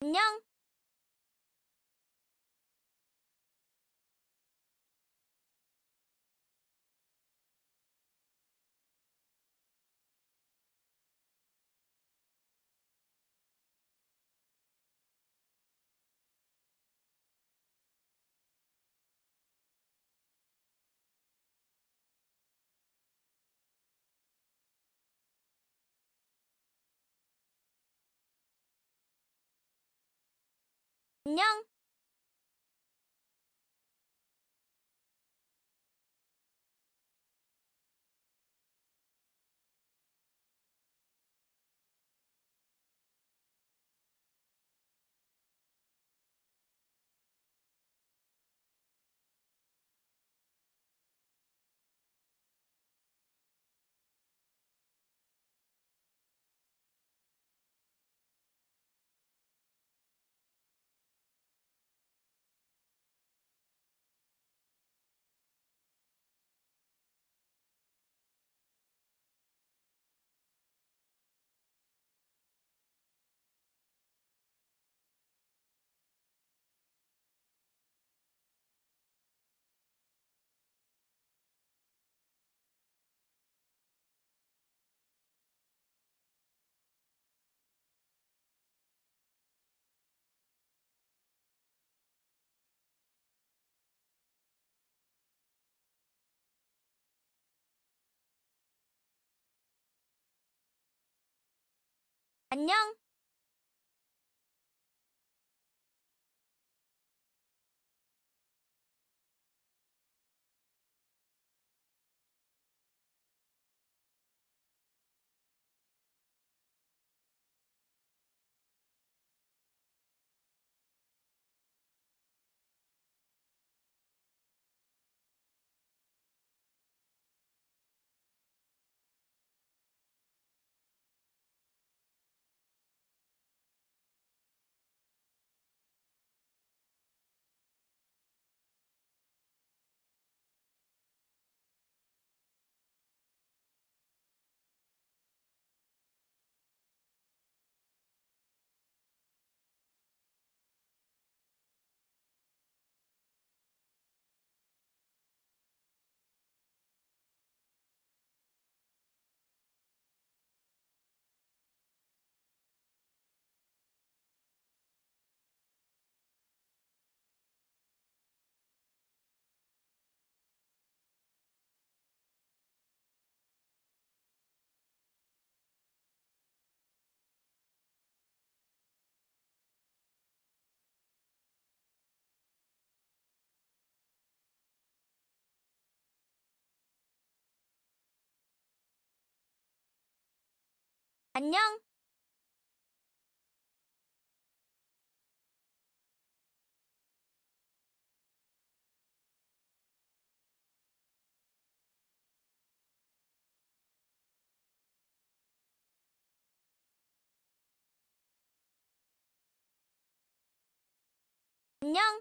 안녕. 안녕. 안녕. 안녕. 안녕.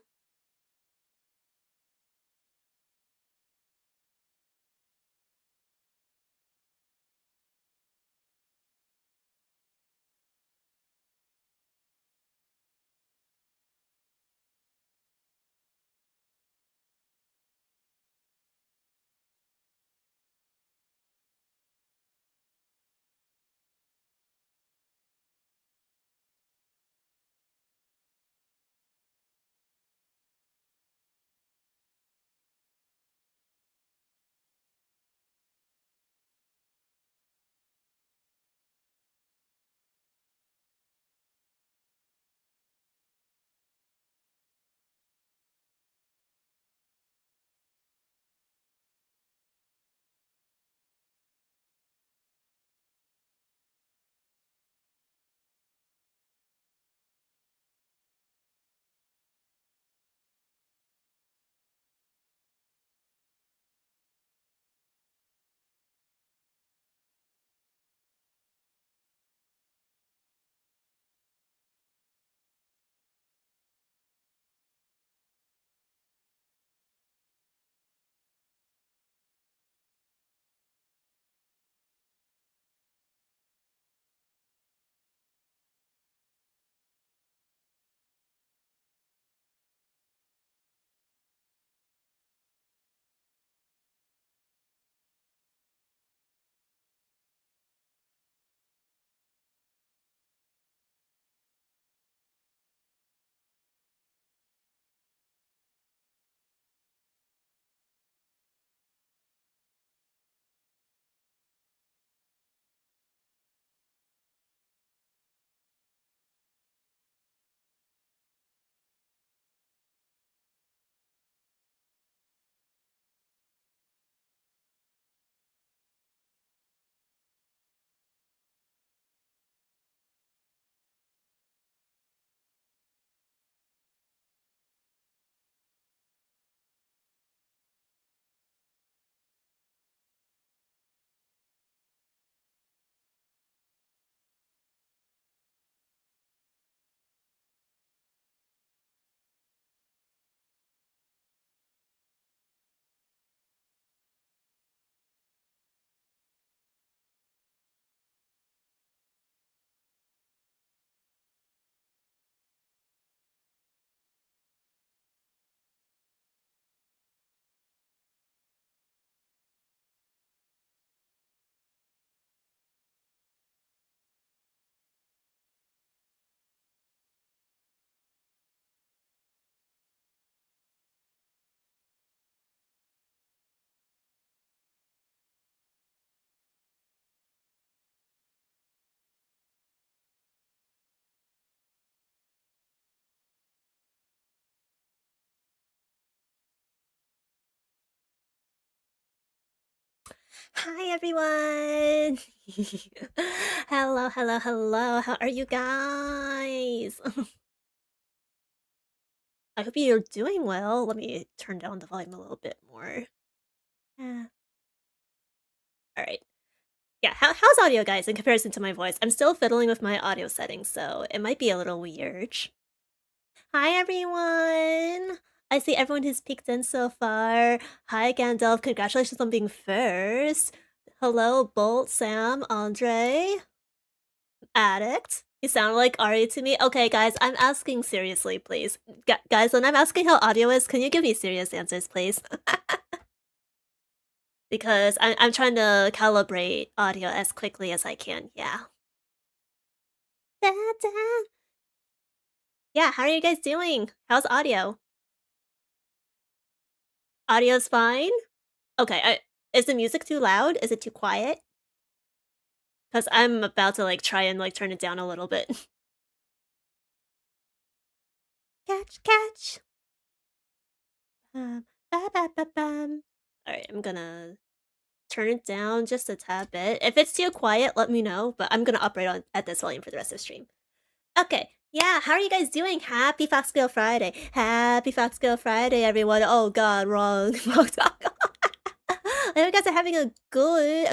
Hi everyone! Hello, hello, hello. How are you guys? I hope you're doing well. Let me turn down the volume a little bit more. Uh, all right. Yeah, how's audio, guys, in comparison to my voice? I'm still fiddling with my audio settings, so it might be a little weird. Hi everyone! I see everyone who's peeked in so far. Hi Gandalf, congratulations on being first. Hello, Bolt, Sam, Andre. Addict? You sound like Ari to me. Okay, guys, I'm asking seriously, please. Guys, when I'm asking how audio is, can you give me serious answers, please? Because I'm trying to calibrate audio as quickly as I can. Yeah. Da, da. Yeah, how are you guys doing? How's audio? Audio's fine? Okay, is the music too loud? Is it too quiet? Because I'm about to try and turn it down a little bit. Catch, catch. Ba, ba, ba, bum. Alright, I'm gonna turn it down just a tad bit. If it's too quiet, let me know, but I'm gonna operate on at this volume for the rest of the stream. Okay, yeah, how are you guys doing? Happy Fox Girl Friday. Happy Fox Girl Friday, everyone. Oh god, wrong. Wrong talk. I hope you guys are having a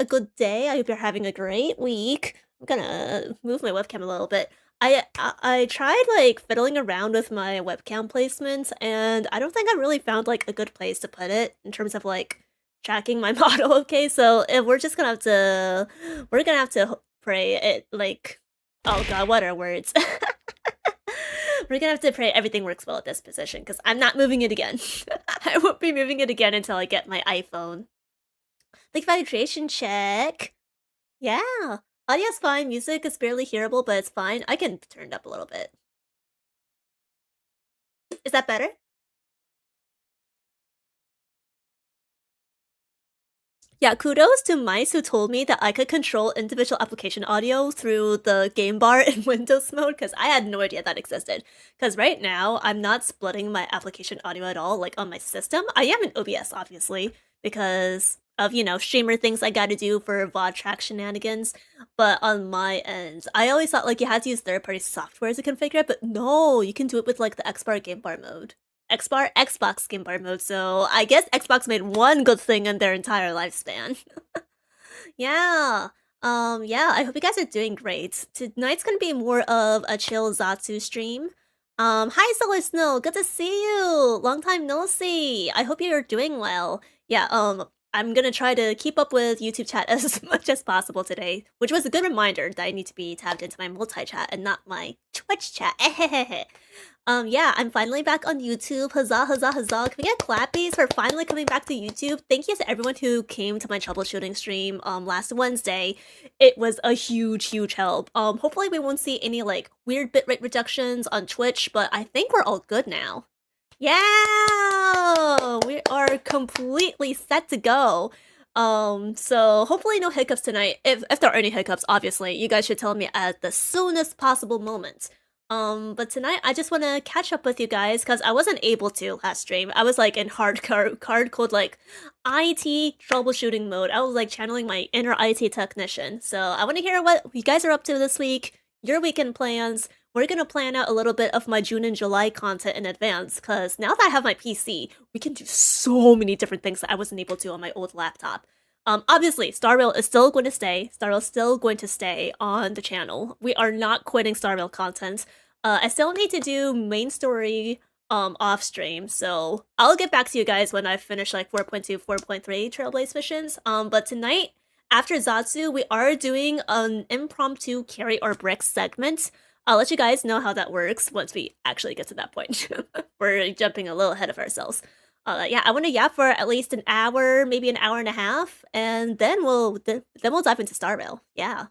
good day. I hope you're having a great week. I'm gonna move my webcam a little bit. I tried fiddling around with my webcam placements, and I don't think I really found a good place to put it in terms of tracking my model. Okay, so if we're gonna have to pray it oh god, what are words? We're gonna have to pray everything works well at this position because I'm not moving it again. I won't be moving it again until I get my iPhone. Value creation check. Yeah. Audio's fine. Music is barely hearable, but it's fine. I can turn it up a little bit. Is that better? Yeah, kudos to mice who told me that I could control individual application audio through the game bar in Windows mode, because I had no idea that existed. Because right now, I'm not splitting my application audio at all, on my system. I am in OBS, obviously, because of, streamer things I gotta do for VOD track shenanigans. But on my end, I always thought, you had to use third-party software to configure it, but no, you can do it with, the XBAR game bar mode. Xbox Game Bar mode, so I guess Xbox made one good thing in their entire lifespan. Yeah. Yeah, I hope you guys are doing great. Tonight's gonna be more of a chill Zatsu stream. Hi Solar Snow, good to see you! Long time no see! I hope you're doing well. Yeah, I'm gonna try to keep up with YouTube chat as much as possible today, which was a good reminder that I need to be tabbed into my multi-chat and not my Twitch chat. Yeah, I'm finally back on YouTube. Huzzah, huzzah, huzzah. Can we get clappies for finally coming back to YouTube? Thank you to everyone who came to my troubleshooting stream last Wednesday. It was a huge help. Hopefully we won't see any weird bitrate reductions on Twitch, but I think we're all good now. Yeah! We are completely set to go. So hopefully no hiccups tonight. If there are any hiccups, obviously, you guys should tell me at the soonest possible moment. But tonight I just want to catch up with you guys because I wasn't able to last stream. I was in hard code IT troubleshooting mode. I was channeling my inner IT technician. So I want to hear what you guys are up to this week, your weekend plans. We're gonna plan out a little bit of my June and July content in advance because now that I have my PC, we can do so many different things that I wasn't able to on my old laptop. Obviously, Star Rail is still going to stay. Star Rail is still going to stay on the channel. We are not quitting Star Rail content. I still need to do main story off stream, so I'll get back to you guys when I finish 4.2, 4.3 Trailblaze missions. But tonight, after Zatsu, we are doing an impromptu carry or brick segment. I'll let you guys know how that works once we actually get to that point. We're jumping a little ahead of ourselves. Yeah, I want to yap for at least an hour, maybe an hour and a half, and then we'll dive into Star Rail. Yeah.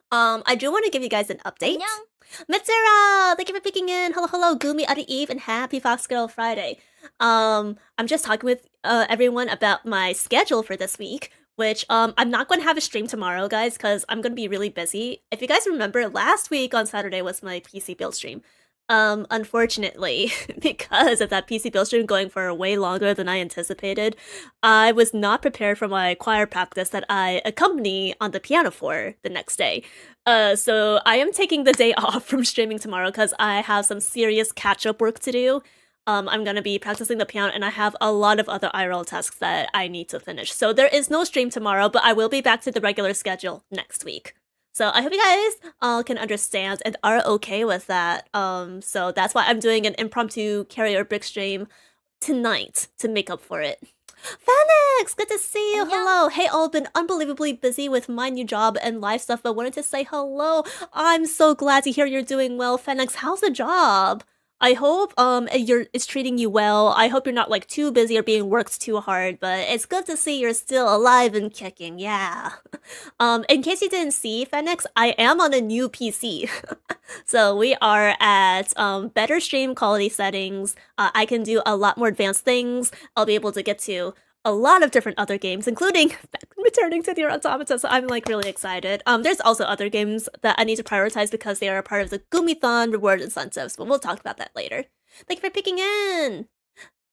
I do want to give you guys an update. 안녕. Mitsura, thank you for peeking in. Hello, Gumi, Adi Eve, and happy Fox Girl Friday. I'm just talking with everyone about my schedule for this week, which I'm not going to have a stream tomorrow, guys, because I'm going to be really busy. If you guys remember, last week on Saturday was my PC build stream. Unfortunately, because of that PC build stream going for way longer than I anticipated, I was not prepared for my choir practice that I accompany on the piano for the next day. So I am taking the day off from streaming tomorrow because I have some serious catch-up work to do. I'm gonna be practicing the piano and I have a lot of other IRL tasks that I need to finish. So there is no stream tomorrow, but I will be back to the regular schedule next week. So I hope you guys all can understand and are okay with that. So that's why I'm doing an impromptu carrier brick stream tonight to make up for it. Phoenix, good to see you. Hello. Hey, all been unbelievably busy with my new job and life stuff, but wanted to say hello. I'm so glad to hear you're doing well, Phoenix. How's the job? I hope it's treating you well. I hope you're not like too busy or being worked too hard, but it's good to see you're still alive and kicking. Yeah. In case you didn't see, Phoenix, I am on a new PC. So we are at better stream quality settings. I can do a lot more advanced things. I'll be able to get to a lot of different other games, including returning to the Automata, so I'm like really excited. There's also other games that I need to prioritize because they are a part of the Gummithon reward incentives, but we'll talk about that later. Thank you for picking in!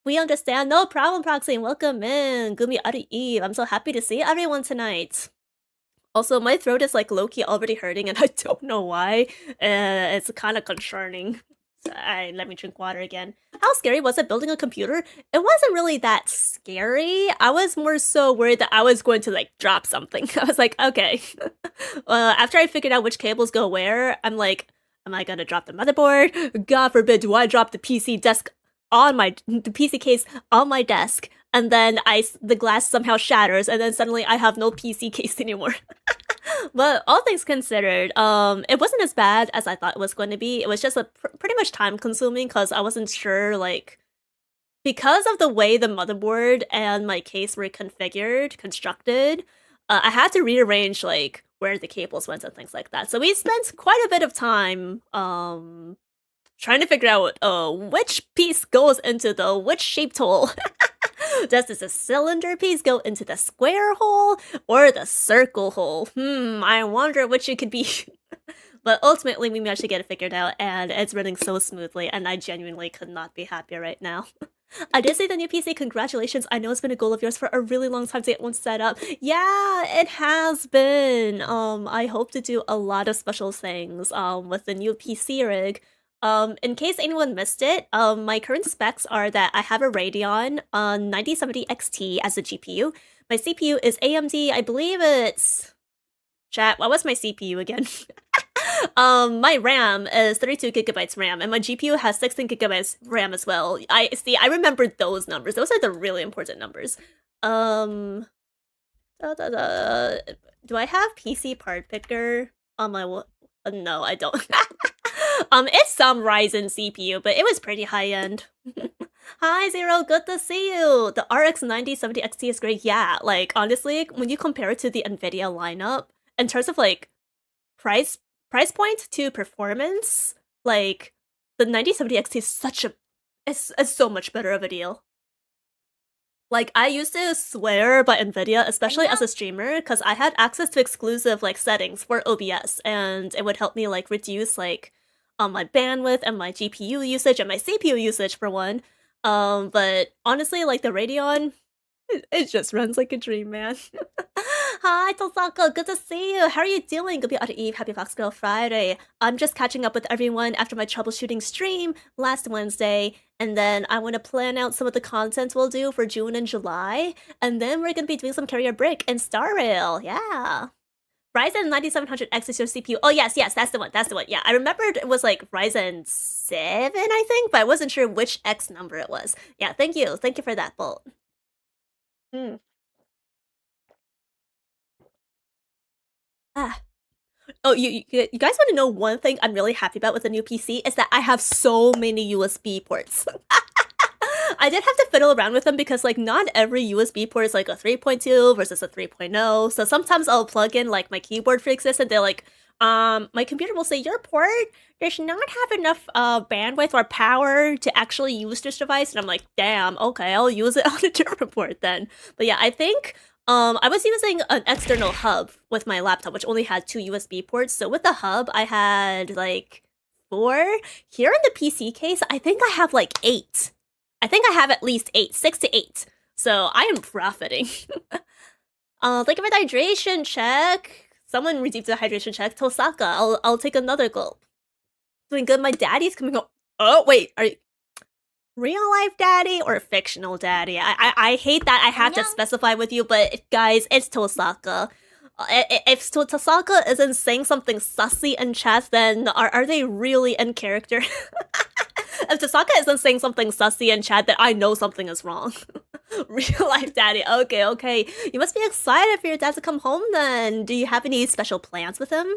We understand, no problem, Proxy, welcome in! Gumi Ari Eve, I'm so happy to see everyone tonight! Also, my throat is like low-key already hurting and I don't know why. It's kind of concerning. Let me drink water again. How scary was it building a computer? It wasn't really that scary. I was more so worried that I was going to like drop something. I was like, okay. After I figured out which cables go where, I'm like, am I gonna drop the motherboard? God forbid, do I drop the PC case on my desk, and then the glass somehow shatters, and then suddenly I have no PC case anymore. But all things considered, it wasn't as bad as I thought it was going to be. It was just pretty much time consuming because I wasn't sure, like, because of the way the motherboard and my case were constructed, I had to rearrange, like, where the cables went and things like that. So we spent quite a bit of time, trying to figure out, which piece goes into the which shaped hole. Does this cylinder piece go into the square hole or the circle hole? I wonder which it could be. But ultimately, we managed to get it figured out, and it's running so smoothly, and I genuinely could not be happier right now. I did say the new PC, congratulations. I know it's been a goal of yours for a really long time to get one set up. Yeah, it has been. I hope to do a lot of special things with the new PC rig. In case anyone missed it, my current specs are that I have a Radeon 9070 XT as a GPU. My CPU is AMD, I believe it's... Chat, what was my CPU again? My RAM is 32GB RAM, and my GPU has 16GB RAM as well. I remembered those numbers. Those are the really important numbers. Do I have PC part picker on my... No, I don't. It's some Ryzen CPU, but it was pretty high-end. Hi, Zero, good to see you! The RX 9070 XT is great. Yeah, like, honestly, when you compare it to the NVIDIA lineup, in terms of, like, price point to performance, like, the 9070 XT is so much better of a deal. Like, I used to swear by NVIDIA, especially as a streamer, because I had access to exclusive, like, settings for OBS, and it would help me, like, reduce, like, my bandwidth and my GPU usage and my CPU usage, for one. But honestly, like, the Radeon, it just runs like a dream, man. Hi, Tosaka, good to see you. How are you doing? Good Eve, happy Fox Girl Friday. I'm just catching up with everyone after my troubleshooting stream last Wednesday, and then I want to plan out some of the content we'll do for June and July, and then we're gonna be doing some Carrier Brick and Star Rail, yeah. Ryzen 9700X is your CPU. Oh, yes, that's the one, Yeah, I remembered it was like Ryzen 7, I think, but I wasn't sure which X number it was. Yeah, thank you for that, Bolt. Oh, you guys want to know one thing I'm really happy about with the new PC is that I have so many USB ports. I did have to fiddle around with them because, like, not every USB port is like a 3.2 versus a 3.0. So sometimes I'll plug in like my keyboard for this, and they're like, my computer will say your port does not have enough bandwidth or power to actually use this device, and I'm like, damn, okay, I'll use it on a different port then. But yeah, I think I was using an external hub with my laptop, which only had 2 USB ports. So with the hub, I had like 4. Here in the PC case, I think I have like 8. I think I have at least 8, 6 to 8. So I am profiting. Thank you for the hydration check. Someone received a hydration check. Tosaka, I'll take another gulp. Doing good. My daddy's coming home. Oh wait, are you real life daddy or fictional daddy? I hate that I have to specify with you, but guys, it's Tosaka. If Tosaka isn't saying something sussy in chat, then are they really in character? If Tosaka isn't saying something sussy in chat, then I know something is wrong. Real life daddy. Okay. You must be excited for your dad to come home then. Do you have any special plans with him?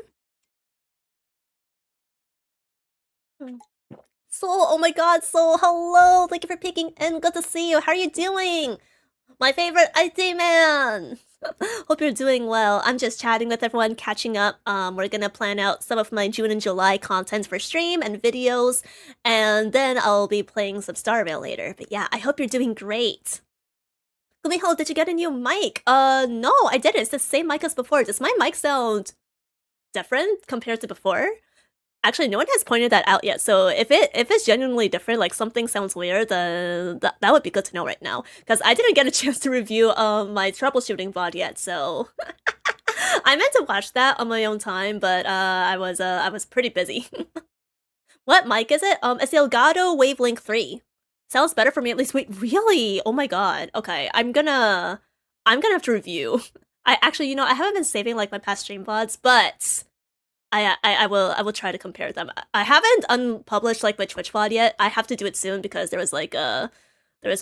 Soul, oh my god, Soul, hello! Thank you for peeking in. Good to see you. How are you doing? My favorite IT man! Hope you're doing well. I'm just chatting with everyone, catching up. We're gonna plan out some of my June and July content for stream and videos, and then I'll be playing some StarWard later. But yeah, I hope you're doing great. Gumiho, did you get a new mic? No, I didn't. It's the same mic as before. Does my mic sound different compared to before? Actually, no one has pointed that out yet, so if it's genuinely different, like something sounds weird, then that would be good to know right now. Because I didn't get a chance to review my troubleshooting VOD yet, so I meant to watch that on my own time, but I was pretty busy. What mic is it? It's the Elgato Wavelength 3. Sounds better for me at least. Wait, really? Oh my god. Okay, I'm gonna have to review. I actually, I haven't been saving like my past stream VODs, but I will try to compare them. I haven't unpublished like my Twitch VOD yet. I have to do it soon because there was a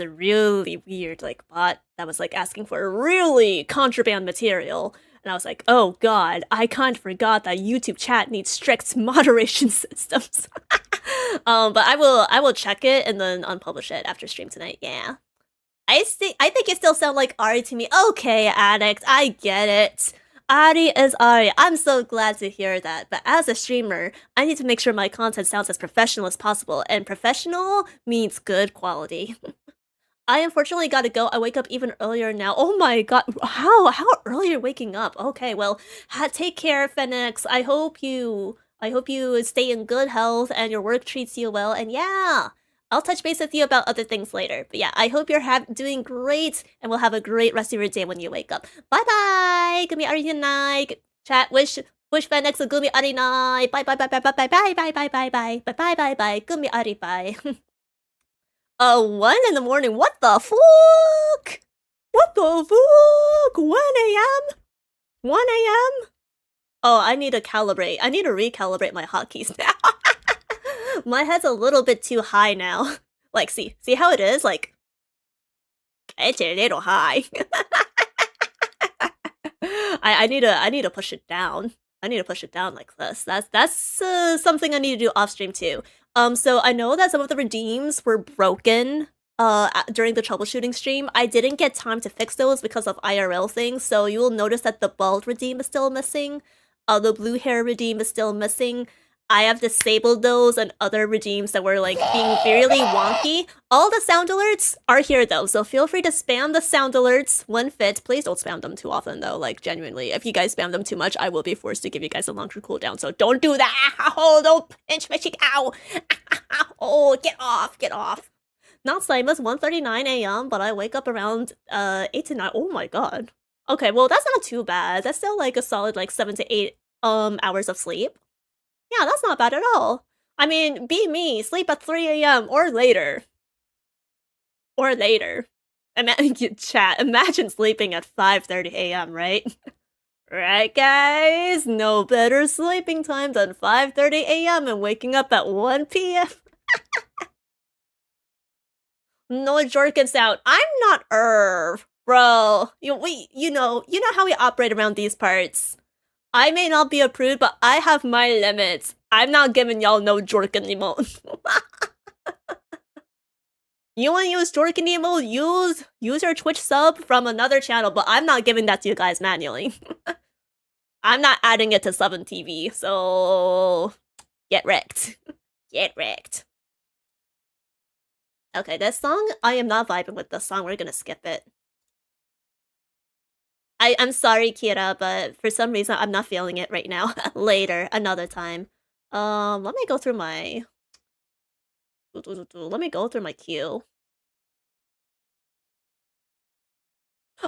really weird like bot that was like asking for really contraband material, and I was like, oh god, I kind of forgot that YouTube chat needs strict moderation systems. But I will check it and then unpublish it after stream tonight. Yeah, I think you still sound like Ari to me. Okay, addict, I get it. Ari is Ari. I'm so glad to hear that. But as a streamer, I need to make sure my content sounds as professional as possible. And professional means good quality. I unfortunately gotta go. I wake up even earlier now. Oh my god. How early you're waking up? Okay, well, take care, Phoenix. I hope you stay in good health and your work treats you well. And yeah, I'll touch base with you about other things later. But yeah, I hope you're doing great, and we'll have a great rest of your day when you wake up. Bye-bye! Gumi ari night. Chat, wish Fenix a gumi ari night. Bye. Gumi ari bye. 1 in the morning. What the fuck? 1 a.m.? 1 a.m.? Oh, I need to recalibrate my hotkeys now. My head's a little bit too high now. Like, see how it is? Like, it's a little high. I need to push it down. I need to push it down like this. That's something I need to do off stream too. So I know that some of the redeems were broken during the troubleshooting stream. I didn't get time to fix those because of IRL things. So you will notice that the bald redeem is still missing. The blue hair redeem is still missing. I have disabled those and other redeems that were like being really wonky. All the sound alerts are here though, so feel free to spam the sound alerts when fit. Please don't spam them too often though, like genuinely. If you guys spam them too much, I will be forced to give you guys a longer cooldown, so don't do that! Oh, don't pinch my cheek, ow! Oh, get off! Not same as 1:39 a.m., but I wake up around 8 to 9. Oh my god. Okay, well that's not too bad. That's still like a solid like 7 to 8 hours of sleep. Yeah, that's not bad at all. I mean, be me, sleep at 3 a.m. or later. Imagine sleeping at 5:30 a.m., right? Right, guys? No better sleeping time than 5:30 a.m. and waking up at 1 p.m. No Jorkins out. I'm not Irv, bro. You know how we operate around these parts. I may not be a prude, but I have my limits. I'm not giving y'all no Jorkin emote. You wanna use Jorkin emote? Use your Twitch sub from another channel, but I'm not giving that to you guys manually. I'm not adding it to sub and TV, so get wrecked. Get wrecked. Okay, this song, I am not vibing with this song. We're gonna skip it. I'm sorry, Kira, but for some reason I'm not feeling it right now. Later, another time. Let me go through my... Let me go through my queue.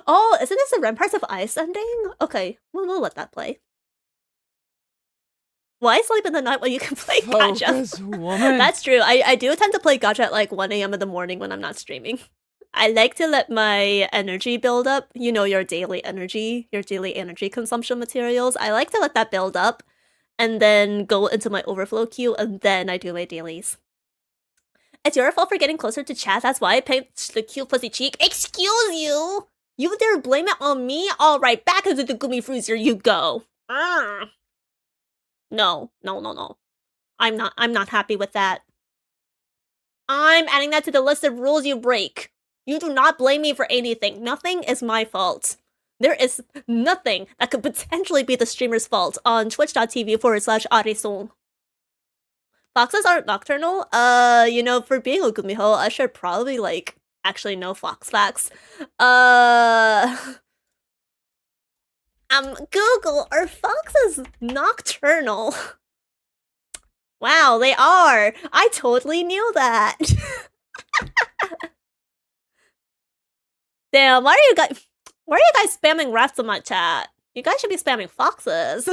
Oh, isn't this the Ramparts of Ice ending? Okay, we'll let that play. Why sleep in the night when you can play gacha? Focus, woman. That's true. I do tend to play gacha at like 1 a.m. in the morning when I'm not streaming. I like to let my energy build up. You know, your daily energy consumption materials. I like to let that build up and then go into my overflow queue, and then I do my dailies. It's your fault for getting closer to chat. That's why I picked the cute pussy cheek. Excuse you! You dare blame it on me? Alright, back into the gummy freezer you go. No. I'm not happy with that. I'm adding that to the list of rules you break. You do not blame me for anything. Nothing is my fault. There is nothing that could potentially be the streamer's fault on twitch.tv/arison. Foxes aren't nocturnal? You know, for being a gumiho, I should probably, like, actually know fox facts. Google, are foxes nocturnal? Wow, they are! I totally knew that! Damn, why are you guys spamming rats in my chat? You guys should be spamming foxes.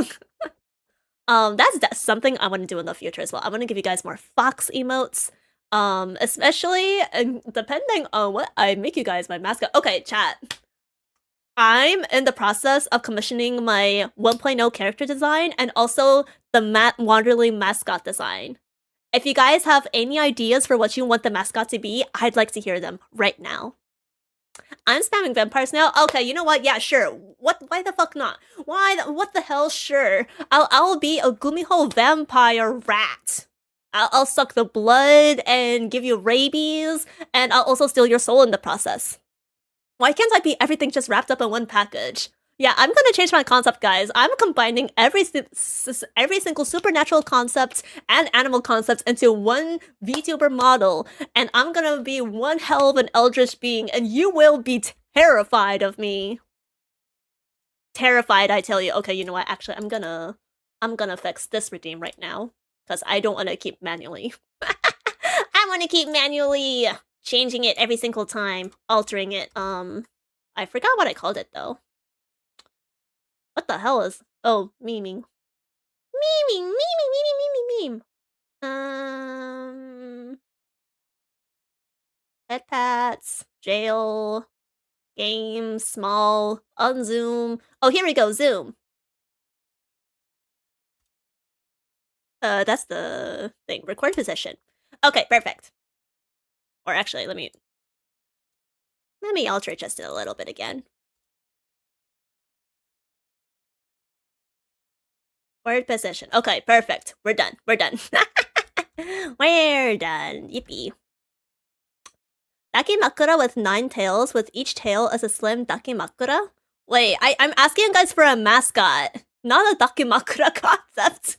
That's something I want to do in the future as well. I want to give you guys more fox emotes. Especially depending on what I make you guys my mascot. Okay, chat. I'm in the process of commissioning my 1.0 character design and also the Wanderling mascot design. If you guys have any ideas for what you want the mascot to be, I'd like to hear them right now. I'm spamming vampires now? Okay, you know what? Yeah, sure. Why the fuck not? What the hell? Sure. I'll be a gumiho vampire rat. I'll suck the blood and give you rabies, and I'll also steal your soul in the process. Why can't I be everything just wrapped up in one package? Yeah, I'm gonna change my concept, guys. I'm combining every single supernatural concept and animal concepts into one VTuber model, and I'm gonna be one hell of an eldritch being, and you will be terrified of me. Terrified, I tell you. Okay, you know what? Actually, I'm gonna fix this redeem right now, because I don't want to keep manually. I want to keep manually changing it every single time, altering it. I forgot what I called it though. What the hell is... Oh, memeing. Meme. Pet pats, jail, game, small, unzoom. Oh, here we go, zoom. That's the thing. Record position. Okay, perfect. Or actually, let me alter it just a little bit again. Word position. Okay, perfect. We're done. We're done. Yippee. Dakimakura with 9 tails, with each tail as a slim dakimakura? Wait, I'm asking you guys for a mascot, not a dakimakura concept.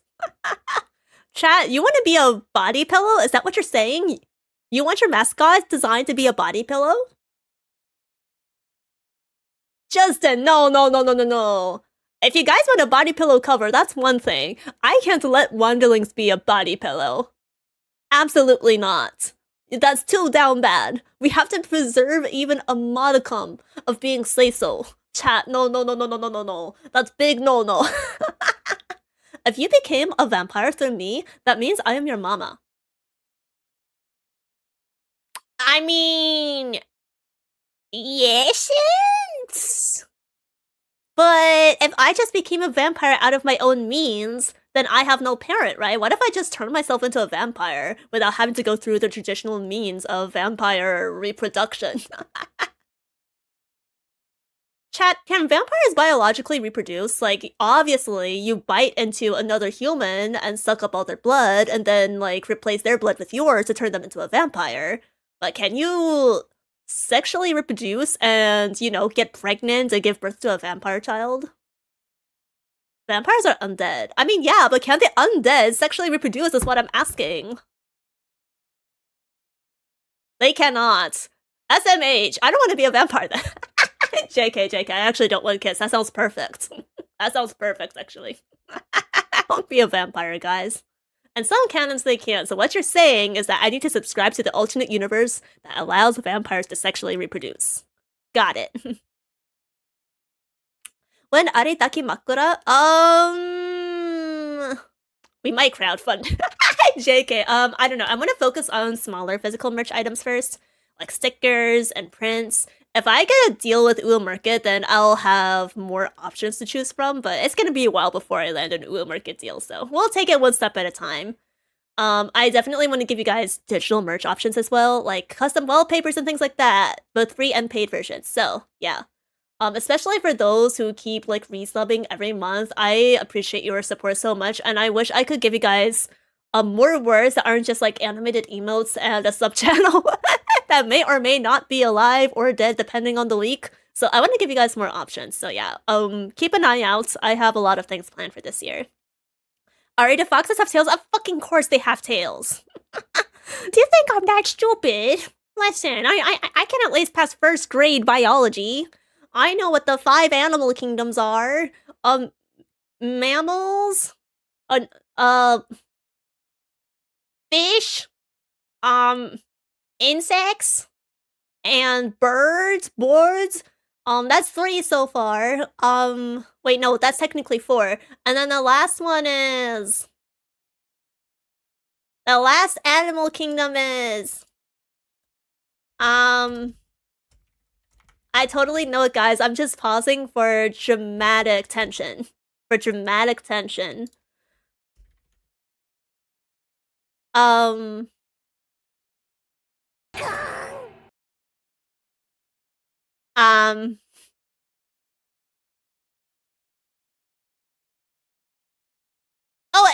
Chat, you want to be a body pillow? Is that what you're saying? You want your mascot designed to be a body pillow? Justin, no. If you guys want a body pillow cover, that's one thing. I can't let Wanderlings be a body pillow. Absolutely not. That's too down bad. We have to preserve even a modicum of being say-so. Chat, no. That's big no. If you became a vampire through me, that means I am your mama. I mean... yes. But if I just became a vampire out of my own means, then I have no parent, right? What if I just turn myself into a vampire without having to go through the traditional means of vampire reproduction? Chat, can vampires biologically reproduce? Like, obviously, you bite into another human and suck up all their blood, and then, like, replace their blood with yours to turn them into a vampire. But can you sexually reproduce and, you know, get pregnant and give birth to a vampire child? Vampires are undead. I mean, yeah, but can the undead sexually reproduce is what I'm asking. They cannot. SMH, I don't want to be a vampire then. JK, I actually don't want kids. That sounds perfect. That sounds perfect, actually. I won't be a vampire, guys. And some canons they can't. So what you're saying is that I need to subscribe to the alternate universe that allows vampires to sexually reproduce. Got it. When Aritaki Makura? We might crowdfund. JK. I don't know. I'm gonna focus on smaller physical merch items first, like stickers and prints. If I get a deal with Uo Market, then I'll have more options to choose from, but it's gonna be a while before I land an Uo Market deal, so we'll take it one step at a time. I definitely want to give you guys digital merch options as well, like custom wallpapers and things like that, both free and paid versions, so yeah. Especially for those who keep like resubbing every month, I appreciate your support so much, and I wish I could give you guys more words that aren't just like animated emotes and a sub channel that may or may not be alive or dead depending on the week. So I want to give you guys more options. So yeah, keep an eye out. I have a lot of things planned for this year. Alright, do foxes have tails? Of fucking course they have tails. Do you think I'm that stupid? Listen, I can at least pass first grade biology. I know what the 5 animal kingdoms are. Mammals, fish, insects, and birds, boards. That's 3 so far. Wait, no, that's technically 4. And then the last one is... The last animal kingdom is... I totally know it, guys. I'm just pausing for dramatic tension. For dramatic tension. Oh,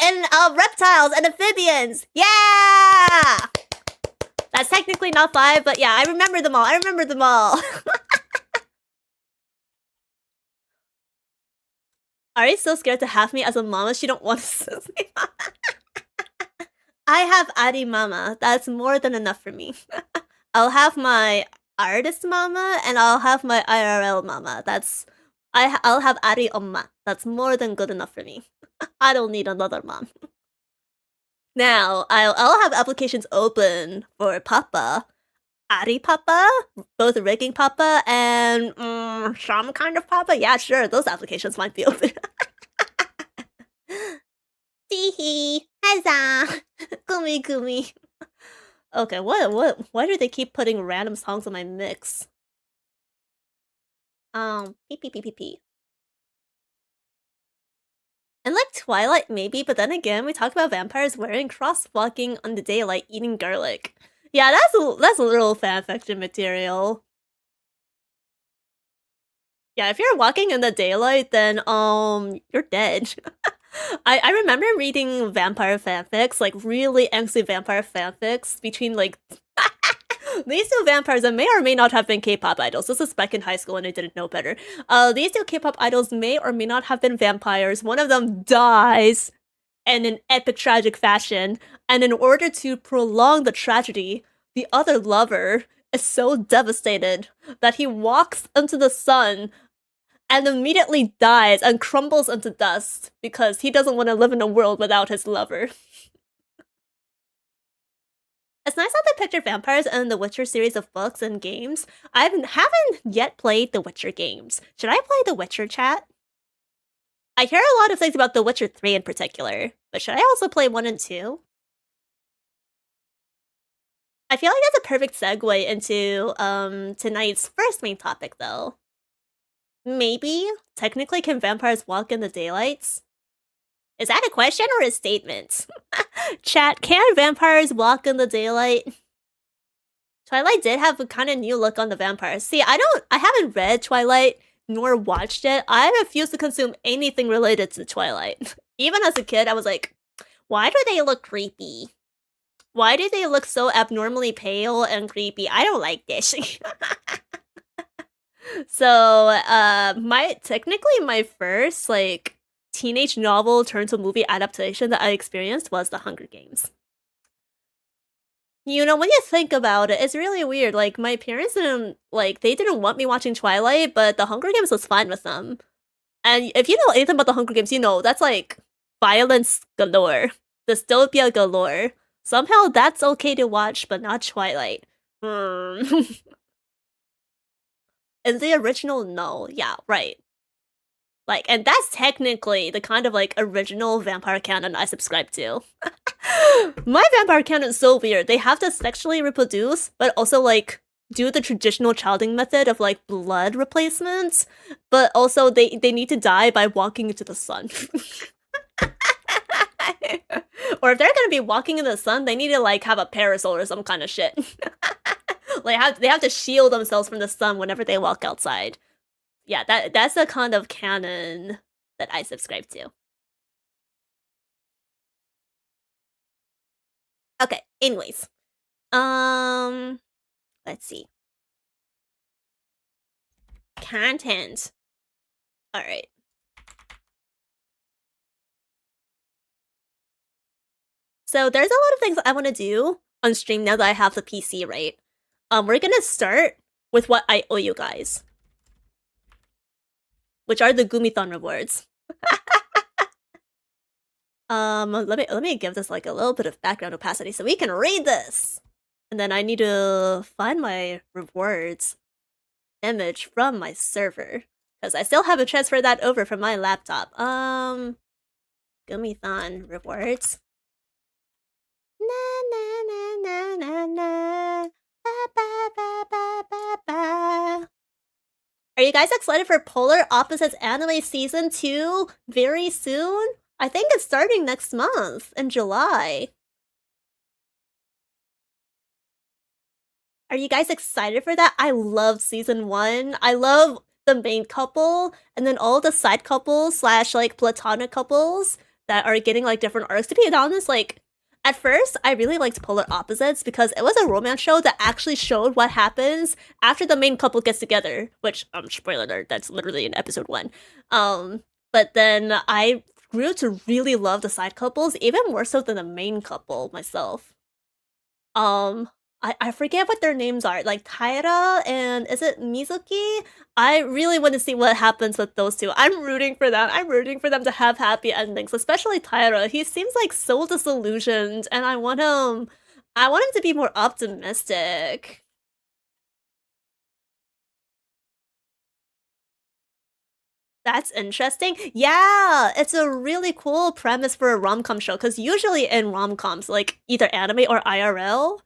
and reptiles and amphibians! Yeah! That's technically not 5, but yeah, I remember them all. I remember them all. Ari's so scared to have me as a mama, she don't want to sleep. I have Ari mama. That's more than enough for me. I'll have my artist mama, and I'll have my IRL mama. I'll have Ari Oma. That's more than good enough for me. I don't need another mom. Now, I'll have applications open for Papa. Ari Papa, both rigging Papa and some kind of Papa. Yeah, sure, those applications might be open. Teehee, huzzah, gumi gumi. Okay, why do they keep putting random songs on my mix? Pee. And like Twilight, maybe, but then again, we talk about vampires wearing crosswalking on the daylight, eating garlic. Yeah, that's a little fanfiction material. Yeah, if you're walking in the daylight, then you're dead. I remember reading vampire fanfics, like really angsty vampire fanfics between like these 2 vampires that may or may not have been K-pop idols. This was back in high school and I didn't know better. These 2 K-pop idols may or may not have been vampires. One of them dies in an epic tragic fashion, and in order to prolong the tragedy, the other lover is so devastated that he walks into the sun and immediately dies and crumbles into dust because he doesn't want to live in a world without his lover. It's nice how they picture vampires in the Witcher series of books and games. I haven't yet played the Witcher games. Should I play the Witcher, chat? I hear a lot of things about the Witcher 3 in particular, but should I also play 1 and 2? I feel like that's a perfect segue into tonight's first main topic, though. Maybe? Technically, can vampires walk in the daylights? Is that a question or a statement? Chat, can vampires walk in the daylight? Twilight did have a kind of new look on the vampires. See, I haven't read Twilight nor watched it. I refuse to consume anything related to Twilight. Even as a kid, I was like, why do they look creepy? Why do they look so abnormally pale and creepy? I don't like this. So, technically my first, like, teenage novel turned to movie adaptation that I experienced was The Hunger Games. You know, when you think about it, it's really weird. Like, my parents didn't want me watching Twilight, but The Hunger Games was fine with them. And if you know anything about The Hunger Games, you know, that's like violence galore. Dystopia galore. Somehow that's okay to watch, but not Twilight. In the original, no. Yeah, right. Like, and that's technically the kind of like original vampire canon I subscribe to. My vampire canon is so weird. They have to sexually reproduce, but also like do the traditional childing method of like blood replacements, but also they need to die by walking into the sun. Or if they're gonna be walking in the sun, they need to like have a parasol or some kind of shit. Like they have to shield themselves from the sun whenever they walk outside. Yeah, that's the kind of canon that I subscribe to. Okay, anyways. Let's see. Content. Alright. So there's a lot of things I want to do on stream now that I have the PC, right? We're gonna start with what I owe you guys, which are the Gumithon rewards. Let me give this like a little bit of background opacity so we can read this. And then I need to find my rewards image from my server, because I still haven't transferred that over from my laptop. Gumithon rewards. Na na na na na na. Ba ba ba ba ba ba. Are you guys excited for Polar Opposites anime season 2 very soon? I think it's starting next month in July. Are you guys excited for that? I love season 1. I love the main couple and then all the side couples slash like platonic couples that are getting like different arcs. To be honest, like at first I really liked Polar Opposites because it was a romance show that actually showed what happens after the main couple gets together, which spoiler alert, that's literally in episode 1. But then I grew to really love the side couples even more so than the main couple myself. I forget what their names are, like Taira and is it Mizuki? I really want to see what happens with those two. I'm rooting for them. I'm rooting for them to have happy endings, especially Taira. He seems like so disillusioned, and I want him to be more optimistic. That's interesting. Yeah, it's a really cool premise for a rom-com show, because usually in rom-coms, like either anime or IRL,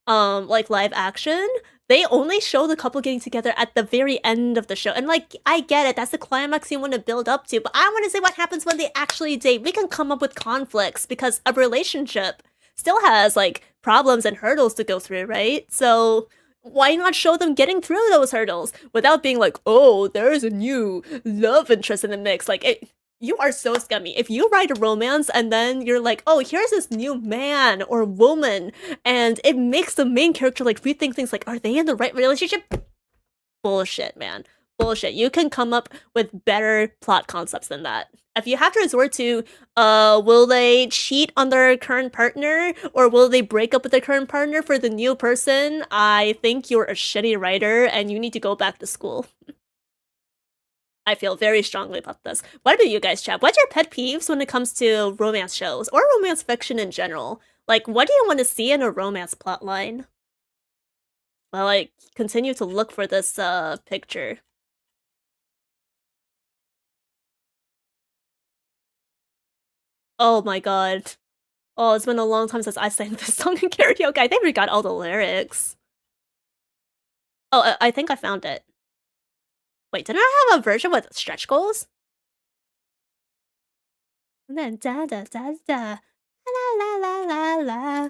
like live action, they only show the couple getting together at the very end of the show. And like, I get it, that's the climax you want to build up to, but I want to see what happens when they actually date. We can come up with conflicts because a relationship still has like problems and hurdles to go through, right? So why not show them getting through those hurdles without being like, oh, there's a new love interest in the mix? Like, you are so scummy. If you write a romance and then you're like, oh, here's this new man or woman, and it makes the main character like rethink things like, are they in the right relationship? Bullshit, man. Bullshit. You can come up with better plot concepts than that. If you have to resort to, will they cheat on their current partner or will they break up with their current partner for the new person? I think you're a shitty writer and you need to go back to school. I feel very strongly about this. What about you guys, chat? What's your pet peeves when it comes to romance shows or romance fiction in general? Like, what do you want to see in a romance plotline? Well, I continue to look for this picture. Oh my god. Oh, it's been a long time since I sang this song in karaoke. I think we got all the lyrics. Oh, I think I found it. Wait, didn't I have a version with stretch goals? And then da da da da la la la la la.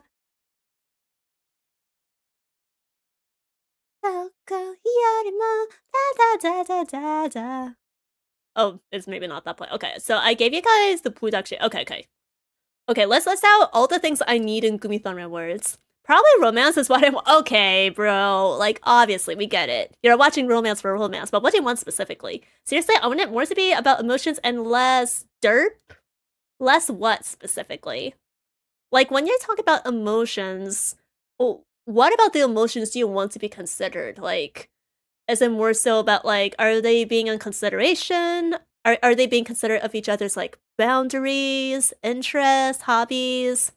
Da da da da da. Oh, it's maybe not that point. Okay, so I gave you guys the production. Okay. Okay, let's list out all the things I need in Gumithon rewards. Probably romance is what I want. Okay, bro. Like, obviously, we get it. You're watching romance for romance, but what do you want specifically? Seriously, I want it more to be about emotions and less derp? Less what, specifically? Like, when you talk about emotions, what about the emotions do you want to be considered? Like, is it more so about, like, are they being in consideration? Are they being considerate of each other's, like, boundaries, interests, hobbies?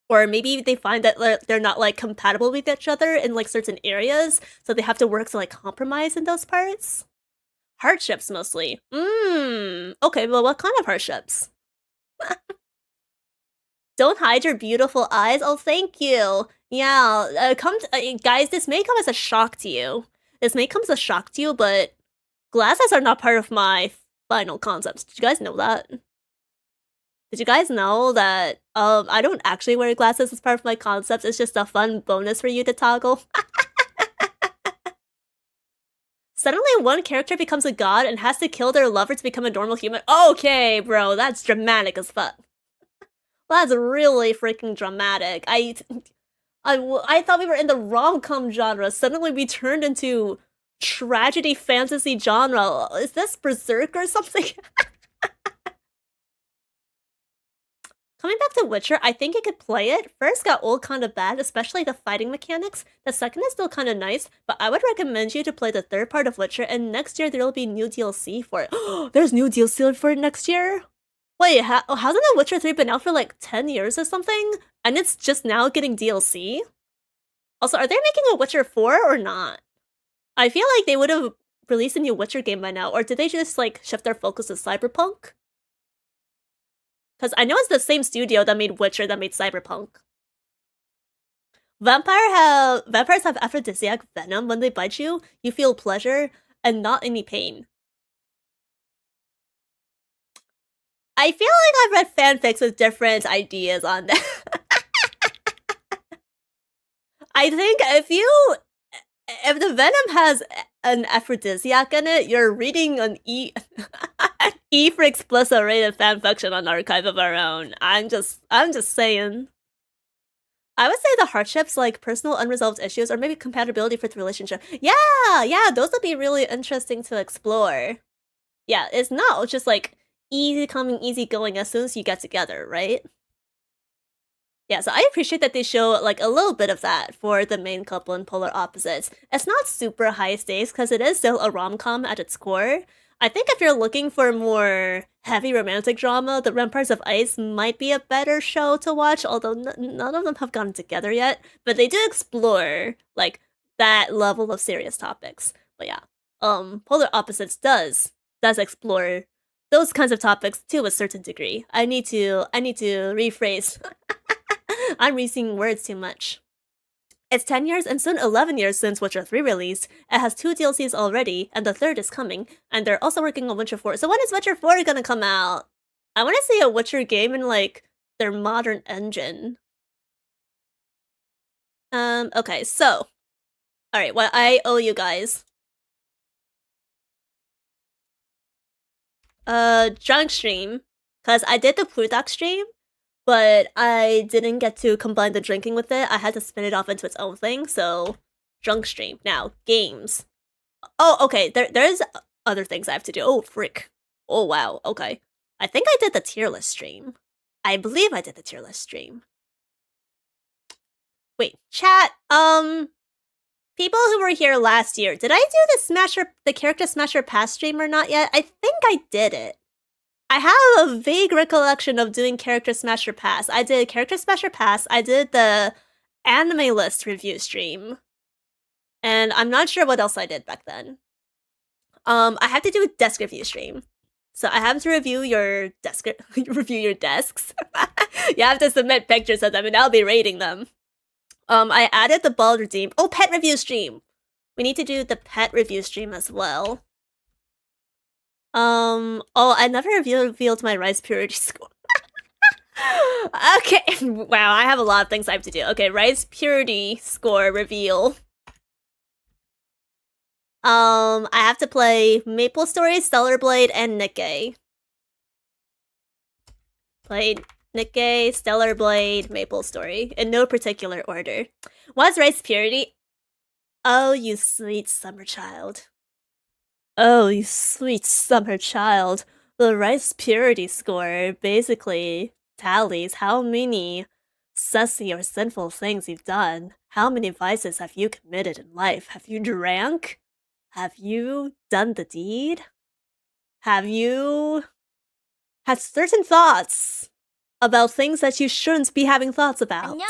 Or maybe they find that they're not, like, compatible with each other in, like, certain areas, so they have to work to, like, compromise in those parts? Hardships, mostly. Okay, well, what kind of hardships? Don't hide your beautiful eyes? Oh, thank you! Yeah, guys, this may come as a shock to you. This may come as a shock to you, but glasses are not part of my final concepts. Did you guys know that? Did you guys know that I don't actually wear glasses as part of my concepts? It's just a fun bonus for you to toggle. Suddenly one character becomes a god and has to kill their lover to become a normal human. Okay, bro, that's dramatic as fuck. That's really freaking dramatic. I thought we were in the rom-com genre. Suddenly we turned into tragedy fantasy genre. Is this Berserk or something? Coming back to Witcher, I think I could play it. First got old kinda bad, especially the fighting mechanics. The second is still kinda nice, but I would recommend you to play the third part of Witcher, and next year there'll be new DLC for it. There's new DLC for it next year? Wait, hasn't The Witcher 3 been out for like 10 years or something? And it's just now getting DLC? Also, are they making a Witcher 4 or not? I feel like they would have released a new Witcher game by now, or did they just like shift their focus to Cyberpunk? Because I know it's the same studio that made Witcher that made Cyberpunk. Vampires have aphrodisiac venom. When they bite you, you feel pleasure and not any pain. I feel like I've read fanfics with different ideas on that. I think if the venom has an aphrodisiac in it, you're reading an E for explicit rated fanfiction on Archive of Our Own. I'm just saying. I would say the hardships, like personal unresolved issues, or maybe compatibility for the relationship. Yeah, those would be really interesting to explore. Yeah, it's not just like easy coming, easy going as soon as you get together, right? Yeah, so I appreciate that they show like a little bit of that for the main couple and polar opposites. It's not super high stakes because it is still a rom-com at its core. I think if you're looking for more heavy romantic drama, The Vampires of Ice might be a better show to watch, although none of them have gotten together yet. But they do explore like that level of serious topics. But yeah, Polar Opposites does explore those kinds of topics to a certain degree. I need to rephrase. I'm using words too much. It's 10 years and soon 11 years since Witcher 3 released. It has 2 DLCs already, and the third is coming, and they're also working on Witcher 4. So when is Witcher 4 gonna come out? I want to see a Witcher game in, like, their modern engine. Okay, so. Alright, what I owe you guys. Drunk stream. Because I did the Plutarch stream, but I didn't get to combine the drinking with it. I had to spin it off into its own thing, so drunk stream. Now, games. Oh, okay, there's other things I have to do. Oh, frick. Oh, wow, okay. I think I did the tier list stream. I believe I did the tier list stream. Wait, chat, people who were here last year, did I do the Character Smasher Pass stream or not yet? I think I did it. I have a vague recollection of doing Character Smasher Pass. I did Character Smasher Pass, I did the anime list review stream. And I'm not sure what else I did back then. I have to do a desk review stream. So I have to review your desks. You have to submit pictures of them and I'll be rating them. I added the Bald Redeem. Oh, pet review stream! We need to do the pet review stream as well. Oh, I never revealed my rice purity score. Okay, wow, I have a lot of things I have to do. Okay, rice purity score reveal. I have to play Maple Story, Stellar Blade, and Nikkei. Played Nikkei, Stellar Blade, Maple Story, in no particular order. What's rice purity? Oh, you sweet summer child. Oh, you sweet summer child. The rice purity score basically tallies how many sussy or sinful things you've done. How many vices have you committed in life? Have you drank? Have you done the deed? Have you had certain thoughts about things that you shouldn't be having thoughts about? 안녕.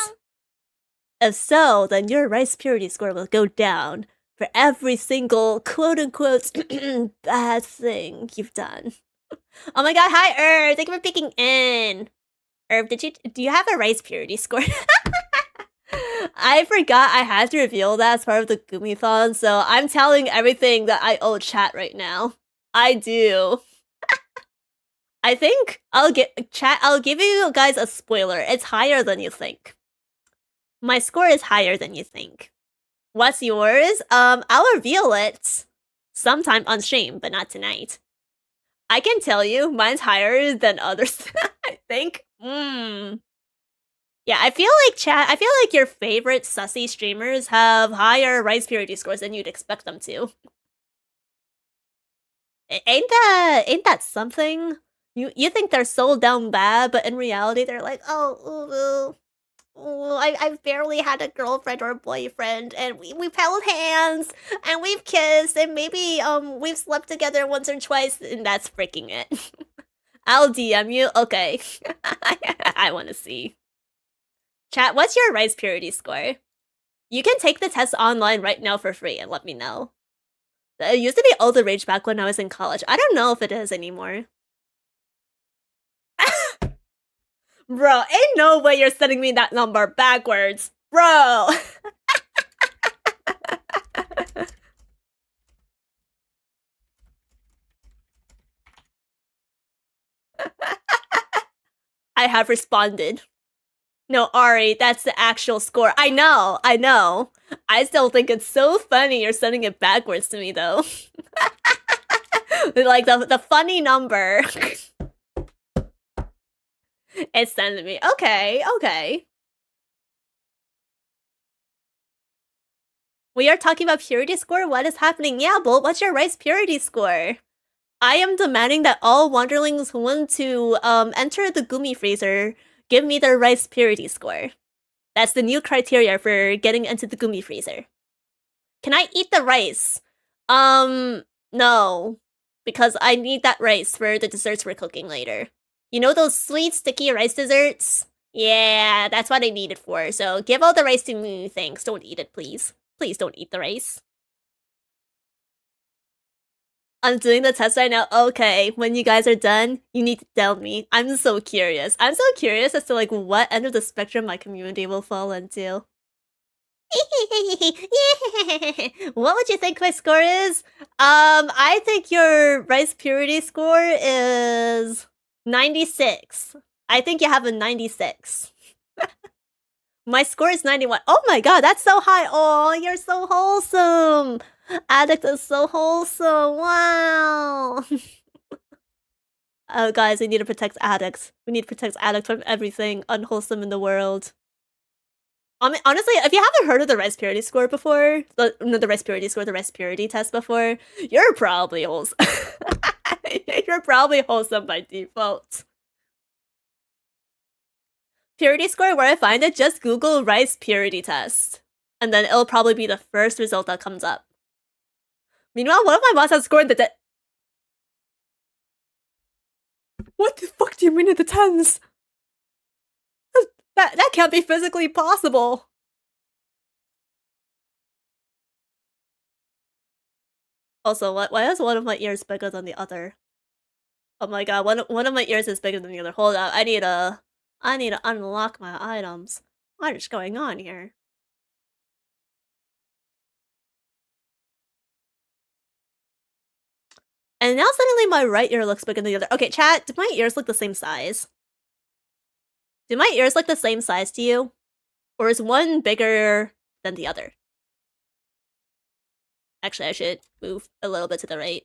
If so, then your rice purity score will go down for every single quote-unquote bad thing you've done. Oh my god, hi Herb! Thank you for picking in! Herb, do you have a rice purity score? I forgot I had to reveal that as part of the Gummithon, so I'm telling everything that I owe chat right now. I do. I think I'll give you guys a spoiler. It's higher than you think. My score is higher than you think. What's yours? I'll reveal it sometime on stream, but not tonight. I can tell you, mine's higher than others. I think. Yeah, I feel like your favorite sussy streamers have higher rice purity scores than you'd expect them to. Ain't that something? You think they're so down bad, but in reality they're like, I've barely had a girlfriend or a boyfriend, and we've held hands, and we've kissed, and maybe we've slept together once or twice, and that's freaking it. I'll DM you. Okay. I want to see. Chat, what's your rice purity score? You can take the test online right now for free and let me know. It used to be all the rage back when I was in college. I don't know if it is anymore. Bro, ain't no way you're sending me that number backwards. Bro! I have responded. No, Ari, that's the actual score. I know. I still think it's so funny you're sending it backwards to me, though. Like, the funny number. It's sending me. Okay. We are talking about purity score? What is happening? Yeah, Bolt, what's your rice purity score? I am demanding that all Wanderlings who want to enter the Gumi Freezer give me their rice purity score. That's the new criteria for getting into the Gumi Freezer. Can I eat the rice? No. Because I need that rice for the desserts we're cooking later. You know those sweet, sticky rice desserts? Yeah, that's what I need it for. So give all the rice to me, thanks. Don't eat it, please. Please don't eat the rice. I'm doing the test right now. Okay, when you guys are done, you need to tell me. I'm so curious. I'm so curious as to like what end of the spectrum my community will fall into. What would you think my score is? I think your rice purity score is 96. I think you have a 96. My score is 91. Oh my god, that's so high. Oh, you're so wholesome. Addict is so wholesome. Wow. Oh, guys, we need to protect addicts. We need to protect addicts from everything unwholesome in the world. I mean, honestly, if you haven't heard of the rice purity score before, the rice purity test before, you're probably wholesome. You're probably wholesome by default. Purity score, where I find it, just Google rice purity test. And then it'll probably be the first result that comes up. Meanwhile, one of my mods has scored the What the fuck do you mean in the tens? That can't be physically possible. Also, why is one of my ears bigger than the other? Oh my god, one of my ears is bigger than the other. Hold up, I need to unlock my items. What is going on here? And now suddenly my right ear looks bigger than the other. Okay, chat, do my ears look the same size? Do my ears look the same size to you? Or is one bigger than the other? Actually, I should move a little bit to the right.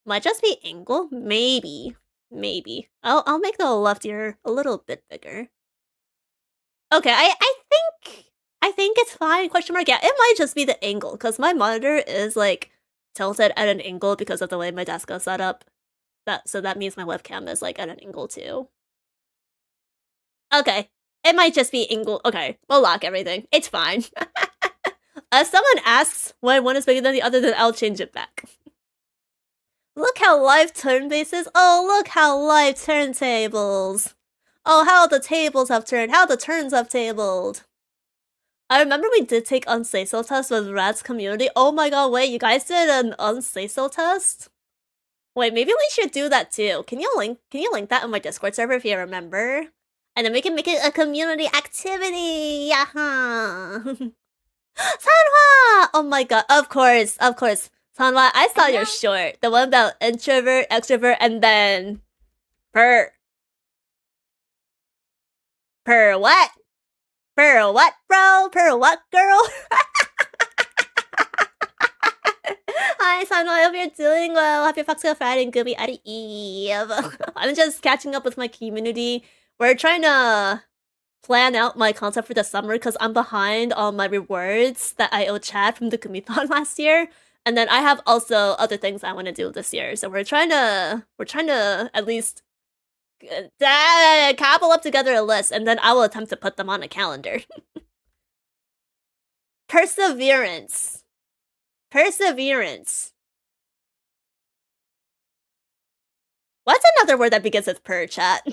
Might just be angle? Maybe. I'll make the left ear a little bit bigger. Okay, I think it's fine, question mark. Yeah, it might just be the angle, because my monitor is, like, tilted at an angle because of the way my desk is set up. So that means my webcam is, like, at an angle, too. Okay, it might just be angle. Okay, we'll lock everything. It's fine. If someone asks why one is bigger than the other, then I'll change it back. Look how live turn-based is. Oh, look how live turntables. Oh, how the tables have turned. How the turns have tabled. I remember we did take Unsay-So test with Rad's community. Oh my god, wait, you guys did an Unsay-So test? Wait, maybe we should do that too. Can you link that in my Discord server if you remember? And then we can make it a community activity. Yaha. Sanhwa! Oh my god, of course. Sanhwa, I saw your short. The one about introvert, extrovert, and then per what? Per what, bro? Per what, girl? Hi, Sanhwa, I hope you're doing well. Happy Foxtail Friday and Gooby Adi Eve. I'm just catching up with my community. We're trying to plan out my concept for the summer because I'm behind on my rewards that I owe Chad from the Gummithon last year. And then I have also other things I want to do this year. So we're trying to at least cobble up together a list, and then I will attempt to put them on a calendar. Perseverance. What's another word that begins with per, chat?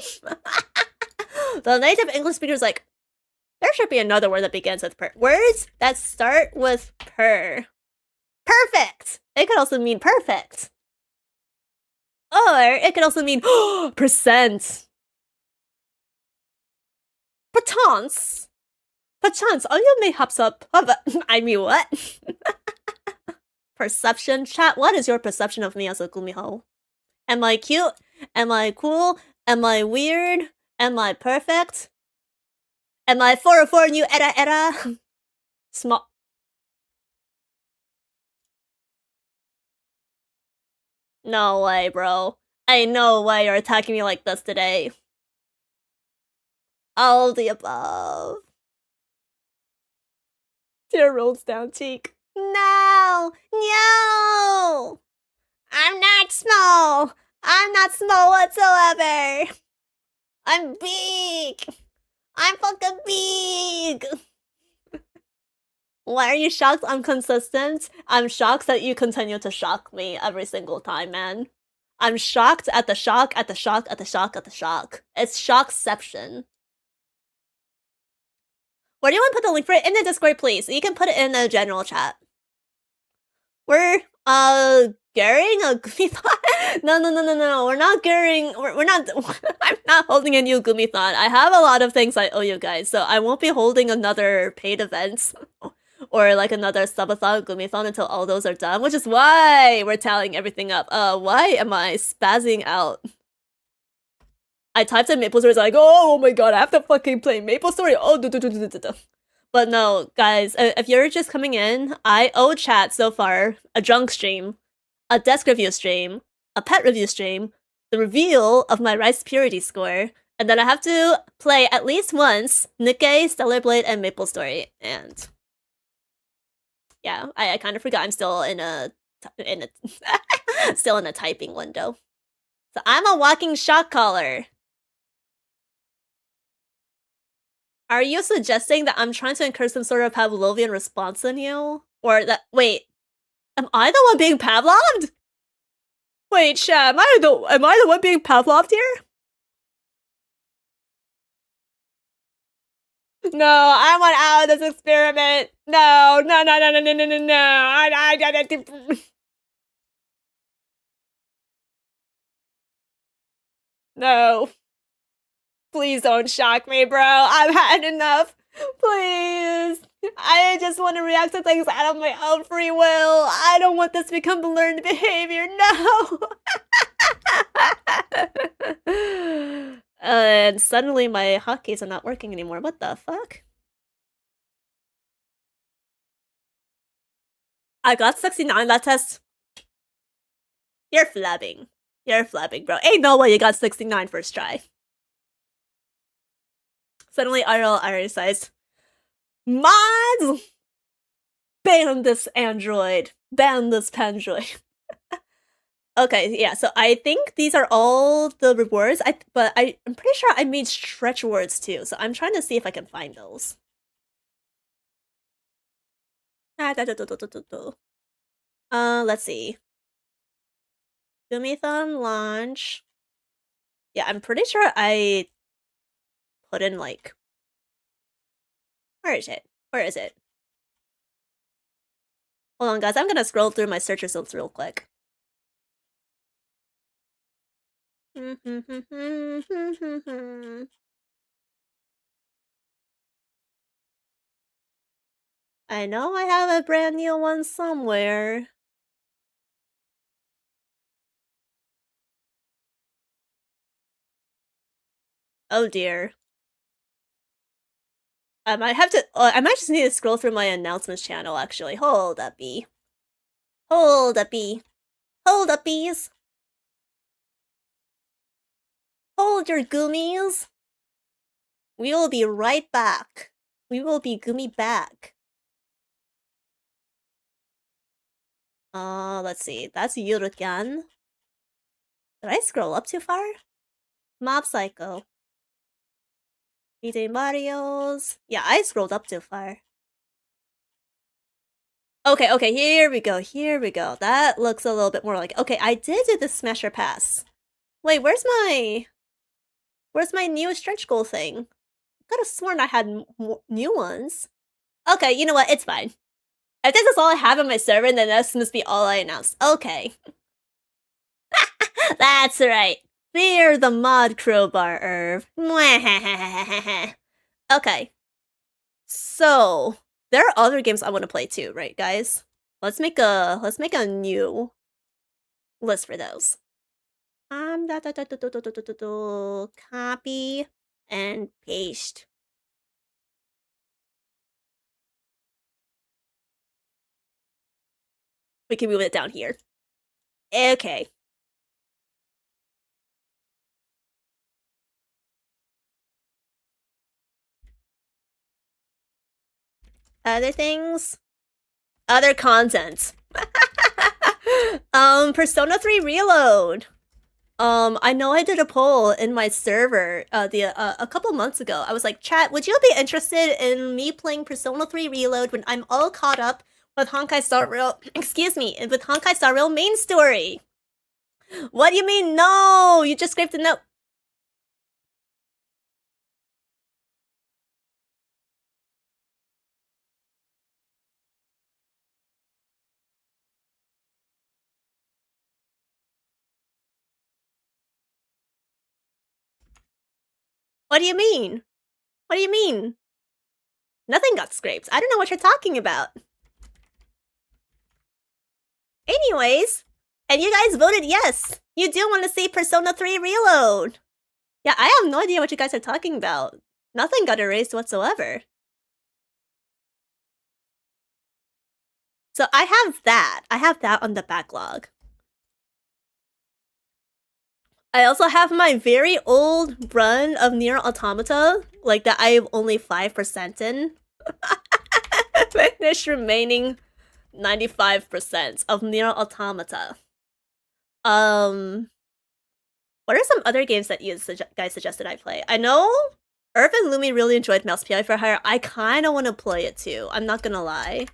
The native English speaker's like, there should be another word that begins with per. Words that start with per. Perfect! It could also mean perfect. Or it could also mean percent. Perchance, are you mayhaps up? I mean, what? Perception? Chat, what is your perception of me as a gumiho? Am I cute? Am I cool? Am I weird? Am I perfect? Am I 404 new era? Small. No way, bro. Ain't no way you're attacking me like this today. All of the above. Tear rolls down cheek. No! I'm not small! I'm not small whatsoever! I'm big! I'm fucking big! Why are you shocked I'm consistent? I'm shocked that you continue to shock me every single time, man. I'm shocked at the shock, at the shock, at the shock, at the shock. It's shockception. Where do you want to put the link for it? In the Discord, please. You can put it in the general chat. We're, gearing a Gummithon? No. We're not gearing. We're not. I'm not holding a new Gummithon. I have a lot of things I owe you guys, so I won't be holding another paid event or like another subathon Gummithon until all those are done, which is why we're tallying everything up. Why am I spazzing out? I typed in Maple Story, it's like, oh my god, I have to fucking play Maple Story. Oh, But no, guys, if you're just coming in, I owe chat so far a drunk stream, a desk review stream, a pet review stream, the reveal of my rice purity score, and then I have to play at least once Nikkei, Stellar Blade, and Maple Story. And yeah, I kind of forgot I'm still in a still in a typing window. So I'm a walking shock collar. Are you suggesting that I'm trying to encourage some sort of Pavlovian response in you? Or that- wait, am I the one being Pavloved? Wait, chat, am I the one being Pavloved here? No, I want out of this experiment. No. No. Please don't shock me, bro. I've had enough. Please. I just want to react to things out of my own free will. I don't want this to become learned behavior. No. And suddenly my hotkeys are not working anymore. What the fuck? I got 69 that test. You're flabbing. You're flabbing, bro. Ain't no way you got 69 first try. Suddenly IRL says, mods! Ban this android. Ban this pandroid. Okay, yeah, so I think these are all the rewards, but I'm pretty sure I made stretch words too, so I'm trying to see if I can find those. Let's see. Gummithon launch. Yeah, I'm pretty sure I put in, like... Where is it? Where is it? Hold on, guys. I'm gonna scroll through my search results real quick. I know I have a brand new one somewhere. Oh dear. I might have to. I might just need to scroll through my announcements channel, actually. Hold up, B. Hold up, B. Hold up, bees. Hold your gummies. We will be right back. We will be gummy back. Let's see. That's Yurukan. Did I scroll up too far? Mob Psycho. BJ Mario's. Yeah, I scrolled up too far. Okay, here we go, here we go. That looks a little bit more like... Okay, I did do the Smasher Pass. Wait, where's my new stretch goal thing? I could have sworn I had new ones. Okay, you know what? It's fine. If this is all I have on my server, then this must be all I announced. Okay. That's right. Fear the mod crowbar, Irv. Okay. So, there are other games I want to play too, right, guys? Let's make a new list for those. Copy and paste. We can move it down here. Okay. Other things? Other content. Persona 3 Reload. I know I did a poll in my server a couple months ago. I was like, chat, would you be interested in me playing Persona 3 Reload when I'm all caught up with Honkai Star Rail, excuse me, with Honkai Star Rail main story? What do you mean, no? You just scraped a note. What do you mean? What do you mean? Nothing got scraped. I don't know what you're talking about. Anyways, and you guys voted yes. You do want to see Persona 3 Reload. Yeah, I have no idea what you guys are talking about. Nothing got erased whatsoever. So I have that. I have that on the backlog. I also have my very old run of Nier Automata, like that I have only 5% in. Finished remaining 95% of Nier Automata. What are some other games that you guys suggested I play? I know Irv and Lumi really enjoyed Mouse PI for Hire. I kind of want to play it too. I'm not gonna lie.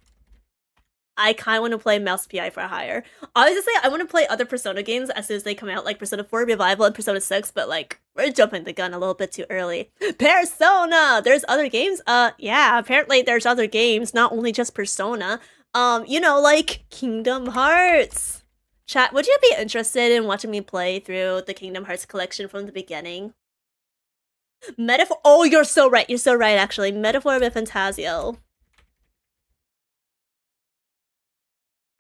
I kind of want to play Mouse PI for Hire. I was just saying I want to play other Persona games as soon as they come out, like Persona 4 Revival and Persona 6, but like, we're jumping the gun a little bit too early. Persona! There's other games? Yeah, apparently there's other games, not only just Persona. You know, like Kingdom Hearts. Chat, would you be interested in watching me play through the Kingdom Hearts collection from the beginning? Metaphor- Oh, you're so right, actually. Metaphor with Fantasio.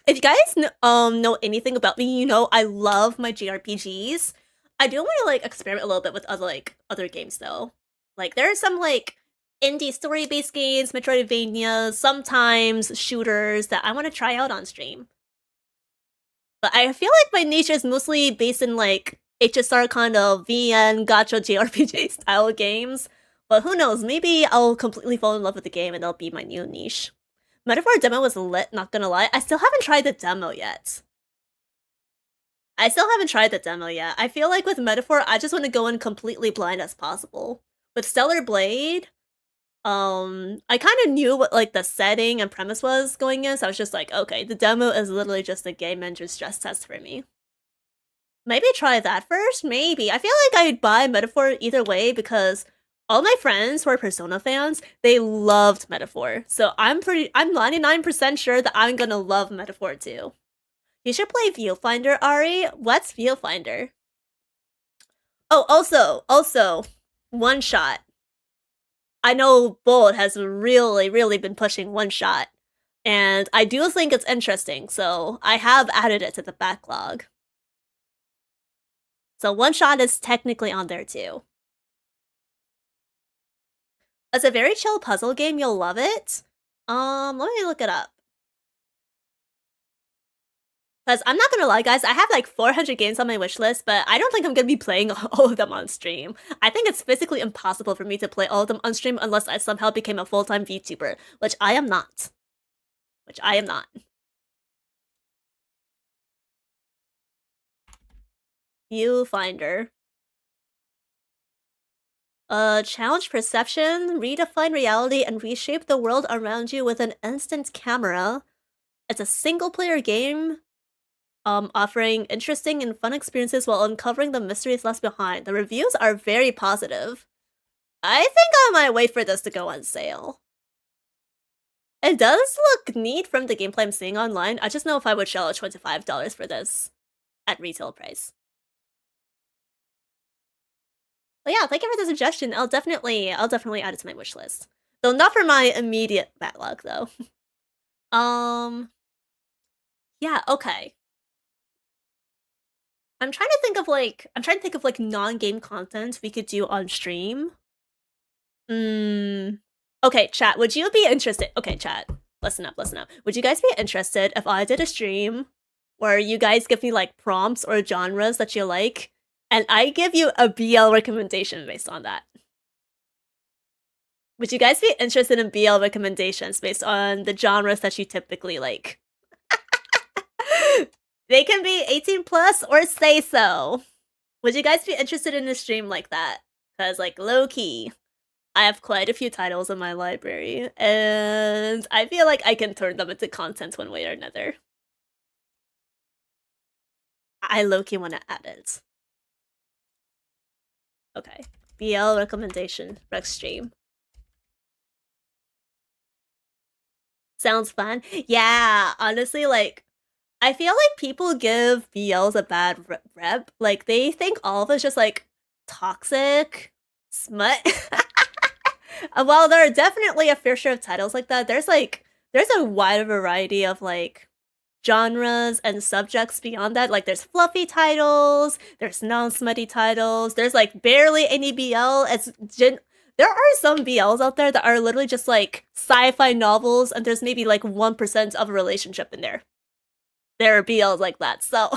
If you guys know anything about me, you know I love my JRPGs. I do want to like experiment a little bit with other games though. Like there are some like indie story-based games, Metroidvania, sometimes shooters that I want to try out on stream. But I feel like my niche is mostly based in like HSR kind of VN gacha JRPG style games. But who knows, maybe I'll completely fall in love with the game and that'll be my new niche. Metaphor demo was lit, not gonna lie. I still haven't tried the demo yet. I feel like with Metaphor, I just want to go in completely blind as possible. With Stellar Blade, I kind of knew what like the setting and premise was going in, so I was just like, okay, the demo is literally just a game engine stress test for me. Maybe try that first? Maybe. I feel like I'd buy Metaphor either way because all my friends who are Persona fans, they loved Metaphor. So I'm 99% sure that I'm gonna love Metaphor too. You should play Viewfinder, Ari. What's Viewfinder? Oh, also, one shot. I know Bold has really been pushing one shot. And I do think it's interesting, so I have added it to the backlog. So one shot is technically on there too. It's a very chill puzzle game, you'll love it. Let me look it up. Because I'm not gonna lie, guys, I have like 400 games on my wish list, but I don't think I'm gonna be playing all of them on stream. I think it's physically impossible for me to play all of them on stream unless I somehow became a full-time VTuber, which I am not. Viewfinder. Challenge perception, redefine reality, and reshape the world around you with an instant camera. It's a single-player game offering interesting and fun experiences while uncovering the mysteries left behind. The reviews are very positive. I think I might wait for this to go on sale. It does look neat from the gameplay I'm seeing online. I just know if I would shell out $25 for this at retail price. But yeah, thank you for the suggestion. I'll definitely add it to my wish list. Though not for my immediate backlog though. Yeah, okay. I'm trying to think of like non-game content we could do on stream. Okay, chat, would you be interested? Okay, chat, listen up. Would you guys be interested if I did a stream where you guys give me like prompts or genres that you like, and I give you a BL recommendation based on that? Would you guys be interested in BL recommendations based on the genres that you typically like? They can be 18 plus or say so. Would you guys be interested in a stream like that? Because, like, low-key, I have quite a few titles in my library, and I feel like I can turn them into content one way or another. I low-key want to add it. Okay. BL recommendation, rec stream. Sounds fun. Yeah, honestly, like, I feel like people give BLs a bad rep. Like, they think all of it's just, like, toxic, smut. While there are definitely a fair share of titles like that, there's a wide variety of, like, genres and subjects beyond that. Like, there's fluffy titles, there's non-smutty titles, there's, like, barely any BL. There are some BLs out there that are literally just, like, sci-fi novels, and there's maybe, like, 1% of a relationship in there. There are BLs like that, so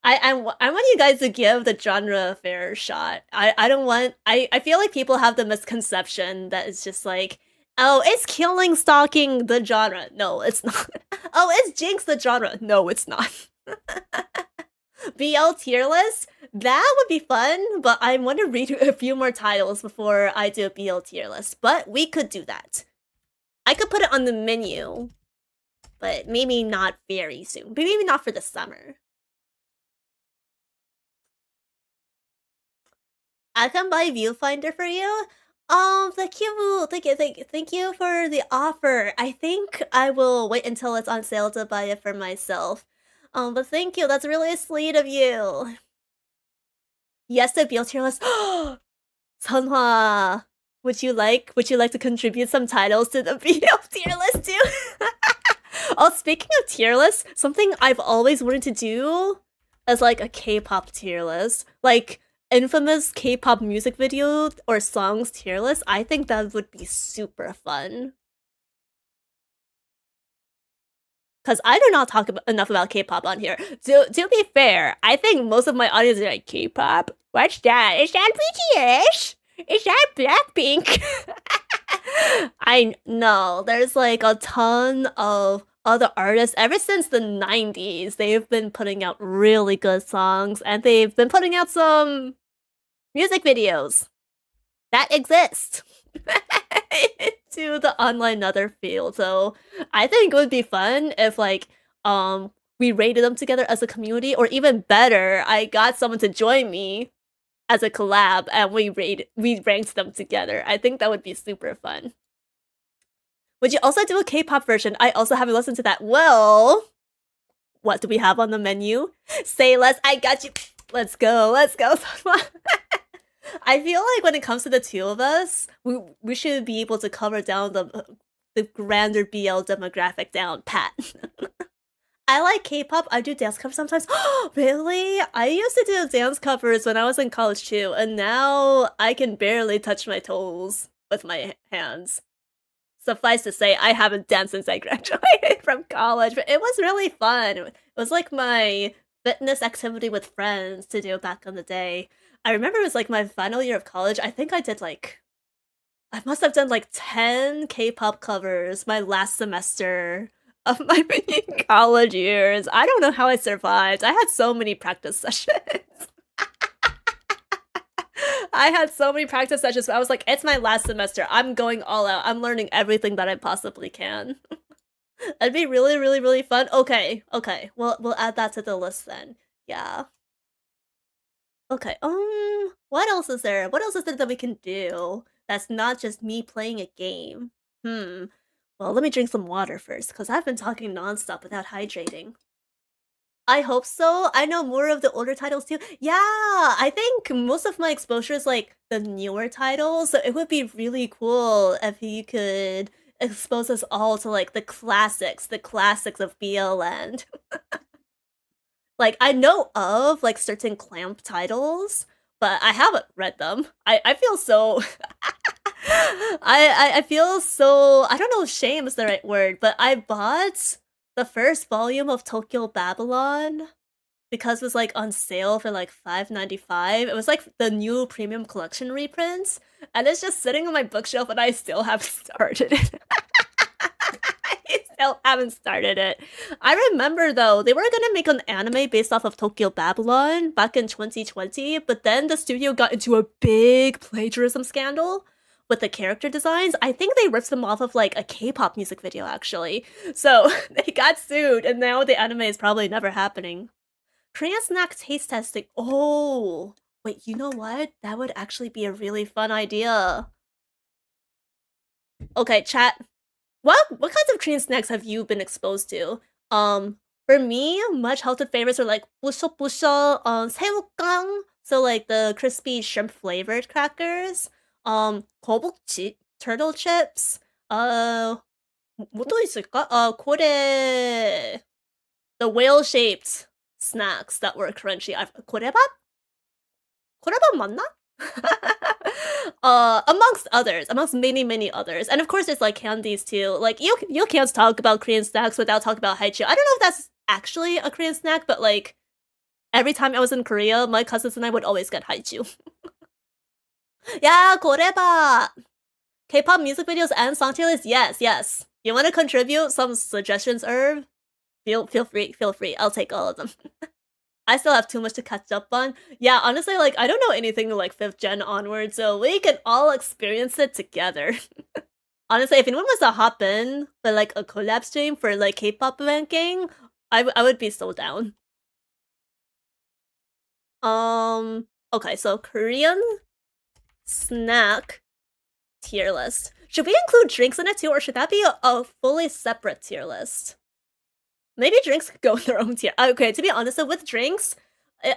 I want you guys to give the genre a fair shot. I feel like people have the misconception that it's just like, oh, it's killing stalking the genre. No, it's not. Oh, it's Jinx the genre. No, it's not. BL tier list? That would be fun, but I want to read a few more titles before I do a BL tier list. But we could do that. I could put it on the menu, but maybe not very soon. Maybe not for the summer. I can buy Viewfinder for you. Thank you for the offer. I think I will wait until it's on sale to buy it for myself. But thank you. That's really sweet of you. Yes, the BL tier list. Sunhwa, would you like to contribute some titles to the BL tier list too? Oh, speaking of tier lists, something I've always wanted to do is like a K-pop tier list. Like, infamous K-pop music video or songs tier list. I think that would be super fun. Because I do not talk enough about K-pop on here. To be fair, I think most of my audience are like, K-pop? What's that? Is that BTS? Is that Blackpink? I know, there's like a ton of other artists ever since the 90s. They've been putting out really good songs, and they've been putting out some music videos that exist to the online other field. So I think it would be fun if like we rated them together as a community, or even better, I got someone to join me as a collab and we ranked them together. I think that would be super fun. Would you also do a K-pop version? I also haven't listened to that. Well, what do we have on the menu? Say less, I got you. Let's go, let's go. I feel like when it comes to the two of us, we should be able to cover down the grander BL demographic down pat. I like K-pop. I do dance covers sometimes. Really? I used to do dance covers when I was in college too, and now I can barely touch my toes with my hands. Suffice to say, I haven't danced since I graduated from college, but it was really fun. It was like my fitness activity with friends to do back in the day. I remember it was like my final year of college. I think I did like, I must have done like 10 K-pop covers my last semester of my college years. I don't know how I survived. I had so many practice sessions. I had so many practice sessions, but I was like, it's my last semester. I'm going all out. I'm learning everything that I possibly can. That'd be really, really, really fun. Okay, okay. We'll add that to the list then. Yeah. Okay, what else is there? What else is there that we can do that's not just me playing a game? Well, let me drink some water first, because I've been talking nonstop without hydrating. I hope so. I know more of the older titles too. Yeah, I think most of my exposure is like the newer titles, so it would be really cool if you could expose us all to like the classics of BL Land. Like, I know of like certain clamp titles, but I haven't read them. I feel so I feel so, I don't know if shame is the right word, but I bought the first volume of Tokyo Babylon because it was like on sale for like $5.95. It was like the new premium collection reprints, and it's just sitting on my bookshelf and I still haven't started it. I still haven't started it. I remember though, they were gonna make an anime based off of Tokyo Babylon back in 2020, but then the studio got into a big plagiarism scandal with the character designs. I think they ripped them off of like a K-pop music video actually. So they got sued and now the anime is probably never happening. Korean snack taste testing. Oh, wait, you know what? That would actually be a really fun idea. Okay, chat. What kinds of Korean snacks have you been exposed to? For me, much halted favorites are like buso 새우깡, so like the crispy shrimp flavored crackers. 거북지, turtle chips. 뭐 또 있을까? 고래, the whale shaped snacks that were crunchy. 고래밥? 고래밥 맞나? amongst many others, and of course there's like candies too. Like you can't talk about Korean snacks without talking about haichu. I don't know if that's actually a Korean snack, but like every time I was in Korea, my cousins and I would always get haichu. Yeah, 고래밥. K-pop music videos and song tier lists. Yes. You want to contribute some suggestions, Irv? Feel free. I'll take all of them. I still have too much to catch up on. Yeah, honestly, like, I don't know anything like 5th gen onward, so we can all experience it together. Honestly, if anyone wants to hop in for like a collab stream for like K-pop ranking, I would be so down. Okay, so Korean snack tier list. Should we include drinks in it too, or should that be a fully separate tier list? Maybe drinks could go in their own tier. Okay, to be honest, so with drinks,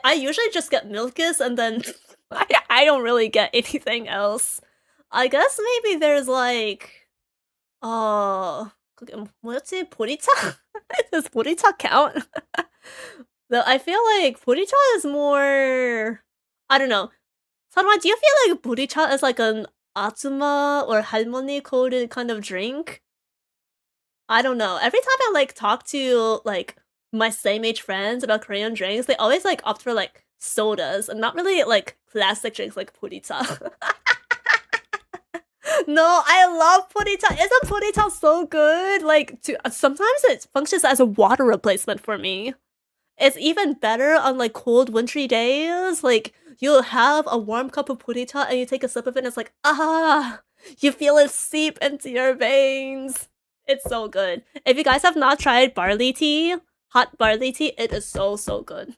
I usually just get milkis and then I don't really get anything else. I guess maybe there's like, 뭐였지? 보리차? Does 보리차 count? Though I feel like 보리차 is more, I don't know. Sanwa, do you feel like 보리차 is like an 아줌마 or 할머니 coded kind of drink? I don't know. Every time I like talk to like my same age friends about Korean drinks, they always like opt for like sodas and not really like classic drinks like puricha. No, I love puricha. Isn't puricha so good? Like, sometimes it functions as a water replacement for me. It's even better on like cold wintry days. Like, you'll have a warm cup of puricha and you take a sip of it and it's like, you feel it seep into your veins. It's so good. If you guys have not tried barley tea, Hot barley tea, it is so good.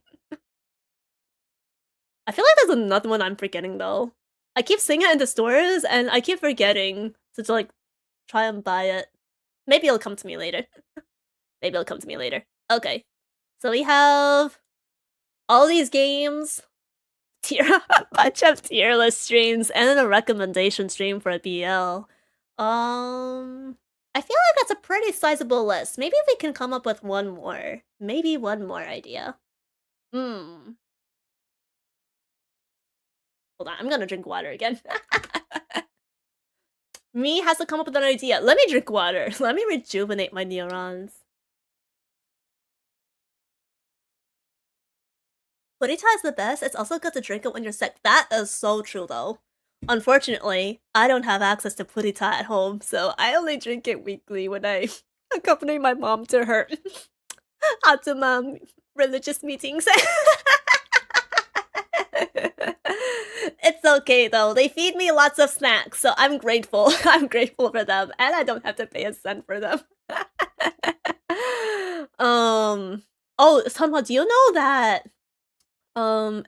I feel like there's another one I'm forgetting though. I keep seeing it in the stores and I keep forgetting to like try and buy it. Maybe it'll come to me later. Maybe it'll come to me later. Okay. So we have all these games, a bunch of tier list streams, and then a recommendation stream for a BL. I feel like that's a pretty sizable list. Maybe we can come up with one more. Maybe one more idea. Hold on, I'm gonna drink water again. Me has to come up with an idea. Let me drink water. Let me rejuvenate my neurons. Purita is the best. It's also good to drink it when you're sick. That is so true though. Unfortunately, I don't have access to Purita at home, so I only drink it weekly when I accompany my mom to her Atuma religious meetings. It's okay though. They feed me lots of snacks, so I'm grateful. I'm grateful for them, and I don't have to pay a cent for them. Oh, Sunhwa, do you know that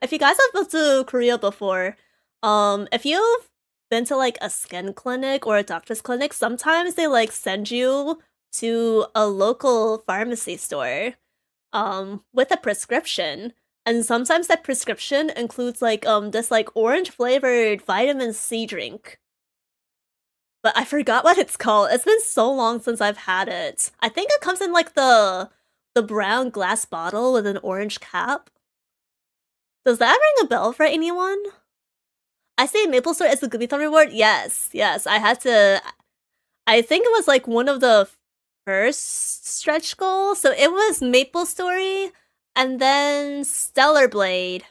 if you guys have been to Korea before, if you've been to like a skin clinic or a doctor's clinic, sometimes they like send you to a local pharmacy store with a prescription. And sometimes that prescription includes like this like orange flavored vitamin C drink. But I forgot what it's called. It's been so long since I've had it. I think it comes in like the brown glass bottle with an orange cap. Does that ring a bell for anyone? I say Maple Story as the Goodie-thon reward? Yes, I had to... I think it was like one of the first stretch goals. So it was Maple Story, and then Stellar Blade,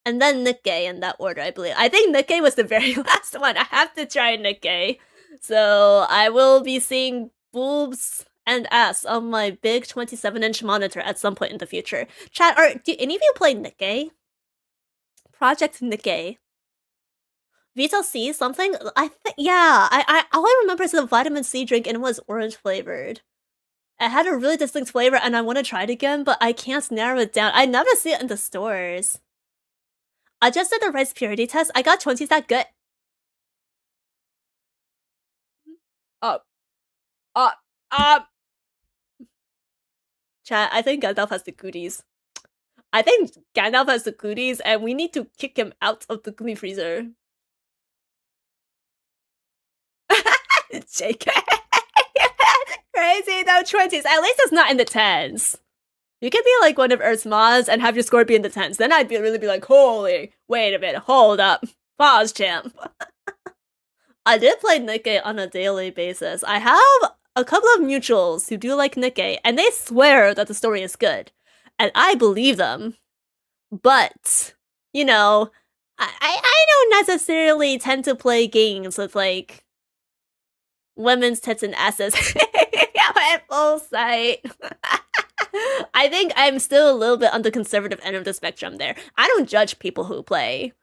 and then Nikkei in that order, I believe. I think Nikkei was the very last one. I have to try Nikkei. So I will be seeing boobs and ass on my big 27-inch monitor at some point in the future. Chat, do any of you play Nikkei? Project Nikkei. Vito C something? I think yeah. I all I remember is the vitamin C drink and it was orange flavored. It had a really distinct flavor and I want to try it again, but I can't narrow it down. I never see it in the stores. I just did the rice purity test. I got 20s that good. Chat, I think Gandalf has the goodies. I think Gandalf has the goodies and we need to kick him out of the gloomy freezer. JK. Crazy, no 20s. At least it's not in the 10s. You could be like one of Earth's mods and have your score be in the 10s. Then I'd really be like, holy, wait a minute, hold up. Pause, champ. I did play Nikkei on a daily basis. I have a couple of mutuals who do like Nikkei, and they swear that the story is good. And I believe them. But, you know, I don't necessarily tend to play games with, like, women's tits and asses at full sight. I think I'm still a little bit on the conservative end of the spectrum there. I don't judge people who play.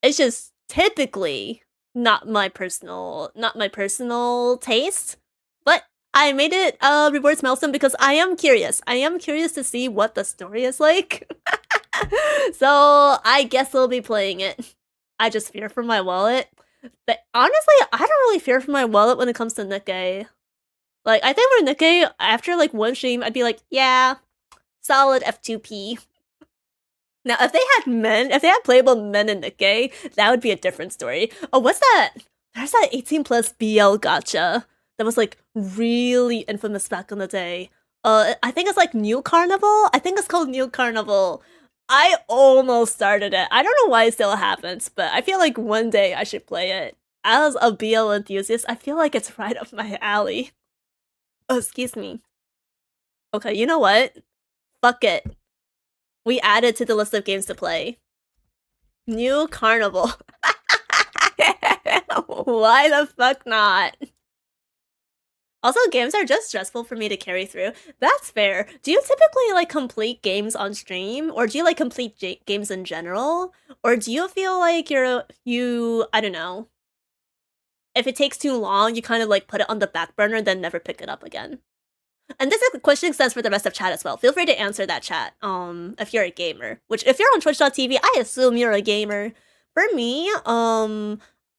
It's just typically not my personal taste. But I made it a rewards milestone because I am curious. I am curious to see what the story is like. So I guess I'll be playing it. I just fear for my wallet. But honestly, I don't really fear for my wallet when it comes to Nikkei. Like, I think for Nikkei, after like one stream, I'd be like, yeah, solid F2P. Now, if they had playable men in Nikkei, that would be a different story. Oh, what's that? There's that 18 plus BL gacha that was like really infamous back in the day. I think it's like New Carnival? I think it's called New Carnival. I almost started it. I don't know why it still happens, but I feel like one day I should play it. As a BL enthusiast, I feel like it's right up my alley. Oh, excuse me. Okay, you know what? Fuck it. We added to the list of games to play. New Carnival. Why the fuck not? Also, games are just stressful for me to carry through. That's fair. Do you typically, like, complete games on stream? Or do you, like, complete games in general? Or do you feel like you, I don't know, if it takes too long, you kind of, like, put it on the back burner and then never pick it up again? And this is a question extends for the rest of chat as well. Feel free to answer that chat. If you're a gamer, which if you're on Twitch.tv, I assume you're a gamer. For me,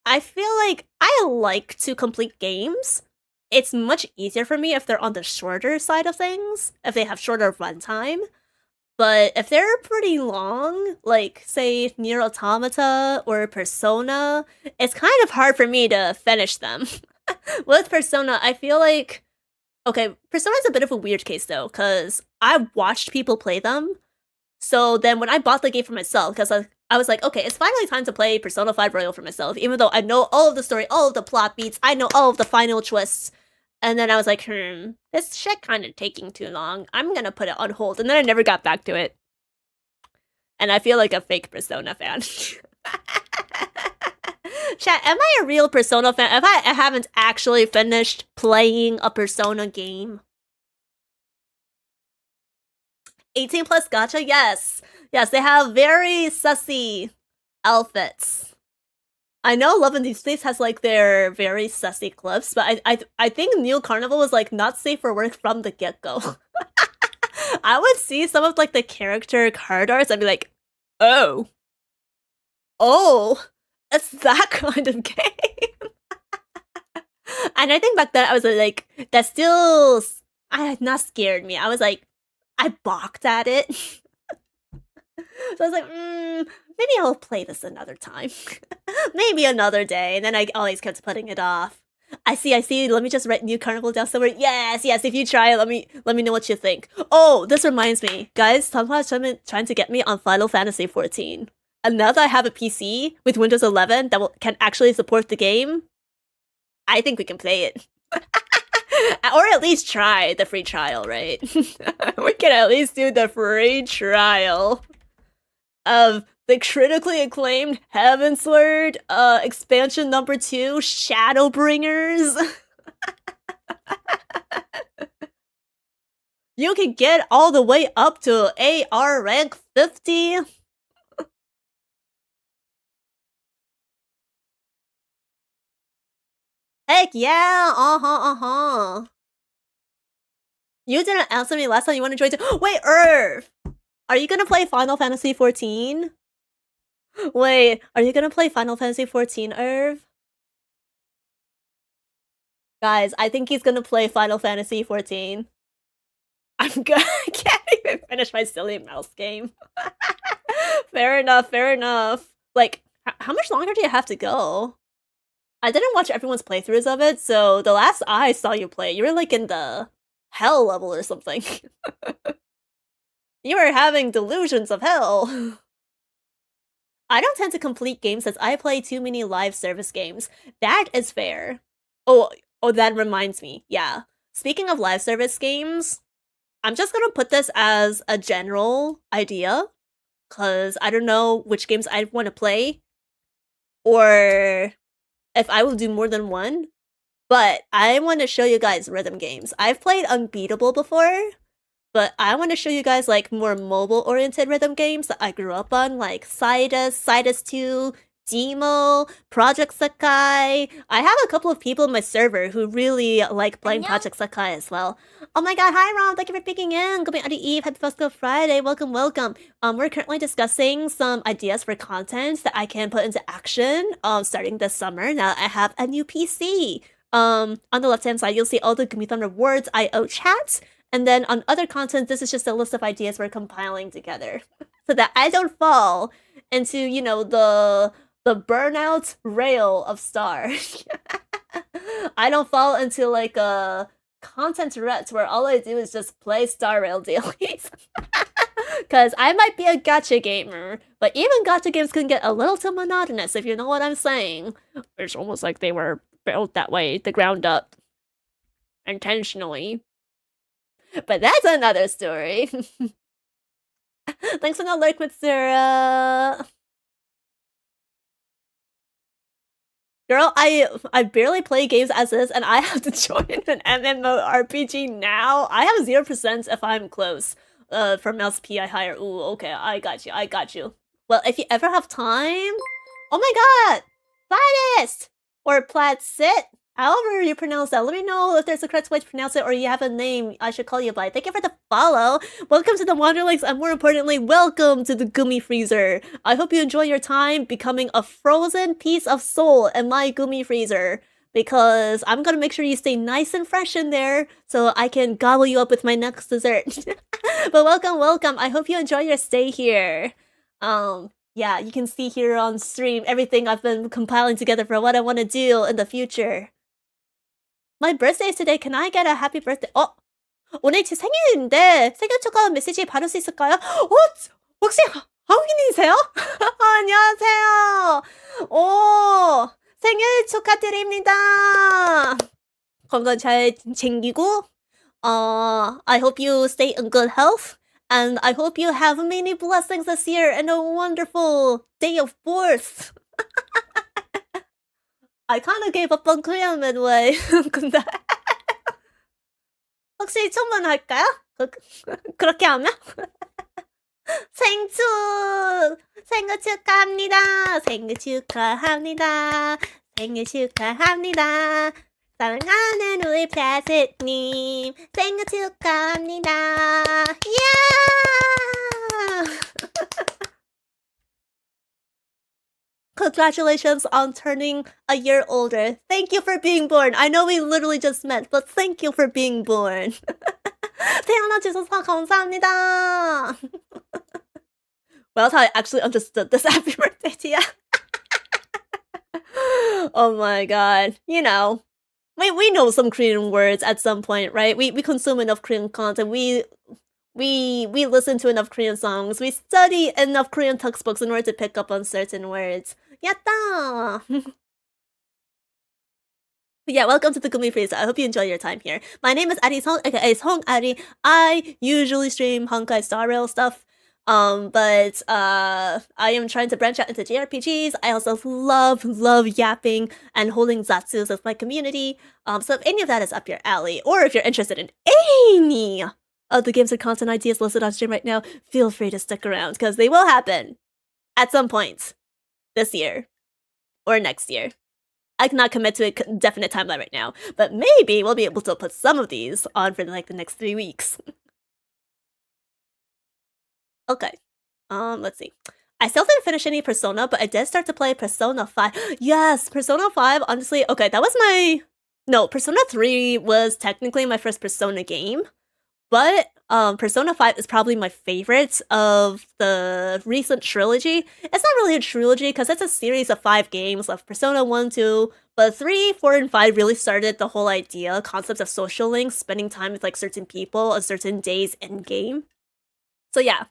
I feel like I like to complete games. It's much easier for me if they're on the shorter side of things, if they have shorter runtime. But if they're pretty long, like, say, Nier Automata or Persona, it's kind of hard for me to finish them. With Persona, I feel like... Okay, Persona's a bit of a weird case, though, because I watched people play them. So then when I bought the game for myself, because I was like, okay, it's finally time to play Persona 5 Royal for myself, even though I know all of the story, all of the plot beats, I know all of the final twists. And then I was like, this shit kind of taking too long. I'm gonna put it on hold. And then I never got back to it. And I feel like a fake Persona fan. Chat, am I a real Persona fan if I haven't actually finished playing a Persona game? 18 plus gacha? Yes. Yes, they have very sussy outfits. I know Love in Deep Space has like their very sussy clips, but I think New Carnival was like not safe for work from the get-go. I would see some of like the character card arts and be like, oh, it's that kind of game. And I think back then I was like, that still not scared me. I was like, I balked at it. So I was like, maybe I'll play this another time. Maybe another day. And then I always kept putting it off. I see. Let me just write New Carnival down somewhere. Yes. If you try it, let me know what you think. Oh, this reminds me. Guys, someone's trying to get me on Final Fantasy 14. And now that I have a PC with Windows 11 that can actually support the game, I think we can play it. Or at least try the free trial, right? We can at least do the free trial of the critically acclaimed Heavensward expansion number 2, Shadowbringers. You can get all the way up to AR rank 50. Heck yeah, You didn't answer me last time you want to join too. Wait, Irv! Are you gonna play Final Fantasy 14? Wait, are you gonna play Final Fantasy 14, Irv? Guys, I think he's gonna play Final Fantasy 14. I can't even finish my silly mouse game. Fair enough. Like, how much longer do you have to go? I didn't watch everyone's playthroughs of it, so the last I saw you play, you were like in the hell level or something. You were having delusions of hell. I don't tend to complete games as I play too many live service games. That is fair. Oh, that reminds me. Yeah. Speaking of live service games, I'm just gonna put this as a general idea, because I don't know which games I want to play, or if I will do more than one. But I want to show you guys rhythm games. I've played Unbeatable before, but I want to show you guys like more mobile-oriented rhythm games that I grew up on, like Sidus 2, Demo, Project Sakai. I have a couple of people in my server who really like playing Project Sakai as well. Oh my god, hi Ron, thank you for picking in. Good morning, Eve, happy Festival Friday, welcome. We're currently discussing some ideas for content that I can put into action starting this summer now that I have a new PC. On the left-hand side, you'll see all the Gumi Thunder Rewards IO chats. And then on other content, this is just a list of ideas we're compiling together. So that I don't fall into, you know, the burnout rail of Star. I don't fall into like a content rut where all I do is just play Star Rail dailies. Because I might be a gacha gamer, but even gacha games can get a little too monotonous, if you know what I'm saying. It's almost like they were built that way, the ground up. Intentionally. But that's another story. Thanks for the lurk, Mitsura. Girl, I barely play games as this, and I have to join an MMORPG now. I have 0% if I'm close. For mouse P I hire. Ooh, okay, I got you. Well, if you ever have time... Oh my god! Platyst! Or Platsit? However you pronounce that, let me know if there's a correct way to pronounce it or you have a name I should call you by. Thank you for the follow. Welcome to the Wanderlings, and more importantly, welcome to the Gummy Freezer. I hope you enjoy your time becoming a frozen piece of soul in my Gummy Freezer, because I'm gonna make sure you stay nice and fresh in there so I can gobble you up with my next dessert. But welcome. I hope you enjoy your stay here. Yeah, you can see here on stream everything I've been compiling together for what I want to do in the future. My birthday is today. Can I get a happy birthday? 오늘 제 생일인데 생일 축하 메시지 받을 수 있을까요? 혹시 한국인이세요? 안녕하세요. 오, 생일 축하드립니다. 건강 잘 챙기고, I hope you stay in good health, and I hope you have many blessings this year and a wonderful day of birth. I kind of gave up on Korean midway. 근데 혹시 천만할까요? 그렇게 하면? 생일 축하합니다. 생일 축하합니다. 생일 축하합니다. 사랑하는 우리 플라스님 생일 축하합니다. Yeah! Congratulations on turning a year older. Thank you for being born. I know we literally just met, but thank you for being born. 태어나주셔서 감사합니다. Well, that's how I actually understood this happy birthday to you. Oh my god. You know, we know some Korean words at some point, right? We consume enough Korean content. We listen to enough Korean songs. We study enough Korean textbooks in order to pick up on certain words. Yatta! Yeah, welcome to the Gummy Freezer. I hope you enjoy your time here. My name is Ari Song, aka Song Ari. I usually stream honkai Star Rail stuff. But I am trying to branch out into JRPGs. I also love yapping and holding zatsus with my community. So if any of that is up your alley, or if you're interested in any of the games or content ideas listed on stream right now, feel free to stick around, because they will happen at some point this year or next year. I cannot commit to a definite timeline right now, but maybe we'll be able to put some of these on for like the next 3 weeks. Okay, let's see. I still didn't finish any Persona, but I did start to play Persona 5. Yes, Persona 5, honestly, okay, that was no, Persona 3 was technically my first Persona game, but Persona 5 is probably my favorite of the recent trilogy. It's not really a trilogy because it's a series of 5 games of Persona 1, 2, but 3, 4, and 5 really started the whole concepts of social links, spending time with like certain people on certain days in game. So yeah,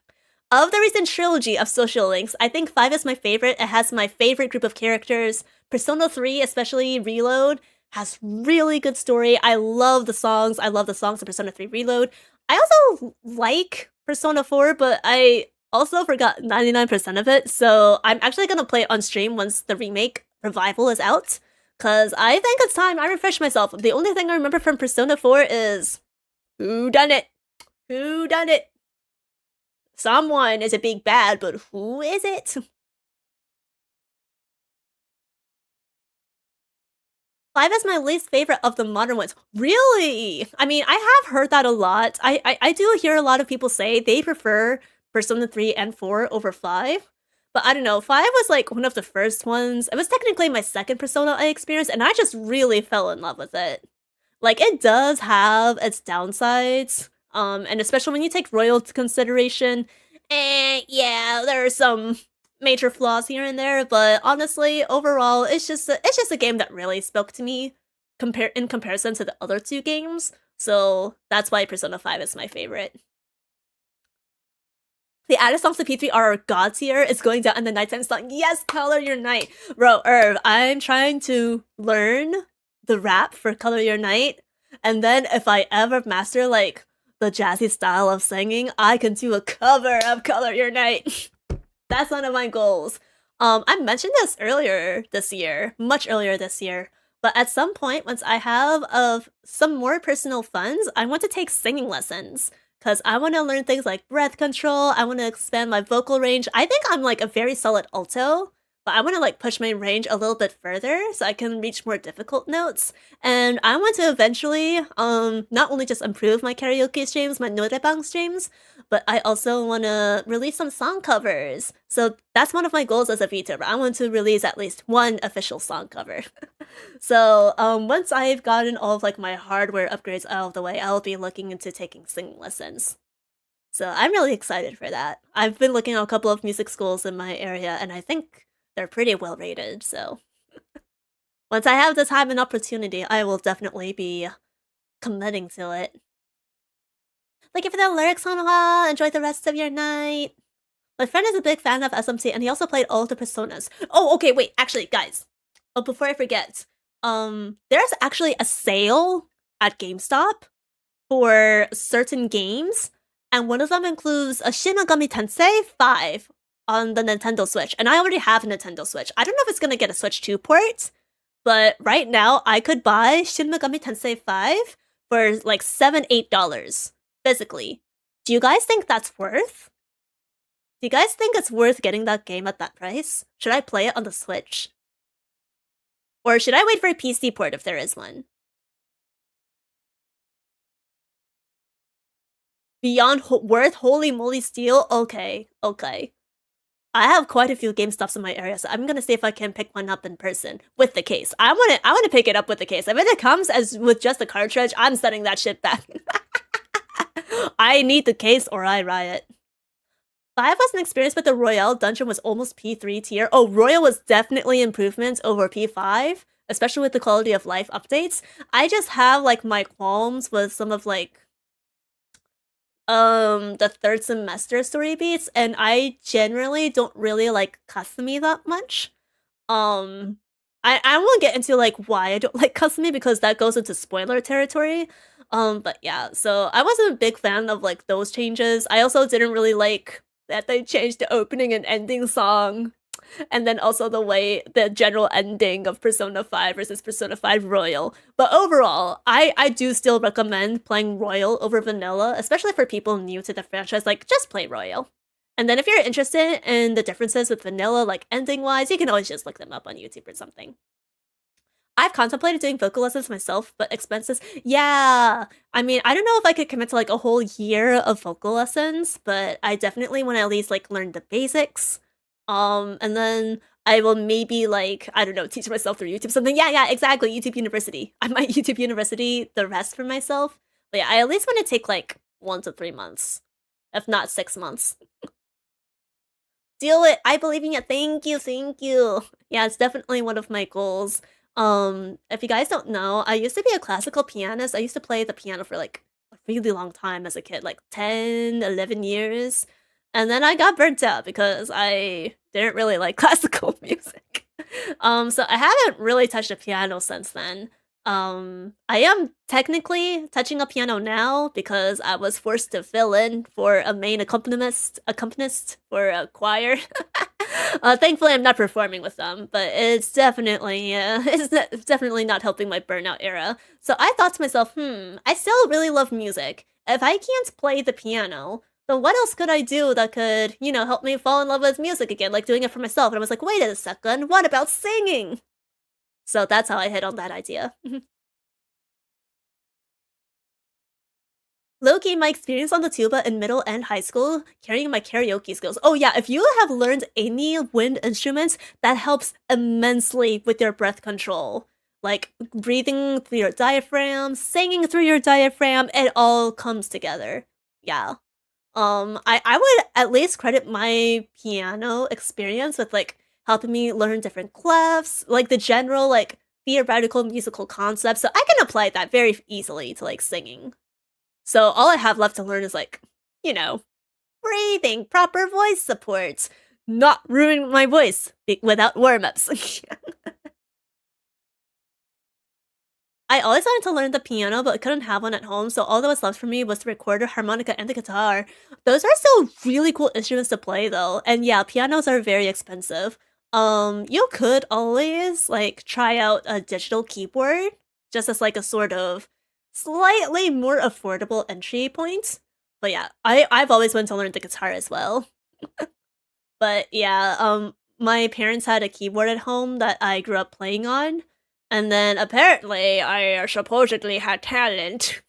of the recent trilogy of social links, I think 5 is my favorite. It has my favorite group of characters. Persona 3, especially Reload, has really good story. I love the songs. I love the songs of Persona 3 Reload. I also like Persona 4, but I also forgot 99% of it, so I'm actually gonna play it on stream once the remake revival is out, because I think it's time I refresh myself. The only thing I remember from Persona 4 is who done it? Who done it? Someone is a big bad, but who is it? 5 is my least favorite of the modern ones. Really? I mean, I have heard that a lot. I do hear a lot of people say they prefer Persona 3 and 4 over 5. But I don't know, 5 was like one of the first ones. It was technically my second Persona I experienced, and I just really fell in love with it. Like, it does have its downsides, and especially when you take royal into consideration, yeah, there are some major flaws here and there, but honestly, overall, it's just a game that really spoke to me in comparison to the other 2 games, so that's why Persona 5 is my favorite. The added songs to P3 are god tier. It's going down in the nighttime song. Yes, Color Your Night. Bro, Irv, I'm trying to learn the rap for Color Your Night, and then if I ever master, like, the jazzy style of singing, I can do a cover of Color Your Night. That's one of my goals. I mentioned this earlier this year, much earlier this year, but at some point, once I have some more personal funds, I want to take singing lessons, because I want to learn things like breath control, I want to expand my vocal range. I think I'm like a very solid alto, but I want to like push my range a little bit further so I can reach more difficult notes. And I want to eventually not only just improve my karaoke streams, my norebang streams, but I also want to release some song covers. So that's one of my goals as a VTuber. I want to release at least one official song cover. So once I've gotten all of like my hardware upgrades out of the way, I'll be looking into taking singing lessons. So I'm really excited for that. I've been looking at a couple of music schools in my area, and I think they're pretty well rated, so once I have the time and opportunity, I will definitely be committing to it. Thank you for the lyrics, Hanwha! Enjoy the rest of your night! My friend is a big fan of SMT, and he also played all the Personas. Oh, okay, wait, actually, guys. Oh, before I forget, there's actually a sale at GameStop for certain games, and one of them includes a Shin Megami Tensei 5 on the Nintendo Switch, and I already have a Nintendo Switch. I don't know if it's gonna get a Switch 2 port, but right now I could buy Shin Megami Tensei 5 for like $7-8 physically. Do you guys think that's worth? Do you guys think it's worth getting that game at that price? Should I play it on the Switch? Or should I wait for a PC port if there is one? Beyond worth? Holy moly steal? Okay. I have quite a few GameStops in my area, so I'm gonna see if I can pick one up in person with the case. I wanna pick it up with the case. If it comes as with just the cartridge, I'm sending that shit back. I need the case or I riot. 5 was an experience, but the Royale dungeon was almost P3 tier. Oh, Royale was definitely improvements over P5, especially with the quality of life updates. I just have like my qualms with some of like the third semester story beats, and I generally don't really like Kasumi that much. I won't get into like why I don't like Kasumi because that goes into spoiler territory. But yeah, so I wasn't a big fan of like those changes. I also didn't really like that they changed the opening and ending song. And then also the general ending of Persona 5 versus Persona 5 Royal. But overall, I do still recommend playing Royal over Vanilla, especially for people new to the franchise. Like, just play Royal. And then if you're interested in the differences with Vanilla, like ending-wise, you can always just look them up on YouTube or something. I've contemplated doing vocal lessons myself, but expenses, yeah. I mean, I don't know if I could commit to like a whole year of vocal lessons, but I definitely want to at least like learn the basics. And then I will maybe like, I don't know, teach myself through YouTube something. Yeah, exactly. YouTube University. I might YouTube University the rest for myself. But yeah, I at least want to take like 1 to 3 months, if not 6 months. Do it. I believe in you. Thank you. Yeah, it's definitely one of my goals. If you guys don't know, I used to be a classical pianist. I used to play the piano for like a really long time as a kid, like 10, 11 years. And then I got burnt out because I didn't really like classical music. So I haven't really touched a piano since then. I am technically touching a piano now because I was forced to fill in for a main accompanist for a choir. Thankfully, I'm not performing with them, but it's definitely not helping my burnout era. So I thought to myself, I still really love music. If I can't play the piano, then what else could I do that could, help me fall in love with music again, like doing it for myself? And I was like, wait a second, what about singing? So that's how I hit on that idea. Low-key, my experience on the tuba in middle and high school, carrying my karaoke skills. Oh yeah, if you have learned any wind instruments, that helps immensely with your breath control. Like, breathing through your diaphragm, singing through your diaphragm, it all comes together. Yeah. I would at least credit my piano experience with, like, helping me learn different clefs, like, the general, like, theoretical musical concepts, so I can apply that very easily to, like, singing. So all I have left to learn is like, breathing, proper voice support, not ruining my voice without warm-ups. I always wanted to learn the piano, but couldn't have one at home, so all that was left for me was the recorder, harmonica, and the guitar. Those are still really cool instruments to play, though, and yeah, pianos are very expensive. You could always, like, try out a digital keyboard, just as, like, a sort of slightly more affordable entry point. But yeah, I've always wanted to learn the guitar as well. But yeah, my parents had a keyboard at home that I grew up playing on, and then apparently I supposedly had talent.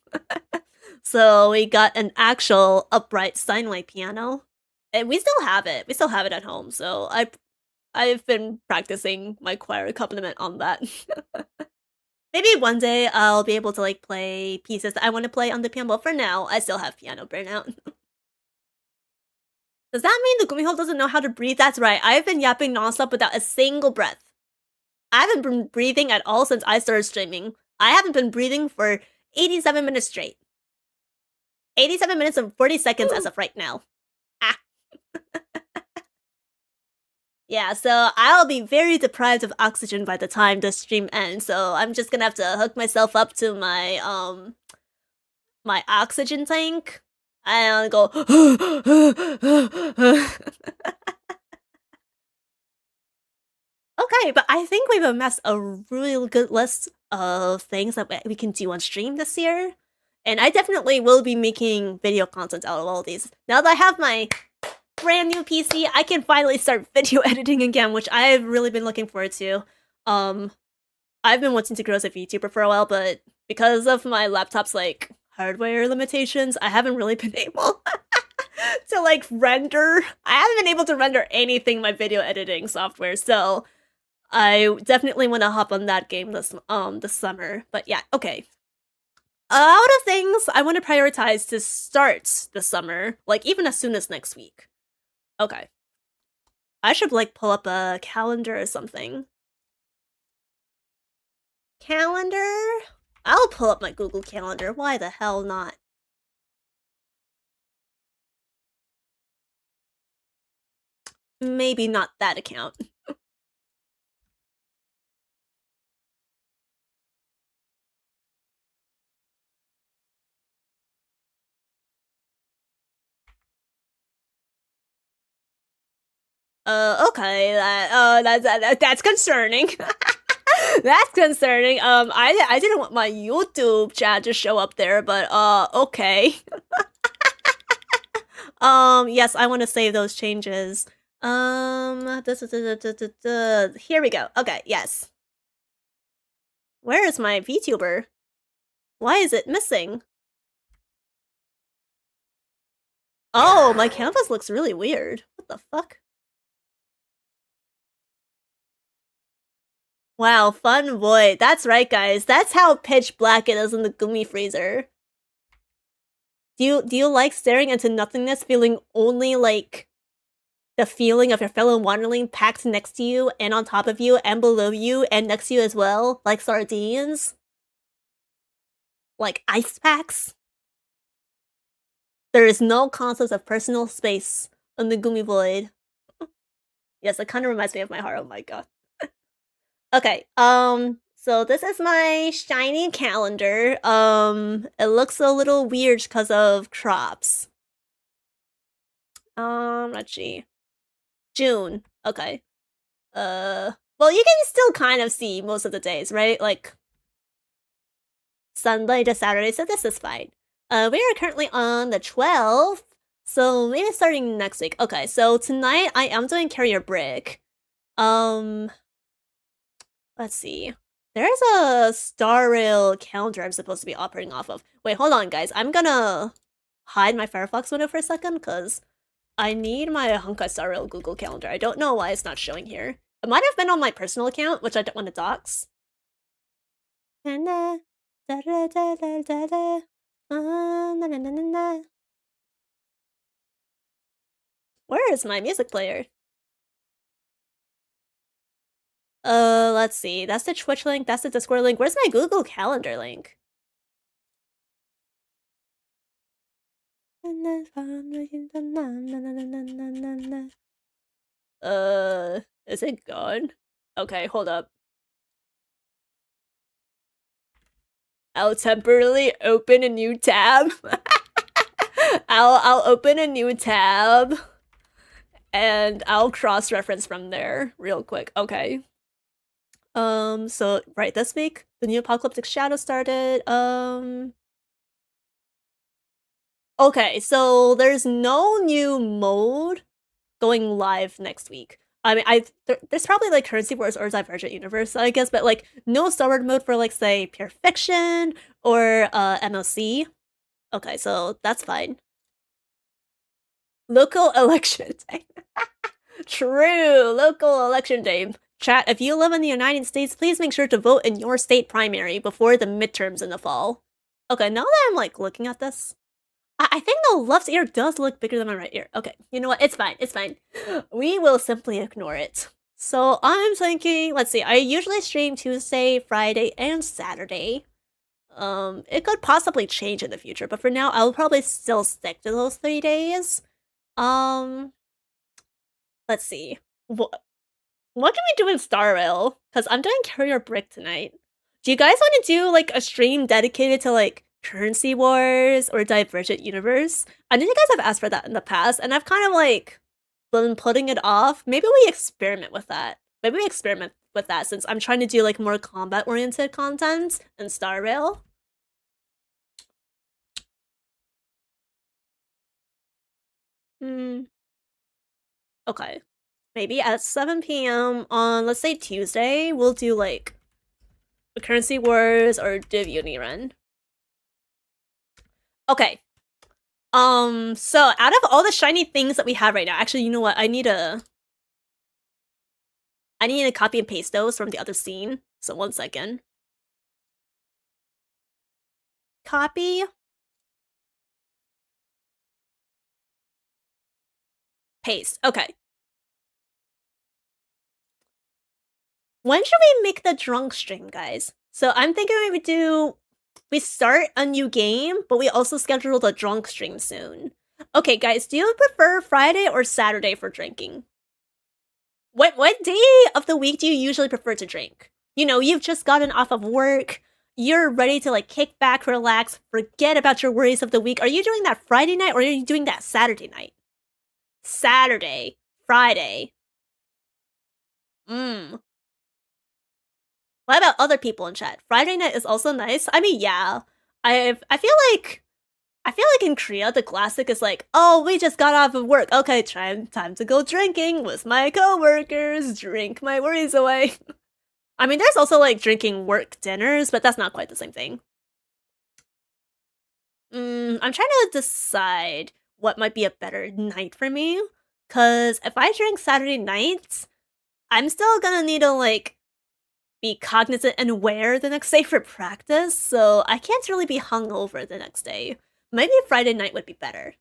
So we got an actual upright Steinway piano, and we still have it. We still have it at home. So I've been practicing my choir accompaniment on that. Maybe one day I'll be able to like play pieces that I want to play on the piano, but for now, I still have piano burnout. Does that mean the Gumiho doesn't know how to breathe? That's right, I've been yapping nonstop without a single breath. I haven't been breathing at all since I started streaming. I haven't been breathing for 87 minutes straight. 87 minutes and 40 seconds as of right now. Ah. Yeah, so I'll be very deprived of oxygen by the time the stream ends, so I'm just gonna have to hook myself up to my, my oxygen tank and go Okay, but I think we've amassed a really good list of things that we can do on stream this year. And I definitely will be making video content out of all these. Now that I have my brand new PC, I can finally start video editing again, which I've really been looking forward to. I've been wanting to grow as a VTuber for a while, but because of my laptop's like hardware limitations, I haven't really been able to like render. I haven't been able to render anything in my video editing software, so I definitely want to hop on that game this summer. But yeah, okay. Out of things I want to prioritize to start this summer, like even as soon as next week. Okay. I should like pull up a calendar or something. Calendar? I'll pull up my Google Calendar. Why the hell not? Maybe not that account. Okay, that's concerning. That's concerning. I didn't want my YouTube chat to show up there, but okay. Yes, I want to save those changes. Here we go. Okay, yes. Where is my VTuber? Why is it missing? Oh, my canvas looks really weird. What the fuck? Wow, fun void. That's right, guys. That's how pitch black it is in the Gumi Freezer. Do you like staring into nothingness, feeling only like the feeling of your fellow wanderling packed next to you and on top of you and below you and next to you as well, like sardines? Like ice packs? There is no concept of personal space in the Gumi Void. Yes, it kind of reminds me of my heart. Oh my god. Okay, so this is my shiny calendar. It looks a little weird because of crops. Let's see. June. Okay. Well, you can still kind of see most of the days, right? Like Sunday to Saturday, so this is fine. We are currently on the 12th, so maybe starting next week. Okay, so tonight I am doing Carrier Brick. Let's see. There's a Star Rail calendar I'm supposed to be operating off of. Wait, hold on, guys. I'm gonna hide my Firefox window for a second, because I need my honkai Star Rail Google Calendar. I don't know why it's not showing here. It might have been on my personal account, which I don't want to dox. Where is my music player? Let's see. That's the Twitch link, that's the Discord link. Where's my Google Calendar link? Is it gone? Okay, hold up. I'll temporarily open a new tab. I'll open a new tab and I'll cross-reference from there real quick. Okay. So right this week, the new Apocalyptic Shadow started. Okay, so there's no new mode going live next week. I mean, there's probably like Currency Wars or Divergent Universe, I guess, but like no STARWARD mode for like say Pure Fiction or MLC. Okay, so that's fine. Local election day. True, local election day. Chat, if you live in the United States, please make sure to vote in your state primary before the midterms in the fall. Okay, now that I'm like looking at this, I think the left ear does look bigger than my right ear. Okay, you know what? It's fine. It's fine. We will simply ignore it. So I'm thinking, let's see, I usually stream Tuesday, Friday, and Saturday. It could possibly change in the future, but for now, I'll probably still stick to those 3 days. Um, let's see. What can we do in Star Rail? Because I'm doing Carrier Brick tonight. Do you guys want to do like a stream dedicated to like Currency Wars or Divergent Universe? I know you guys have asked for that in the past, and I've kind of like been putting it off. Maybe we experiment with that. Maybe we experiment with that since I'm trying to do like more combat oriented content in Star Rail. Okay. Maybe at 7 p.m. on, let's say, Tuesday, we'll do, like, a Currency Wars or Div Uni run. Okay. So out of all the shiny things that we have right now, actually, you know what? I need to copy and paste those from the other scene. So 1 second. Copy. Paste. Okay. When should we make the drunk stream, guys? So I'm thinking we start a new game, but we also schedule the drunk stream soon. Okay, guys, do you prefer Friday or Saturday for drinking? What day of the week do you usually prefer to drink? You know, you've just gotten off of work, you're ready to like kick back, relax, forget about your worries of the week. Are you doing that Friday night or are you doing that Saturday night? Saturday, Friday. What about other people in chat? Friday night is also nice. I mean, yeah. I feel like in Korea the classic is like, oh, we just got off of work. Okay, time to go drinking with my coworkers, drink my worries away. I mean, there's also like drinking work dinners, but that's not quite the same thing. I'm trying to decide what might be a better night for me. Cause if I drink Saturday nights, I'm still gonna need to like be cognizant and aware the next day for practice, so I can't really be hungover the next day. Maybe Friday night would be better.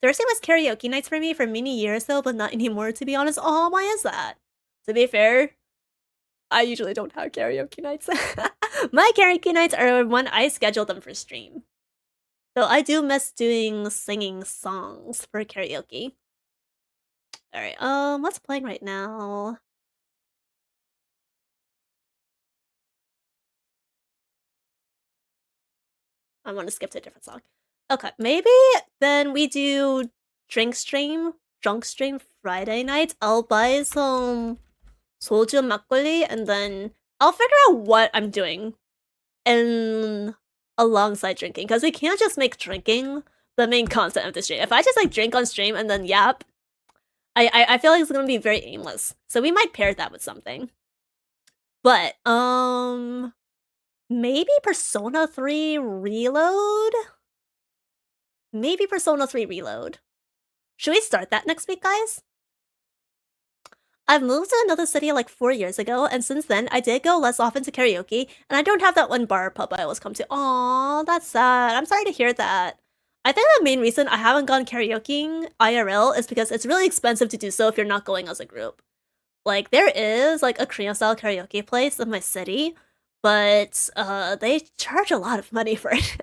Thursday was karaoke nights for me for many years though, but not anymore to be honest. Oh, why is that? To be fair, I usually don't have karaoke nights. My karaoke nights are when I schedule them for stream. So I do miss doing singing songs for karaoke. Alright, what's playing right now? I want to skip to a different song. Okay, maybe then we do drunk stream Friday night. I'll buy some soju makgeolli and then I'll figure out what I'm doing and alongside drinking, because we can't just make drinking the main content of the stream. If I just like drink on stream and then yap, I feel like it's gonna be very aimless. So we might pair that with something. But maybe Persona 3 Reload? Maybe Persona 3 Reload. Should we start that next week, guys? I've moved to another city like 4 years ago, and since then, I did go less often to karaoke, and I don't have that one bar or pub I always come to. Aww, that's sad. I'm sorry to hear that. I think the main reason I haven't gone karaokeing IRL is because it's really expensive to do so if you're not going as a group. Like, there is, like, a Korean-style karaoke place in my city, but, they charge a lot of money for it.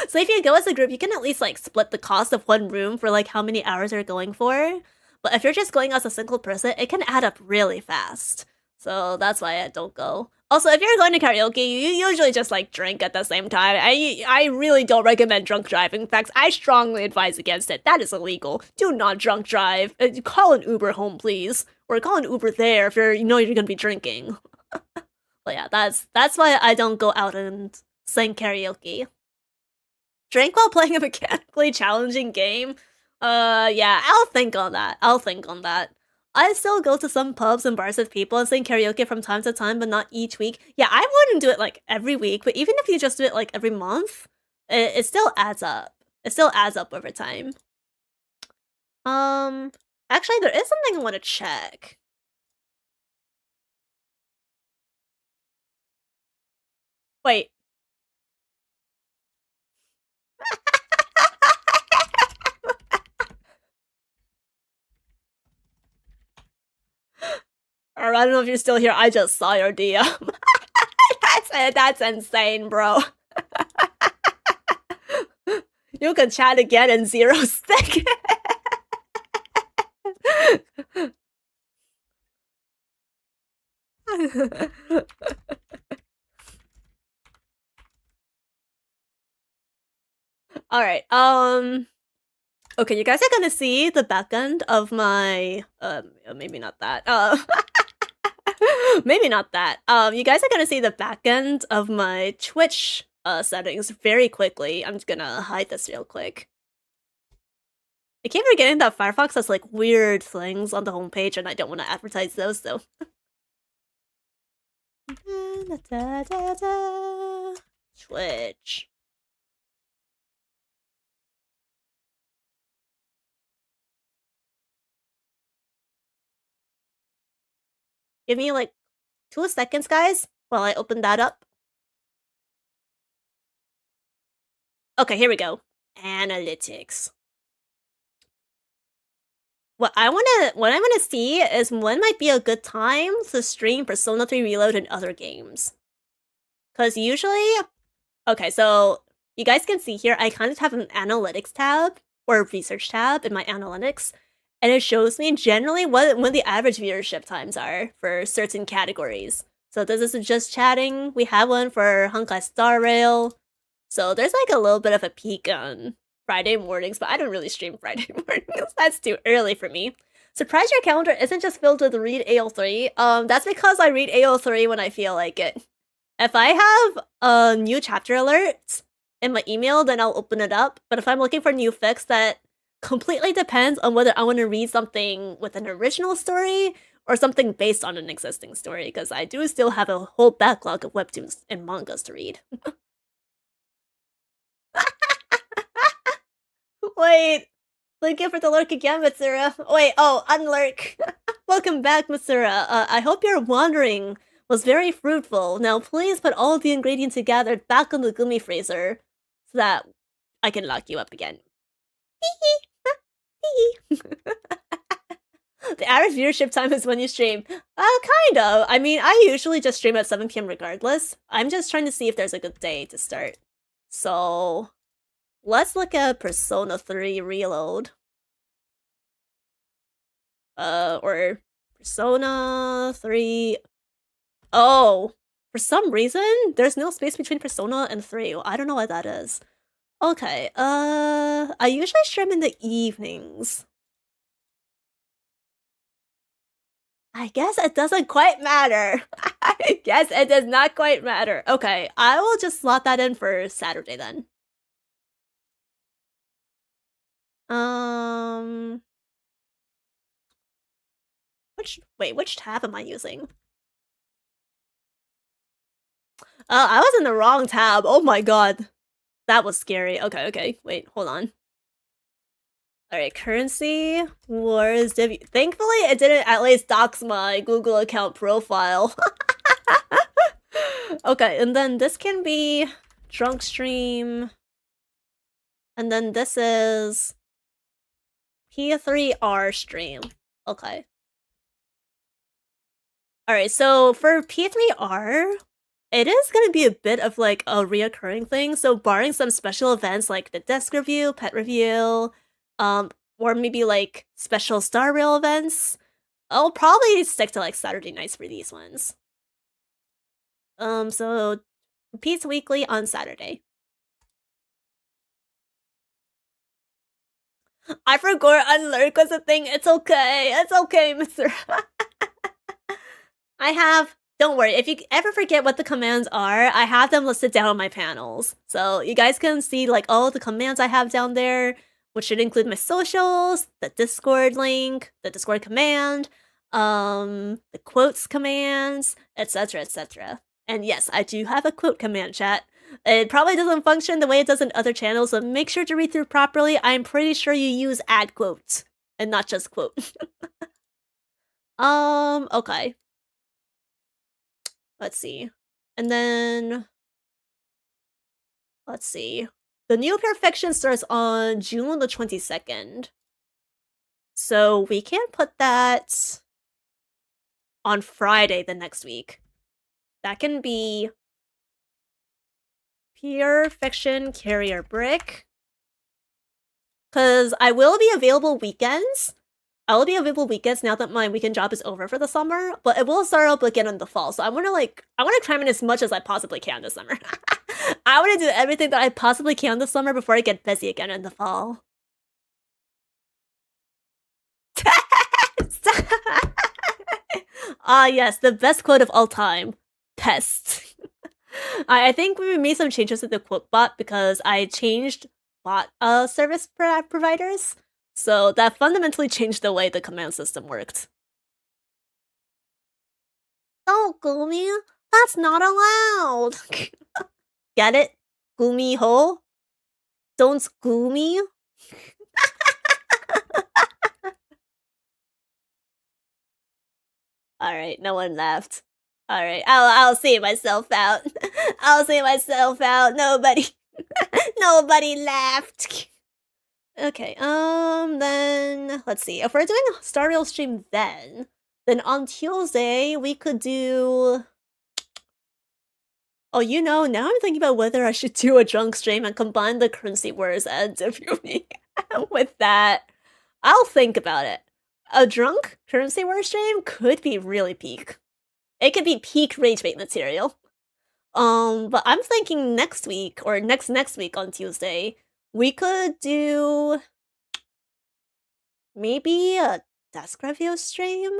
So if you go as a group, you can at least, like, split the cost of one room for, like, how many hours you're going for. But if you're just going as a single person, it can add up really fast. So that's why I don't go. Also, if you're going to karaoke, you usually just, like, drink at the same time. I really don't recommend drunk driving. In fact, I strongly advise against it. That is illegal. Do not drunk drive. Call an Uber home, please. Or call an Uber there if you know you're gonna be drinking. But yeah, that's why I don't go out and sing karaoke. Drink while playing a mechanically challenging game? Yeah, I'll think on that. I still go to some pubs and bars with people and sing karaoke from time to time, but not each week. Yeah, I wouldn't do it like every week, but even if you just do it like every month, it still adds up. It still adds up over time. Actually, there is something I want to check. Wait. Or I don't know if you're still here. I just saw your DM. That's insane, bro. You can chat again in 0 stick. Alright, okay, you guys are gonna see the back end of my, maybe not that, maybe not that. You guys are gonna see the back end of my Twitch, settings very quickly. I'm just gonna hide this real quick. I keep forgetting that Firefox has, like, weird things on the homepage, and I don't want to advertise those, though. Twitch. Give me, like, 2 seconds, guys, while I open that up. Okay, here we go. Analytics. What I wanna see is when might be a good time to stream Persona 3 Reload and other games. Cause usually, okay, so you guys can see here, I kind of have an analytics tab or research tab in my analytics, and it shows me generally when the average viewership times are for certain categories. So this is just chatting. We have one for Honkai Star Rail. So there's like a little bit of a peak on Friday mornings, but I don't really stream Friday mornings. That's too early for me. Surprise, your calendar isn't just filled with read AO3. That's because I read AO3 when I feel like it. If I have a new chapter alert in my email, then I'll open it up. But if I'm looking for new fics, that completely depends on whether I want to read something with an original story or something based on an existing story, because I do still have a whole backlog of webtoons and mangas to read. Wait, thank you for the lurk again, Mitsura. Wait, oh, unlurk. Welcome back, Mitsura. I hope your wandering was very fruitful. Now please put all the ingredients you gathered back on the gummy freezer so that I can lock you up again. The average viewership time is when you stream. Kind of. I mean, I usually just stream at 7 PM regardless. I'm just trying to see if there's a good day to start. So let's look at Persona 3 Reload. Or Persona 3... Oh! For some reason, there's no space between Persona and 3. I don't know why that is. Okay, I usually stream in the evenings. I guess it doesn't quite matter. I guess it does not quite matter. Okay, I will just slot that in for Saturday then. Which tab am I using? I was in the wrong tab. Oh my god. That was scary. Okay, wait, hold on. Alright, currency wars Thankfully, it didn't at least dox my Google account profile. Okay, and then this can be drunk stream. And then this is P3R stream. Okay. Alright, so for P3R, it is gonna be a bit of like a reoccurring thing. So barring some special events like the desk review, pet review, or maybe like special Star Rail events, I'll probably stick to like Saturday nights for these ones. So repeats weekly on Saturday. I forgot unlurk was a thing. It's okay, Mr. Don't worry, if you ever forget what the commands are, I have them listed down on my panels. So you guys can see like all the commands I have down there, which should include my socials, the Discord link, the Discord command. the quotes commands, etc, etc. And yes, I do have a quote command, chat. It probably doesn't function the way it does in other channels, so make sure to read through properly. I'm pretty sure you use add quotes and not just quote. Okay. Let's see. And then let's see. The new perfection starts on June the 22nd. So we can put that on Friday the next week. That can be Pure Fiction Carrier Brick. Because I will be available weekends. I will be available weekends now that my weekend job is over for the summer, but it will start up again in the fall. So I want to cram in as much as I possibly can this summer. I want to do everything that I possibly can this summer before I get busy again in the fall. Ah, yes, the best quote of all time. Test. I think we made some changes to the quote bot because I changed bot service providers. So that fundamentally changed the way the command system worked. Oh, Gumi, that's not allowed. Get it? Gumi ho? Don't Gumi? Alright, no one laughed. Alright, I'll see myself out. I'll see myself out. Nobody laughed. Okay, then let's see. If we're doing a Star Rail stream then on Tuesday we could do. Oh, you know, now I'm thinking about whether I should do a drunk stream and combine the currency wars and WWE with that. I'll think about it. A drunk currency war stream could be really peak. It could be peak rage bait material. But I'm thinking next week or next week on Tuesday, we could do maybe a desk review stream?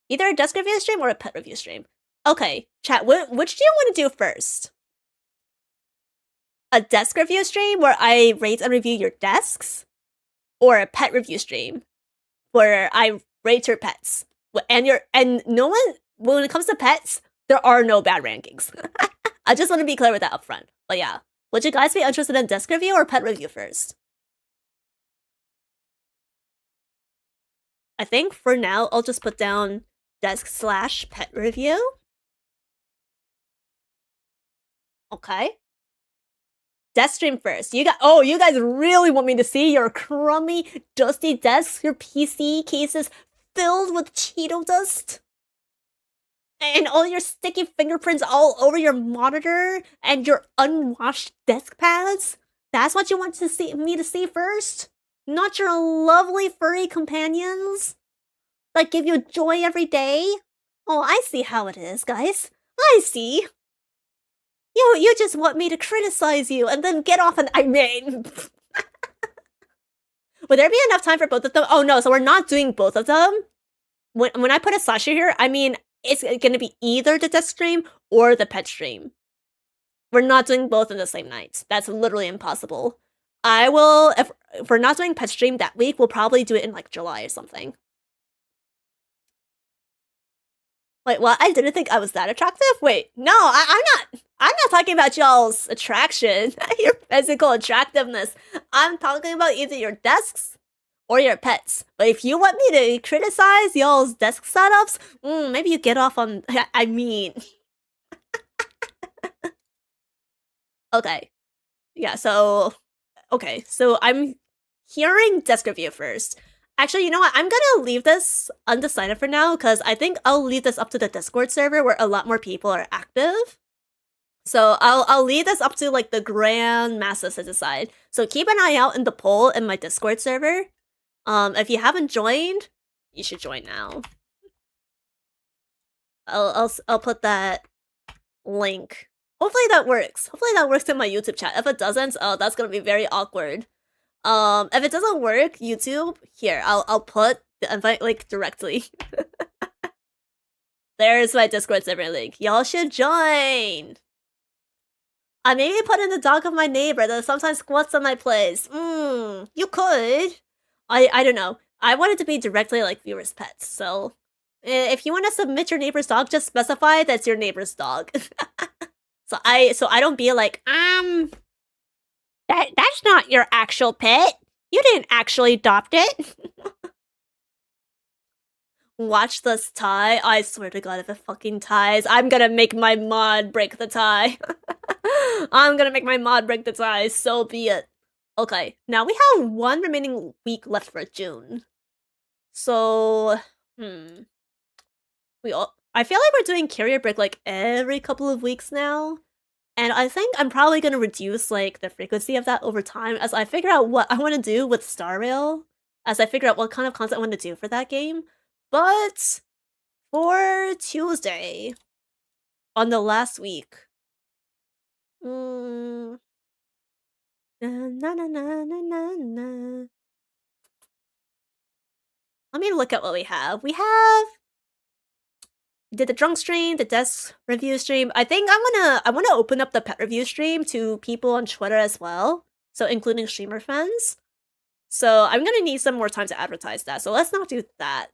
Either a desk review stream or a pet review stream. Okay, chat, which do you want to do first? A desk review stream where I rate and review your desks? Or a pet review stream where I rate your pets? And no one, when it comes to pets, there are no bad rankings. I just want to be clear with that up front. But yeah, would you guys be interested in desk review or pet review first? I think for now, I'll just put down desk/pet review. Okay. Desk stream first. You guys really want me to see your crummy, dusty desks, your PC cases filled with Cheeto dust? And all your sticky fingerprints all over your monitor and your unwashed desk pads? That's what you want to see me to see first? Not your lovely furry companions that give you joy every day? Oh, I see how it is, guys. I see. You just want me to criticize you and then get off and I mean... Would there be enough time for both of them? Oh no, so we're not doing both of them? When I put a slasher here, I mean, it's gonna be either the desk stream or the pet stream. We're not doing both in the same night. That's literally impossible. If we're not doing pet stream that week, we'll probably do it in like July or something. Wait, what? I didn't think I was that attractive? Wait, no, I'm not talking about y'all's attraction, your physical attractiveness. I'm talking about either your desks or your pets. But if you want me to criticize y'all's desk setups, maybe you get off on, I mean. Okay. Yeah, so, okay, so I'm hearing desk review first. Actually, you know what? I'm gonna leave this undecided for now, because I think I'll leave this up to the Discord server where a lot more people are active. So I'll leave this up to like the grand masses to decide. So keep an eye out in the poll in my Discord server. If you haven't joined, you should join now. I'll put that link. Hopefully that works. Hopefully that works in my YouTube chat. If it doesn't, that's gonna be very awkward. If it doesn't work, YouTube, here, I'll put the invite link directly. There's my Discord server link. Y'all should join! I maybe put in the dog of my neighbor that sometimes squats on my place. You could. I don't know. I want it to be directly like viewers' pets, so If you want to submit your neighbor's dog, just specify that's your neighbor's dog. so I don't be like, that's not your actual pet. You didn't actually adopt it. Watch this tie. I swear to God, if it fucking ties, I'm gonna make my mod break the tie. I'm gonna make my mod break the tie, so be it. Okay, now we have one remaining week left for June. So, I feel like we're doing carrier break like every couple of weeks now. And I think I'm probably gonna reduce like the frequency of that over time as I figure out what I want to do with Star Rail, as I figure out what kind of content I want to do for that game. But for Tuesday, on the last week, na, na, na, na, na, na, na. Let me look at what we have. We did the drunk stream, the desk review stream. I think I wanna open up the pet review stream to people on Twitter as well, so including streamer friends. So I'm gonna need some more time to advertise that. So let's not do that.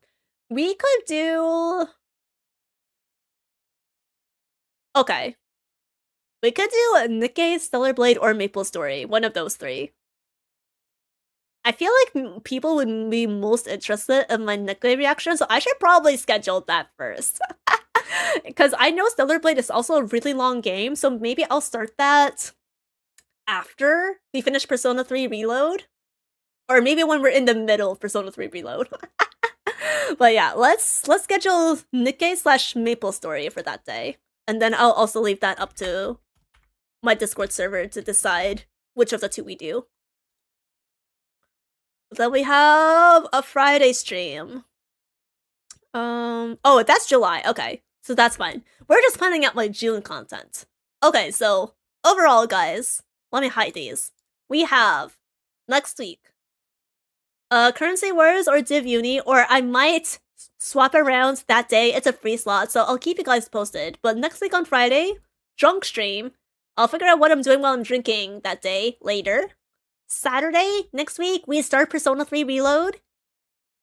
We could do. Okay. We could do Nikkei, Stellar Blade, or Maple Story. One of those three. I feel like people would be most interested in my Nikkei reaction, so I should probably schedule that first. Because I know Stellar Blade is also a really long game, so maybe I'll start that after we finish Persona 3 Reload. Or maybe when we're in the middle of Persona 3 Reload. But yeah, let's schedule Nikkei / Maple Story for that day. And then I'll also leave that up to my Discord server to decide which of the two we do. Then we have a Friday stream. Oh, that's July. Okay, so that's fine. We're just planning out my June content. Okay, so overall, guys, let me hide these. We have next week Currency Wars or Div Uni, or I might swap around that day. It's a free slot, so I'll keep you guys posted. But next week on Friday, drunk stream. I'll figure out what I'm doing while I'm drinking that day later. Saturday, next week, we start Persona 3 Reload.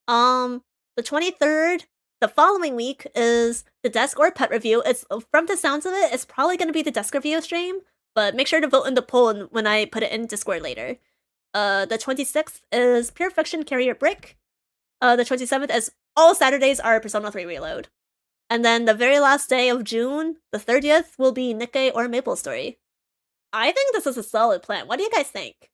The 23rd, the following week, is the desk or pet review. It's from the sounds of it, it's probably gonna be the desk review stream, but make sure to vote in the poll when I put it in Discord later. The 26th is Pure Fiction Carrier Brick. The 27th is all Saturdays are Persona 3 Reload. And then the very last day of June, the 30th, will be Nikkei or Maple Story. I think this is a solid plan. What do you guys think?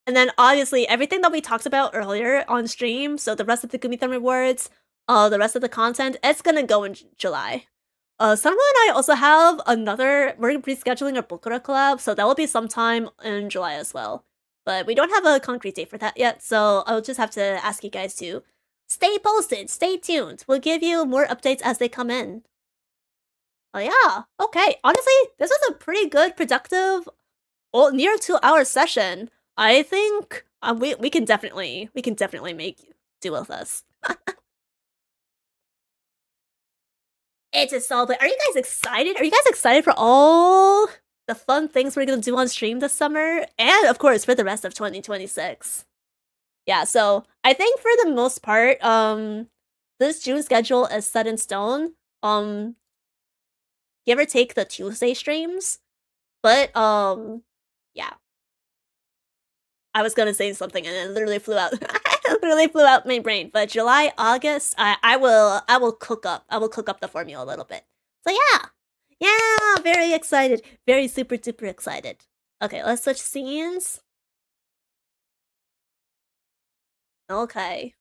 And then obviously everything that we talked about earlier on stream, so the rest of the Gumithan rewards, the rest of the content, it's gonna go in July. Sunwa and I also have we're rescheduling a Bokura collab, so that will be sometime in July as well. But we don't have a concrete date for that yet, so I'll just have to ask you guys to stay posted, stay tuned. We'll give you more updates as they come in. Oh yeah, okay. Honestly, this was a pretty good, productive, near 2-hour session. I think we can definitely make do with us. It's a solid. Are you guys excited? Are you guys excited for all the fun things we're gonna do on stream this summer, and of course for the rest of 2026? Yeah, so I think for the most part, this June schedule is set in stone. Give or take the Tuesday streams, but yeah. I was gonna say something and it literally flew out. Literally flew out my brain. But July, August, I will cook up. I will cook up the formula a little bit. So yeah, very excited, very super duper excited. Okay, let's switch scenes. Okay.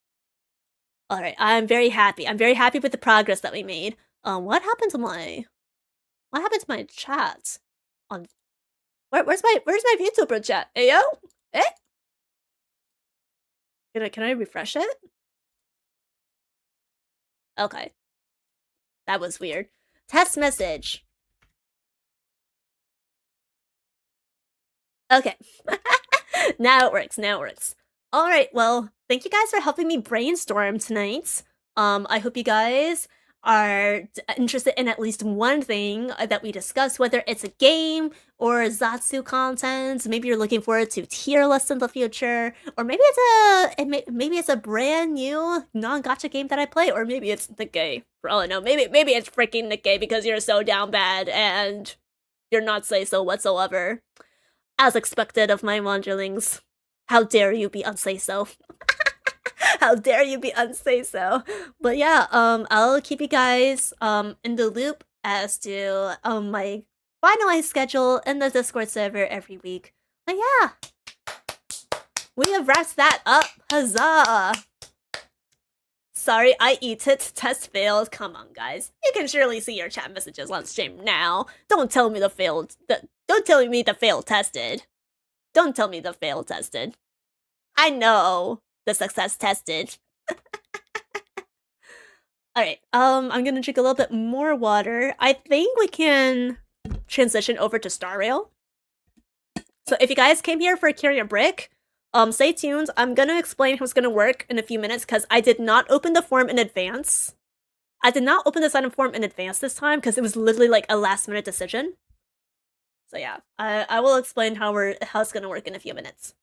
All right, I'm very happy. I'm very happy with the progress that we made. What happened to my chat? On where's my VTuber chat? Ayo? Eh? Can I refresh it? Okay. That was weird. Test message. Okay. Now it works. Alright, well, thank you guys for helping me brainstorm tonight. I hope you guys are interested in at least one thing that we discuss, whether it's a game or Zatsu content. Maybe you're looking forward to tier lists in the future, or maybe it's a brand new non-gacha game that I play, or maybe it's Nikkei. For all I know, maybe it's freaking Nikkei because you're so down bad and you're not say so whatsoever. As expected of my wanderlings. How dare you be unsay so? How dare you be unsay so? But yeah, I'll keep you guys in the loop as to my finalized schedule in the Discord server every week. But yeah, we have wrapped that up. Huzzah! Sorry, I eat it. Test failed. Come on, guys. You can surely see your chat messages on stream now. Don't tell me the failed. Don't tell me the fail tested. Don't tell me the fail tested. I know the success tested. Alright, I'm gonna drink a little bit more water. I think we can transition over to Star Rail. So if you guys came here for Carry a Brick, stay tuned. I'm gonna explain how it's gonna work in a few minutes because I did not open the form in advance. I did not open the sign-up form in advance this time because it was literally like a last-minute decision. So yeah, I will explain how it's gonna work in a few minutes.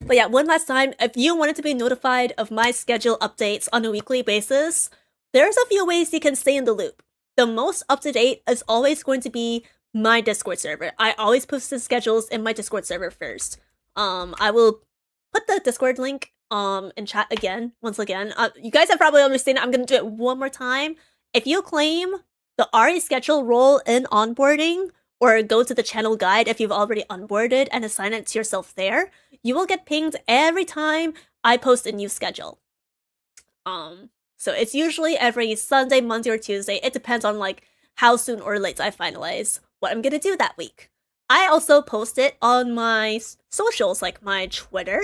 But yeah, one last time, if you wanted to be notified of my schedule updates on a weekly basis, there's a few ways you can stay in the loop. The most up-to-date is always going to be my Discord server. I always post the schedules in my Discord server first. I will put the Discord link in chat again, once again. You guys have probably understood it. I'm gonna do it one more time. If you claim the RE schedule role in onboarding, or go to the channel guide if you've already onboarded and assign it to yourself there, you will get pinged every time I post a new schedule. So it's usually every Sunday, Monday, or Tuesday. It depends on like how soon or late I finalize what I'm gonna do that week. I also post it on my socials, like my Twitter,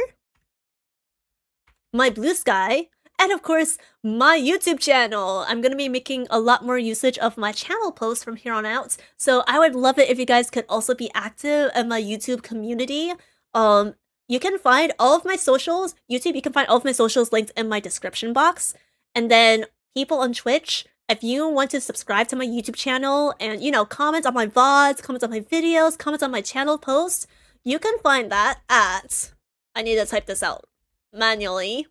my Blue Sky, and of course, my YouTube channel. I'm gonna be making a lot more usage of my channel posts from here on out, so I would love it if you guys could also be active in my YouTube community. You can find all of my socials, you can find all of my socials linked in my description box. And then people on Twitch, if you want to subscribe to my YouTube channel and, you know, comment on my VODs, comment on my videos, comment on my channel posts, you can find that at... I need to type this out manually.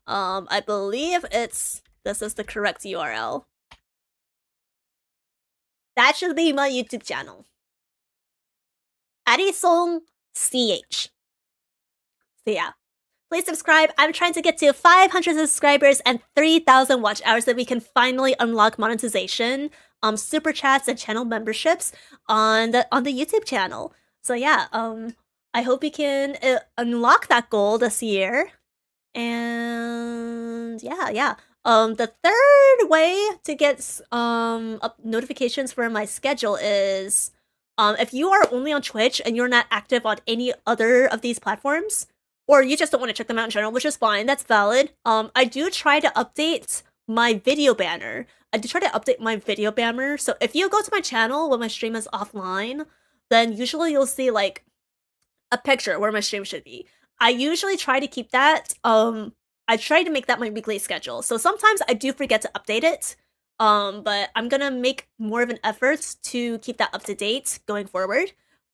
I believe this is the correct URL. That should be my YouTube channel. HSR. So yeah, please subscribe. I'm trying to get to 500 subscribers and 3,000 watch hours so we can finally unlock monetization, super chats, and channel memberships on the YouTube channel. So yeah, I hope we can unlock that goal this year. And yeah. The third way to get notifications for my schedule is if you are only on Twitch and you're not active on any other of these platforms, or you just don't want to check them out in general, which is fine, that's valid. I do try to update my video banner. So if you go to my channel when my stream is offline, then usually you'll see like a picture where my stream should be. I usually try to keep that. I try to make that my weekly schedule. So sometimes I do forget to update it. But I'm gonna make more of an effort to keep that up to date going forward.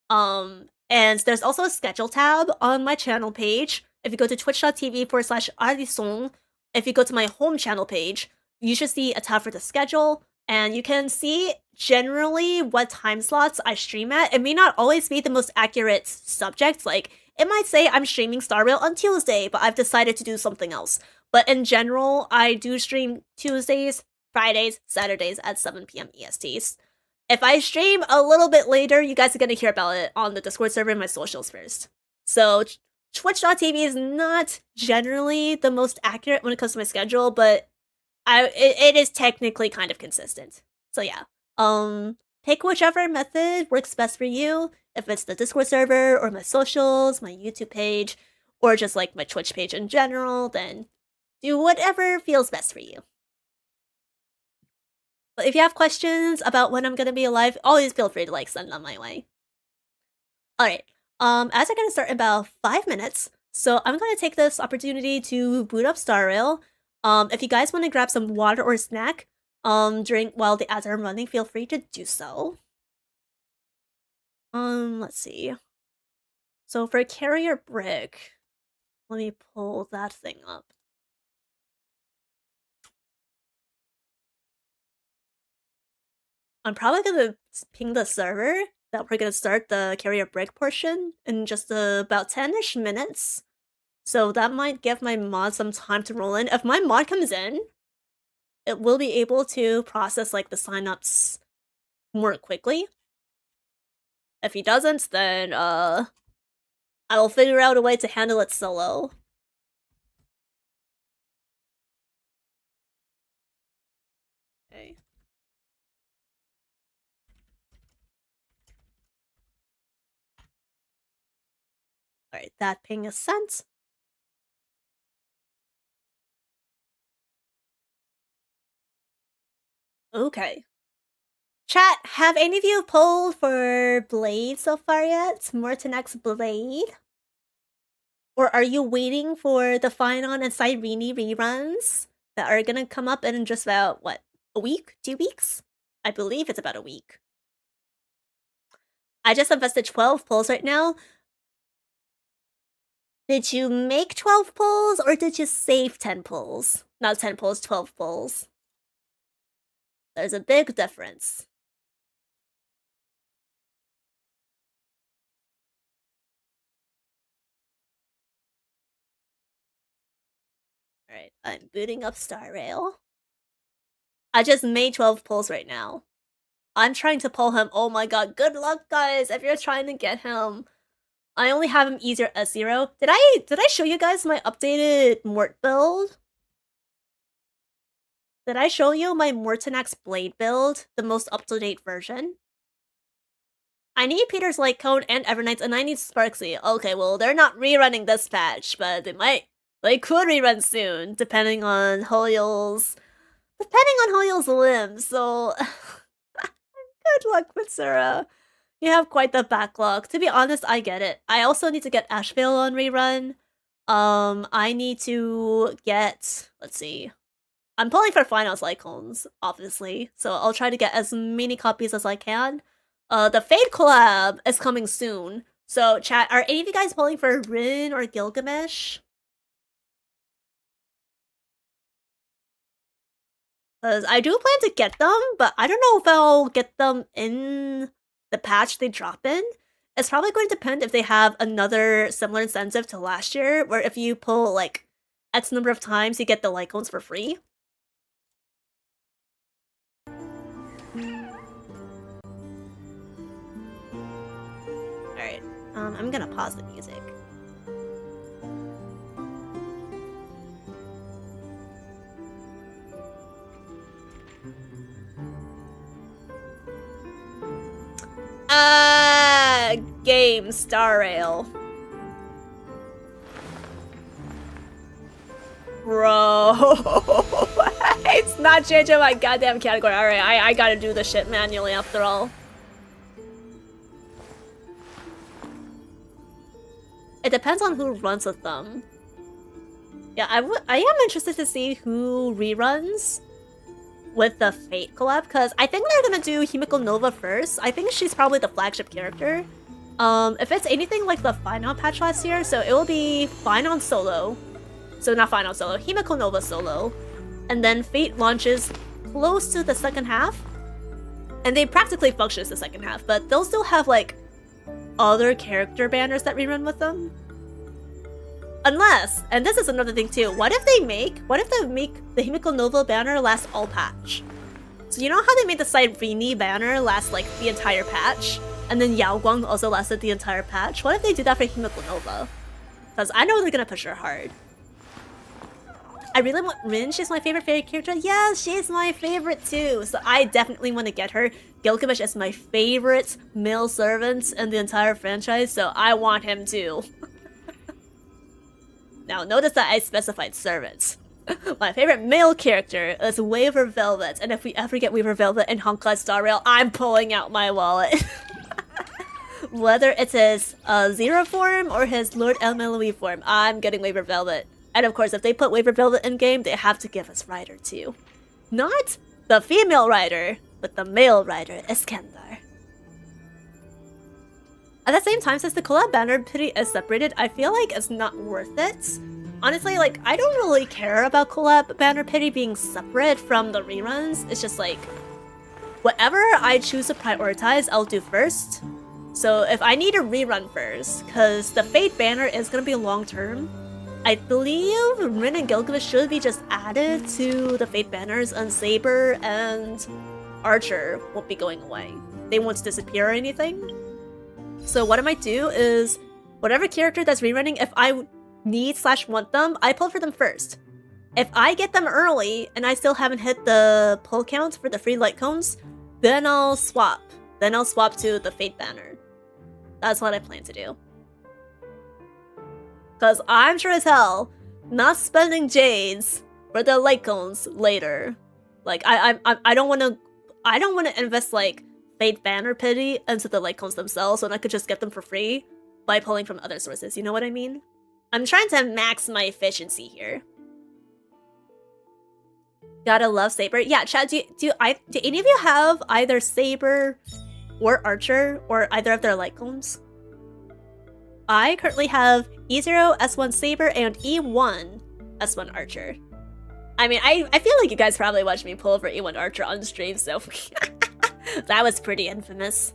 And there's also a schedule tab on my channel page. If you go to twitch.tv/arisong, if you go to my home channel page, you should see a tab for the schedule, and you can see generally what time slots I stream at. It may not always be the most accurate subject, like it might say I'm streaming Star Rail on Tuesday, but I've decided to do something else. But in general, I do stream Tuesdays, Fridays, Saturdays at 7 PM ESTs. If I stream a little bit later, you guys are going to hear about it on the Discord server and my socials first. So twitch.tv is not generally the most accurate when it comes to my schedule, but it is technically kind of consistent. So yeah, pick whichever method works best for you. If it's the Discord server or my socials, my YouTube page, or just like my Twitch page in general, then do whatever feels best for you. But if you have questions about when I'm gonna be alive, always feel free to like send them my way. Alright, as I'm gonna start in about 5 minutes, So I'm gonna take this opportunity to boot up Star Rail. If you guys want to grab some water or snack, during while the ads are running, feel free to do so. Let's see. So for carrier brick, let me pull that thing up. I'm probably gonna ping the server that we're gonna start the carrier brick portion in just about 10-ish minutes. So that might give my mod some time to roll in. If my mod comes in, it will be able to process like the signups more quickly. If he doesn't, then I will figure out a way to handle it solo. Okay. Alright, that ping is sent. Okay. Chat, have any of you pulled for Blade so far yet? Mortonex's Blade? Or are you waiting for the Finon and Cyrene reruns that are gonna come up in just about, what, a week? 2 weeks? I believe it's about a week. I just invested 12 pulls right now. Did you make 12 pulls or did you save 10 pulls? Not 10 pulls, 12 pulls. There's a big difference. Alright, I'm booting up Star Rail. I just made 12 pulls right now. I'm trying to pull him. Oh my god, good luck, guys, if you're trying to get him. I only have him easier S0. Did I show you guys my updated Mort build? Did I show you my Mortonex Blade build? The most up-to-date version? I need Peter's Light Cone and Evernights, and I need Sparksy. Okay, well, they're not rerunning this patch, but they could rerun soon, depending on Hoyle's limbs, so... Good luck, Mitsura. You have quite the backlog. To be honest, I get it. I also need to get Ashvale on rerun. I need to get... Let's see. I'm pulling for Finals Lycones, obviously, so I'll try to get as many copies as I can. The Fate collab is coming soon. So, chat, are any of you guys pulling for Rin or Gilgamesh? Because I do plan to get them, but I don't know if I'll get them in the patch they drop in. It's probably going to depend if they have another similar incentive to last year, where if you pull, like, X number of times, you get the Lycones for free. Alright, I'm gonna pause the music. Game Star Rail. Bro. It's not changing my goddamn category. Alright, I gotta do the shit manually after all. It depends on who runs with them. Yeah, I am interested to see who reruns with the Fate collab, because I think they're gonna do Himiko Nova first. I think she's probably the flagship character. If it's anything like the Final patch last year, so it will be Final solo. So not Final solo, Himiko Nova solo. And then Fate launches close to the second half. And they practically function as the second half, but they'll still have like other character banners that rerun with them. Unless, and this is another thing too, what if they make the Himiko Nova banner last all patch? So you know how they made the Cyrene banner last like the entire patch? And then Yao Guang also lasted the entire patch? What if they do that for Himiko Nova? Because I know they're gonna push her hard. I really want Rin, she's my favorite fairy character. Yeah, she's my favorite too, so I definitely want to get her. Gilgamesh is my favorite male servant in the entire franchise, so I want him too. Now, notice that I specified servants. My favorite male character is Weaver Velvet, and if we ever get Weaver Velvet in Honkai Star Rail, I'm pulling out my wallet. Whether it's his Zero form or his Lord Elmeloe form, I'm getting Waver Velvet. And of course, if they put Waver Velvet in game, they have to give us Rider too. Not the female Rider, but the male Rider, Iskandar. At the same time, since the collab banner pity is separated, I feel like it's not worth it. Honestly, like, I don't really care about collab banner pity being separate from the reruns. It's just like, whatever I choose to prioritize, I'll do first. So if I need a rerun first, because the Fate banner is going to be long-term, I believe Rin and Gilgamesh should be just added to the Fate banners, and Saber and Archer won't be going away. They won't disappear or anything. So what I might do is, whatever character that's rerunning, if I need/want them, I pull for them first. If I get them early and I still haven't hit the pull count for the free light cones, then I'll swap. Then I'll swap to the Fate banner. That's what I plan to do. Cause I'm sure as hell not spending Jades for the light cones later. Like I don't want to invest like Fate banner pity into the light cones themselves when I could just get them for free by pulling from other sources. You know what I mean? I'm trying to max my efficiency here. Gotta love Saber. Yeah, Chad, do any of you have either Saber or Archer or either of their light cones? I currently have E0 S1 Saber and E1 S1 Archer. I mean, I feel like you guys probably watched me pull for E1 Archer on stream, so that was pretty infamous.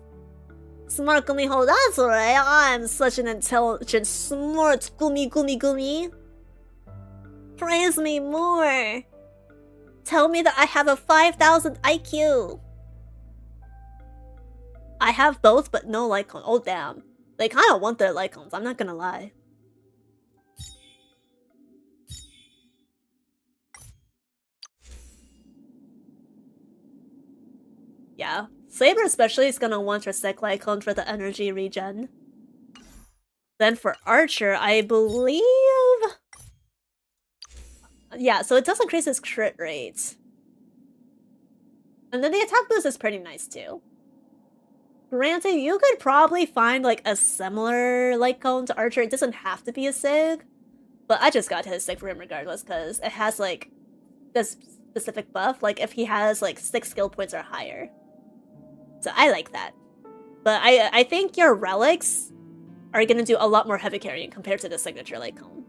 Smart Gumi Ho, that's right. I'm such an intelligent, smart Gumi. Praise me more. Tell me that I have a 5,000 IQ. I have both, but no Lycon. Oh, damn. They kind of want their Lycons, I'm not gonna lie. Yeah. Saber especially is gonna want her Sec Lycon for the energy regen. Then for Archer, I believe... Yeah, so it does increase his crit rate. And then the attack boost is pretty nice too. Granted, you could probably find like a similar Lycon to Archer. It doesn't have to be a Sig. But I just got his Sig for him regardless because it has like this specific buff. Like if he has like 6 skill points or higher. So I like that. But I think your relics are gonna do a lot more heavy carrying compared to the signature Lycon.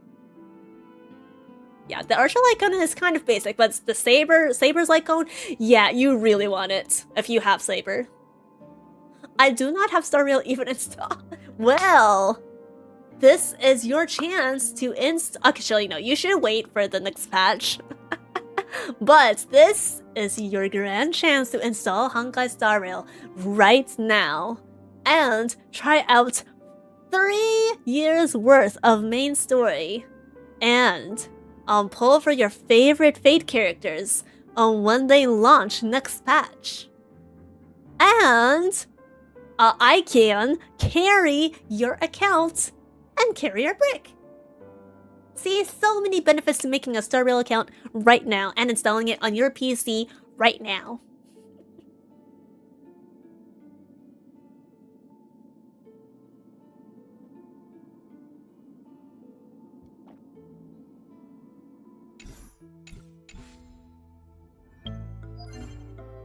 Yeah, the Archer Lycon is kind of basic, but the Saber's Lycon, yeah, you really want it if you have Saber. I do not have Star Rail even installed. Well, this is your chance to install. Actually, no, you should wait for the next patch. But this is your grand chance to install Honkai Star Rail right now and try out 3 years worth of main story and pull for your favorite Fate characters when they launch next patch. And I can carry your account and carry your brick. See, so many benefits to making a Star Rail account right now and installing it on your PC right now.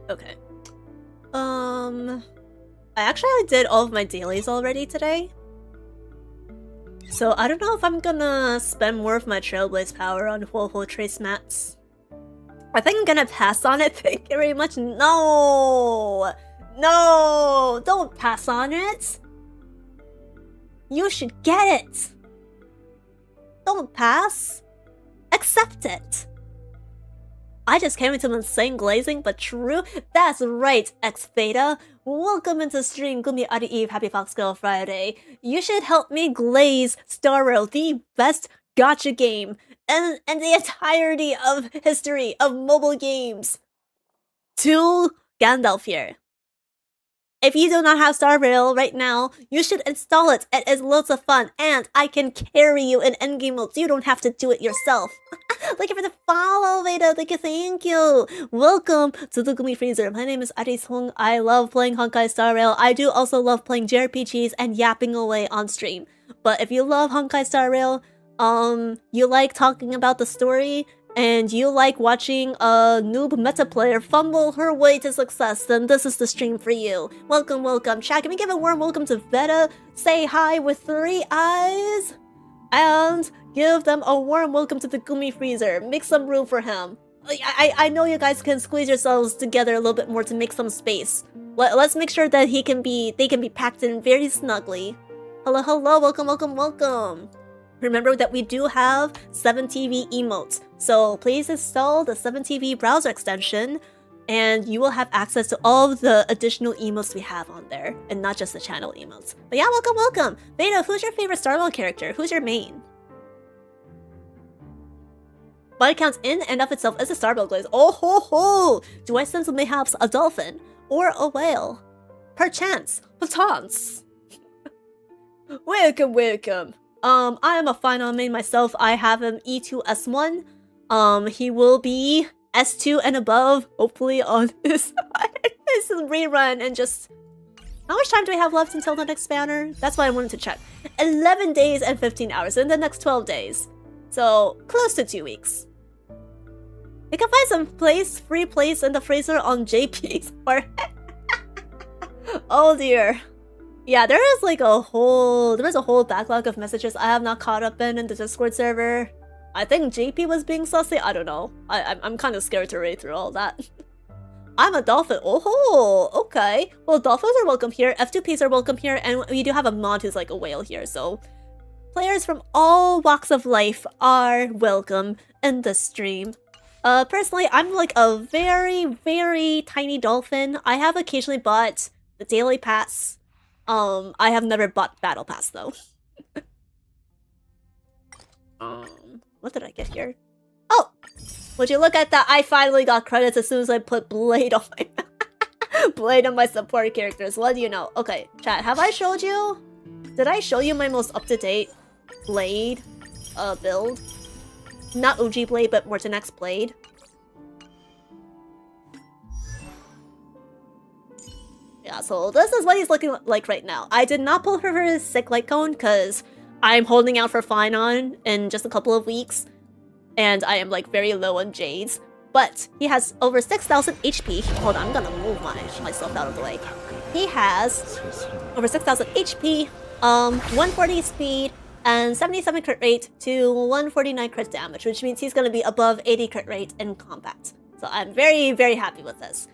Okay. I actually did all of my dailies already today. So I don't know if I'm gonna spend more of my Trailblaze power on Ho-Ho Trace mats. I think I'm gonna pass on it, thank you very much. No! No! Don't pass on it! You should get it! Don't pass! Accept it! I just came into insane glazing, but true? That's right, X-Theta. Welcome into stream, Gumi Adi Eve, Happy Fox Girl Friday. You should help me glaze Star Rail, the best gacha game and the entirety of history of mobile games. To Gandalf here. If you do not have Star Rail right now, you should install it. It is loads of fun, and I can carry you in endgame mode so you don't have to do it yourself. Thank you for the follow, Veda. Thank you. Welcome to the Gloomy Freezer. My name is Arisong. I love playing Honkai Star Rail. I do also love playing JRPGs and yapping away on stream. But if you love Honkai Star Rail, you like talking about the story, and you like watching a noob meta player fumble her way to success, then this is the stream for you. Welcome, welcome. Chat, can we give a warm welcome to Veda? Say hi with 3 eyes. And give them a warm welcome to the Gloomy Freezer. Make some room for him. I know you guys can squeeze yourselves together a little bit more to make some space. Let's make sure that they can be packed in very snugly. Hello, hello, welcome, welcome, welcome. Remember that we do have 7TV emotes, so please install the 7TV browser extension, and you will have access to all of the additional emotes we have on there, and not just the channel emotes. But yeah, welcome, welcome! Veda, who's your favorite StarWard character? Who's your main? Body counts in and of itself as a StarWard glaze. Oh ho ho! Do I sense mayhaps a dolphin? Or a whale? Perchance, perchance. Welcome, welcome. I am a final main myself. I have him E2S1. He will be S2 and above, hopefully on his rerun, and just... How much time do we have left until the next banner? That's what I wanted to check. 11 days and 15 hours in the next 12 days. So, close to 2 weeks. You can find some free place in the freezer on JP's part. Oh dear. Yeah, there is like a whole backlog of messages I have not caught up in the Discord server. I think JP was being saucy. I don't know. I'm kind of scared to read through all that. I'm a dolphin. Oh, okay. Well, dolphins are welcome here. F2Ps are welcome here, and we do have a mod who's like a whale here. So, players from all walks of life are welcome in the stream. Personally, I'm like a very, very tiny dolphin. I have occasionally bought the daily pass. I have never bought battle pass though. What did I get here? Oh! Would you look at that? I finally got credits as soon as I put Blade on my Blade on my support characters. What do you know? Okay, chat, have I showed you? Did I show you my most up-to-date Blade build? Not OG Blade, but Mortenex Blade. Yeah, so this is what he's looking like right now. I did not pull for his sick light cone because I'm holding out for Finon in just a couple of weeks, and I am like very low on Jades. But he has over 6,000 HP. Hold on, I'm gonna move myself out of the way. He has over 6,000 HP, 140 speed, and 77 crit rate to 149 crit damage, which means he's gonna be above 80 crit rate in combat. So I'm very, very happy with this.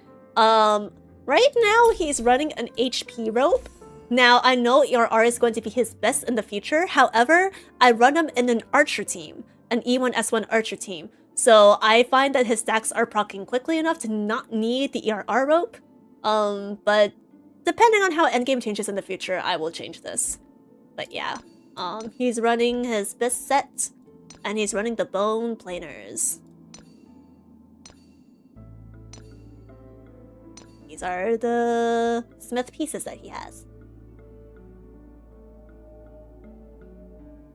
Right now, he's running an HP rope. Now, I know ERR is going to be his best in the future. However, I run him in an archer team, an E1S1 archer team. So I find that his stacks are proccing quickly enough to not need the ERR rope. But depending on how endgame changes in the future, I will change this. But yeah, he's running his best set, and he's running the bone planers. These are the smith pieces that he has.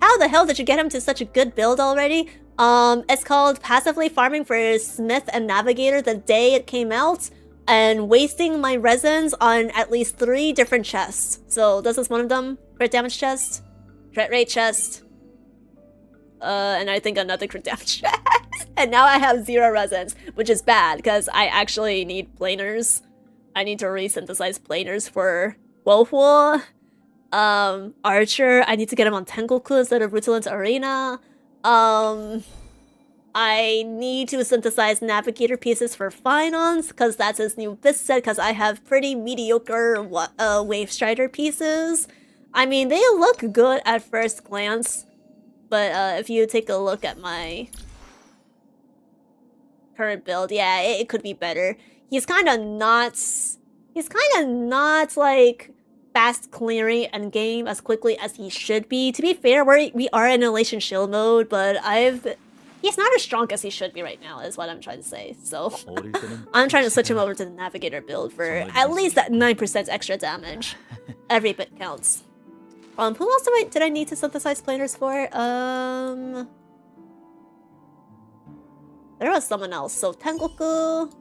How the hell did you get him to such a good build already? It's called passively farming for Smith and Navigator the day it came out, and wasting my resins on at least 3 different chests. So this is one of them. Crit damage chest, crit rate chest, and I think another crit damage chest. And now I have 0 resins, which is bad because I actually need planers. I need to resynthesize planers for Wolfwar. Archer, I need to get him on Tengoku instead of Rutilan's Arena. I need to synthesize Navigator pieces for Finons, because that's his new best set, because I have pretty mediocre Wave Strider pieces. I mean, they look good at first glance, but if you take a look at my current build, yeah, it could be better. He's kind of not like fast clearing endgame as quickly as he should be. To be fair, we are in Elation Shield mode, but he's not as strong as he should be right now, is what I'm trying to say. So I'm trying to switch him over to the Navigator build for at least that 9% extra damage. Every bit counts. Who else did I need to synthesize planers for? There was someone else. So Tengoku.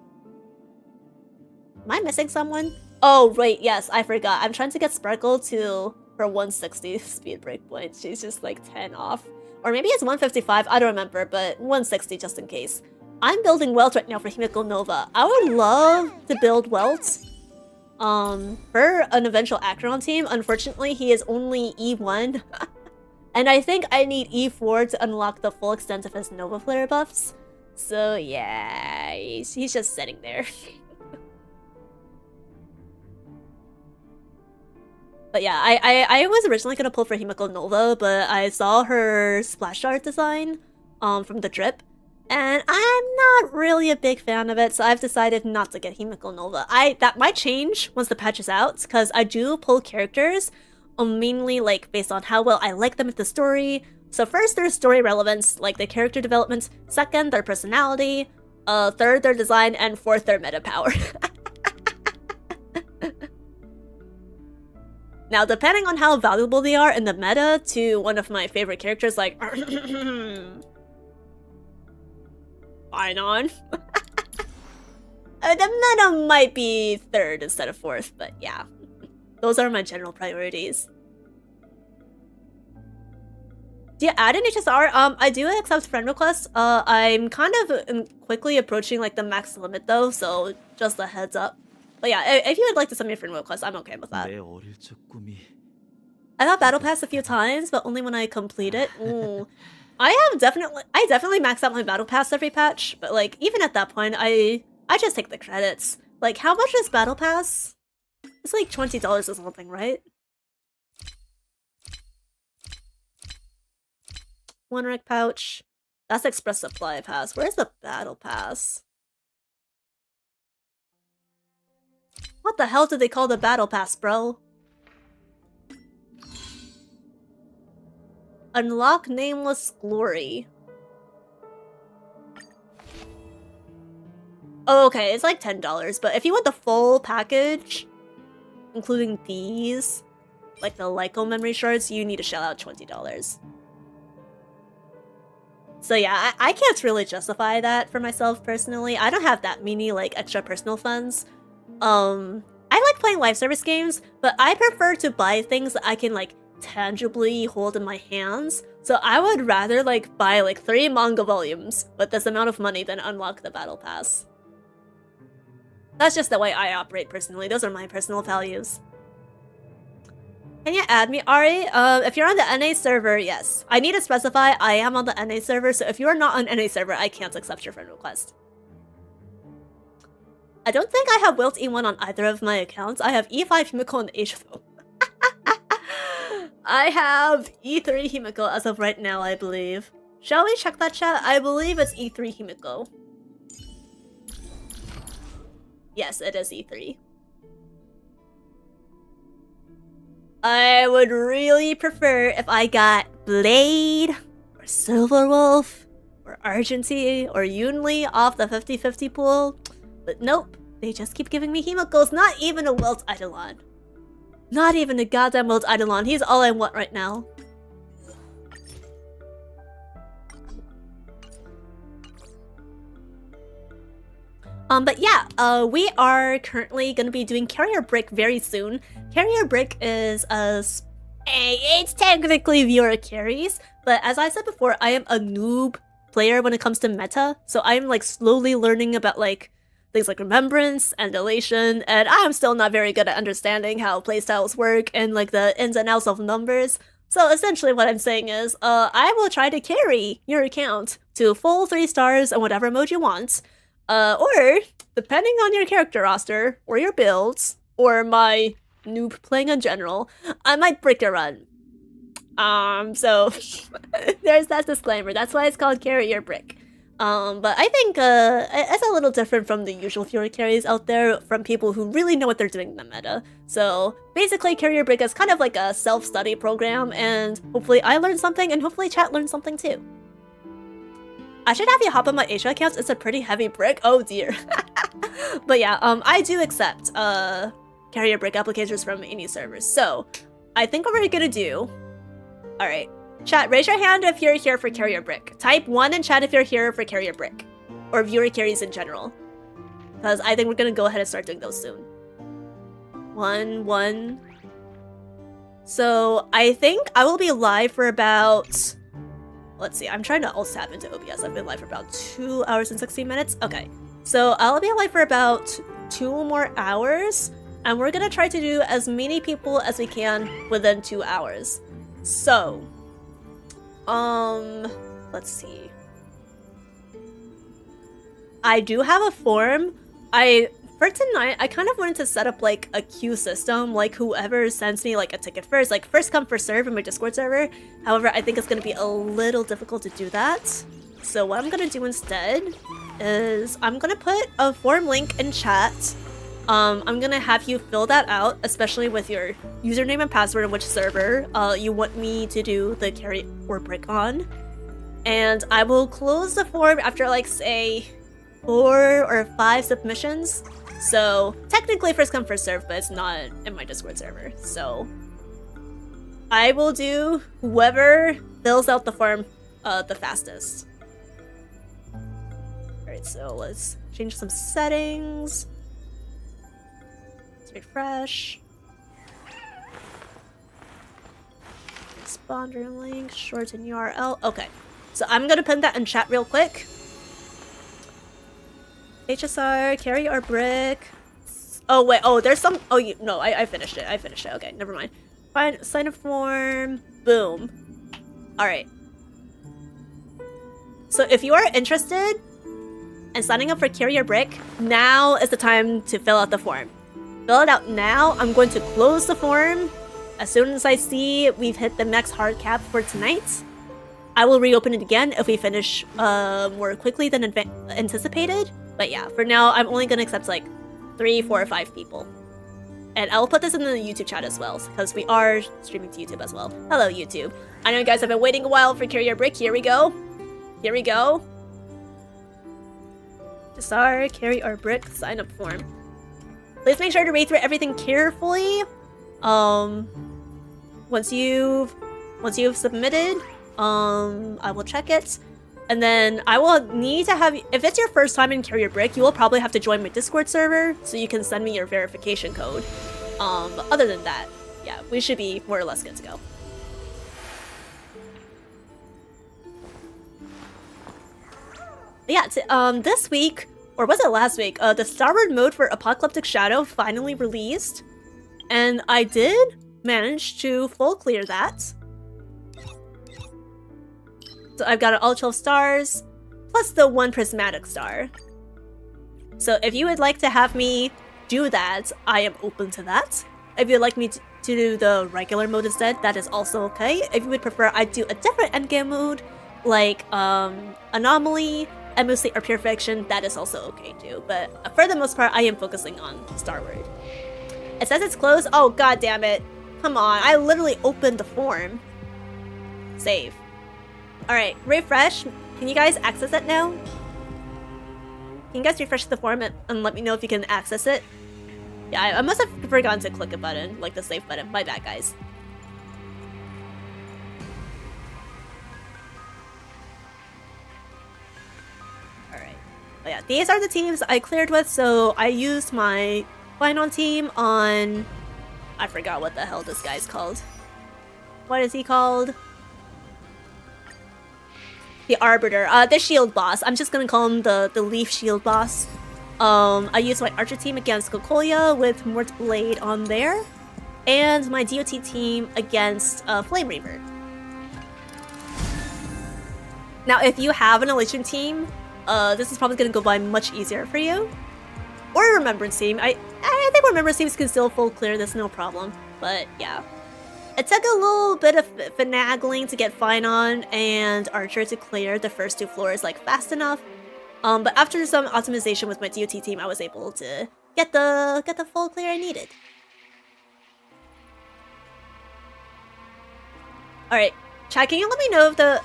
Am I missing someone? Oh, right, yes, I forgot. I'm trying to get Sparkle to her 160 speed break point. She's just like 10 off. Or maybe it's 155, I don't remember, but 160 just in case. I'm building Welt right now for Himiko Nova. I would love to build Welt for an eventual Acheron team. Unfortunately, he is only E1. And I think I need E4 to unlock the full extent of his Nova Flare buffs. So yeah, he's just sitting there. But yeah, I was originally gonna pull for Himiko Nova, but I saw her splash art design from the drip, and I'm not really a big fan of it, so I've decided not to get Himiko Nova. That might change once the patch is out, because I do pull characters mainly like based on how well I like them in the story. So first, their story relevance, like the character development. Second, their personality. Third, their design, and fourth, their meta power. Now, depending on how valuable they are in the meta to one of my favorite characters like Finon, the meta might be third instead of fourth, but yeah. Those are my general priorities. Do you add an HSR? I do accept friend requests. I'm kind of quickly approaching like the max limit though, so just a heads up. But yeah, if you would like to send me a friend request, I'm okay with that. I got Battle Pass a few times, but only when I complete it. Ooh. I definitely max out my Battle Pass every patch, but like even at that point, I just take the credits. Like how much is Battle Pass? It's like $20 or something, right? One rec pouch. That's Express Supply Pass. Where's the Battle Pass? What the hell do they call the Battle Pass, bro? Unlock Nameless Glory. Oh, okay, it's like $10, but if you want the full package, including these, like the Lyco memory shards, you need to shell out $20. So yeah, I can't really justify that for myself personally. I don't have that many like extra personal funds. I like playing live service games, but I prefer to buy things that I can like tangibly hold in my hands. So I would rather like buy like 3 manga volumes with this amount of money than unlock the Battle Pass. That's just the way I operate personally. Those are my personal values. Can you add me, Ari? If you're on the NA server, yes. I need to specify I am on the NA server, so if you're not on NA server, I can't accept your friend request. I don't think I have Wilt E1 on either of my accounts. I have E5 Himiko and HSR. I have E3 Himiko as of right now, I believe. Shall we check that chat? I believe it's E3 Himiko. Yes, it is E3. I would really prefer if I got Blade, or Silverwolf, or Argenty, or Yunli off the 50-50 pool. But nope, they just keep giving me Himikos, not even a Wilt Eidolon. Not even a goddamn Wilt Eidolon, he's all I want right now. But yeah, we are currently gonna be doing Carrier Brick very soon. Carrier Brick is it's technically viewer carries, but as I said before, I am a noob player when it comes to meta, so I'm like slowly learning about like things like Remembrance and Elation, and I'm still not very good at understanding how playstyles work and like the ins and outs of numbers. So essentially what I'm saying is, I will try to carry your account to full 3 stars in whatever mode you want. Or, depending on your character roster, or your builds, or my noob playing in general, I might break your run. So, there's that disclaimer. That's why it's called Carrier Brick. But I think, it's a little different from the usual Fury carries out there from people who really know what they're doing in the meta. So, basically, Carrier Brick is kind of like a self-study program, and hopefully I learned something, and hopefully chat learned something too. I should have you hop on my Asia accounts. It's a pretty heavy brick. Oh dear. But yeah, I do accept Carrier Brick applications from any servers. So I think what we're gonna do. Alright. Chat, raise your hand if you're here for Carrier Brick. Type 1 in chat if you're here for Carrier Brick. or viewer carries in general. Because I think we're gonna go ahead and start doing those soon. 1. So I think I will be live for about... Let's see, I'm trying to also tap into OBS. I've been live for about 2 hours and 16 minutes. Okay, so I'll be live for about 2 more hours. And we're gonna try to do as many people as we can within 2 hours. So, let's see. I do have a form. For tonight, I kind of wanted to set up like a queue system, like whoever sends me like a ticket first, like first come first serve in my Discord server. However, I think it's gonna be a little difficult to do that. So what I'm gonna do instead is I'm gonna put a form link in chat. I'm gonna have you fill that out, especially with your username and password and which server you want me to do the carry or break on. And I will close the form after like say 4 or 5 submissions. So technically first come first serve, but it's not in my Discord server. So I will do whoever fills out the form the fastest. Alright, so let's change some settings. Let's refresh. Responder link, shorten URL. Okay, so I'm gonna put that in chat real quick. HSR, carry or brick. Oh wait, oh there's some, oh no, I finished it, okay, never mind. Fine, sign up form, boom. Alright. So if you are interested in signing up for carry or brick, now is the time to fill out the form. Fill it out now. I'm going to close the form. As soon as I see we've hit the max hard cap for tonight, I will reopen it again if we finish more quickly than anticipated. But yeah, for now, I'm only gonna accept like 3, 4, or 5 people. And I'll put this in the YouTube chat as well, because we are streaming to YouTube as well. Hello, YouTube. I know you guys have been waiting a while for carry or brick. Here we go. Here we go. Desire, carry or brick, sign up form. Please make sure to read through everything carefully. Once you've submitted, I will check it. And then I will need to have, if it's your first time in carry or brick, you will probably have to join my Discord server so you can send me your verification code. But other than that, yeah, we should be more or less good to go. Yeah, this week, or was it last week, the STARWARD mode for Apocalyptic Shadow finally released. And I did manage to full clear that. So I've got all 12 stars, plus the 1 prismatic star. So if you would like to have me do that, I am open to that. If you'd like me to do the regular mode instead, that is also okay. If you would prefer I do a different endgame mode, like Anomaly, MOC, or Pure Fiction, that is also okay too. But for the most part, I am focusing on STARWARD. It says it's closed. Oh, god damn it. Come on, I literally opened the form. Save. Alright, refresh. Can you guys access it now? Can you guys refresh the form and let me know if you can access it? Yeah, I must have forgotten to click a button, like the save button. My bad, guys. Alright. Oh yeah, these are the teams I cleared with, so I used my final team on... I forgot what the hell this guy's called. What is he called? The Arbiter, the shield boss. I'm just gonna call him the leaf shield boss. I used my archer team against Kokolia with Mort Blade on there. And my DOT team against Flame Reaver. Now if you have an Elation team, this is probably gonna go by much easier for you. Or a Remembrance team. I think Remembrance teams can still full clear this, no problem. But yeah. It took a little bit of finagling to get Finon and Archer to clear the first 2 floors like fast enough. But after some optimization with my DOT team, I was able to get the full clear I needed. Alright, chat, can you let me know if the...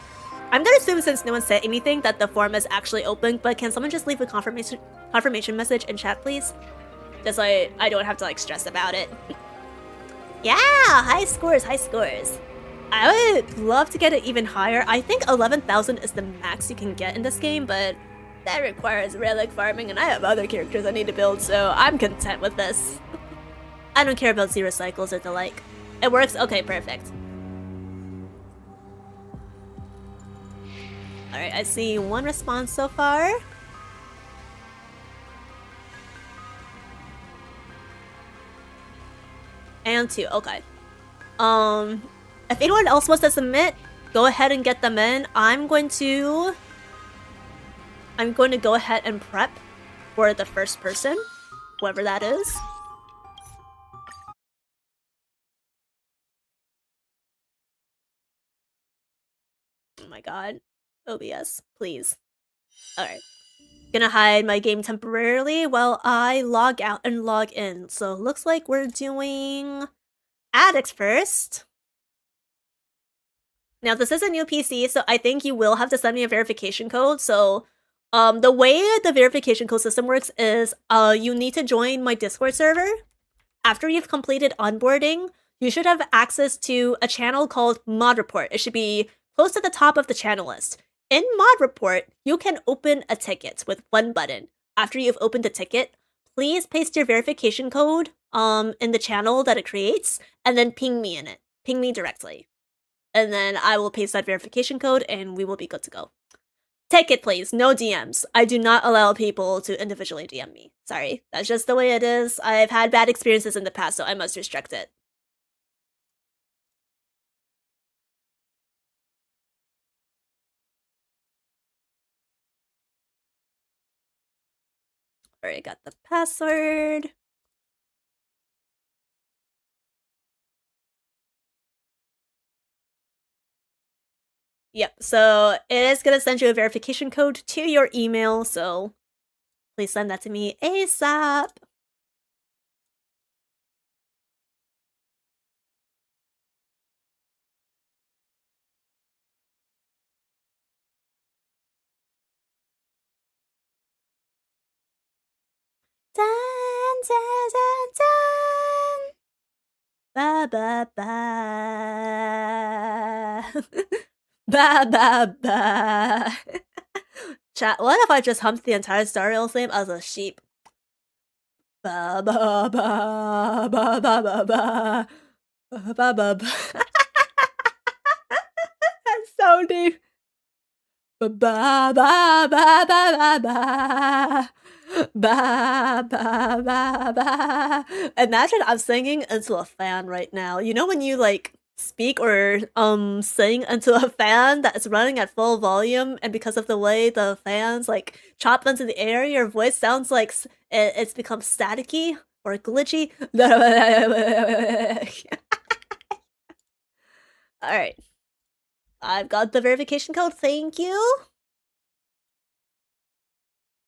I'm gonna assume since no one said anything that the form is actually open, but can someone just leave a confirmation message in chat, please? Just so I don't have to like stress about it. Yeah, high scores, high scores. I would love to get it even higher. I think 11,000 is the max you can get in this game, but That requires relic farming, and I have other characters I need to build, so I'm content with this. I don't care about zero cycles or the like. It works? Okay, perfect. Alright, I see one response so far. And two, okay. If anyone else wants to submit, go ahead and get them in. I'm going to go ahead and prep for the first person, whoever that is. Oh my god. OBS, please. Alright. Gonna hide my game temporarily while I log out and log in. So looks like we're doing addicts first. Now this is a new PC, so I think you will have to send me a verification code. So the way the verification code system works is you need to join my Discord server. After you've completed onboarding, you should have access to a channel called Mod Report. It should be close to the top of the channel list. In Mod Report, you can open a ticket with one button. After you've opened the ticket, please paste your verification code in the channel that it creates, and then ping me in it. Ping me directly. And then I will paste that verification code, and we will be good to go. Ticket, please. No DMs. I do not allow people to individually DM me. Sorry. That's just the way it is. I've had bad experiences in the past, so I must restrict it. Alright, got the password. Yep, so it is gonna send you a verification code to your email, so please send that to me ASAP. Dun, dun, dun, dun. Ba ba ba. Ba ba ba. Chat, what if I just humped the entire Star Rail theme as a sheep? Ba ba ba ba ba ba ba ba ba ba. That's so deep. Ba ba ba ba ba ba. Ba ba ba ba. Imagine I'm singing into a fan right now. You know when you like speak or sing into a fan that's running at full volume, and because of the way the fans like chop into the air, your voice sounds like it's become staticky or glitchy. Alright. I've got the verification code, thank you.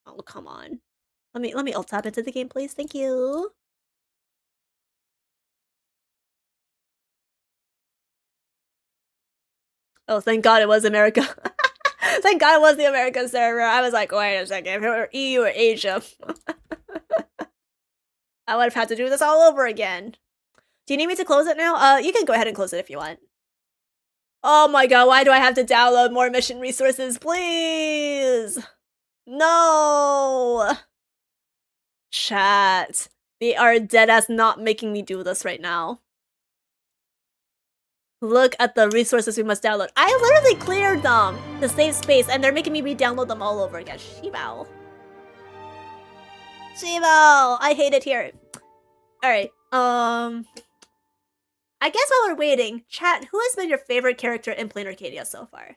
Oh, come on. Let me alt tab into the game, please. Thank you. Oh, thank God it was America. Thank God it was the American server. I was like, wait a second, if it were EU or Asia, I would have had to do this all over again. Do you need me to close it now? You can go ahead and close it if you want. Oh my god, why do I have to download more mission resources? Please! No! Chat. They are deadass not making me do this right now. Look at the resources we must download. I literally cleared them to save space, and they're making me re-download them all over again. Shibao. Shibao! I hate it here. Alright, I guess while we're waiting, chat, who has been your favorite character in Plain Arcadia so far?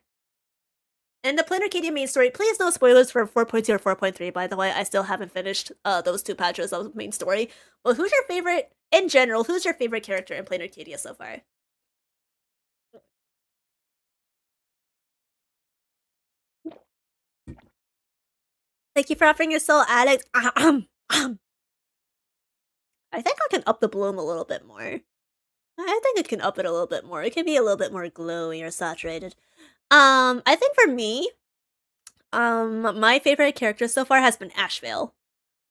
In the Plain Arcadia main story, please no spoilers for 4.2 or 4.3, by the way. I still haven't finished those two patches of the main story. But who's your favorite, in general, who's your favorite character in Plain Arcadia so far? Thank you for offering your soul, Addict. I think I can up the bloom a little bit more. I think it can up it a little bit more. It can be a little bit more glowy or saturated. I think for me, my favorite character so far has been Ashvale.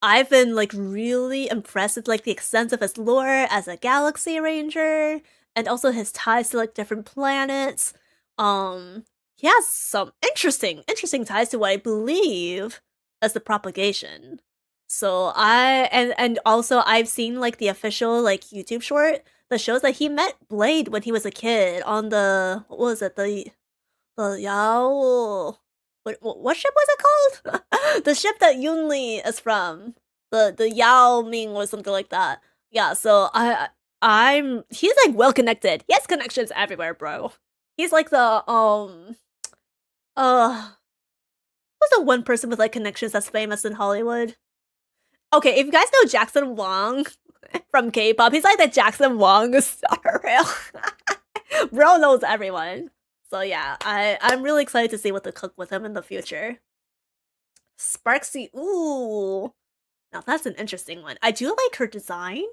I've been like really impressed with like the extent of his lore as a galaxy ranger, and also his ties to like different planets. He has some interesting ties to what I believe as the propagation. So and also I've seen like the official like YouTube short that shows that he met Blade when he was a kid on the what was it, the Yao, what ship was it called? The ship that Yunli is from, the Yao Ming or something like that. Yeah, so he's like well connected. He has connections everywhere, bro. He's like the what's the one person with like connections that's famous in Hollywood? Okay, if you guys know Jackson Wang from K-pop, he's like the Jackson Wang Star Rail. Bro knows everyone. So yeah, I'm really excited to see what to cook with him in the future. Sparksy, ooh. Now that's an interesting one. I do like her design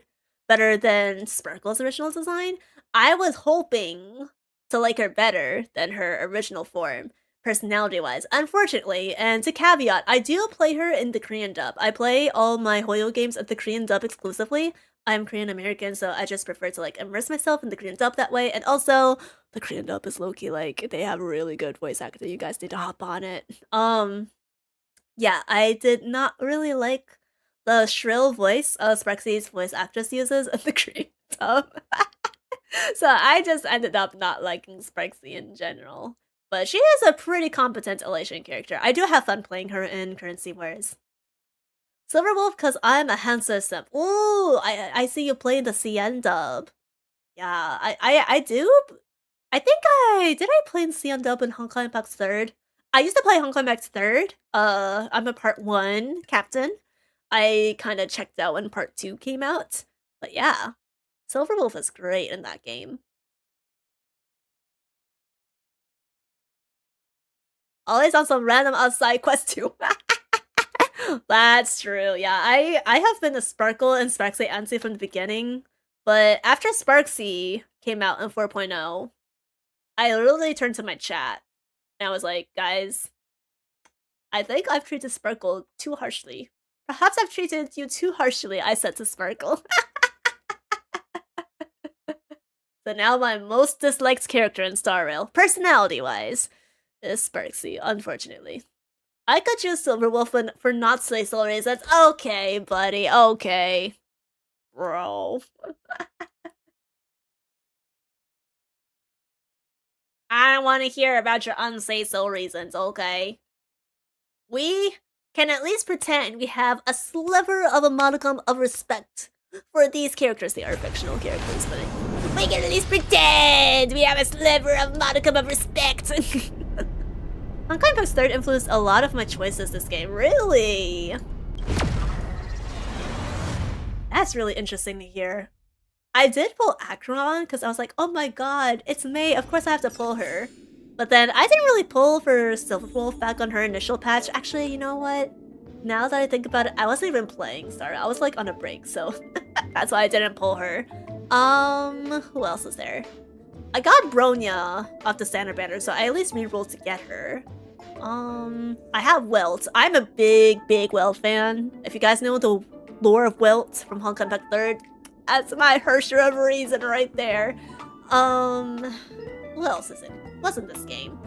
better than Sparkle's original design. I was hoping to like her better than her original form, personality-wise. Unfortunately, and to caveat, I do play her in the Korean dub. I play all my Hoyo games at the Korean dub exclusively. I'm Korean American, so I just prefer to like immerse myself in the Korean dub that way. And also, the Korean dub is low-key like they have really good voice acting. You guys need to hop on it. Yeah, I did not really like the shrill voice Sprexy's voice actress uses in the Korean dub. So I just ended up not liking Sprexy in general. But she is a pretty competent Elation character. I do have fun playing her in Currency Wars. Silverwolf, because I'm a Hansa simp. Ooh, I see you playing the CN dub. Yeah, I do. I think did I play in CN dub in Honkai Impact's 3rd? I used to play Honkai Impact's 3rd. I'm a part 1 captain. I kind of checked out when part 2 came out. But yeah, Silverwolf is great in that game. Always on some random outside quest too. That's true. Yeah, I have been a Sparkle and Sparksy Ansi from the beginning, but after Sparksy came out in 4.0, I literally turned to my chat and I was like, guys, I think I've treated Sparkle too harshly. Perhaps I've treated you too harshly, I said to Sparkle. So now my most disliked character in Star Rail, personality-wise, is Sparksy, unfortunately. I could choose Silverwolf for not sexual reasons. Okay, buddy, okay. Bro. I don't want to hear about your unsay-so reasons, okay? We can at least pretend we have a sliver of a modicum of respect for these characters. They are fictional characters, but we can at least pretend we have a sliver of modicum of respect. Honkai Impact's 3rd influenced a lot of my choices this game. Really? That's really interesting to hear. I did pull Acheron because I was like, oh my god, it's May, of course I have to pull her. But then I didn't really pull for Silverwolf back on her initial patch. Actually, you know what? Now that I think about it, I wasn't even playing Star. I was like on a break, so that's why I didn't pull her. Who else is there? I got Bronya off the standard banner, so I at least rerolled to get her. I have Welt. I'm a big Welt fan. If you guys know the lore of Welt from Honkai Impact 3rd, that's my HSR reason right there. Who else is it? What's in this game?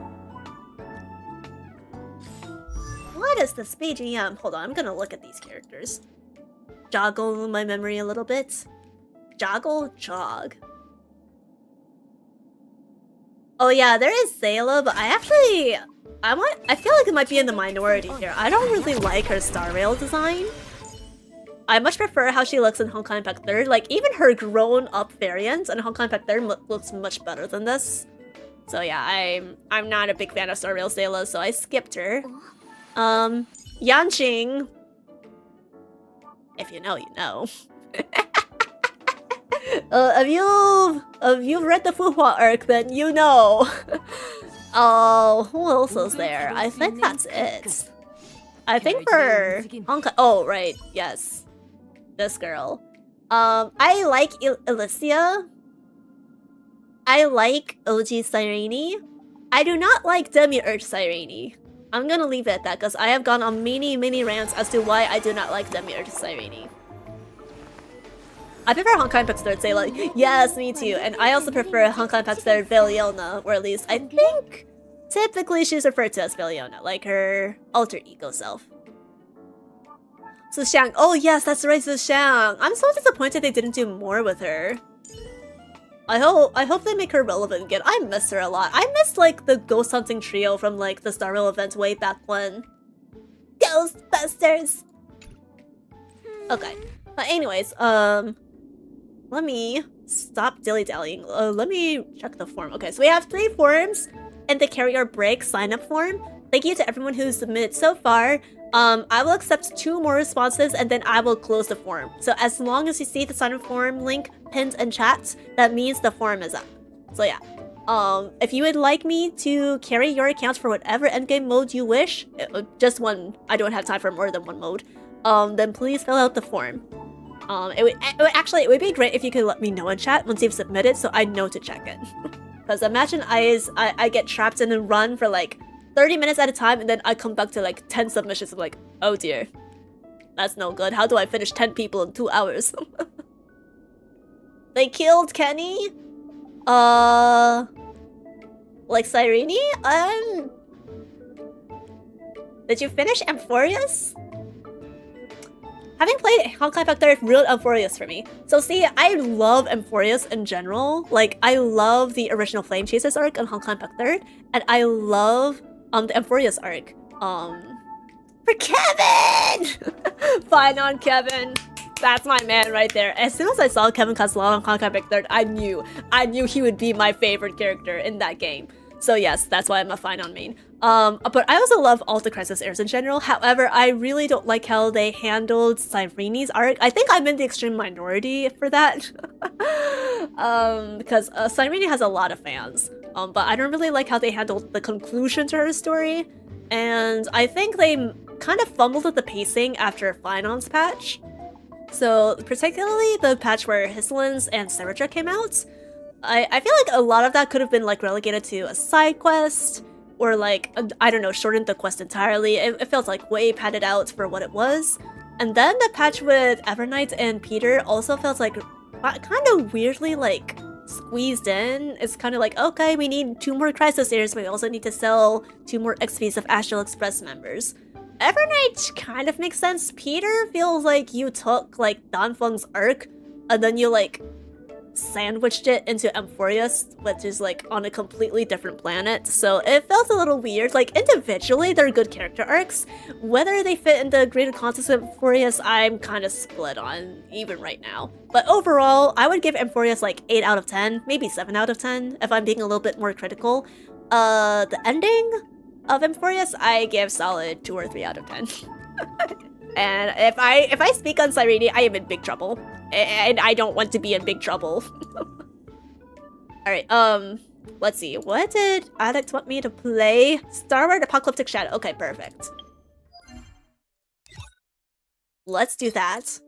What is this BGM? Hold on, I'm gonna look at these characters. Joggle my memory a little bit. Joggle? Jog. Oh yeah, there is Zayla, but I feel like it might be in the minority here. I don't really like her Star Rail design. I much prefer how she looks in Honkai Impact 3rd. Like, even her grown-up variant in Honkai Impact 3rd looks much better than this. So yeah, I'm not a big fan of Star Rail Zayla, so I skipped her. Yanqing. If you know, you know. If you've read the Fuhua arc, then you know. Oh, who else is there? I think that's it. I think for Honkai. Oh, right, yes. This girl. I like Elysia. I like OG Sireni. I do not like Demiurge Sireni. I'm gonna leave it at that because I have gone on many rants as to why I do not like Demiurge Sireni. I prefer Honkai Impact's 3rd Zayla. Yes, me too. And I also prefer Honkai Impact's 3rd Veliona, or at least I think typically she's referred to as Veliona, like her alter ego self. Sushang. Oh yes, that's right, Sushang. I'm so disappointed they didn't do more with her. I hope they make her relevant again. I miss her a lot. I miss like the ghost hunting trio from like the Star Rail event way back when. Ghostbusters. Okay. But anyways, let me stop dilly-dallying. Let me check the form. Okay, so we have 3 forms in the carrier break sign-up form. Thank you to everyone who's submitted so far. I will accept 2 more responses and then I will close the form. So as long as you see the sign-up form link pinned in chat, that means the form is up. So yeah. If you would like me to carry your account for whatever endgame mode you wish, just one, I don't have time for more than one mode, then please fill out the form. It would be great if you could let me know in chat once you've submitted so I know to check it. Because imagine I get trapped in a run for like 30 minutes at a time and then I come back to like 10 submissions. I'm like, oh dear. That's no good. How do I finish 10 people in 2 hours? They killed Kenny? Like Cyrene? Did you finish Amphorius? Having played Honkai Impact 3 ruined Amphorius for me. So see, I love Amphorius in general. Like, I love the original Flame Chasers arc on Honkai Impact 3, and I love the Amphorius arc. For Kevin! Fine on Kevin. That's my man right there. As soon as I saw Kevin Castellano on Honkai Impact 3, I knew he would be my favorite character in that game. So yes, that's why I'm a fine on main. But I also love all the Crisis Airs in general. However, I really don't like how they handled Cyrene's arc. I think I'm in the extreme minority for that. Because Cyrene has a lot of fans. But I don't really like how they handled the conclusion to her story. And I think they kind of fumbled with the pacing after Finon's patch. So particularly the patch where Hyslins and Seritra came out. I feel like a lot of that could have been like relegated to a side quest, or like, I don't know, shortened the quest entirely. It felt like way padded out for what it was. And then the patch with Evernight and Peter also felt like kind of weirdly like squeezed in. It's kind of like, okay, we need 2 more Crisis Airs, but we also need to sell 2 more XPs of Astral Express members. Evernight kind of makes sense. Peter feels like you took like Danfeng's arc and then you like sandwiched it into Amphorius, which is like on a completely different planet. So it felt a little weird. Like individually, they're good character arcs. Whether they fit in the greater context of Amphorius, I'm kind of split on even right now. But overall, I would give Amphorius like 8 out of 10, maybe 7 out of 10 if I'm being a little bit more critical. The ending of Amphorius, I give solid 2 or 3 out of 10. And if I speak on Cyrene, I am in big trouble. And I don't want to be in big trouble. Alright, let's see. What did Alex want me to play? STARWARD Apocalyptic Shadow. Okay, perfect. Let's do that.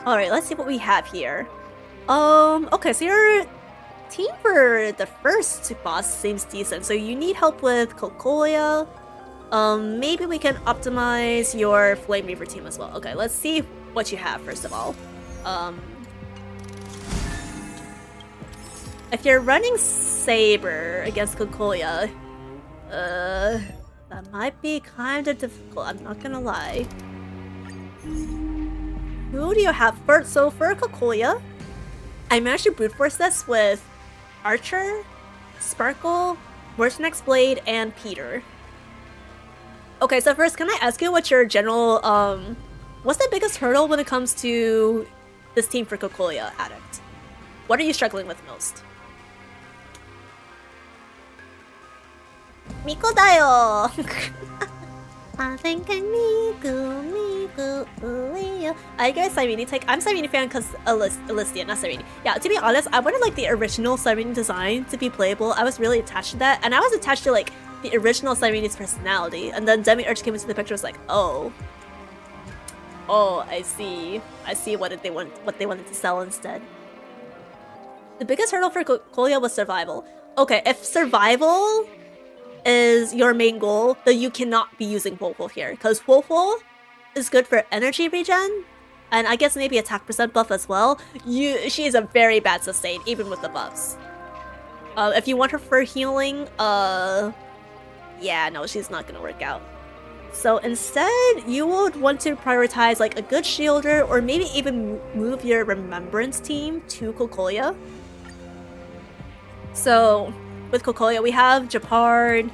Alright, let's see what we have here. Okay, so your team for the first boss seems decent. So you need help with Kokoya. Maybe we can optimize your Flame Reaver team as well. Okay, let's see what you have first of all. If you're running Saber against Kokoya, that might be kind of difficult, I'm not gonna lie. Who do you have first? So for Kokoya, I managed to brute force this with Archer, Sparkle, Mercenax Blade, and Peter. Okay, so first, can I ask you what your general, what's the biggest hurdle when it comes to this team for Kokoya Addict? What are you struggling with most? Miko dayo! I think I Miku. Are you guys Cyrene take? I'm Cyrene fan because Elysia, not Cyrene. Yeah, to be honest, I wanted like the original Cyrene design to be playable. I was really attached to that, and I was attached to like the original Cyrene's personality. And then Demi-Urge came into the picture, was like, oh, I see what they wanted to sell instead. The biggest hurdle for Kokoya was survival. Okay, if survival is your main goal, then you cannot be using Wolfwolf here, because Wolfwolf is good for energy regen, and I guess maybe attack percent buff as well. She is a very bad sustain, even with the buffs. If you want her for healing, yeah, no, she's not gonna work out. So instead, you would want to prioritize like a good shielder, or maybe even move your remembrance team to Kokolia. So with Kokolia, we have Japard.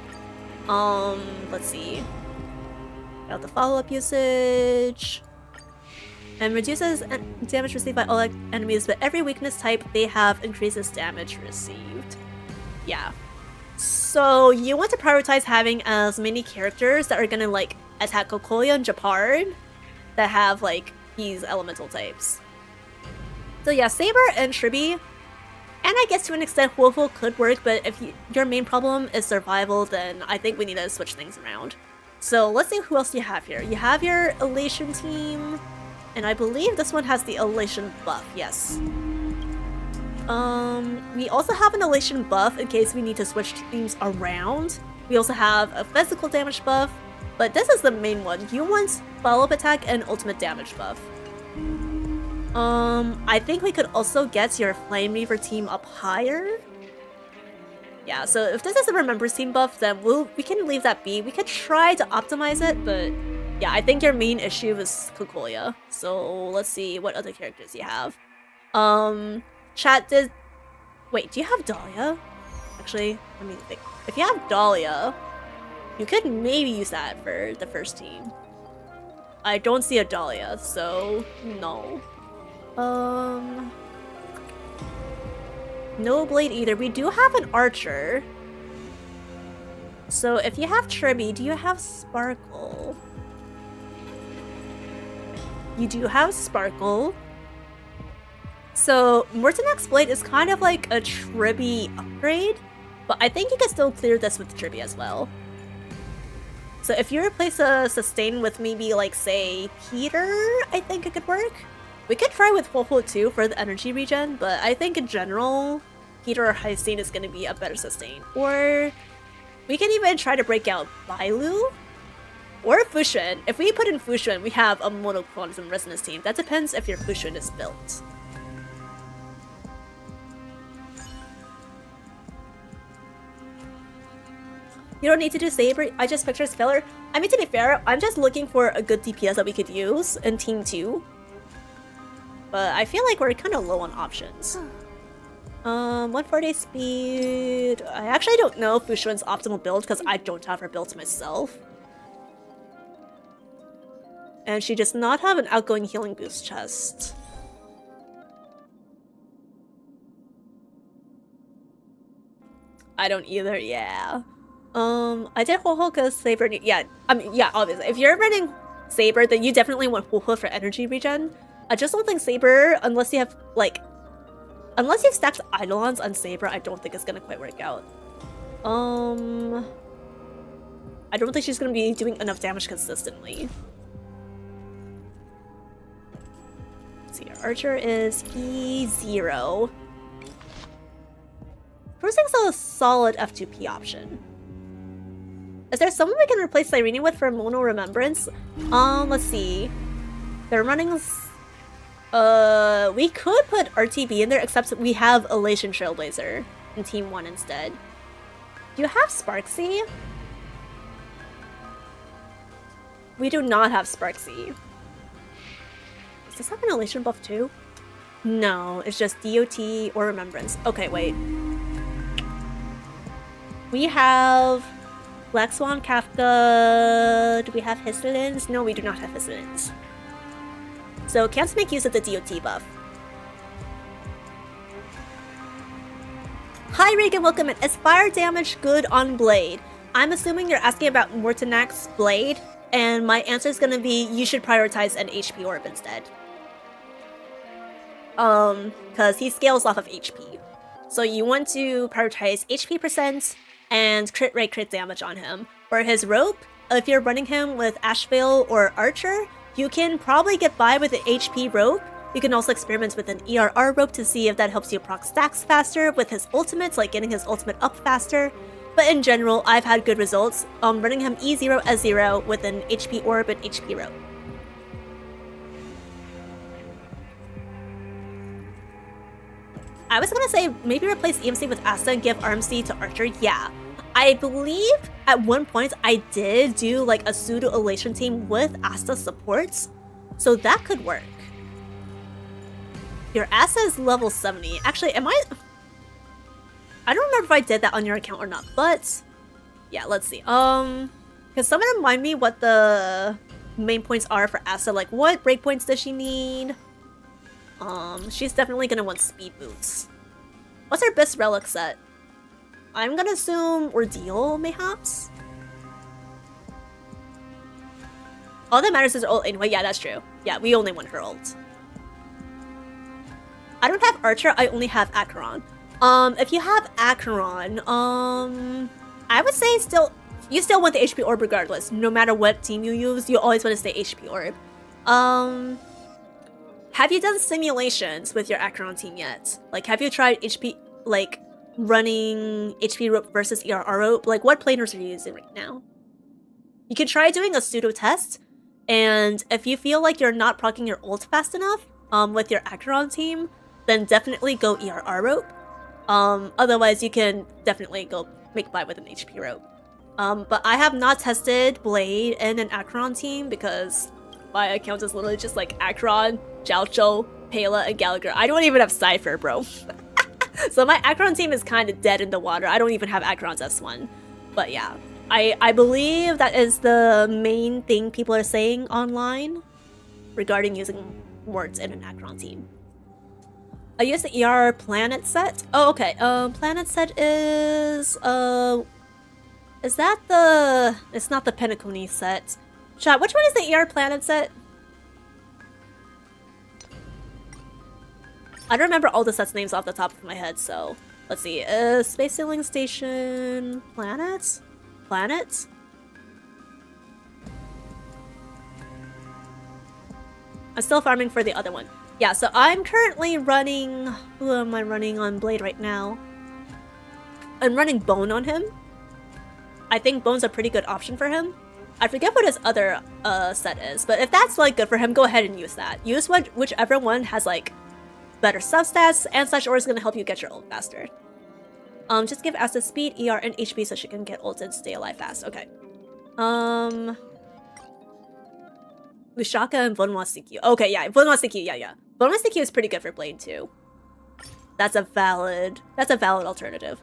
Let's see. Got the follow-up usage. And reduces damage received by all enemies, but every weakness type they have increases damage received. Yeah. So you want to prioritize having as many characters that are gonna like attack Kokolia and Japard that have like these elemental types. So yeah, Saber and Shribi, and I guess to an extent Wolfo could work, but if your main problem is survival, then I think we need to switch things around. So let's see who else you have here. You have your Elation team, and I believe this one has the Elation buff, yes. We also have an Elation buff in case we need to switch teams around. We also have a physical damage buff, but this is the main one. You want follow-up attack and ultimate damage buff. I think we could also get your Flame Reaver team up higher. Yeah, so if this is a Remembrance team buff, then we can leave that be. We could try to optimize it, but yeah, I think your main issue is Kokolia. So let's see what other characters you have. Chat did... Wait, do you have Dahlia? Actually, let me think. If you have Dahlia, you could maybe use that for the first team. I don't see a Dahlia, so no. No Blade either. We do have an Archer. So if you have Tribi, do you have Sparkle? You do have Sparkle. So Mortonak's Blade is kind of like a Tribi upgrade, but I think you can still clear this with Tribi as well. So if you replace a Sustain with maybe like, say, Peter, I think it could work. We could try with Huohuo too for the energy regen, but I think in general, Peter or Heisteen is going to be a better Sustain. Or we can even try to break out Bailu or Fushun. If we put in Fushun, we have a Monochronism Resonance team. That depends if your Fushun is built. You don't need to do Saber, I just picture filler. I mean, to be fair, I'm just looking for a good DPS that we could use in Team 2. But I feel like we're kind of low on options. 140 speed... I actually don't know Fushun's optimal build because I don't have her built myself. And she does not have an outgoing healing boost chest. I don't either, yeah. I did Huohuo because Saber... Yeah, I mean, yeah, obviously. If you're running Saber, then you definitely want Huohuo for energy regen. I just don't think Saber, unless you have, like... Unless you've stacked Eidolons on Saber, I don't think it's gonna quite work out. I don't think she's gonna be doing enough damage consistently. Let's see, our Archer is E0. Cruising's a solid F2P option. Is there someone we can replace Cyrene with for Mono Remembrance? Let's see. They're running... we could put RTB in there, except we have Elation Trailblazer in Team 1 instead. Do you have Sparksy? We do not have Sparksy. Does this have an Elation buff too? No, it's just DOT or Remembrance. Okay, wait. We have... Black Swan, Kafka... Do we have Histolins? No, we do not have Histolins. So can't make use of the DOT buff. Hi Reagan, welcome in. Is fire damage good on Blade? I'm assuming you're asking about Mortonak's Blade, and my answer is gonna be you should prioritize an HP orb instead. Because he scales off of HP. So you want to prioritize HP percent and crit rate, crit damage on him. For his rope, if you're running him with Ashvale or Archer, you can probably get by with an HP rope. You can also experiment with an ERR rope to see if that helps you proc stacks faster with his ultimates, like getting his ultimate up faster. But in general, I've had good results running him E0, S0 with an HP orb and HP rope. I was gonna say maybe replace EMC with Asta and give RMC to Archer. Yeah. I believe at one point I did do like a pseudo elation team with Asta supports, so that could work. Your Asta is level 70. Actually, I don't remember if I did that on your account or not, but yeah, let's see. Can someone remind me what the main points are for Asta? Like, what breakpoints does she need? She's definitely gonna want speed boots. What's her best relic set? I'm gonna assume Ordeal, mayhaps? All that matters is her ult anyway. Yeah, that's true. Yeah, we only want her ult. I don't have Archer, I only have Acheron. If you have Acheron, I would say you still want the HP orb regardless. No matter what team you use, you always want to stay HP orb. Have you done simulations with your Acheron team yet? Like, have you tried HP, like, running HP rope versus ERR rope? Like, what planers are you using right now? You can try doing a pseudo test, and if you feel like you're not proccing your ult fast enough, with your Acheron team, then definitely go ERR rope. Otherwise you can definitely go make by with an HP rope. But I have not tested Blade in an Acheron team because my account is literally just like Acheron, Jiaozhou, Pela, and Gallagher. I don't even have Cypher, bro. So my Acheron team is kind of dead in the water. I don't even have Acheron's S1. But yeah, I believe that is the main thing people are saying online regarding using wards in an Acheron team. I use the ER planet set. Oh, okay. Planet set is that the? It's not the Pentacone set. Chat, which one is the ER planet set? I don't remember all the sets names off the top of my head, so let's see. Space Sailing Station, Planet? Planet? I'm still farming for the other one. Yeah, so I'm currently running... Who am I running on Blade right now? I'm running Bone on him. I think Bone's a pretty good option for him. I forget what his other set is, but if that's like good for him, go ahead and use that. Use whichever one has like better substats and such, or is going to help you get your ult faster. Just give Asta speed, ER, and HP so she can get ult and stay alive fast. Okay. Lushaka and Bonwa CQ. Okay, yeah, Bonwa CQ, yeah. Bonwa CQ is pretty good for Blade too. That's a valid alternative.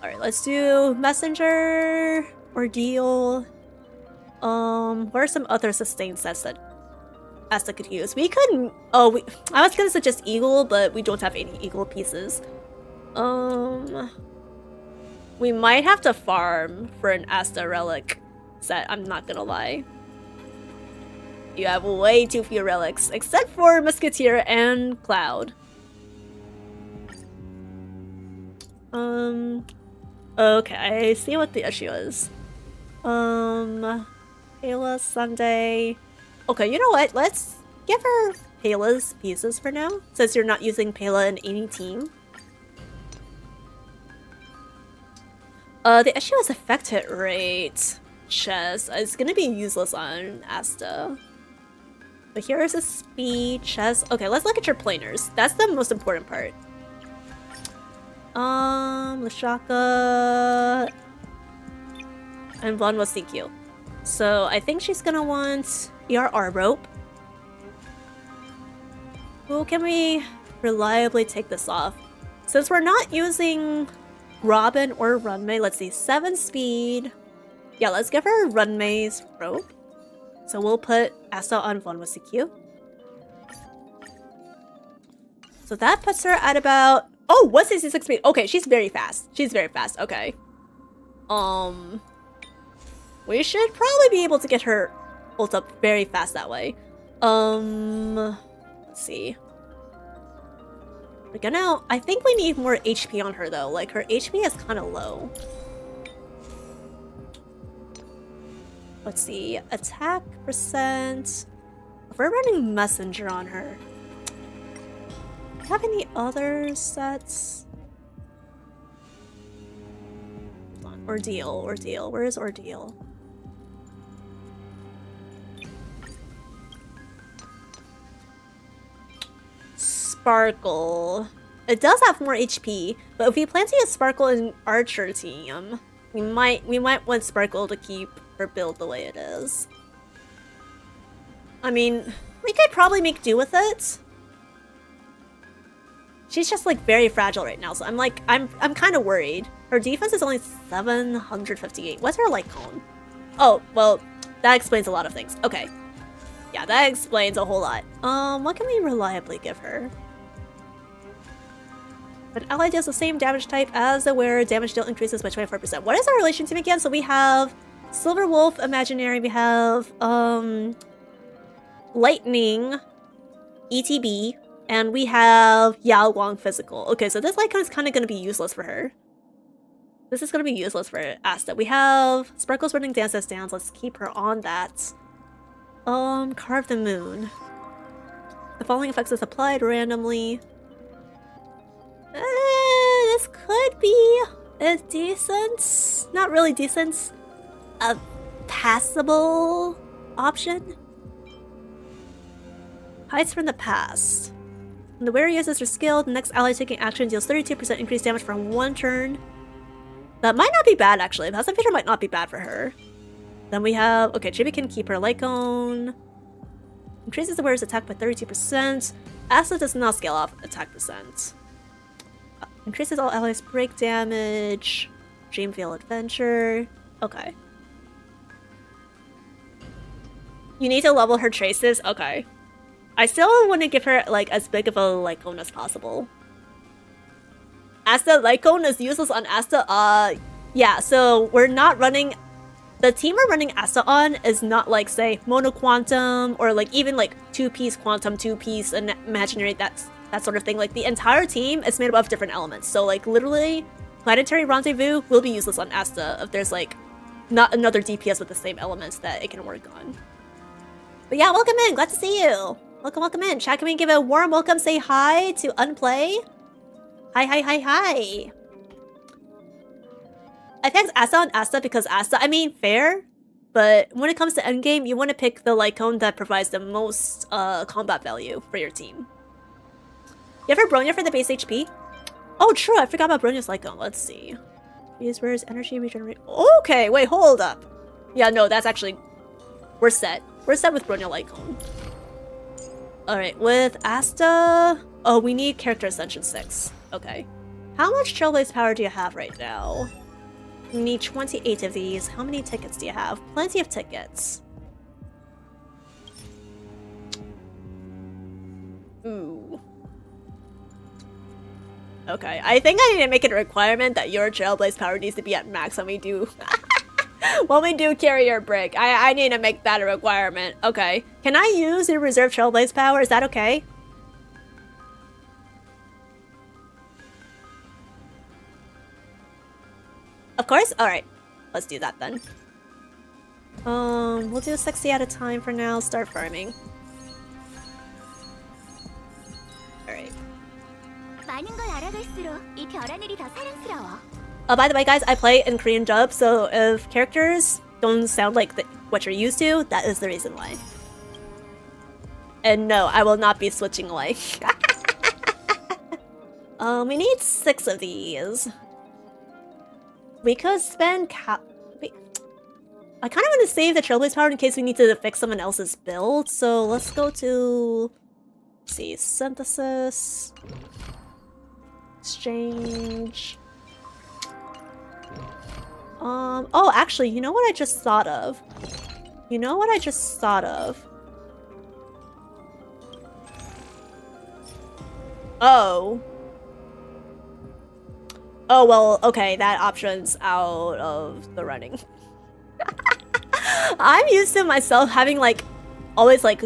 Alright, let's do Messenger, Ordeal. What are some other sustained sets that Asta could use? We couldn't... Oh, I was gonna suggest Eagle, but we don't have any Eagle pieces. We might have to farm for an Asta relic set, I'm not gonna lie. You have way too few relics, except for Musketeer and Cloud. Okay, I see what the issue is. Pela, Sunday. Okay, you know what? Let's give her Pela's pieces for now, since you're not using Pela in any team. The issue is effect hit rate. Chess. It's gonna be useless on Asta. But here's a speed, chess. Okay, let's look at your planers. That's the most important part. Lashaka and Vaughn was CQ. So I think she's gonna want ERR rope. Who can we reliably take this off? Since we're not using Robin or Runmei, let's see, 7 speed. Yeah, let's give her Runmei's rope. So we'll put Asta on Vaughn with CQ. So that puts her at about... Oh, 166 speed. Okay, she's very fast. She's very fast. Okay. We should probably be able to get her ult up very fast that way. Let's see. We're gonna... I think we need more HP on her though. Like, her HP is kind of low. Let's see. Attack percent. If we're running Messenger on her. Do you have any other sets? Hold on. Ordeal. Where is Ordeal? Sparkle. It does have more HP, but if we plan to use Sparkle in Archer team, we might want Sparkle to keep her build the way it is. I mean, we could probably make do with it. She's just like very fragile right now, so I'm kind of worried. Her defense is only 758. What's her light cone? Oh, well, that explains a lot of things. Okay. Yeah, that explains a whole lot. What can we reliably give her? An ally deals the same damage type as the wearer. Damage dealt increases by 24%. What is our relation team again? So we have Silver Wolf, Imaginary. We have Lightning, ETB, and we have Yao Guang Physical. Okay, so this Lycon is kind of going to be useless for her. This is going to be useless for Asta. We have Sparkle's Running Dance as dance. Let's keep her on that. Carve the Moon. The following effects is applied randomly. This could be a decent, not really decent, a passable option. Hides from the past. When the wearer uses her skill, the next ally taking action deals 32% increased damage for one turn. That might not be bad, actually. The passive feature might not be bad for her. Then we have... Okay, Chibi can keep her Lycone. Increases the wearer's attack by 32%. Asta does not scale off attack percent. Increases all allies' break damage. Dreamvale Adventure. Okay. You need to level her traces? Okay. I still want to give her, like, as big of a Lycone as possible. Asta Lycone is useless on Asta? Yeah, so we're not running... The team we're running Asta on is not like, say, Mono Quantum, or like even like 2-piece Quantum, 2-piece and Imaginary, that sort of thing. Like the entire team is made up of different elements. So like literally, Planetary Rendezvous will be useless on Asta if there's like not another DPS with the same elements that it can work on. But yeah, welcome in, glad to see you. Welcome in. Chat, can we give a warm welcome, say hi to Unplay? Hi. I picked Asta on Asta because Asta, I mean, fair, but when it comes to endgame, you want to pick the Lycone that provides the most combat value for your team. You ever Bronya for the base HP? Oh, true, I forgot about Bronya's Lycone. Let's see. Use where's energy regenerate. Okay, wait, hold up. Yeah, no, that's actually... We're set. We're set with Bronya Lycone. Alright, with Asta... Oh, we need Character Ascension 6. Okay. How much Trailblaze power do you have right now? You need 28 of these. How many tickets do you have? Plenty of tickets. Ooh. Okay, I think I need to make it a requirement that your Trailblaze power needs to be at max when we do... when we do Carrier Brick. I need to make that a requirement. Okay. Can I use your reserve Trailblaze power? Is that okay? Of course? Alright. Let's do that then. We'll do 60 at a time for now. Start farming. Alright. By the way, guys, I play in Korean dub, so if characters don't sound like what you're used to, that is the reason why. And no, I will not be switching away. We need 6 of these. We could spend I kind of want to save the Trailblaze power in case we need to fix someone else's build, so let's go to... Let's see, Synthesis... Exchange... Oh, actually, you know what I just thought of? Oh. Oh, well, okay, that option's out of the running. I'm used to myself having, like, always, like,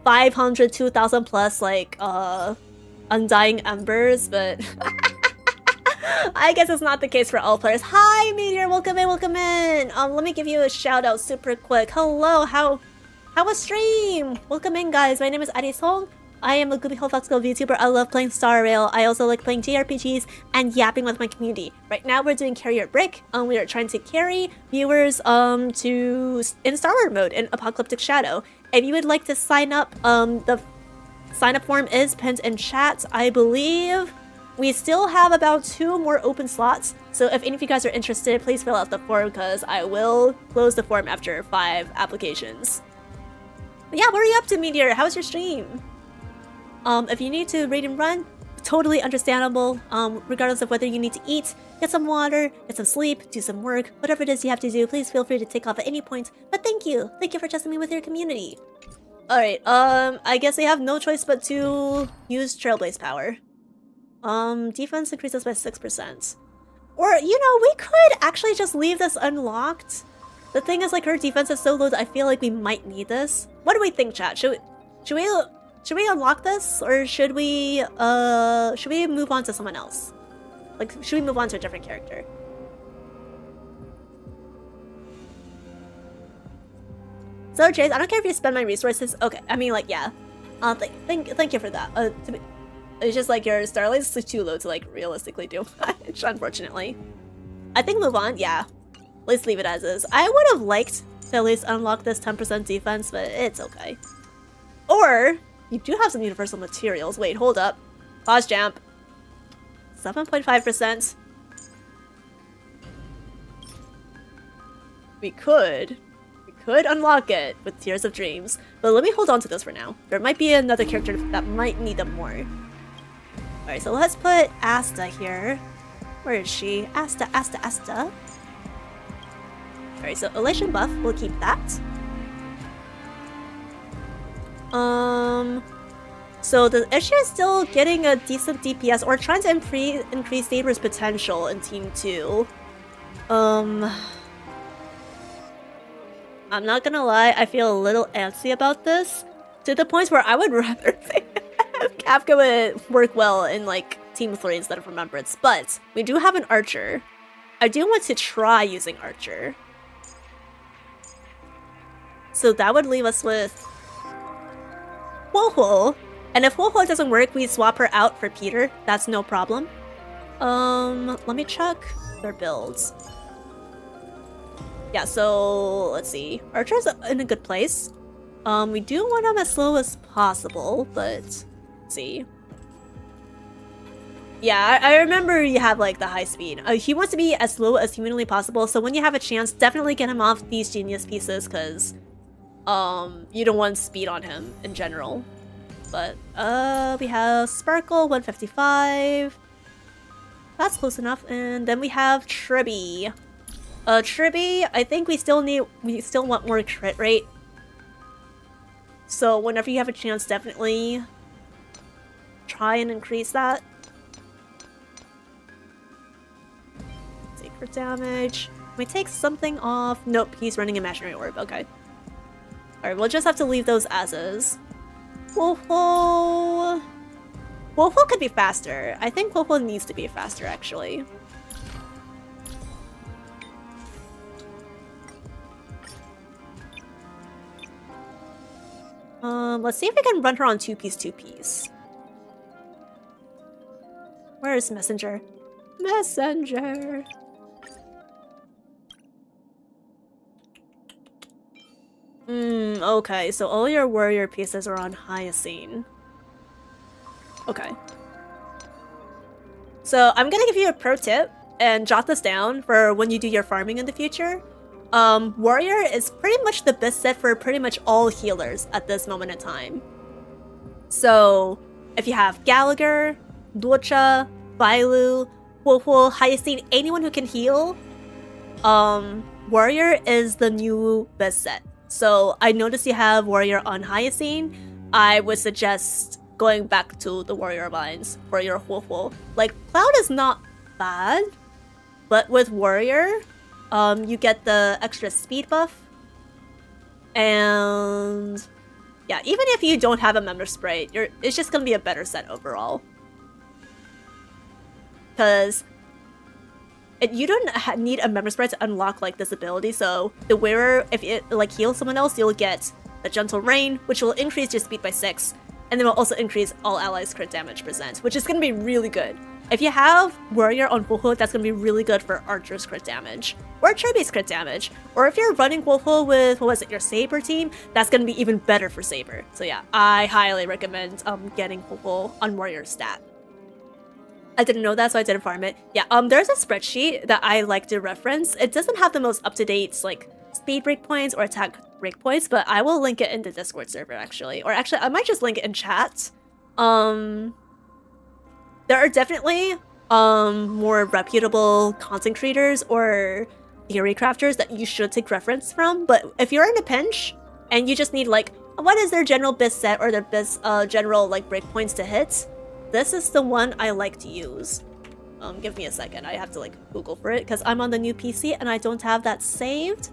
500, 2,000 plus, like, Undying Embers, but... I guess it's not the case for all players. Hi, Meteor! Welcome in! Let me give you a shout-out super quick. Hello, how was stream? Welcome in, guys. My name is Ari Song. I am a Gooby Hole Fox Girl VTuber. I love playing Star Rail. I also like playing JRPGs and yapping with my community. Right now, we're doing Carrier Brick. We are trying to carry viewers in STARWARD mode in Apocalyptic Shadow. If you would like to sign up, the sign-up form is pinned in chat, I believe. we still have about 2 more open slots, so if any of you guys are interested, please fill out the form because I will close the form after 5 applications. But yeah, what are you up to, Meteor? How's your stream? If you need to raid and run, totally understandable. Regardless of whether you need to eat, get some water, get some sleep, do some work, whatever it is you have to do, please feel free to take off at any point. But thank you for trusting me with your community. Alright, I guess they have no choice but to use Trailblaze power. Defense increases by 6%. Or, you know, we could actually just leave this unlocked. The thing is, like, her defense is so low that I feel like we might need this. What do we think, chat? Should we unlock this? Or should we move on to someone else? Like, should we move on to a different character? So, Jace, I don't care if you spend my resources. Okay, I mean, like, yeah. Thank you for that. It's just like your Starlight is too low to like realistically do much, unfortunately. I think move on, yeah. Let's leave it as is. I would have liked to at least unlock this 10% defense, but it's okay. Or, you do have some universal materials. Wait, hold up. Pause jump. 7.5%. We could unlock it with Tears of Dreams, but let me hold on to this for now. There might be another character that might need them more. Alright, so let's put Asta here. Where is she? Asta. Alright, so Elation buff, we'll keep that. So the issue is still getting a decent DPS or trying to increase Saber's potential in Team 2. I'm not gonna lie, I feel a little antsy about this. To the point where I would rather think Kafka would work well in like Team 3 instead of Remembrance. But we do have an Archer. I do want to try using Archer. So that would leave us with Woho. And if Woho doesn't work, we swap her out for Peter. That's no problem. Let me check their builds. Yeah, so let's see. Archer's in a good place. We do want him as slow as possible, but let's see. Yeah, I remember you have like the high speed. He wants to be as slow as humanly possible, so when you have a chance, definitely get him off these genius pieces, because you don't want speed on him in general. But we have Sparkle 155. That's close enough. And then we have Tribby. Tribby, I think we still want more crit rate. So whenever you have a chance, definitely try and increase that. Take for damage. Can we take something off? Nope, he's running Imaginary Orb. Okay. Alright, we'll just have to leave those as is. Woho could be faster. I think Woho needs to be faster, actually. Let's see if we can run her on 2-piece. Where is Messenger? Messenger! Okay, so all your warrior pieces are on Hyacinth. Okay. So I'm gonna give you a pro tip, and jot this down for when you do your farming in the future. Warrior is pretty much the best set for pretty much all healers at this moment in time. So, if you have Gallagher, Duocha, Bailu, Woho, Hyacinth, anyone who can heal, Warrior is the new best set. So, I noticed you have Warrior on Hyacinth. I would suggest going back to the Warrior lines for your Woho. Like, Cloud is not bad, but with Warrior, you get the extra speed buff. And yeah, even if you don't have a member spray, it's just gonna be a better set overall. Because you don't need a member spray to unlock like this ability. So the wearer, if it like heals someone else, you'll get the Gentle Rain, which will increase your speed by 6, and then will also increase all allies crit damage %, which is gonna be really good. If you have Warrior on Woho, that's gonna be really good for Archer's crit damage, or Tribby's crit damage. Or if you're running Woho with, what was it, your Saber team, that's gonna be even better for Saber. So yeah, I highly recommend getting Woho on Warrior stat. I didn't know that, so I didn't farm it. Yeah, there's a spreadsheet that I like to reference. It doesn't have the most up-to-date, like, speed breakpoints or attack breakpoints, but I will link it in the Discord server, actually. Or actually, I might just link it in chat. There are definitely, more reputable content creators or theory crafters that you should take reference from, but if you're in a pinch, and you just need, like, what is their general best set or their best, general, like, breakpoints to hit, this is the one I like to use. Give me a second. I have to, like, Google for it, because I'm on the new PC and I don't have that saved.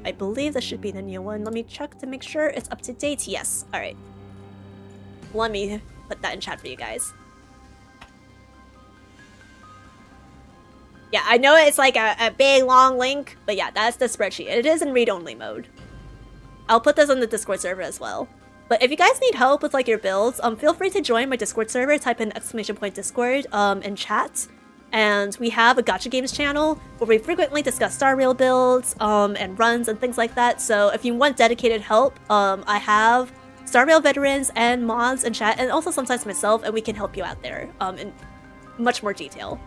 I believe this should be the new one. Let me check to make sure it's up to date. Yes. Alright. Let me put that in chat for you guys. Yeah, I know it's like a big long link, but yeah, that's the spreadsheet. It is in read-only mode. I'll put this on the Discord server as well. But if you guys need help with like your builds, feel free to join my Discord server. Type in !Discord in chat. And we have a Gacha Games channel where we frequently discuss Star Rail builds and runs and things like that. So if you want dedicated help, I have Star Rail veterans and mods in chat, and also sometimes myself, and we can help you out there in much more detail.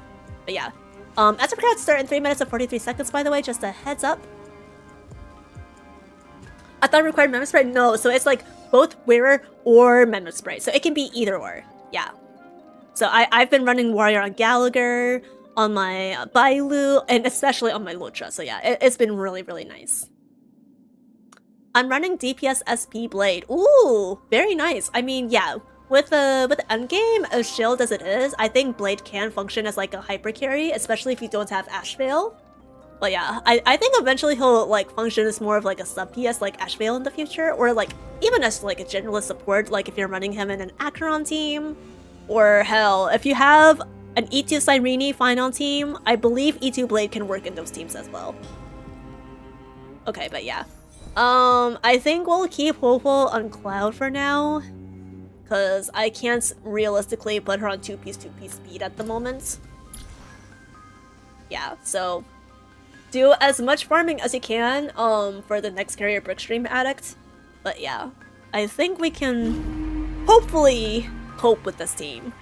But yeah. As for crowds start in 3 minutes and 43 seconds, by the way, just a heads up. I thought it required memo spray. No, so it's like both wearer or memo spray. So it can be either or. Yeah. So I've been running Warrior on Gallagher, on my Bailu, and especially on my Lucha. So yeah, it's been really, really nice. I'm running DPS SP Blade. Ooh, very nice. I mean, yeah. With the endgame as shield as it is, I think Blade can function as like a hyper carry, especially if you don't have Ash Veil. But yeah, I think eventually he'll like function as more of like a sub PS like Ash Veil in the future, or like even as like a generalist support, like if you're running him in an Acheron team, or hell, if you have an E2 Cyrene final team, I believe E2 Blade can work in those teams as well. Okay, but yeah. I think we'll keep Ho-Ho on Cloud for now, because I can't realistically put her on 2-piece speed at the moment. Yeah, so do as much farming as you can for the next carrier Brickstream Addict. But yeah, I think we can hopefully cope with this team.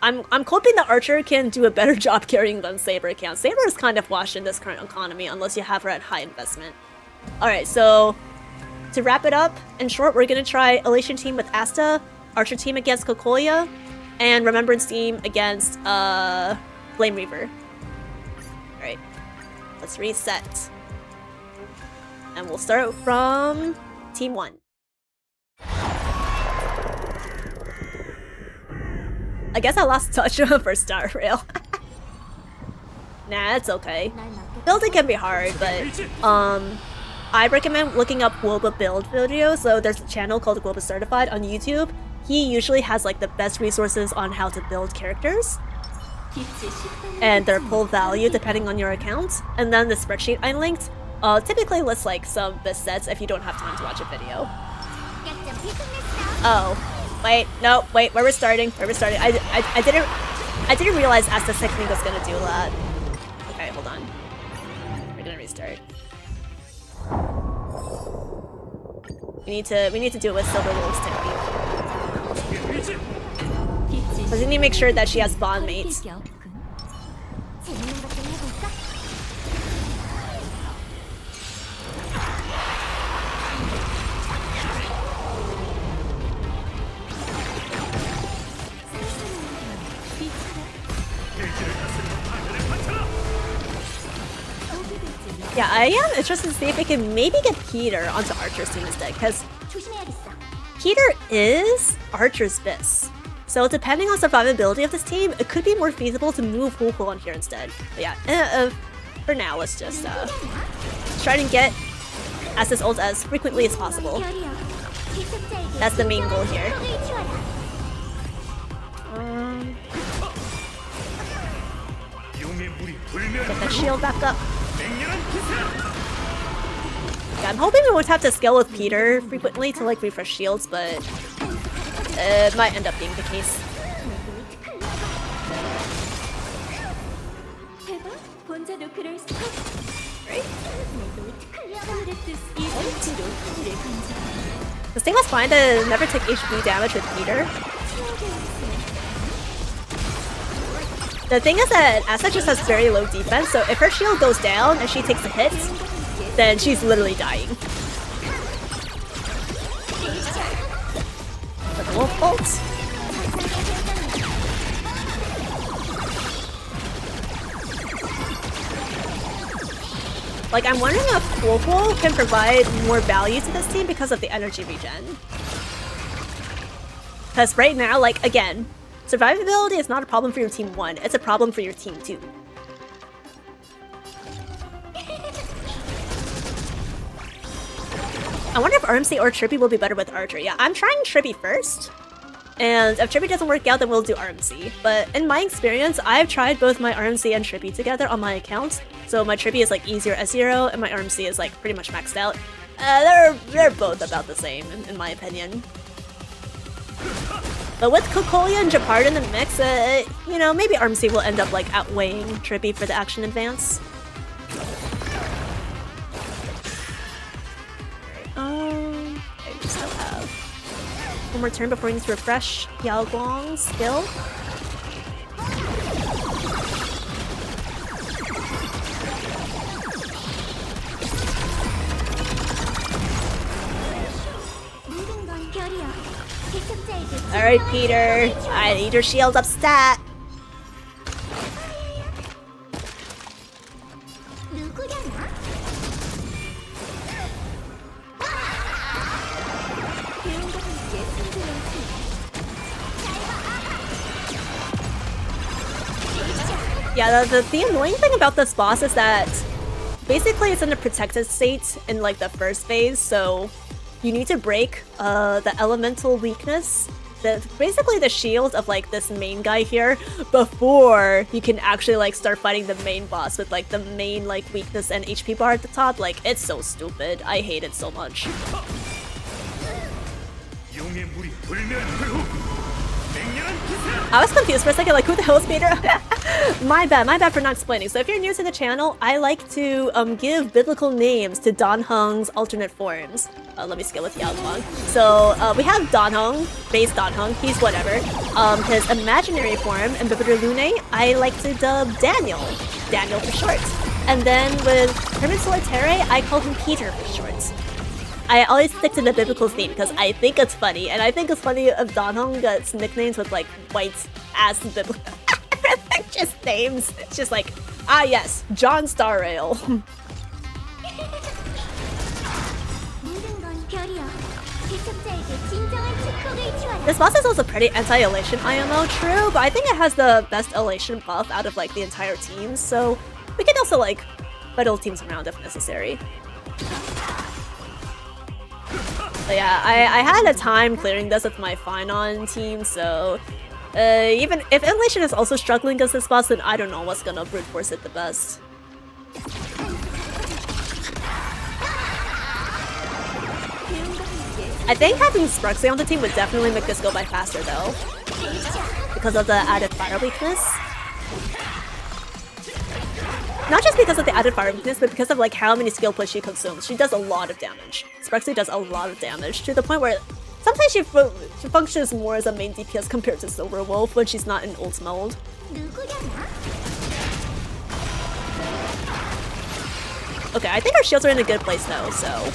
I'm hoping that Archer can do a better job carrying than Saber can. Saber is kind of washed in this current economy unless you have her at high investment. Alright, so to wrap it up, in short, we're gonna try Elation team with Asta, Archer team against Kokoya, and Remembrance team against Flame Reaver. Alright, let's reset. And we'll start from Team 1. I guess I lost touch for Star Rail. Nah, it's okay. Building can be hard, but I recommend looking up Woba build videos. So there's a channel called Woba Certified on YouTube. He usually has like the best resources on how to build characters and their pull value depending on your account. And then the spreadsheet I linked typically lists like some best sets if you don't have time to watch a video. Oh, wait, no, wait, where we're starting? I didn't realize Asta's technique was gonna do that. Okay, hold on. We're gonna restart. We need to do it with Silver Wolf's technique. So we need to make sure that she has bond mates. Yeah, I am interested to see if we can maybe get Peter onto Archer's team instead, because Peter is Archer's Biss. So depending on survivability of this team, it could be more feasible to move Ho-Ho on here instead. But yeah, for now, let's just try to get Asta's ult as frequently as possible. That's the main goal here. Get that shield back up. Yeah, I'm hoping we won't have to scale with Peter frequently to like refresh shields, but it might end up being the case. Right. The thing was fine to never take HP damage with Peter. The thing is that Asa just has very low defense, so if her shield goes down and she takes a hit, then she's literally dying. But the wolf ult. Like, I'm wondering if Wolf can provide more value to this team because of the energy regen. Because right now, like, again, survivability is not a problem for your team 1, it's a problem for your team 2. I wonder if RMC or Trippy will be better with Archer. Yeah, I'm trying Trippy first. And if Trippy doesn't work out, then we'll do RMC. But in my experience, I've tried both my RMC and Trippy together on my account. So my Trippy is like easier S0, and my RMC is like pretty much maxed out. They're both about the same, in my opinion. But with Kokolia and Japard in the mix, you know, maybe RMC will end up like outweighing Trippy for the action advance. I still have one more turn before we need to refresh Yao Guang's skill. Alright, Peter. I need your shield up stat. Yeah, the annoying thing about this boss is that basically it's in a protected state in like the first phase, so you need to break the elemental weakness, basically the shield of like this main guy here, before you can actually like start fighting the main boss with like the main like weakness and HP bar at the top. Like, it's so stupid. I hate it so much. I was confused for a second, like, who the hell is Peter? my bad for not explaining. So if you're new to the channel, I like to give biblical names to Dan Heng's alternate forms. Let me skill with Yao Guang. So we have Dan Heng, base Dan Heng, he's whatever. His imaginary form, Ambibiter Lune, I like to dub Daniel for short. And then with Hermit Solitaire, I call him Peter for short. I always stick to the biblical theme because I think it's funny, and I think it's funny if Dan Heng gets nicknames with like white-ass biblical just names. It's just like, ah yes, John Starrail. This boss is also pretty anti-elation IMO, true, but I think it has the best elation buff out of like the entire team, so we can also like fiddle teams around if necessary. But yeah, I had a time clearing this with my Finon team, so even if elation is also struggling against this boss, then I don't know what's gonna brute force it the best. I think having Sparksy on the team would definitely make this go by faster though, because of the added fire weakness. Not just because of the added fire weakness, but because of like how many skill points she consumes. She does a lot of damage. Sparksy does a lot of damage to the point where sometimes she functions more as a main DPS compared to Silver Wolf when she's not in ult mode. Okay, I think our shields are in a good place though, so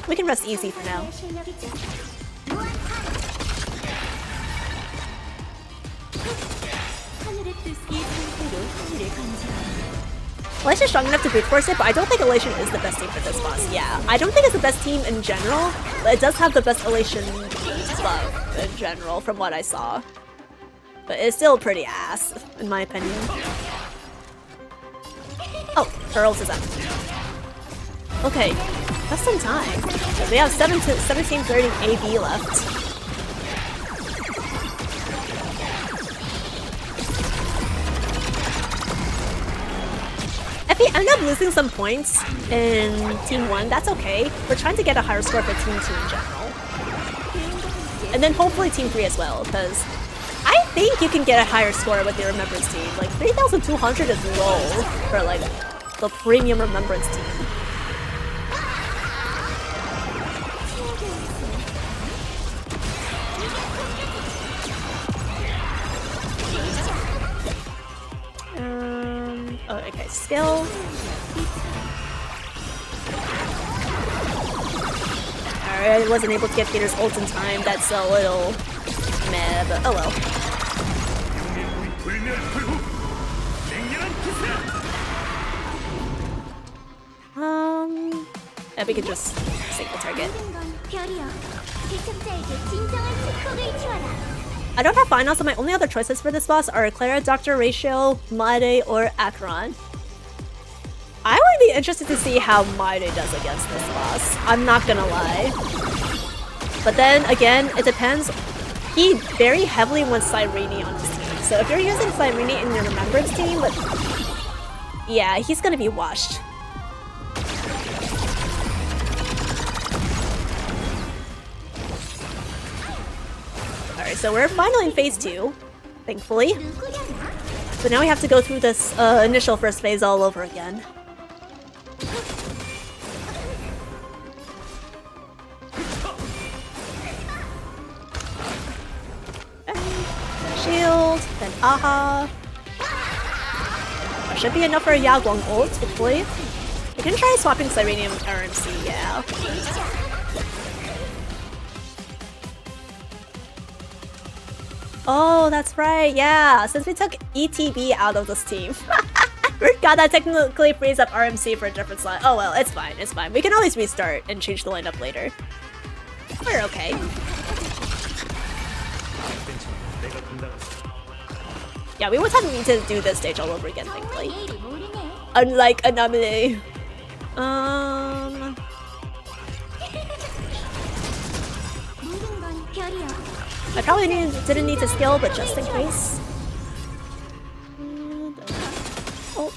we can rest easy for now. Elation's strong enough to brute force it, but I don't think Elation is the best team for this boss. Yeah, I don't think it's the best team in general, but it does have the best Elation buff in general from what I saw. But it's still pretty ass, in my opinion. Oh, Pearls is up. Okay, that's some time. So we have 1730 AB left. If we end up losing some points in Team 1, that's okay. We're trying to get a higher score for Team 2 in general. And then hopefully Team 3 as well, because I think you can get a higher score with your Remembrance team. Like, 3,200 is low for, like, the premium Remembrance team. scale. Alright, I wasn't able to get Peter's ult in time. That's a little meh, but oh well. Yeah, we could just single target. I don't have finals, so my only other choices for this boss are Clara, Dr. Ratio, Maide, or Acheron. I would be interested to see how Maide does against this boss. I'm not gonna lie. But then again, it depends. He very heavily wants Cyrene on his team. So if you're using Cyrene in your Remembrance team, but yeah, he's gonna be washed. Alright, so we're finally in phase 2, thankfully. So now we have to go through this initial first phase all over again. Shield, then Aha. That should be enough for a Yaguang ult, hopefully. We can try swapping Cyrene with RMC, yeah. Oh, that's right, yeah. Since we took ETB out of this team. Forgot that technically frees up RMC for a different slot. Oh well, it's fine, it's fine. We can always restart and change the lineup later. We're okay. Yeah, we would have need to do this stage all over again, thankfully. Unlike Anomaly. I probably didn't need to skill, but just in case. Ult.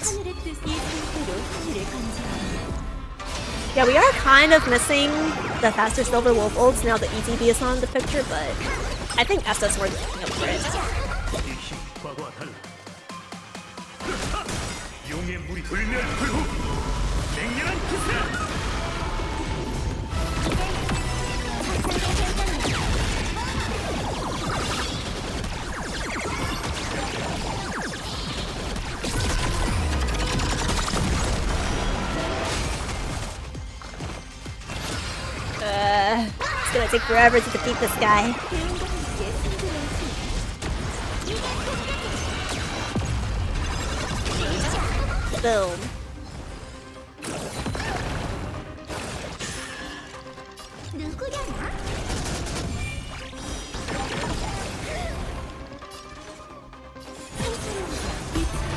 Yeah, we are kind of missing the faster Silver Wolf ults now that ETB is on the picture, but I think Esta's worth picking up for it. It's gonna take forever to defeat this guy. Boom.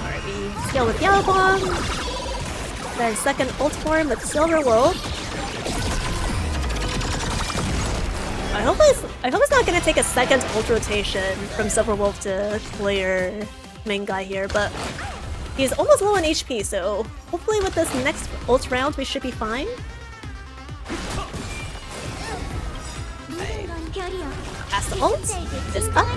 Alright, we scale with Yellow Bomb. Then second ult form with Silver Wolf. I hope it's not gonna take a second ult rotation from Silver Wolf to clear main guy here, but he's almost low on HP, so hopefully with this next ult round we should be fine. As the ult is up.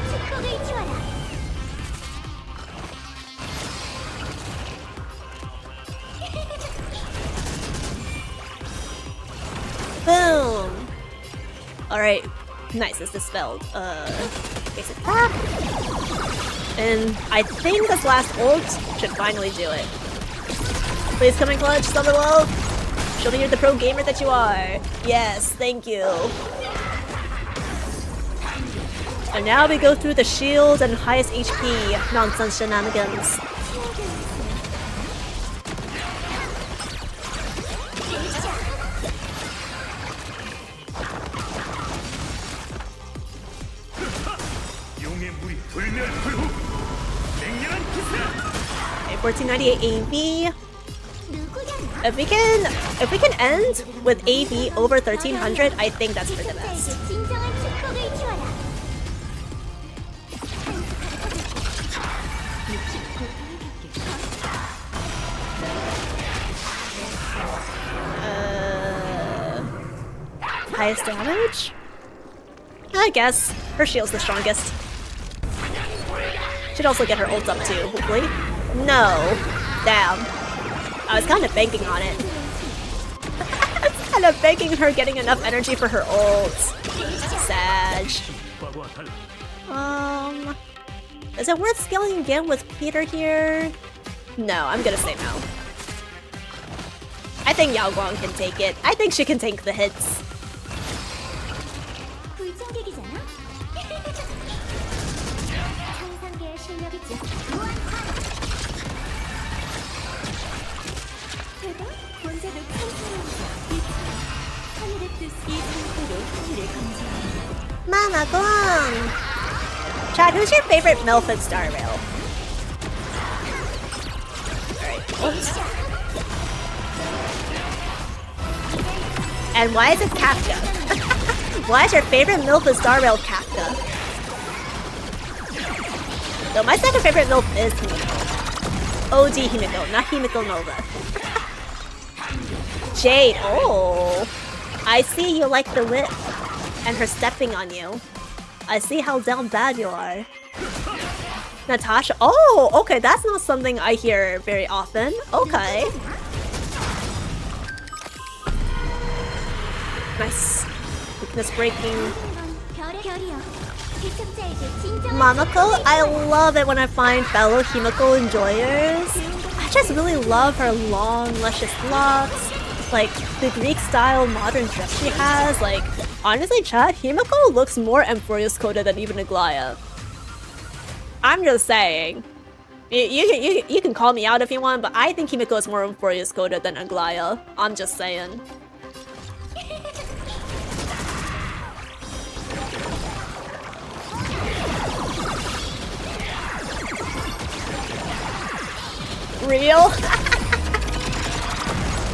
Boom! Alright, nice, it's dispelled. Basic attack. And I think this last ult should finally do it. Please come in clutch, Silver Wolf! Show me you're the pro gamer that you are! Yes, thank you! And now we go through the shield and highest HP nonsense shenanigans. Okay, 1498 AV. If we can end with AV over 1300, I think that's for the best. Highest damage? I guess her shield's the strongest. Should also get her ult up too, hopefully. No. Damn. I was kind of banking on it. I was kind of banking her getting enough energy for her ult. Sag. Is it worth scaling again with Peter here? No, I'm gonna say no. I think Yao Guang can take it. I think she can take the hits. 불청객이잖아? 천상계의 실력이지. 대박? 원자도 천상이지. 하늘의 뜻 이 상태로 하늘을 감지하는 Mama Guang! Chad, who's your favorite MILF in Star Rail? Alright. And why is it Kafka? Why is your favorite MILF in Star Rail Kafka? So my second favorite MILF is Himiko. OG Himiko, not Himiko Nova. Jade, oh! I see you like the whip and her stepping on you. I see how down bad you are. Natasha, oh, okay, that's not something I hear very often. Okay. Nice. Weakness breaking. Mamako, I love it when I find fellow Himiko enjoyers. I just really love her long, luscious locks. Like, the Greek style modern dress she has. Like, honestly, chat, Himiko looks more Amphorius coded than even Aglaya. I'm just saying. You can call me out if you want, but I think Himiko is more Amphorius coded than Aglaya. I'm just saying. Real?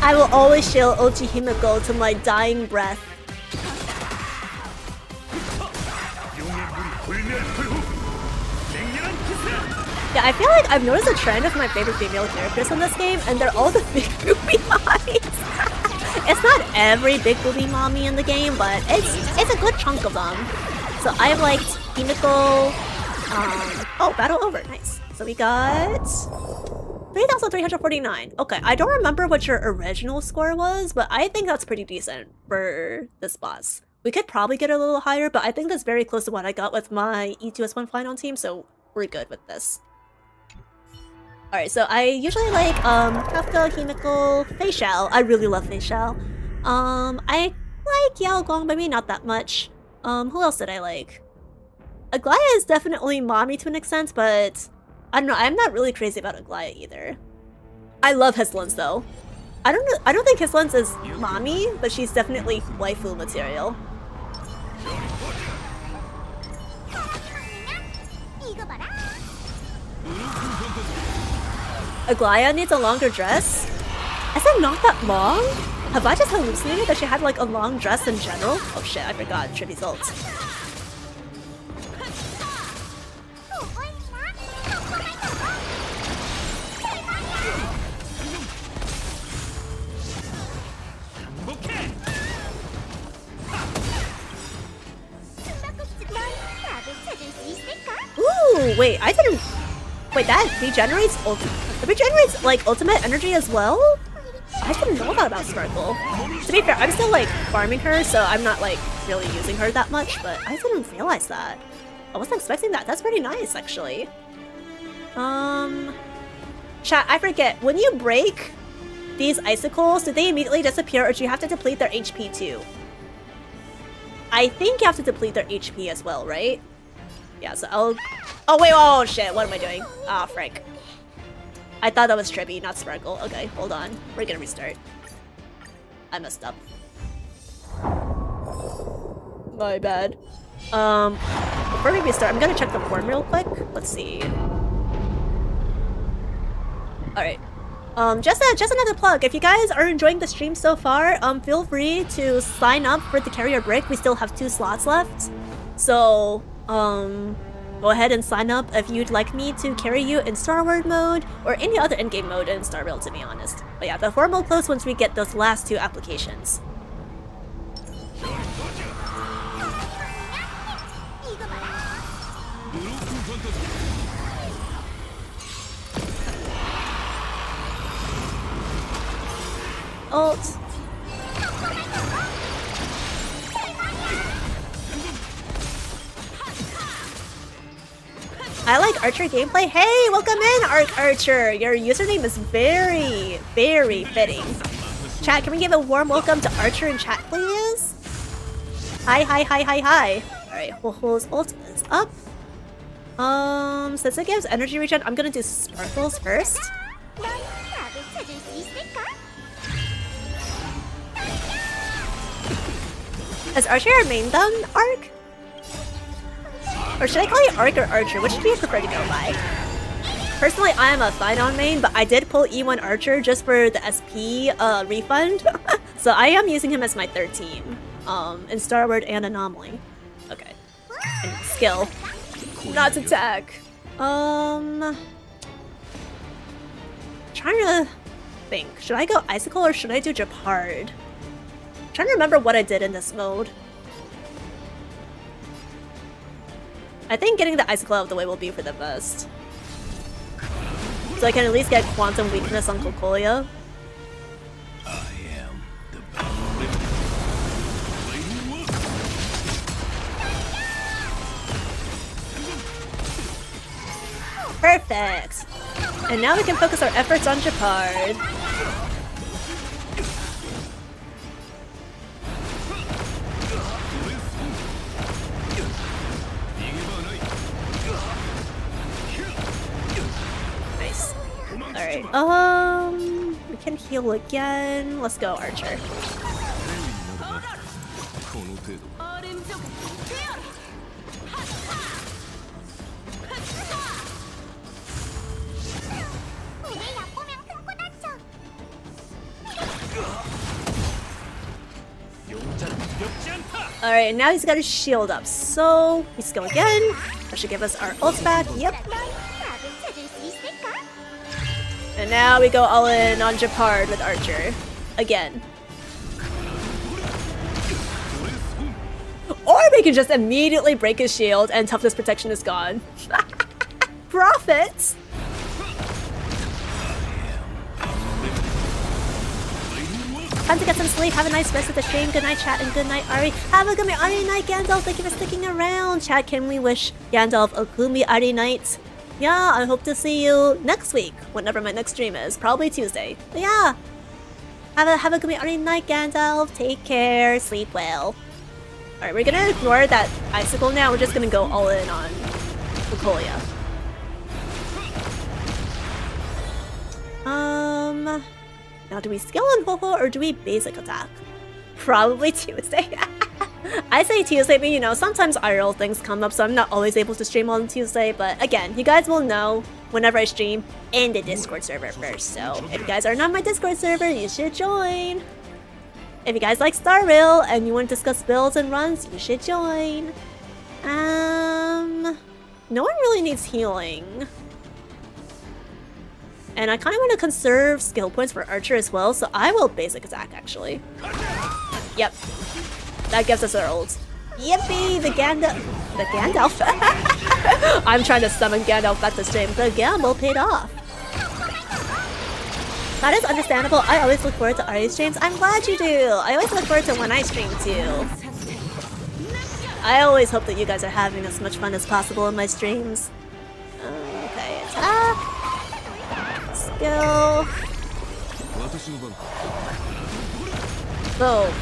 I will always shield Ochi Himiko to my dying breath. Yeah, I feel like I've noticed a trend of my favorite female characters in this game, and they're all the big boobie mommies. It's not every big boobie mommy in the game, but it's a good chunk of them. So I've liked Himiko. Oh, battle over, nice. So we got 3,349. Okay, I don't remember what your original score was, but I think that's pretty decent for this boss. We could probably get a little higher, but I think that's very close to what I got with my E2S1 final team, so we're good with this. Alright, so I usually like Kafka, Himiko, Feishao. I really love Feishao. I like Yao Guang, but maybe not that much. Who else did I like? Aglaya is definitely mommy to an extent, but I don't know, I'm not really crazy about Aglaya either. I love Hislens though. I don't think Hislens is mommy, but she's definitely waifu material. Aglaya needs a longer dress? Is it not that long? Have I just hallucinated that she had like a long dress in general? Oh shit, I forgot. Trip results. Ooh, wait, I didn't... Wait, that regenerates it regenerates, like, ultimate energy as well? I didn't know that about Sparkle. To be fair, I'm still, like, farming her, so I'm not, like, really using her that much, but I didn't realize that. I wasn't expecting that. That's pretty nice, actually. Chat, I forget. When you break these icicles, do they immediately disappear, or do you have to deplete their HP too? I think you have to deplete their HP as well, right? Yeah, so I'll... Oh, wait, oh, shit, what am I doing? Ah, frick. I thought that was Trippy, not Sparkle. Okay, hold on. We're gonna restart. I messed up. My bad. Before we restart, I'm gonna check the form real quick. Let's see. Alright. Just another plug. If you guys are enjoying the stream so far, feel free to sign up for the carrier break. We still have 2 slots left. So, go ahead and sign up if you'd like me to carry you in STARWARD mode or any other in-game mode in Star Rail, to be honest. But yeah, the form will close once we get those last 2 applications. Ult. I like Archer gameplay. Hey, welcome in, Archer. Your username is very, very fitting. Chat, can we give a warm welcome to Archer in chat, please? Hi, hi, hi, hi, hi. Alright, Ho-Ho's ult is up. Since it gives energy regen, I'm gonna do Sparkles first. 넌 답을 찾을 수 있을까? Is Archer your main done, Arc? Or should I call you Arc or Archer? Which do you prefer to go by? Personally, I am a Phynon main, but I did pull E1 Archer just for the SP refund. So I am using him as my third team. In STARWARD and Anomaly. Okay. And skill. Not attack. Trying to think. Should I go Icicle or should I do Japard? Trying to remember what I did in this mode. I think getting the Icicle out of the way will be for the best. So I can at least get Quantum Weakness on Kokolia. Perfect! And now we can focus our efforts on Japard. Nice. Alright, we can heal again. Let's go, Archer. 우리 얕보면 큰코 다쳐. Alright, now he's got his shield up, so let's go again. That should give us our ult back. Yep. 넌 답을 찾을 수 있을까? And now we go all in on Japard with Archer. Again. Or we can just immediately break his shield and toughness protection is gone. Profit! Time to get some sleep. Have a nice rest of the stream. Good night, chat, and good night, Ari. Have a good Ari night, Gandalf. Thank you for sticking around. Chat, can we wish Gandalf a gloomy Ari night? Yeah, I hope to see you next week, whenever my next stream is. Probably Tuesday. But yeah. Have a good Ari night, Gandalf. Take care. Sleep well. Alright, we're gonna ignore that Icicle now. We're just gonna go all in on Kokolia. Now do we skill on Ho-Ho or do we basic attack? Probably Tuesday. I say Tuesday, but you know, sometimes IRL things come up, so I'm not always able to stream on Tuesday. But again, you guys will know whenever I stream in the Discord server first. So if you guys are not on my Discord server, you should join. If you guys like Star Rail and you want to discuss builds and runs, you should join. No one really needs healing. And I kind of want to conserve skill points for Archer as well, so I will basic attack actually. Yep. That gives us our ult. Yippee! The Gandalf? I'm trying to summon Gandalf back to stream. The gamble paid off. That is understandable. I always look forward to Ari's streams. I'm glad you do. I always look forward to when I stream too. I always hope that you guys are having as much fun as possible in my streams. Okay, attack. Skill. Boom.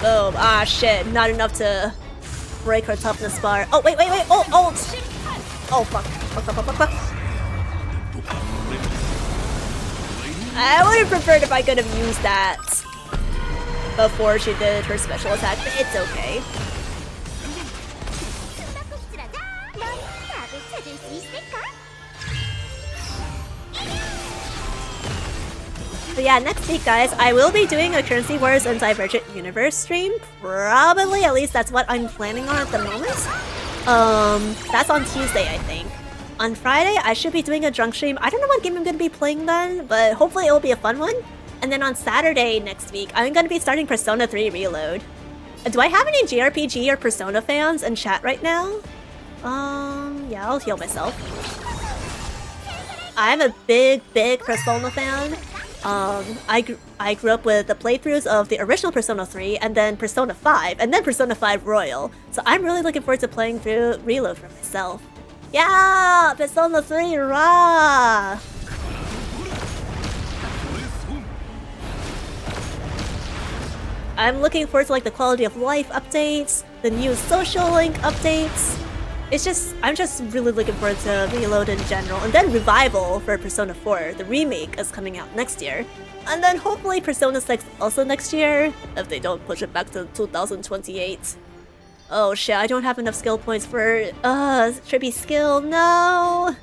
Boom. Ah, shit. Not enough to break her toughness bar. Oh, wait. Oh, ult. Oh, fuck. Fuck. I would have preferred if I could have used that before she did her special attack, but it's okay. 넌 답을 찾을 수 있을까? So yeah, next week, guys, I will be doing a Currency Wars and Divergent Universe stream. Probably, at least that's what I'm planning on at the moment. That's on Tuesday, I think. On Friday, I should be doing a drunk stream. I don't know what game I'm going to be playing then, but hopefully it will be a fun one. And then on Saturday next week, I'm going to be starting Persona 3 Reload. Do I have any JRPG or Persona fans in chat right now? Yeah, I'll heal myself. I'm a big Persona fan. I grew up with the playthroughs of the original Persona 3, and then Persona 5, and then Persona 5 Royal. So I'm really looking forward to playing through Reload for myself. Yeah! Persona 3, rah! I'm looking forward to like the quality of life updates, the new social link updates. I'm just really looking forward to Reload in general. And then Revival for Persona 4, the remake, is coming out next year. And then hopefully Persona 6 also next year, if they don't push it back to 2028. Oh shit, I don't have enough skill points for Trippy skill, no!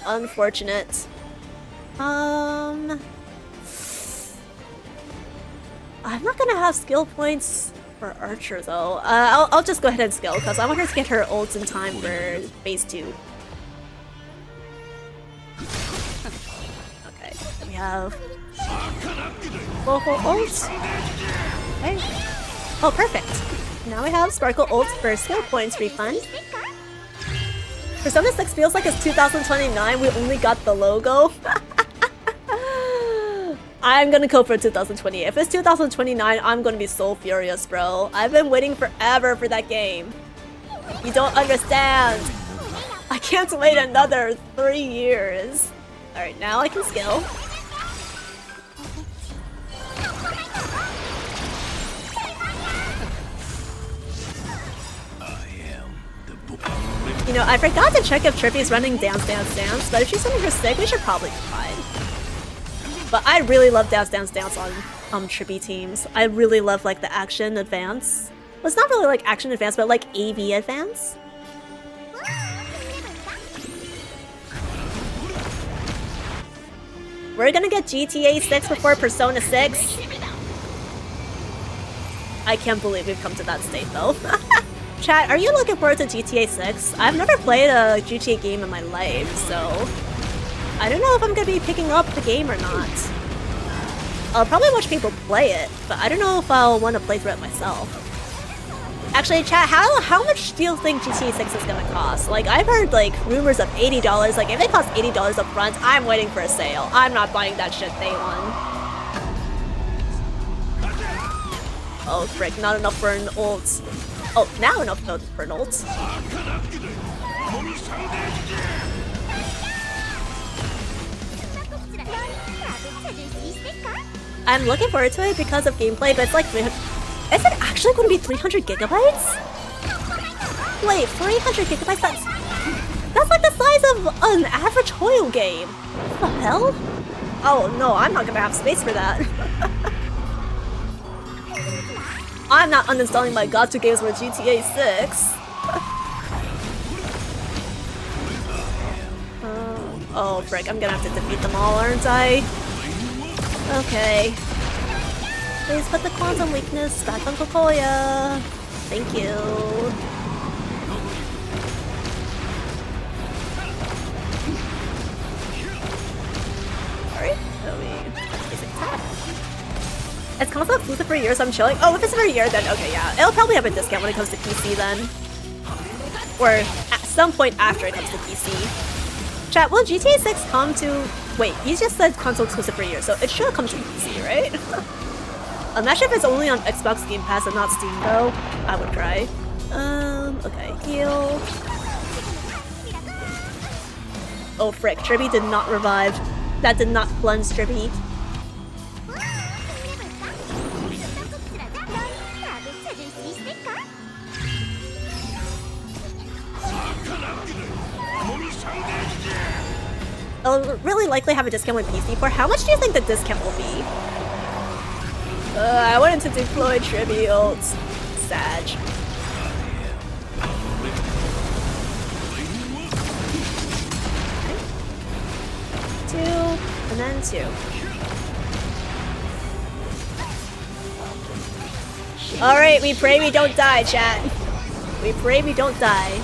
Unfortunate. I'm not gonna have skill points for Archer though. I'll just go ahead and skill because I want her to get her ults in time for phase 2. Okay, we have local ults. Okay. Oh, perfect. Now we have Sparkle ults for skill points refund. Persona 6 feels like it's 2029. We only got the logo. I'm gonna go for 2028. If it's 2029, I'm gonna be so furious, bro. I've been waiting forever for that game. You don't understand. I can't wait another 3 years. Alright, now I can skill. You know, I forgot to check if Trippy's running Dance Dance Dance, but if she's running her stick, we should probably be fine. But I really love Dance Dance Dance on Trippy teams. I really love like the action advance. Well, it's not really like action advance, but like AV advance. We're gonna get GTA 6 before Persona 6. I can't believe we've come to that state though. Chat, are you looking forward to GTA 6? I've never played a GTA game in my life, so I don't know if I'm gonna be picking up the game or not. I'll probably watch people play it, but I don't know if I'll want to play through it myself. Actually, chat, how much do you think GTA 6 is gonna cost? Like, I've heard like rumors of $80. Like, if it costs $80 up front, I'm waiting for a sale. I'm not buying that shit day one. Oh frick, not enough for an ult. Oh, now enough for an ult. I'm looking forward to it because of gameplay, but it's like 300. Is it actually going to be 300 gigabytes? Wait, 300 gigabytes? That's like the size of an average Hoyo game. What the hell? Oh no, I'm not gonna have space for that. I'm not uninstalling my gacha games for GTA 6. Oh frick, I'm gonna have to defeat them all, aren't I? Okay. Please put the quantum weakness back on Kokoya. Thank you. Alright, so basic attack. It's console exclusive for a year, so I'm chilling. Oh, if it's for a year, then okay, yeah. It'll probably have a discount when it comes to PC then. Or at some point after it comes to PC. Chat, will GTA 6 come to... Wait, you just said console exclusive for a year, so it should come to PC, right? Imagine if it's only on Xbox Game Pass and not Steam though. I would cry. Okay, heal. Oh frick, Trippy did not revive. That did not cleanse Trippy. I'll really likely have a discount with PC. For how much do you think the discount will be? I wanted to deploy Trippy ults. Sag. Okay. 2, and then 2. Alright, we pray we don't die, chat. We pray we don't die.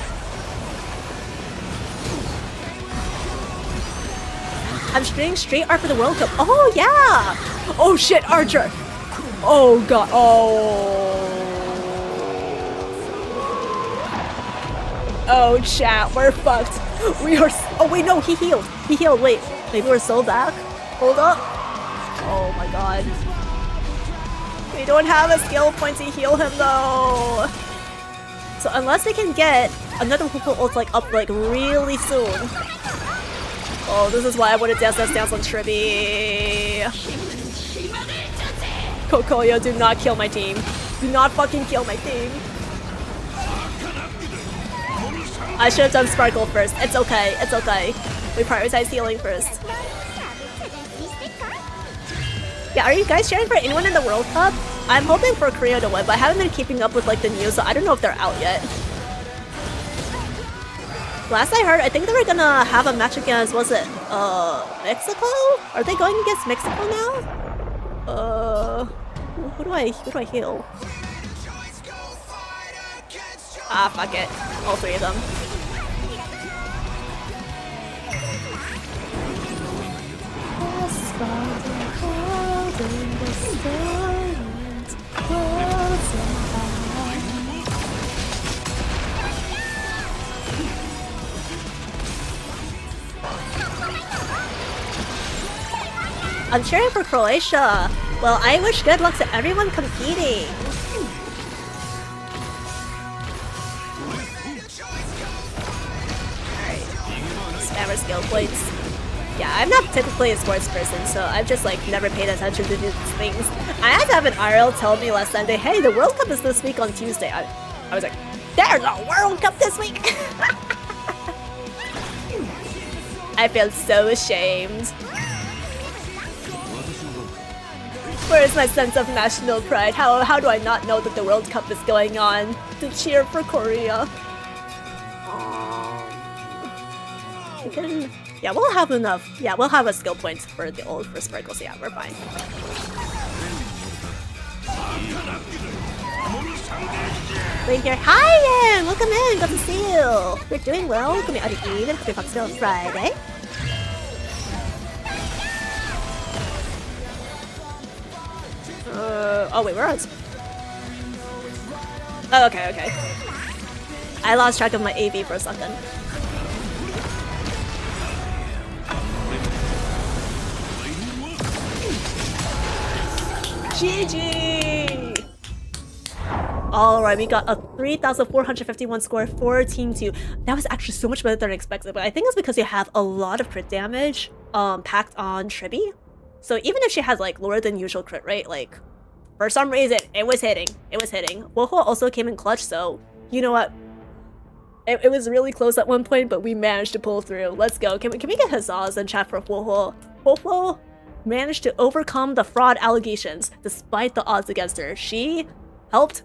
I'm streaming Street Art for the World Cup. Oh, yeah! Oh, shit, Archer! Oh, God. Oh. Oh, chat, we're fucked. We are... Oh, wait, no, he healed. He healed. Wait, maybe we're so back? Hold up. Oh, my God. We don't have a skill point to heal him, though. So unless we can get another Huko ult, like, up, like, really soon... Oh, this is why I wanted to dance on Triby. Kokoyo, do not kill my team. Do not fucking kill my team. I should have done Sparkle first. It's okay. It's okay. We prioritize healing first. Yeah, are you guys cheering for anyone in the World Cup? I'm hoping for Korea to win, but I haven't been keeping up with like the news, so I don't know if they're out yet. Last I heard, I think they were gonna have a match against, was it, Mexico? Are they going against Mexico now? Who do I heal? Ah, fuck it. All three of them. I'm cheering for Croatia. Well, I wish good luck to everyone competing. Alright. Spammer skill points. Yeah, I'm not typically a sports person, so I've just like never paid attention to these things. I had to have an RL tell me last Sunday, hey, the World Cup is this week on Tuesday. I was like, there's a World Cup this week! I felt so ashamed. Where's my sense of national pride? How do I not know that the World Cup is going on to cheer for Korea? Yeah, we'll have enough. Yeah, we'll have a skill point for the old for Sparkles. Yeah, we're fine. Right here. Hi, Ian! Welcome in. Good to see you. You're doing well. Good to meet you. Happy Foxtail Friday. Oh wait, where else? Oh, okay. I lost track of my AV for a second. GG! Alright, we got a 3,451 score for Team 2. That was actually so much better than expected, but I think it's because you have a lot of crit damage packed on Triby. So even if she has like lower than usual crit rate, like for some reason it was hitting. Woho also came in clutch, so you know what? It was really close at one point, but we managed to pull through. Let's go. Can we get huzzahs in chat for Woho? Woho managed to overcome the fraud allegations despite the odds against her. She helped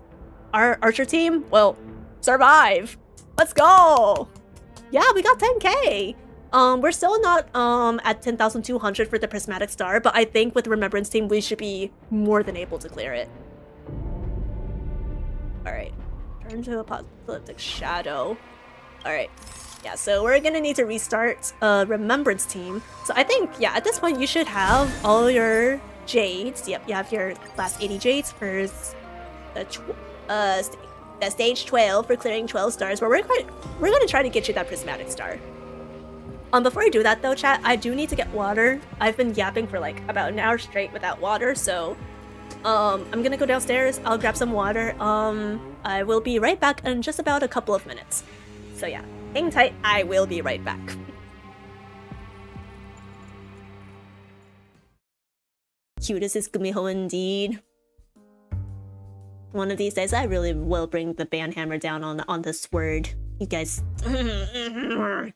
our Archer team, well, survive. Let's go. Yeah, we got 10k. We're still not at 10,200 for the Prismatic Star, but I think with the Remembrance team, we should be more than able to clear it. Alright. Turn to Apocalyptic Shadow. Alright. Yeah, so we're gonna need to restart Remembrance team. So I think, yeah, at this point you should have all your Jades. Yep, you have your last 80 Jades for the stage 12 for clearing 12 stars, but we're gonna try to get you that Prismatic Star. Before I do that though, chat, I do need to get water. I've been yapping for like about an hour straight without water, so I'm gonna go downstairs, I'll grab some water. I will be right back in just about a couple of minutes. So yeah, hang tight, I will be right back. Cutest is Gumiho indeed. One of these days, I really will bring the band hammer down on this word. You guys. You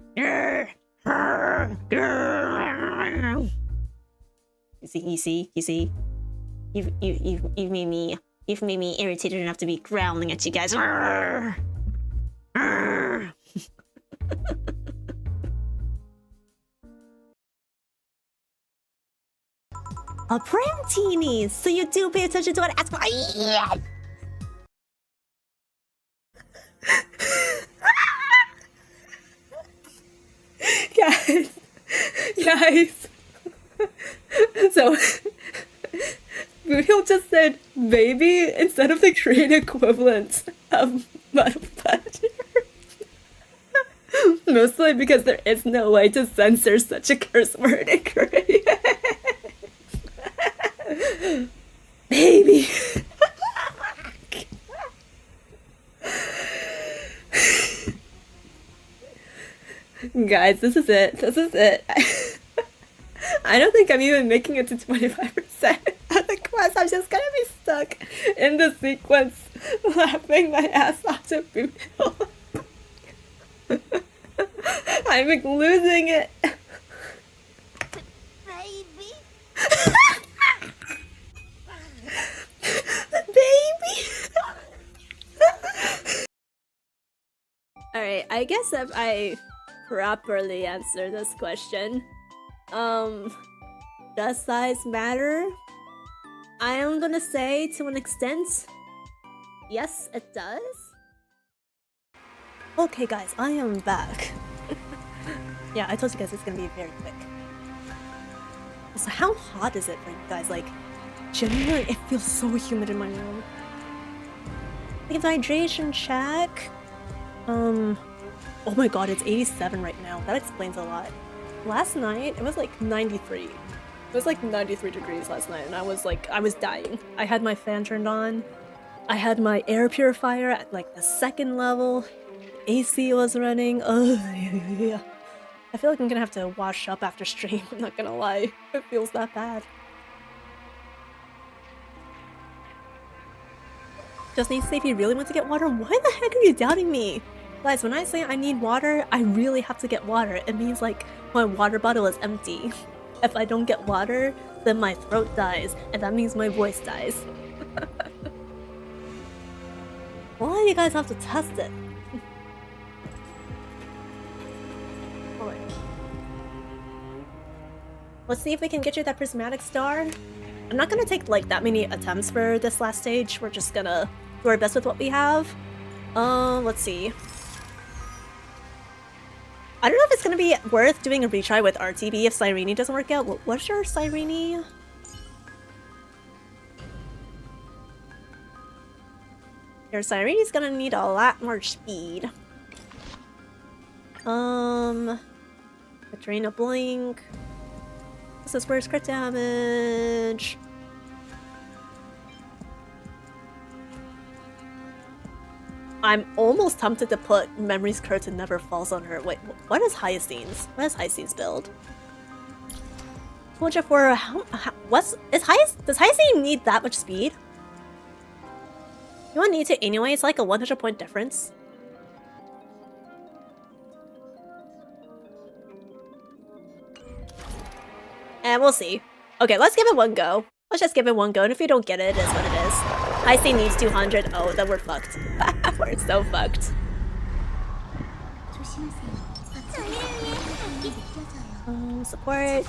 see. You've made me irritated enough to be growling at you guys. A Prantini! So you do pay attention to what I ask for. Yeah. Guys. So, Boohill just said baby instead of the Korean equivalent of pleasure. Mostly because there is no way to censor such a curse word in Korean. Baby. guys, this is it. This is it. I don't think I'm even making it to 25% of the quest. I'm just gonna be stuck in the sequence laughing my ass off to Boot Hill. I'm like losing it. Baby. The baby. Alright, I guess if I properly answer this question, does size matter? I am gonna say to an extent, yes, it does. Okay guys, I am back. Yeah, I told you guys it's gonna be very quick. So how hot is it for you guys? Like, genuinely, it feels so humid in my room. Like, hydration check. Oh my god, it's 87 right now. That explains a lot. Last night, it was like 93. It was like 93 degrees last night, and I was dying. I had my fan turned on. I had my air purifier at like the 2nd level. AC was running. Oh, yeah. I feel like I'm gonna have to wash up after stream, I'm not gonna lie. It feels that bad. Just need to say if you really want to get water, why the heck are you doubting me? Guys, when I say I need water, I really have to get water. It means like my water bottle is empty. If I don't get water, then my throat dies, and that means my voice dies. Why do you guys have to test it? Alright. Let's see if we can get you that prismatic star. I'm not gonna take like that many attempts for this last stage. We're just gonna do our best with what we have. Let's see. I don't know if it's gonna be worth doing a retry with RTB if Cyrene doesn't work out. What's your Cyrene? Your Cyrene's gonna need a lot more speed. Katrina Blink. This is where's crit damage. I'm almost tempted to put Memory's Curtain Never Falls on her. Wait, what is Hyacine's? What is Hyacine's build? 204. Does Hyacine need that much speed? You won't need to anyway. It's like a 100 point difference. And we'll see. Okay, let's give it one go. Let's just give it one go, and if you don't get it, it is what it is. Hyacine needs 200. Oh, then we're fucked. We're so fucked. Support.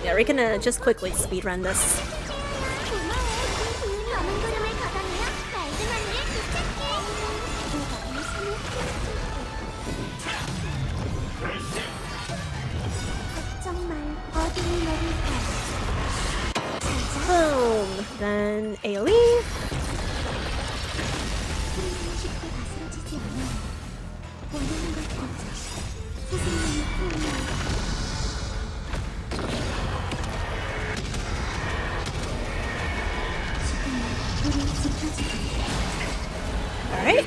Yeah, we're gonna just quickly speedrun this. Boom! Then AoE. Alright.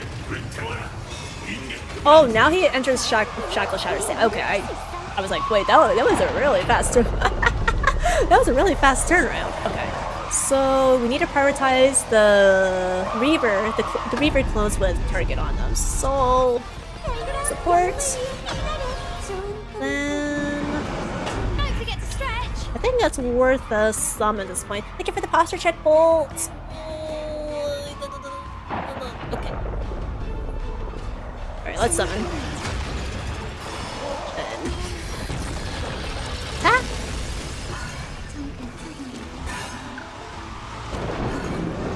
Oh, now he enters Shackle Shatter State. Okay, I was like, wait, that was a really fast turn. That was a really fast turnaround. Okay. So we need to prioritize the Reaver, the Reaver clones with target on them. So support. Then I think that's worth a sum at this point. Thank you for the posture check, Bolt. Okay. Alright, let's summon. Ah!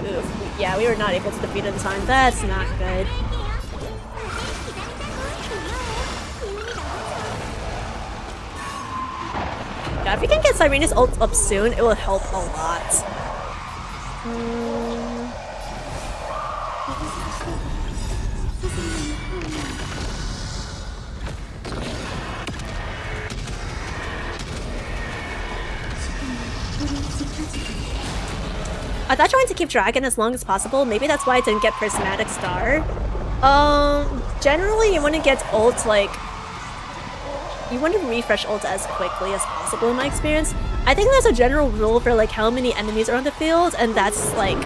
Oof. Yeah, we were not able to defeat it in time. That's not good. God, if we can get Cyrena's ult up soon, it will help a lot. I thought trying to keep Dragon as long as possible. Maybe that's why I didn't get Prismatic Star. Generally you want to get ult like... You want to refresh ult as quickly as possible in my experience. I think there's a general rule for like how many enemies are on the field, and that's like...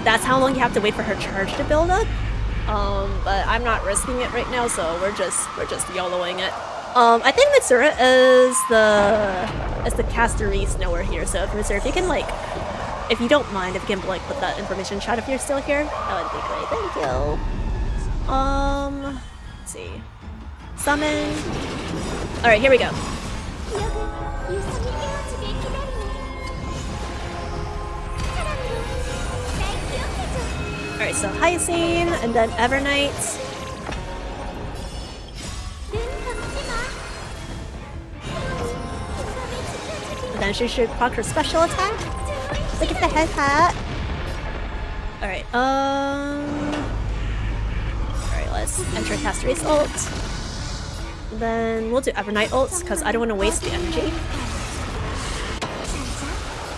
That's how long you have to wait for her charge to build up. But I'm not risking it right now, so we're just YOLOing it. I think Mitsura is the casteries nowhere here, so Mitsura, if you can like... If you don't mind, if you can like put that information in chat if you're still here, that would be great. Thank you. Let's see. Summon. Alright, here we go. Alright, so Hyacinth, and then Evernight. And then she should proc her special attack. Look at the head hat. Alright, Alright, let's enter Castery's ult. Then we'll do Evernight ults, because I don't want to waste the energy.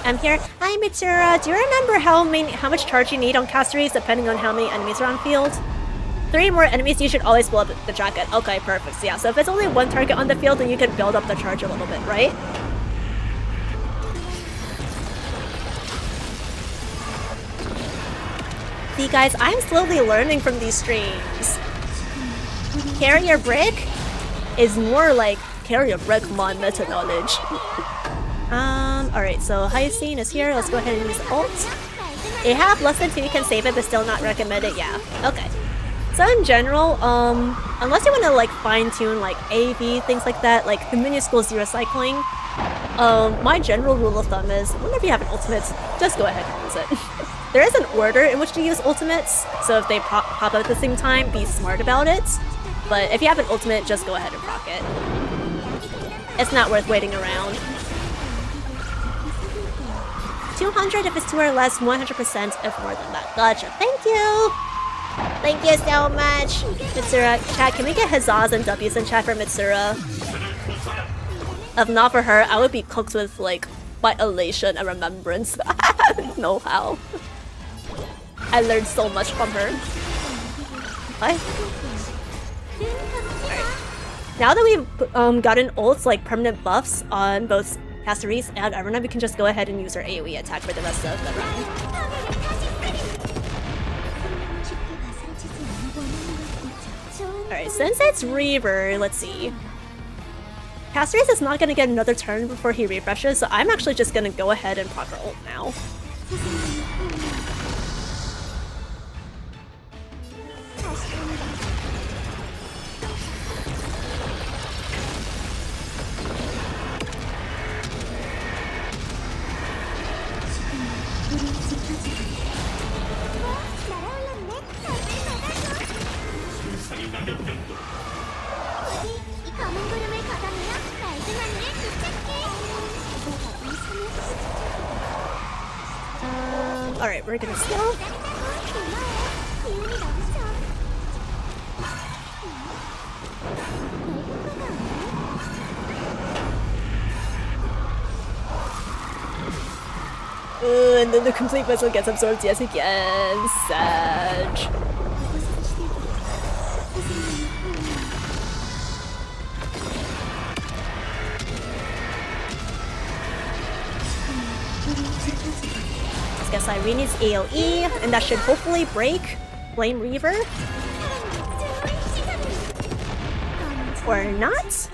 I'm here. Hi Mitsura, do you remember how much charge you need on Casteries depending on how many enemies are on field? 3 more enemies, you should always blow up the dragon. Okay, perfect. So yeah, so if it's only 1 target on the field, then you can build up the charge a little bit, right? See guys, I'm slowly learning from these streams. Carrier brick is more like carrier brick mod meta knowledge. Alright, so Hyacinth is here. Let's go ahead and use ult. You have less than 2, you can save it, but still not recommended. Yeah, okay. So in general, unless you want to like fine-tune like AV, things like that, like the minuscule zero cycling, my general rule of thumb is whenever you have an ultimate, just go ahead and use it. There is an order in which to use ultimates, so if they pop up at the same time, be smart about it. But if you have an ultimate, just go ahead and proc it. It's not worth waiting around. 200 if it's 2 or less, 100% if more than that. Gotcha. Thank you! Thank you so much! Mitsura, chat, can we get huzzahs and W's in chat for Mitsura? If not for her, I would be cooked with, like, my elation and remembrance. I don't know how. I learned so much from her. Hi. Alright. Now that we've gotten ults, like permanent buffs on both Casteries and Evernight, we can just go ahead and use our AoE attack for the rest of the round. Alright, since it's Reaver, let's see. Casteries is not gonna get another turn before he refreshes, so I'm actually just gonna go ahead and proc her ult now. Alright, we're gonna steal. And then the complete vessel gets absorbed yet again. Sag. Let's guess Irene's AoE, and that should hopefully break Flame Reaver. Or not?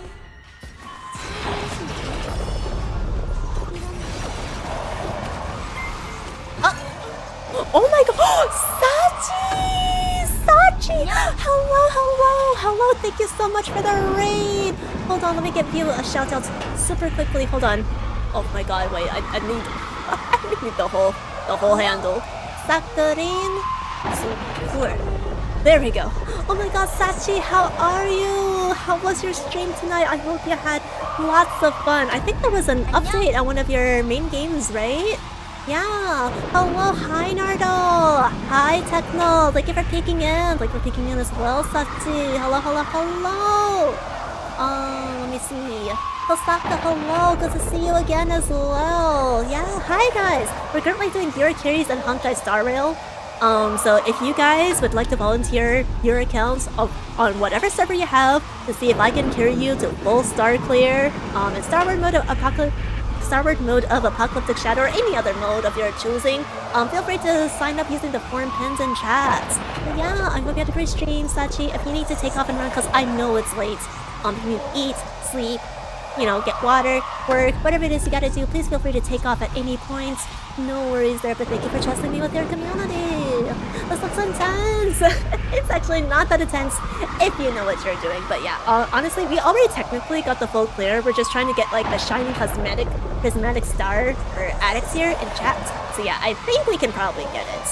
Oh my god! Sachi! Hello! Thank you so much for the raid! Hold on, let me give you a shout out super quickly. Hold on. Oh my god, wait, I need I need the whole handle. Sakurin Sukur. There we go. Oh my god, Sachi, how are you? How was your stream tonight? I hope you had lots of fun. I think there was an update on one of your main games, right? Yeah. Hello, hi Nardo. Hi Techno. Thank you for peeking in. Thank you for peeking in as well, Sachi. Hello. Let me see. Osaka, hello, good to see you again as well. Yeah, hi guys. We're currently doing hero carries and honkai star rail. So if you guys would like to volunteer your accounts on whatever server you have to see if I can carry you to full star clear, in Starward mode of Apocalyptic Shadow or any other mode of your choosing, feel free to sign up using the forum pins and chats. But yeah, I hope you had a great stream, Sachi. If you need to take off and run, because I know it's late, if you eat, sleep, you know, get water, work, whatever it is you gotta do, please feel free to take off at any point. No worries there, but thank you for trusting me with your community. This looks intense. It's actually not that intense if you know what you're doing, but yeah, honestly, we already technically got the full clear. We're just trying to get like the shiny prismatic star or addicts here in chat. So yeah, I think we can probably get it.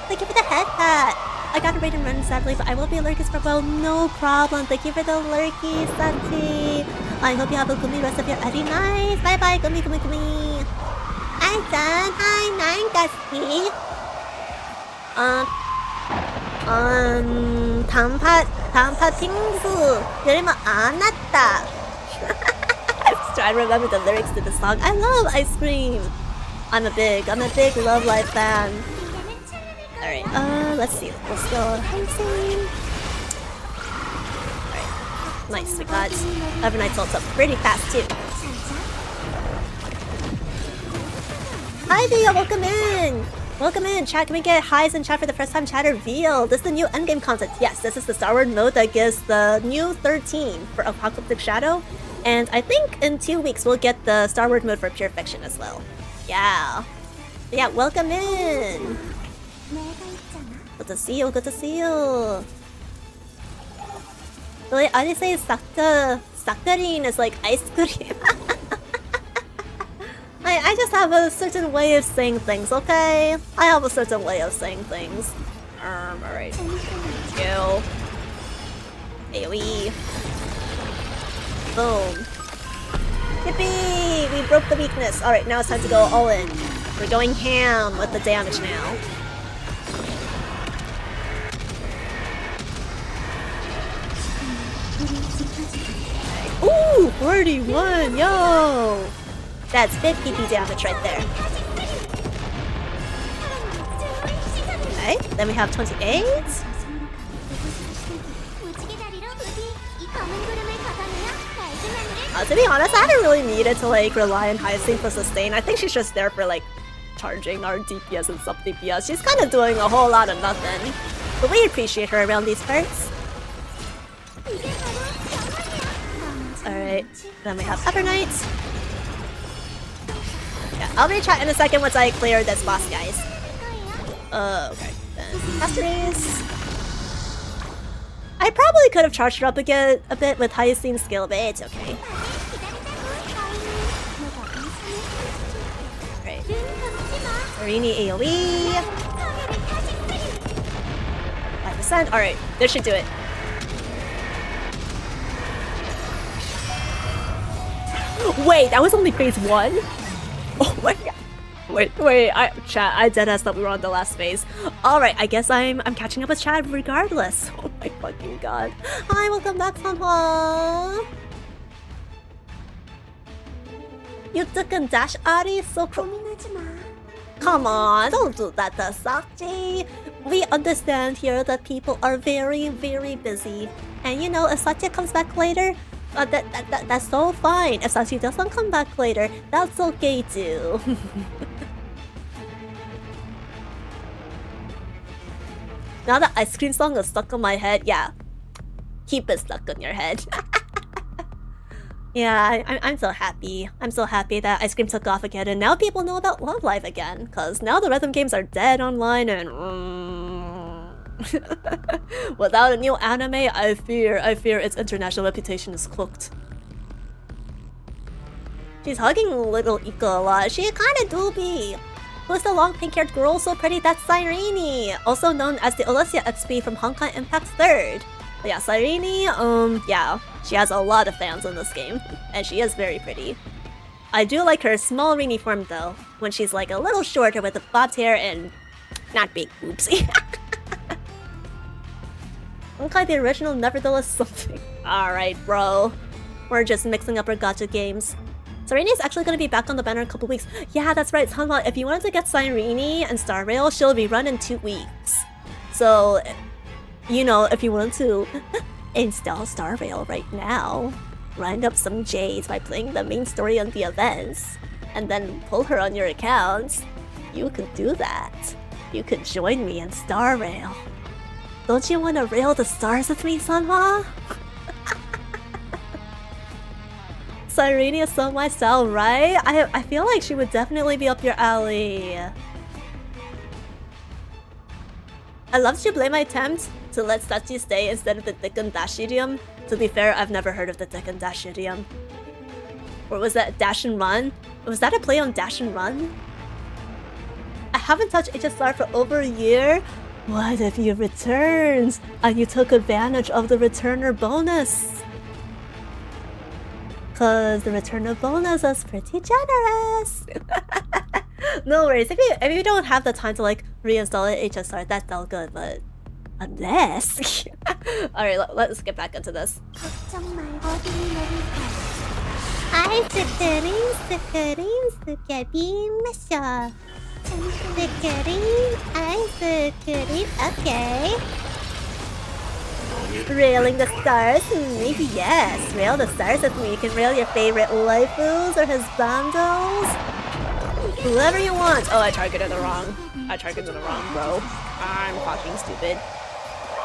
Thank you for the head pat. I got a raid and run sadly, but I will be lurkers for a while. No problem. Thank you for the lurky, Santi. I hope you have a gloomy rest of your every night. Bye bye, gloomy. Hi, San. Hi, Nine Gusty. 단파 팅수. 여름아 안 왔다. I'm just trying to remember the lyrics to the song. I love ice cream. I'm a big Love Live fan. Alright, let's see. Let's go Heising. Alright. Nice, we got Evernight's ult up pretty fast too. Hi Via, welcome in! Welcome in, chat. Can we get highs in chat for the first time chat reveal? This is the new endgame content. Yes, this is the Starward mode that gives the new 13 for Apocalyptic Shadow. And I think in 2 weeks we'll get the Starward mode for Pure Fiction as well. Yeah. Yeah, welcome in! Good to see you, good to see you. Really, I just say sakdarin is like ice cream. I just have a certain way of saying things, okay? I have a certain way of saying things. Alright. Go. AoE. Boom. Yippee! We broke the weakness. Alright, now it's time to go all in. We're going ham with the damage now. Ooh! 41! Yo! That's big PP damage right there. Okay, then we have 28. To be honest, I didn't really need it to like rely on Hyacinth for sustain. I think she's just there for like charging our DPS and sub DPS. She's kind of doing a whole lot of nothing. But we appreciate her around these parts. Alright, then we have Evernight. Yeah, I'll be chat in a second once I clear this boss, guys. Okay. Then Masteries. I probably could have charged her up again a bit with Hyacinth skill, but it's okay. Right. Arini AoE. 5%. Alright, this should do it. Wait, that was only phase 1? Oh my god. Wait, chat, I deadass thought we were on the last phase. Alright, I guess I'm catching up with chat regardless. Oh my fucking god. Hi, welcome back, Sanhwa. You took a dash, Ari? So come on, don't do that to Sachi. We understand here that people are very, very busy. And you know, if Satya comes back later, that's so fine. If Sachi doesn't come back later, that's okay too. Now that ice cream song is stuck on my head, yeah. Keep it stuck on your head. Yeah, I'm so happy. I'm so happy that ice cream took off again and now people know about Love Live again. Cause now the rhythm games are dead online and without a new anime, I fear its international reputation is cooked. She's hugging little Ika a lot. She kinda do be. Who's the long pink-haired girl so pretty? That's Cyrene, also known as the Alessia XP from Honkai Impact 3rd. But yeah, Cyrene, yeah, she has a lot of fans in this game, and she is very pretty. I do like her small Rini form though, when she's like a little shorter with the bobbed hair and not big boobs. Honkai the original, nevertheless something. Alright, bro. We're just mixing up our gacha games. Cyrene is actually going to be back on the banner in a couple weeks. Yeah, that's right. Sanhwa, if you wanted to get Cyrene and Star Rail, she'll be run in 2 weeks. So, you know, if you want to install Star Rail right now, grind up some J's by playing the main story on the events, and then pull her on your accounts, you could do that. You could join me in Star Rail. Don't you want to rail the stars with me, Sanhwa? Cyrene is so my style, right? I feel like she would definitely be up your alley. I love to blame my attempt to let Sachi stay instead of the Dekan Dash idiom. To be fair, I've never heard of the Dekan Dash idiom. Or was that Dash and Run? Was that a play on Dash and Run? I haven't touched HSR for over a year. What if you returned and you took advantage of the returner bonus? Cause the returner bonus is pretty generous. No worries, if you don't have the time to like reinstall it HSR, that's all good, but unless alright, let's get back into this. Okay. Railing the stars? Maybe yes. Rail the stars with me. You can rail your favorite waifus or his bundles. Whoever you want. Oh, I targeted the wrong, bro. I'm fucking stupid.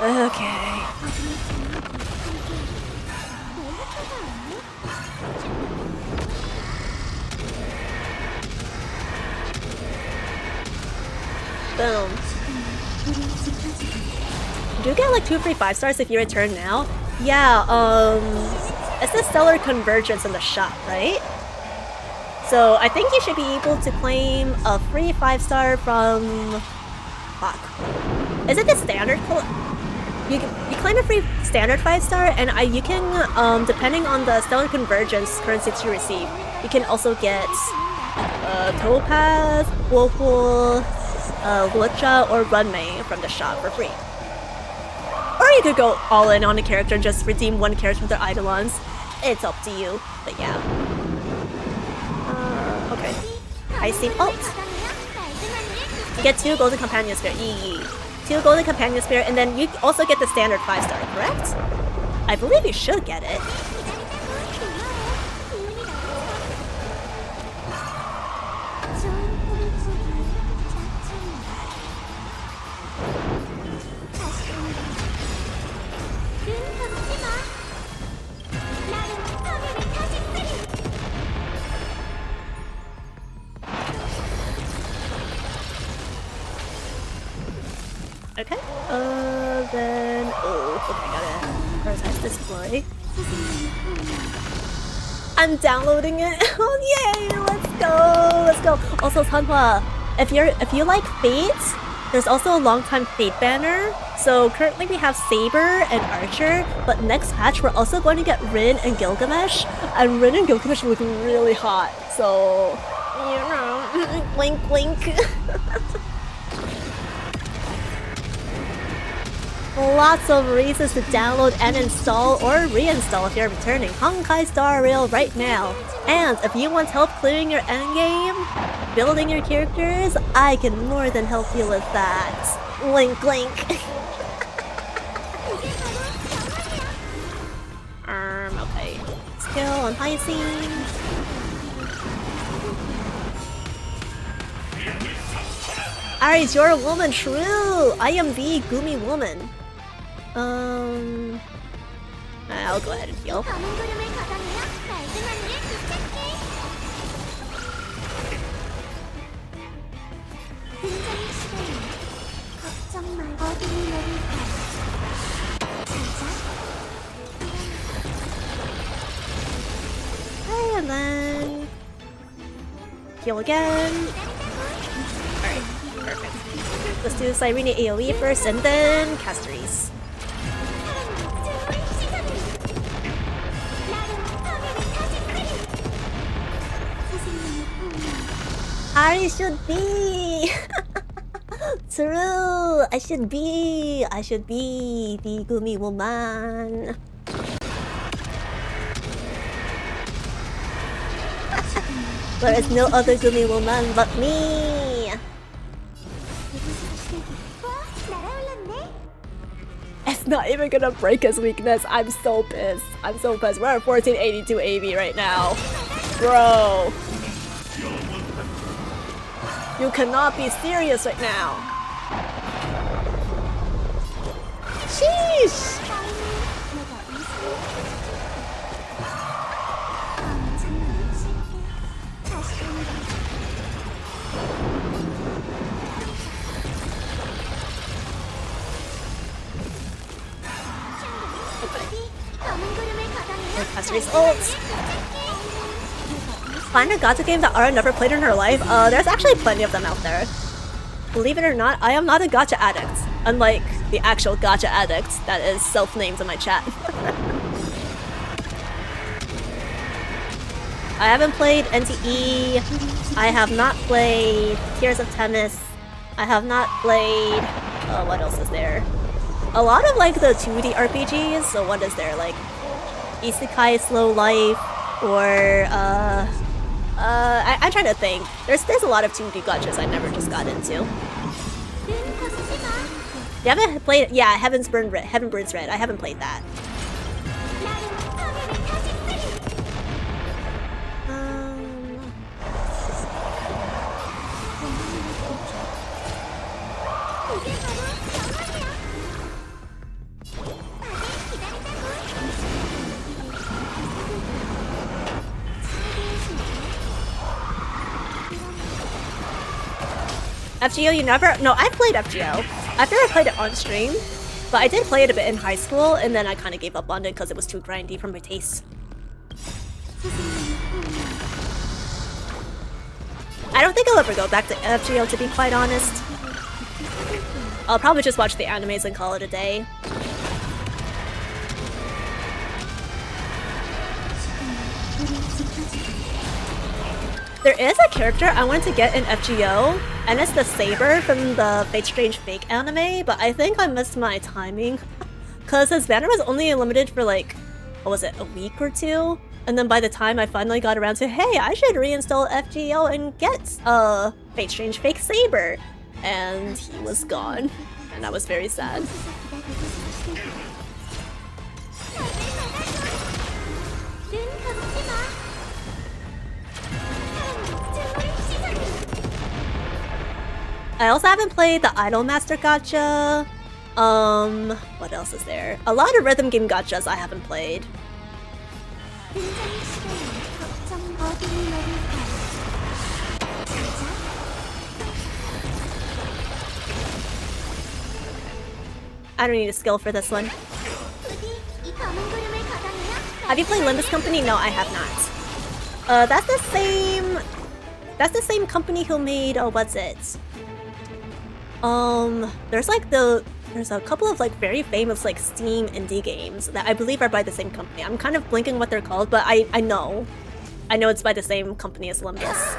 Okay. Boom. Do you get like 2 free 5 stars if you return now? Yeah, it's a stellar convergence in the shop, right? So I think you should be able to claim a free 5 star from... Fuck. Is it the standard? You claim a free standard 5 star, and you can, depending on the stellar convergence currencies you receive, you can also get Topaz, Woeful, Lucha, or Runmei from the shop for free. Or you could go all in on a character and just redeem one character with their Eidolons. It's up to you, but yeah. Okay. I see ult. You get 2 golden companion spirit. 2 golden companion spirit, and then you also get the standard 5 star, correct? I believe you should get it. Okay. Then okay, gotta prioritize display. I'm downloading it. Oh yay! Let's go. Also, Sanhwa, if you like Fate, there's also a long-time Fate banner. So currently we have Saber and Archer, but next patch we're also going to get Rin and Gilgamesh, and Rin and Gilgamesh look really hot. So you know, wink, wink. Lots of reasons to download and install or reinstall if you're returning Honkai Star Rail right now. And if you want help clearing your endgame, building your characters, I can more than help you with that. Link, link. Okay. Skill on Hyacinth. Alright, you're a woman, true! I am the Gumi woman. I'll go ahead and heal. Okay, and then heal again. Alright, perfect. Let's do Cyrene AoE first and then Casteries. I should be! True! I should be the Gumi woman. There is no other Gumi woman but me! It's not even gonna break his weakness. I'm so pissed. I'm so pissed. We're at 1482 AB right now. Bro. You cannot be serious right now. Sheesh! Cassie's ult. Find a gacha game that Ara never played in her life? There's actually plenty of them out there. Believe it or not, I am not a gacha addict. Unlike the actual gacha addict that is self-named in my chat. I haven't played NTE. I have not played Tears of Tennis. I have not played... what else is there? A lot of like the 2D RPGs. So what is there? Like Isekai Slow Life or I'm trying to think. There's a lot of 2D gachas I never just got into. You haven't played? Yeah, Heaven Burns Red. I haven't played that. FGO, you never? No, I played FGO. I've never played it on stream, but I did play it a bit in high school, and then I kind of gave up on it because it was too grindy for my taste. I don't think I'll ever go back to FGO, to be quite honest. I'll probably just watch the animes and call it a day. There is a character I want to get in FGO, and it's the Saber from the Fate Strange Fake anime, but I think I missed my timing. Because his banner was only limited for like, what was it, a week or two? And then by the time I finally got around to, hey, I should reinstall FGO and get Fate Strange Fake Saber. And he was gone, and I was very sad. I also haven't played the Idolmaster gacha. What else is there? A lot of rhythm game gachas I haven't played. I don't need a skill for this one. Have you played Limbus Company? No, I have not. That's the same company who made, oh, what's it? There's a couple of like very famous like Steam indie games that I believe are by the same company. I'm kind of blinking what they're called, but I know it's by the same company as Limbus.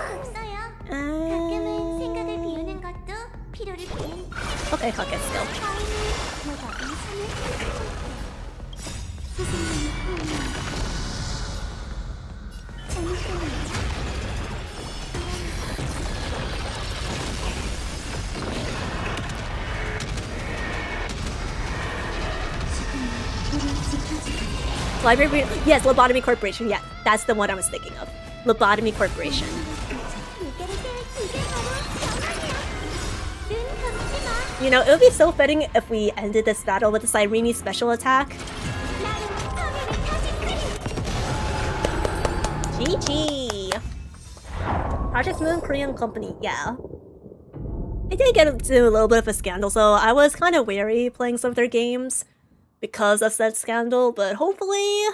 Okay, I'll get skill. Library, yes, Lobotomy Corporation. Yeah, that's the one I was thinking of. Lobotomy Corporation. You know, it would be so fitting if we ended this battle with the Cyrene special attack. GG! Project Moon Korean Company, yeah. I did get into a little bit of a scandal, so I was kind of wary playing some of their games because of said scandal, but hopefully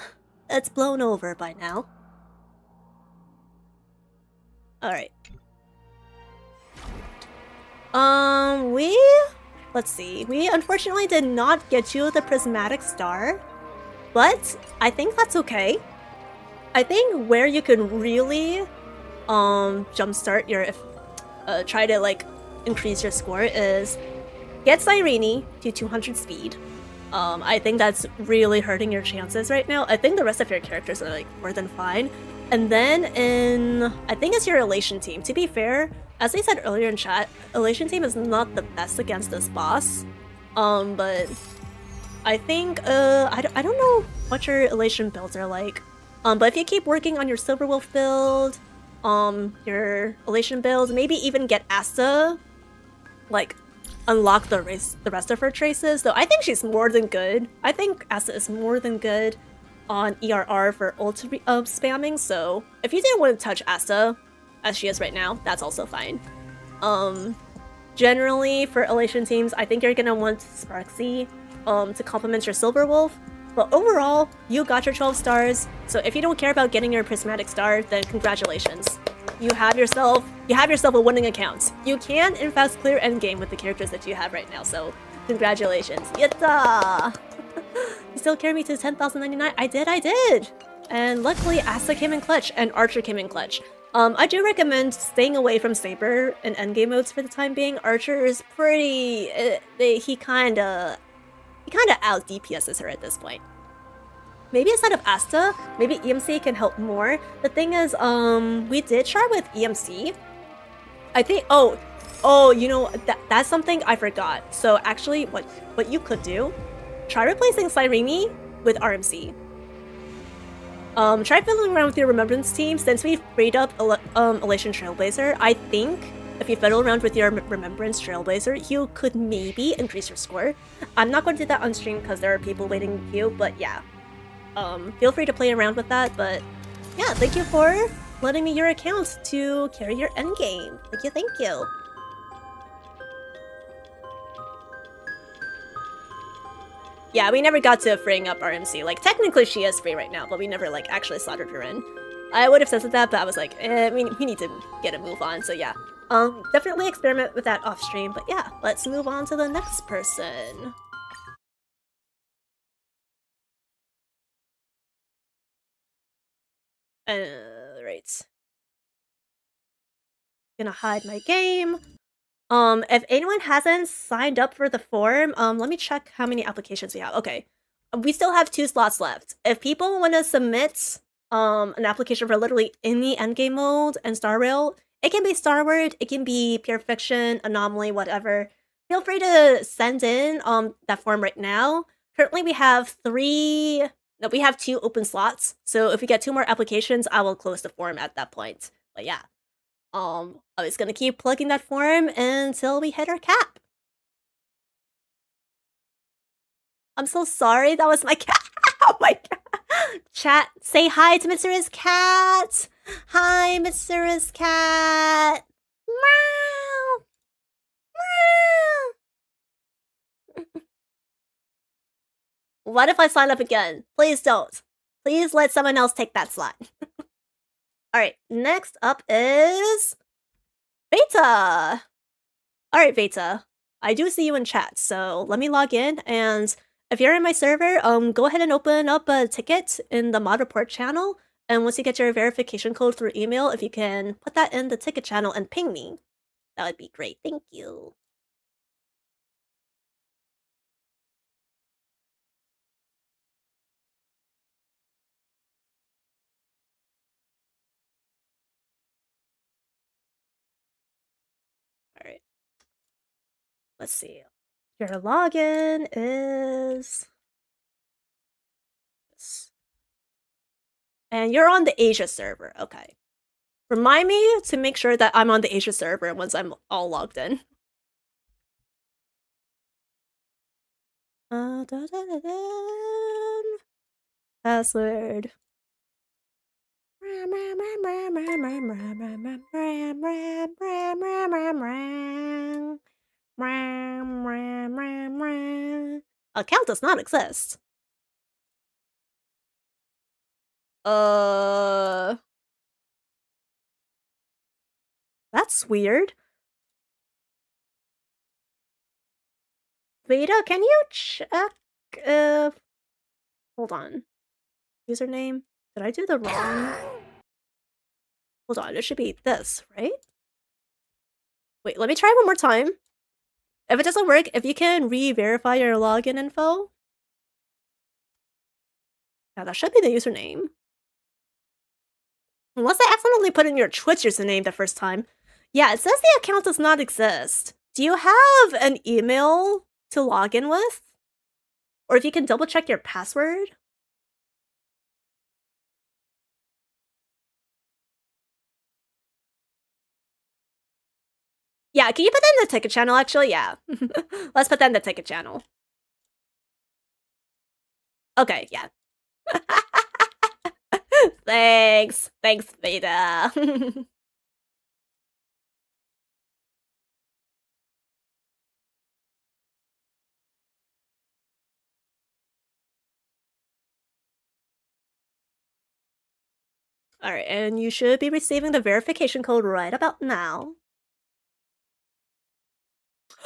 it's blown over by now. Alright. Let's see. We unfortunately did not get you the prismatic star, but I think that's okay. I think where you can really jumpstart your try to like increase your score is get Cyrene to 200 speed. I think that's really hurting your chances right now. I think the rest of your characters are like more than fine. And then in, I think it's your Elation team. To be fair, as I said earlier in chat, Elation team is not the best against this boss. But I think, I don't know what your Elation builds are like. But if you keep working on your Silver Wolf build, your Elation builds, maybe even get Asta, like, unlock the rest of her traces. Though I think she's more than good. I think Asta is more than good on ERR for ult spamming, so if you didn't want to touch Asta, as she is right now, that's also fine. Generally, for Elation teams, I think you're gonna want Sparksy to complement your Silver Wolf, but overall, you got your 12 stars, so if you don't care about getting your Prismatic Star, then congratulations. You have yourself a winning account. You can, in fact, clear endgame with the characters that you have right now, so congratulations. Yatta! You still carry me to 10,099? I did! And luckily, Asta came in clutch, and Archer came in clutch. I do recommend staying away from Saber in endgame modes for the time being. Archer is pretty... he kinda out DPS's her at this point. Maybe instead of Asta, maybe EMC can help more. The thing is, we did try with EMC. I think... Oh, you know, that's something I forgot. So actually, what you could do, try replacing Cyrene with RMC. Try fiddling around with your Remembrance team. Since we've freed up Elation Trailblazer, I think if you fiddle around with your Remembrance Trailblazer, you could maybe increase your score. I'm not going to do that on stream because there are people waiting in queue, but yeah. Feel free to play around with that, but yeah, thank you for letting me your account to carry your endgame. Thank you. Yeah, we never got to freeing up RMC. Like, technically she is free right now, but we never, like, actually slaughtered her in. I would have said that, but I was like, we need to get a move on, so yeah. Definitely experiment with that off stream, but yeah, let's move on to the next person. Right. Gonna hide my game. If anyone hasn't signed up for the forum, let me check how many applications we have. Okay. We still have 2 slots left. If people want to submit an application for literally any endgame mode and Star Rail, it can be Starward, it can be Pure Fiction, Anomaly, whatever. Feel free to send in that form right now. Currently we have 2 open slots. So if we get 2 more applications, I will close the forum at that point. But yeah. I was gonna keep plugging that forum until we hit our cap. I'm so sorry, that was my cat. Oh my god. Chat, say hi to Mitsura's cat. Hi, Mitsura's cat. Meow. Meow. What if I sign up again? Please don't. Please let someone else take that slot. Alright, next up is Beta! Alright, Beta. I do see you in chat, so let me log in, and if you're in my server, go ahead and open up a ticket in the mod report channel, and once you get your verification code through email, if you can put that in the ticket channel and ping me, that would be great. Thank you. Alright. Let's see. Your login is this. And you're on the Asia server. Okay. Remind me to make sure that I'm on the Asia server once I'm all logged in. Password. Account does not exist. That's weird. Veda, can you check if... Hold on. Username? Did I do the wrong... Hold on, it should be this, right? Wait, let me try one more time. If it doesn't work, if you can re-verify your login info. Yeah, that should be the username. Unless I accidentally put in your Twitch username the first time. Yeah, it says the account does not exist. Do you have an email to log in with? Or if you can double check your password? Yeah, can you put that in the ticket channel, actually? Yeah. Let's put that in the ticket channel. Okay, yeah. Thanks. Thanks, Veda. Alright, and you should be receiving the verification code right about now.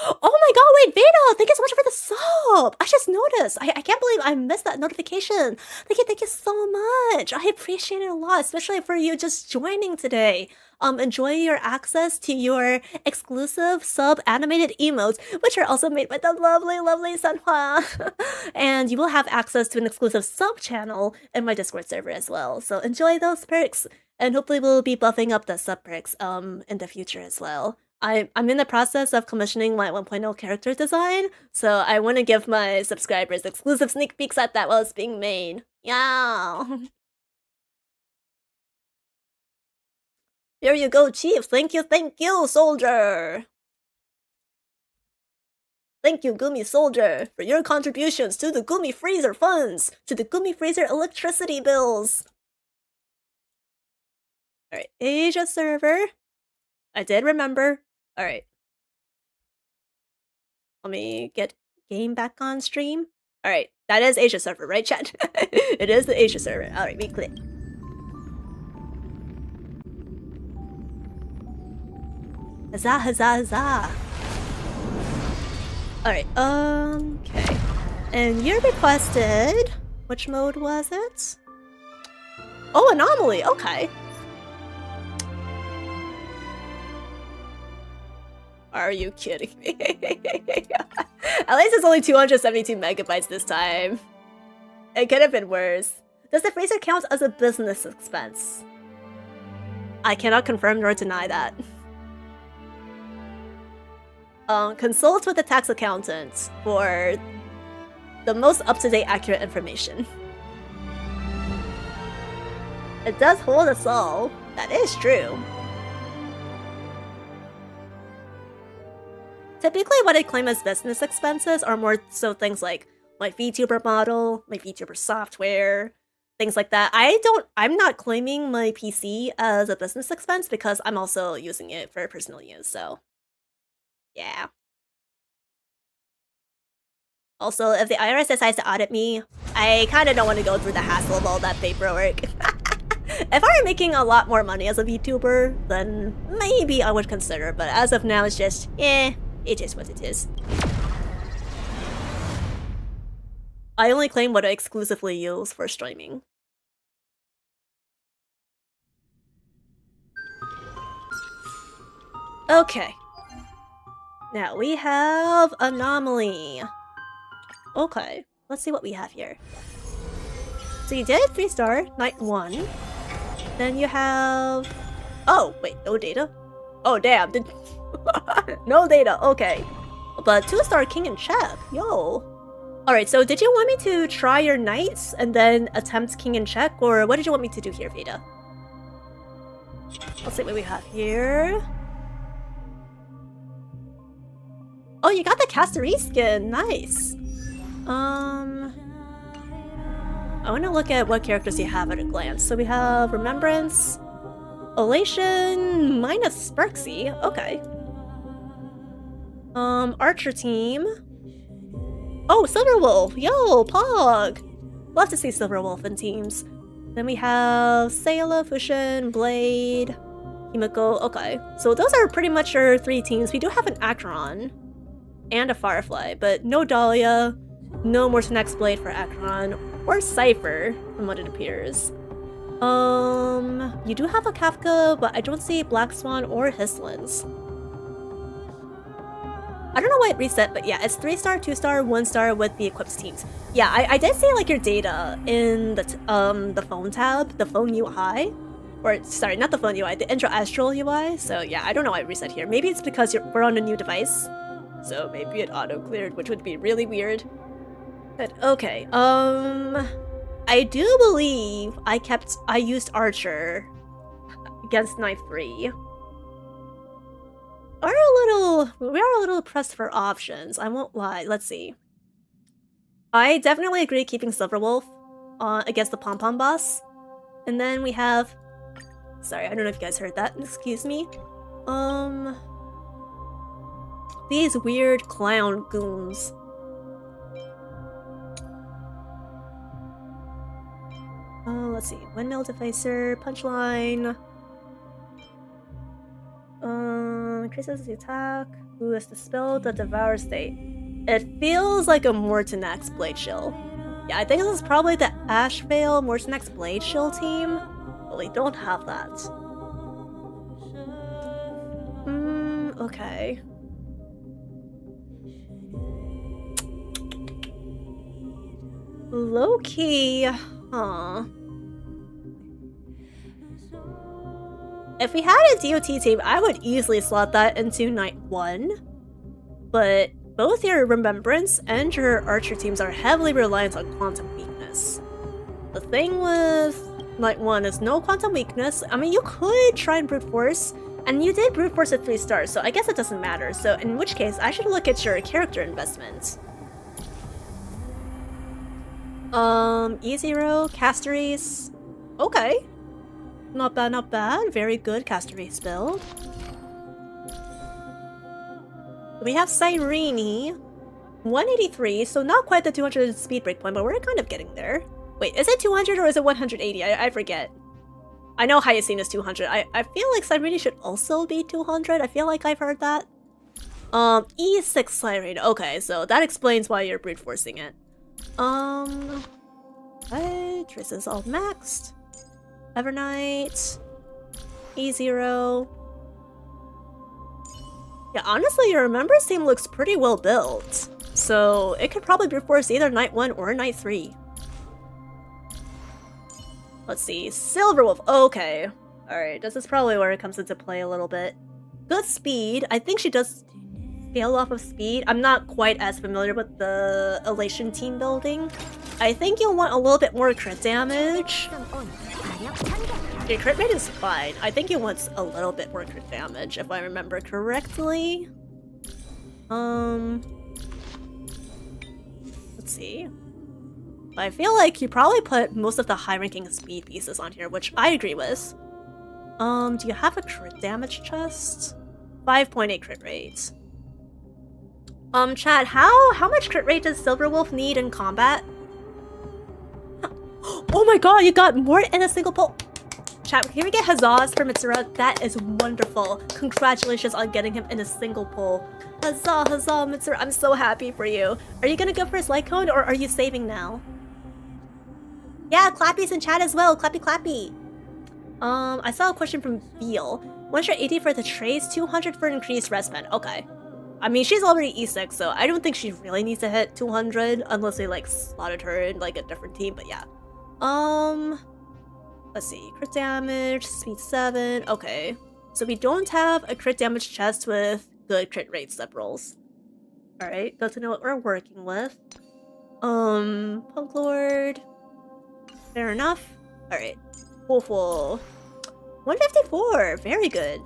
Oh my god, wait, Veda! Thank you so much for the sub! I just noticed! I can't believe I missed that notification! Thank you so much! I appreciate it a lot, especially for you just joining today. Enjoy your access to your exclusive sub-animated emotes, which are also made by the lovely Sanhua. And you will have access to an exclusive sub-channel in my Discord server as well. So enjoy those perks, and hopefully we'll be buffing up the sub-perks in the future as well. I'm in the process of commissioning my 1.0 character design, so I want to give my subscribers exclusive sneak peeks at that while it's being made. Yeah. Here you go, Chief. Thank you, soldier. Thank you, Gumi Soldier, for your contributions to the Gumi Freezer funds, to the Gumi Freezer electricity bills. Alright, Asia server. I did remember. Alright. Let me get game back on stream. Alright, that is Asia server, right, chat? It is the Asia server. Alright, we click. Huzzah. Alright, okay. And you requested... Which mode was it? Oh, anomaly, okay. Are you kidding me? At least it's only 272 megabytes this time. It could have been worse. Does the freezer count as a business expense? I cannot confirm nor deny that. Consult with the tax accountant for the most up-to-date accurate information. It does hold us all. That is true. Typically what I claim as business expenses are more so things like my VTuber model, my VTuber software, things like that. I'm not claiming my PC as a business expense because I'm also using it for personal use, so yeah. Also, if the IRS decides to audit me, I kinda don't want to go through the hassle of all that paperwork. If I were making a lot more money as a VTuber, then maybe I would consider, but as of now it's just, it is what it is. I only claim what I exclusively use for streaming. Okay. Now we have Anomaly. Okay, let's see what we have here. So you did 3-star, night 1. Then you have... Oh, wait, no data? Oh, damn. No data, okay. But 2-star king in check, yo. Alright, so did you want me to try your knights and then attempt king in check, or what did you want me to do here, Veda? Let's see what we have here. Oh, you got the Castery skin, nice. I want to look at what characters you have at a glance. So we have Remembrance, Elation, minus Sparksy, okay. Archer team. Oh, Silverwolf, yo, Pog! Love to see Silverwolf in teams. Then we have Sayla, Fushin, Blade, Himiko, okay. So those are pretty much our 3 teams. We do have an Acheron and a Firefly, but no Dahlia, no Mortinex Blade for Acheron, or Cypher, from what it appears. You do have a Kafka, but I don't see Black Swan or Hislins. I don't know why it reset, but yeah, it's 3-star, 2-star, 1-star with the equipped teams. Yeah, I did see like your data in the phone tab, the phone UI. Or, sorry, not the phone UI, the intro astral UI. So yeah, I don't know why it reset here. Maybe it's because we're on a new device. So maybe it auto-cleared, which would be really weird. But okay, I do believe I used Archer against Knight 3. We are a little pressed for options, I won't lie. Let's see. I definitely agree keeping Silverwolf against the Pom-Pom boss. And then we have... Sorry, I don't know if you guys heard that. Excuse me. These weird clown goons. Let's see. Windmill Devicer, Punchline. Increases the attack. Who is the spell? The Devour State. It feels like a Mortinax Blade Shield. Yeah, I think this is probably the Ashvale Mortinax Blade Shield team. But we don't have that. Okay. Low-key, huh. If we had a DOT team, I would easily slot that into Knight 1. But both your Remembrance and your Archer teams are heavily reliant on Quantum Weakness. The thing with Knight 1 is no Quantum Weakness. I mean, you could try and Brute Force, and you did Brute Force at 3 stars, so I guess it doesn't matter. So in which case, I should look at your character investment. E0, Castories. Okay. Not bad, not bad. Very good Castories build. We have Cyrene. 183, so not quite the 200 speed break point, but we're kind of getting there. Wait, is it 200 or is it 180? I forget. I know Hyacine is 200. I feel like Cyrene should also be 200. I feel like I've heard that. E6 Cyrene. Okay, so that explains why you're brute forcing it. Okay, Triss is all maxed. Evernight. E0. Yeah, honestly, your Remembrance team looks pretty well built. So it could probably brute force either Knight 1 or Knight 3. Let's see. Silverwolf. Okay. Alright, this is probably where it comes into play a little bit. Good speed. I think she does scale off of speed. I'm not quite as familiar with the Elation team building. I think you'll want a little bit more crit damage. Your crit rate is fine. I think you want a little bit more crit damage, if I remember correctly. Let's see. I feel like you probably put most of the high-ranking speed pieces on here, which I agree with. Do you have a crit damage chest? 5.8 crit rate. Chat, how much crit rate does Silverwolf need in combat? Oh my god, you got more in a single pull! Chat, can we get huzzahs for Mitsura? That is wonderful. Congratulations on getting him in a single pull. Huzzah, huzzah, Mitsura. I'm so happy for you. Are you gonna go for his light cone or are you saving now? Yeah, Clappy's in chat as well. Clappy, clappy. I saw a question from Veal. 180 for the trace, 200 for increased res spend. Okay. I mean, she's already E6, so I don't think she really needs to hit 200 unless they like slotted her in like a different team, but yeah. Let's see. Crit damage, speed 7. Okay. So we don't have a crit damage chest with good crit rate step rolls. Alright, good to know what we're working with. Punk Lord. Fair enough. Alright. Whoa. 154. Very good.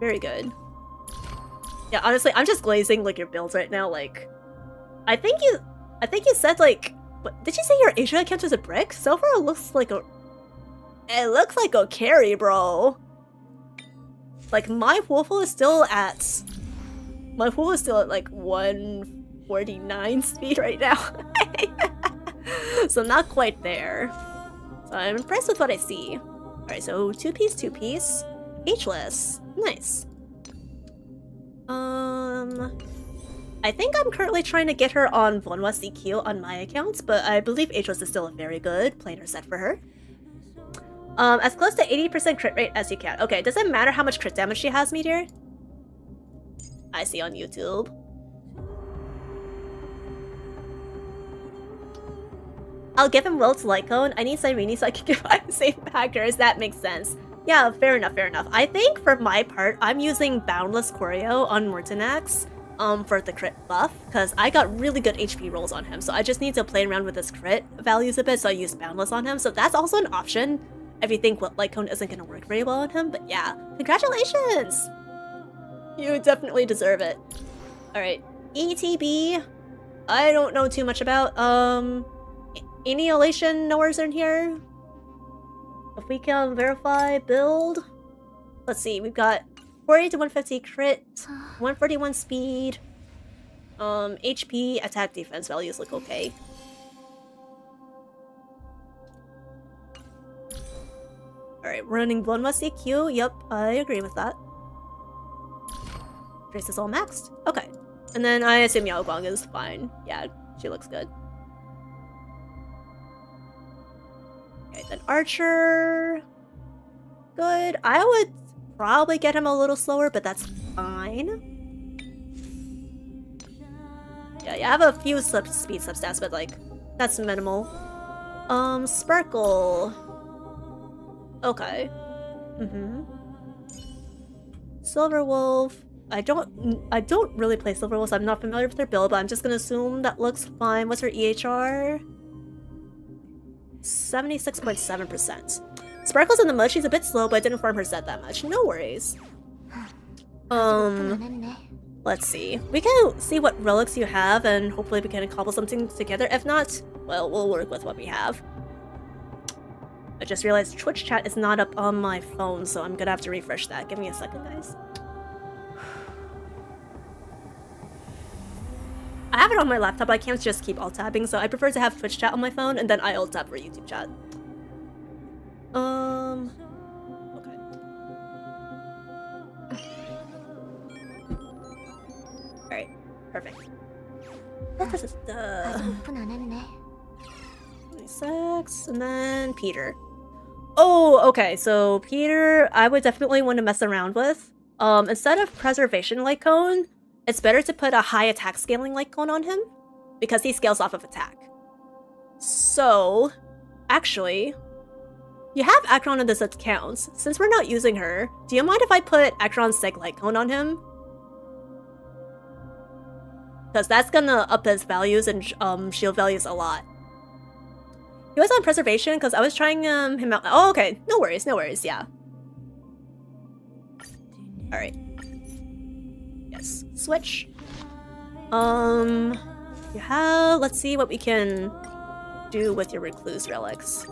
Very good. Yeah, honestly, I'm just glazing like your builds right now. Like, I think you said like, what, did you say your Asia account was a brick? So far, it looks like a carry, bro. Like my Wolfle is still at like 149 speed right now. So not quite there. So I'm impressed with what I see. Alright, so two piece. Ageless. Nice. I think I'm currently trying to get her on Vonwa CQ on my accounts, but I believe Ageless is still a very good planar set for her. As close to 80% crit rate as you can. Okay, does it matter how much crit damage she has, Meteor? I see on YouTube. I'll give him Wilt's light cone. I need Cyrene so I can give my same backers. That makes sense. Yeah, fair enough, fair enough. I think for my part, I'm using Boundless Choreo on Mortinax for the crit buff, because I got really good HP rolls on him, so I just need to play around with his crit values a bit, so I use Boundless on him, so that's also an option if you think Light Cone isn't going to work very well on him, but yeah, congratulations! You definitely deserve it. Alright, ETB, I don't know too much about, Annihilation nowhere's in here. If we can verify build, let's see, we've got 40 to 150 crit, 141 speed, HP, attack, defense values look okay. Alright, running Blood Must EQ, yep, I agree with that. Trace is all maxed, okay. And then I assume Yao Guang is fine, yeah, she looks good. Okay, then Archer, good. I would probably get him a little slower, but that's fine. Yeah, you have a few speed substats, but like, that's minimal. Sparkle. Okay. Silver Wolf. I don't really play Silver Wolf, so I'm not familiar with her build, but I'm just gonna assume that looks fine. What's her EHR? 76.7%. Sparkle's in the mud, she's a bit slow, but I didn't farm her set that much. No worries. Let's see. We can see what relics you have, and hopefully we can cobble something together. If not, well, we'll work with what we have. I just realized Twitch chat is not up on my phone, so I'm gonna have to refresh that. Give me a second, guys. I have it on my laptop, I can't just keep alt-tabbing, so I prefer to have Twitch chat on my phone, and then I alt-tab for YouTube chat. Okay. Alright, perfect. This is the 26, and then Peter. Oh, okay, so Peter, I would definitely want to mess around with. Instead of Preservation Light Cone, it's better to put a high attack scaling Light Cone on him, because he scales off of attack. So, actually, you have Acheron in this account. Since we're not using her, do you mind if I put Acheron's Seg Light Cone on him? Because that's gonna up his values and shield values a lot. He was on Preservation because I was trying him out. Oh, okay. No worries, yeah. Alright. Yes. Switch. You have... Let's see what we can do with your Recluse relics.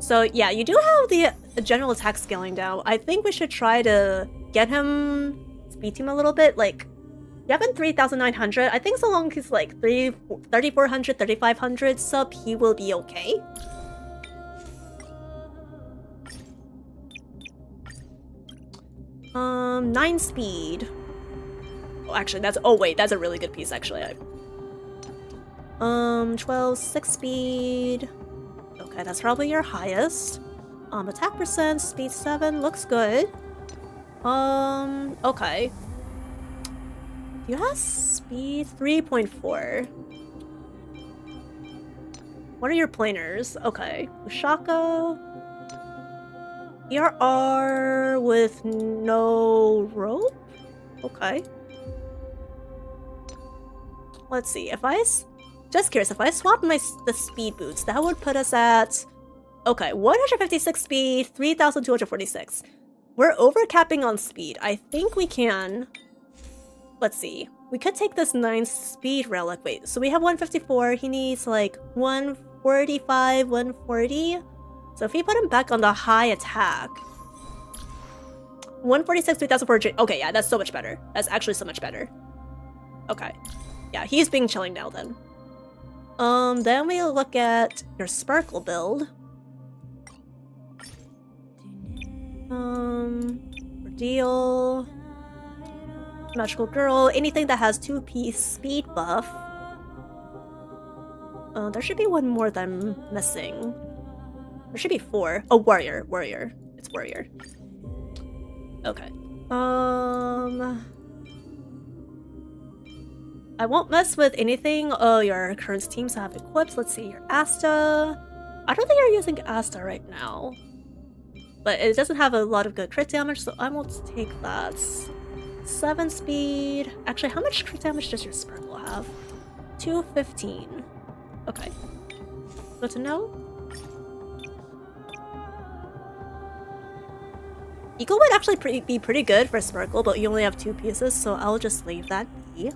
So, yeah, you do have the general attack scaling down. I think we should try to get him speed team a little bit. Like, you have him 3,900. I think so long as he's like 3,400, 3,500 sub, he will be okay. Nine speed. Oh, actually, that's... Oh, wait, that's a really good piece, actually. 12, 6 speed. Okay, that's probably your highest. Attack percent, speed 7, looks good. Okay. You have speed 3.4. What are your planers? Okay. Ushaka. ERR with no rope? Okay. Let's see, if I... Just curious, if I swap the speed boots, that would put us at... Okay, 156 speed, 3,246. We're overcapping on speed. I think we can... Let's see. We could take this 9 speed relic. Wait, so we have 154. He needs like 145, 140. So if we put him back on the high attack... 146, 3,400. Okay, yeah, that's so much better. That's actually so much better. Okay. Yeah, he's being chilling now then. Then we'll look at your Sparkle build. Ordeal, Magical Girl, anything that has 2-piece speed buff. There should be one more that I'm missing. There should be 4. Oh, Warrior. It's Warrior. Okay. I won't mess with anything your current teams have equipped. Let's see, your Asta. I don't think you're using Asta right now. But it doesn't have a lot of good crit damage, so I won't take that. 7 speed. Actually, how much crit damage does your Sparkle have? 215. Okay. Good to know. Eagle would actually be pretty good for Sparkle, but you only have 2 pieces, so I'll just leave that be.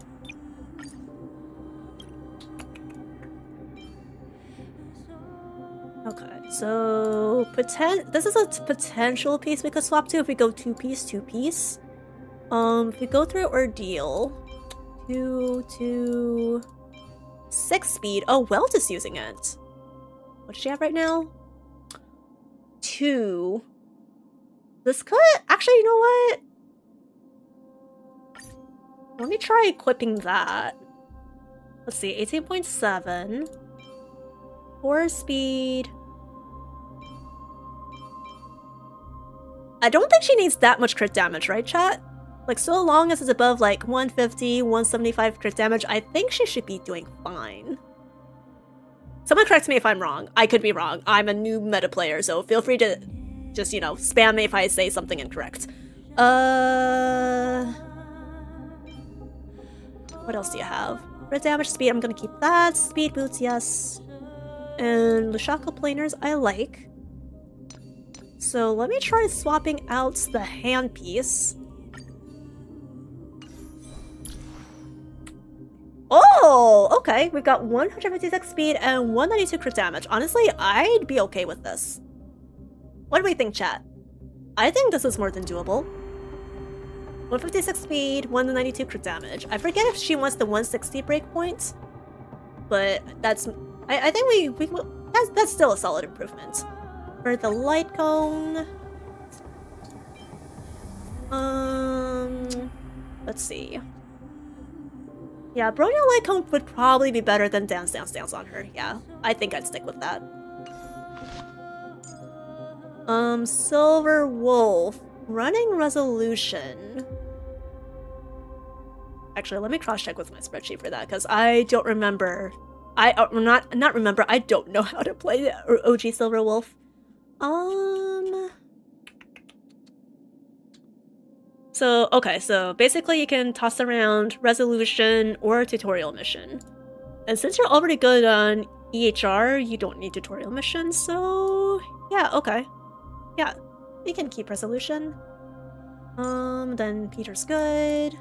Okay, so this is a potential piece we could swap to if we go 2-piece, 2-piece. If we go through Ordeal, 2 to 6 speed. Oh, Welt is using it. What does she have right now? 2. This could actually, you know what? Let me try equipping that. Let's see, 18.7. 4 speed. I don't think she needs that much crit damage, right, chat? Like, so long as it's above, like, 150, 175 crit damage, I think she should be doing fine. Someone correct me if I'm wrong. I could be wrong. I'm a new meta player, so feel free to just, you know, spam me if I say something incorrect. What else do you have? Crit damage, speed, I'm gonna keep that. Speed boots, yes. And the Shackle Planers I like. So let me try swapping out the handpiece. Oh, okay. We've got 156 speed and 192 crit damage. Honestly, I'd be okay with this. What do we think, chat? I think this is more than doable. 156 speed, 192 crit damage. I forget if she wants the 160 breakpoint, but that's... I think that's still a solid improvement. For the light cone... Let's see. Yeah, Bronya Light Cone would probably be better than Dance Dance Dance on her. Yeah, I think I'd stick with that. Silver Wolf. Running Resolution. Actually, let me cross-check with my spreadsheet for that, because I don't remember. I don't know how to play OG Silver Wolf. So, okay, so basically you can toss around Resolution or Tutorial Mission. And since you're already good on EHR, you don't need Tutorial Mission, so... yeah, okay. Yeah, you can keep Resolution. Then Peter's good.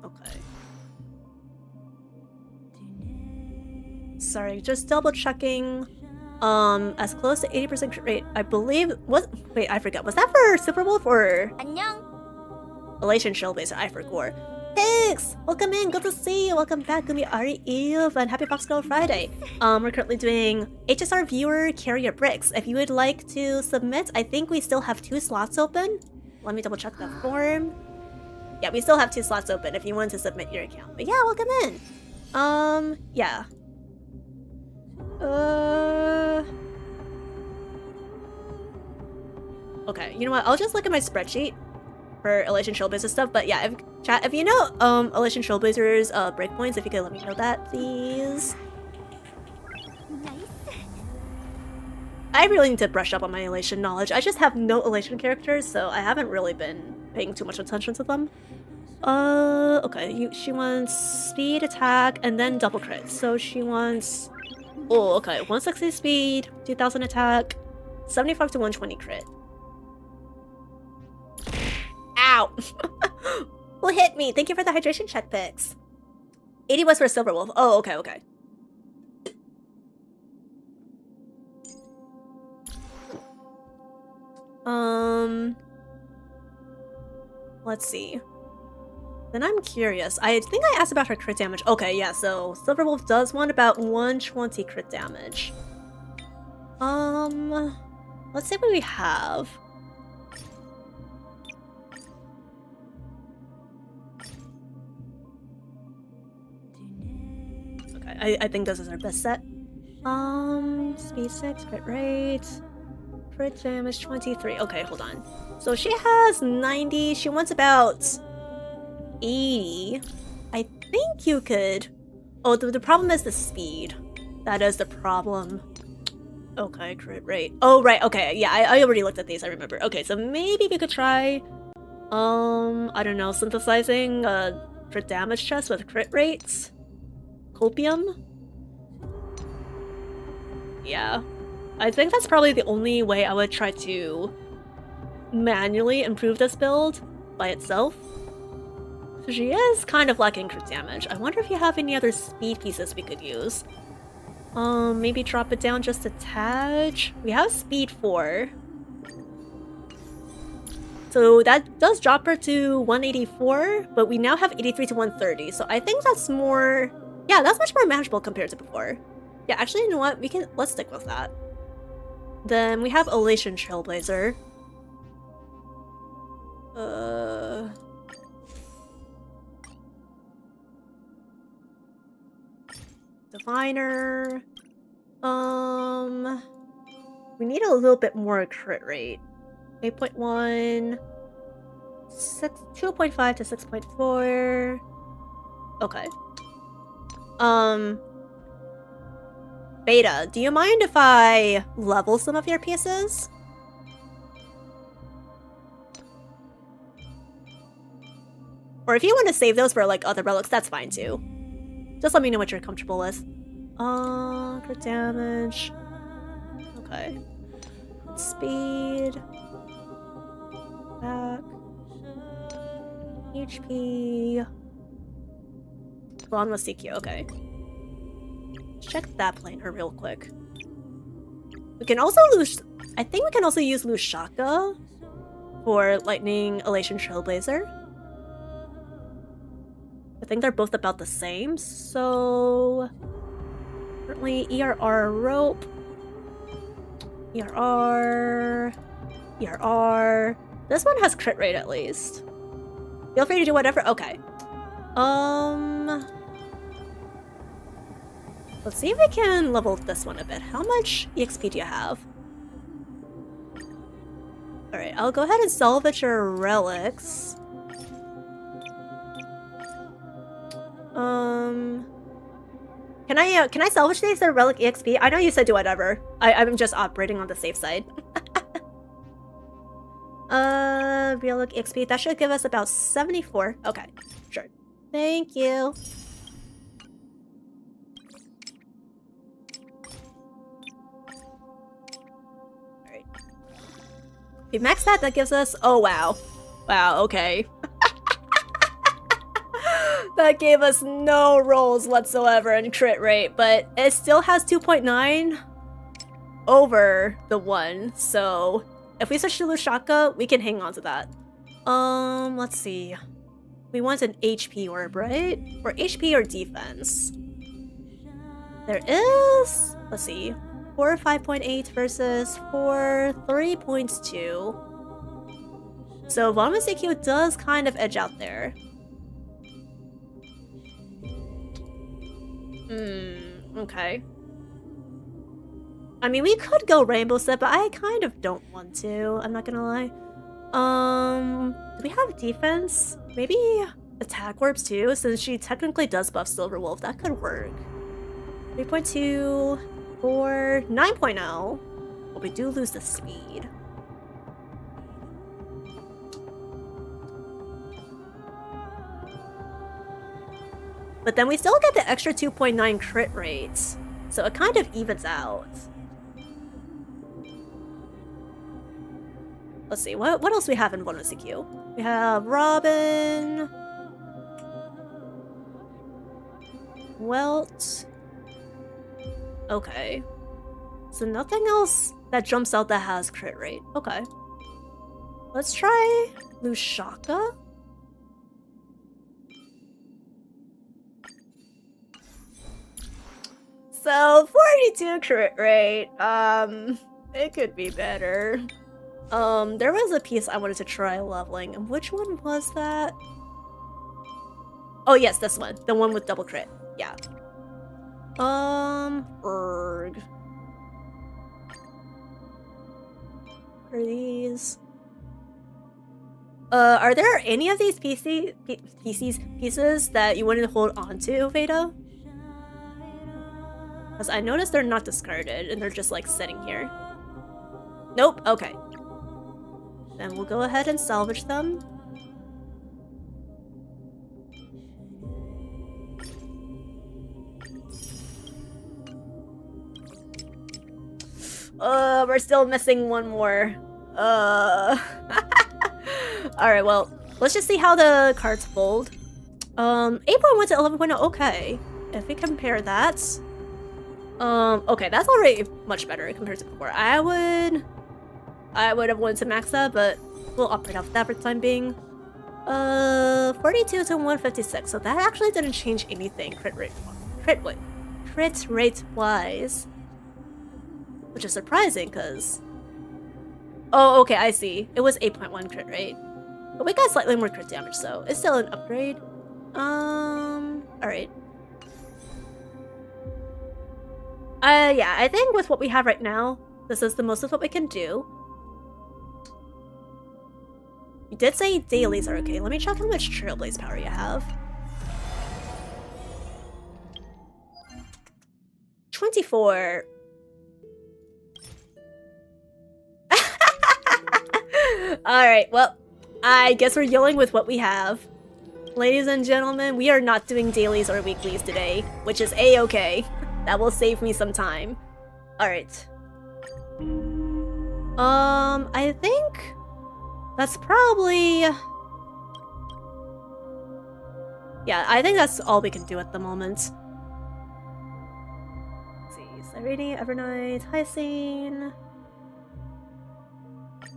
Okay. Sorry, just double checking. As close to 80% crit rate, I believe. Wait, I forgot. Was that for Super Wolf or 안녕. Elation Shellblazer? I forgot. Thanks! Welcome in, good to see you. Welcome back, Gumi Ari Eve, and happy Fox Girl Friday. We're currently doing HSR viewer carrier bricks. If you would like to submit, I think we still have 2 slots open. Let me double check the form. Yeah, we still have 2 slots open if you want to submit your account. But yeah, welcome in. Yeah. Okay, you know what? I'll just look at my spreadsheet for Elation Trailblazer stuff. But yeah, if you know Elation Trailblazer's breakpoints, if you could let me know that, please. Nice. I really need to brush up on my Elation knowledge. I just have no Elation characters, so I haven't really been paying too much attention to them. Okay, she wants speed, attack, and then double crit. So she wants... oh, okay, 160 speed, 2000 attack, 75 to 120 crit. Ow! Who hit me? Thank you for the hydration check picks. 80 was for Silver Wolf. Oh, okay, okay. Let's see. Then I'm curious. I think I asked about her crit damage. Okay, yeah, so Silver Wolf does want about 120 crit damage. Let's see what we have. Okay, I think this is our best set. Speed 6, crit rate, crit damage 23. Okay, hold on. So she has 90. She wants about 80. I think you could. Oh, the problem is the speed. That is the problem. Okay, crit rate. Oh, right. Okay, yeah, I already looked at these. I remember. Okay, so maybe we could try, I don't know, synthesizing crit damage chest with crit rates. Copium. Yeah, I think that's probably the only way I would try to manually improve this build by itself. So she is kind of lacking crit damage. I wonder if you have any other speed pieces we could use. Maybe drop it down just a tad. We have speed 4. So that does drop her to 184, but we now have 83 to 130. So I think that's more... Yeah, that's much more manageable compared to before. Yeah, actually, you know what? Let's stick with that. Then we have Elation Trailblazer. Diviner. We need a little bit more crit rate. 8.1, 2.5 to 6.4. Okay. Beta, do you mind if I level some of your pieces? Or if you want to save those for like other relics, that's fine too. Just let me know what you're comfortable with. Crit damage. Okay. Speed. Back. HP. Blonde was CQ, okay. Let's check that planer real quick. We can also lose... I think we can also use Lushaka for Lightning Elation Trailblazer. I think they're both about the same, so... Currently, ERR Rope. ERR... ERR... This one has crit rate at least. Feel free to do whatever. Okay. Let's see if we can level this one a bit. How much EXP do you have? Alright, I'll go ahead and salvage your relics. Can I salvage these or relic EXP? I know you said do whatever. I'm just operating on the safe side. Relic EXP, that should give us about 74. Okay, sure. Thank you. Alright. If we max that, that gives us... Oh, wow. Wow, okay. That gave us no rolls whatsoever in crit rate, but it still has 2.9 over the 1, so if we switch to Lushaka, we can hang on to that. Let's see. We want an HP orb, right? Or HP or defense. There is... Let's see. 4 5.8 versus 4 3.2. So Vomit CQ does kind of edge out there. Okay. I mean, we could go Rainbow Set, but I kind of don't want to. I'm not gonna lie. Do we have defense? Maybe attack orbs too, since she technically does buff Silver Wolf. That could work. 3.2, 4, 9.0. But we do lose the speed. But then we still get the extra 2.9 crit rates, so it kind of evens out. Let's see, what else we have in bonus CQ? We have Robin, Welt. Okay. So nothing else that jumps out that has crit rate. Okay. Let's try Lushaka. So 42 crit rate. It could be better. There was a piece I wanted to try leveling, and which one was that? Oh yes, this one. The one with double crit. Yeah. Erg. Are these? Are there any of these pieces that you wouldn't hold on to, Veda? Because I noticed they're not discarded and they're just like sitting here. Nope, okay. Then we'll go ahead and salvage them. We're still missing one more. Alright, well, let's just see how the cards fold. 8.1 to 11.0, okay. If we compare that... okay, that's already much better compared to before. I would have wanted to max that, but we'll operate off that for the time being. 42 to 156, so that actually didn't change anything crit rate wise. Which is surprising, because... Oh, okay, I see. It was 8.1 crit rate. But we got slightly more crit damage, so it's still an upgrade. Alright. Yeah, I think with what we have right now, this is the most of what we can do. You did say dailies are okay. Let me check how much Trailblaze power you have. 24. Alright, well, I guess we're yelling with what we have. Ladies and gentlemen, we are not doing dailies or weeklies today, which is a-okay. That will save me some time. Alright. I think that's probably... Yeah, I think that's all we can do at the moment. Let's see, Serenity, Evernight, Hyacinth...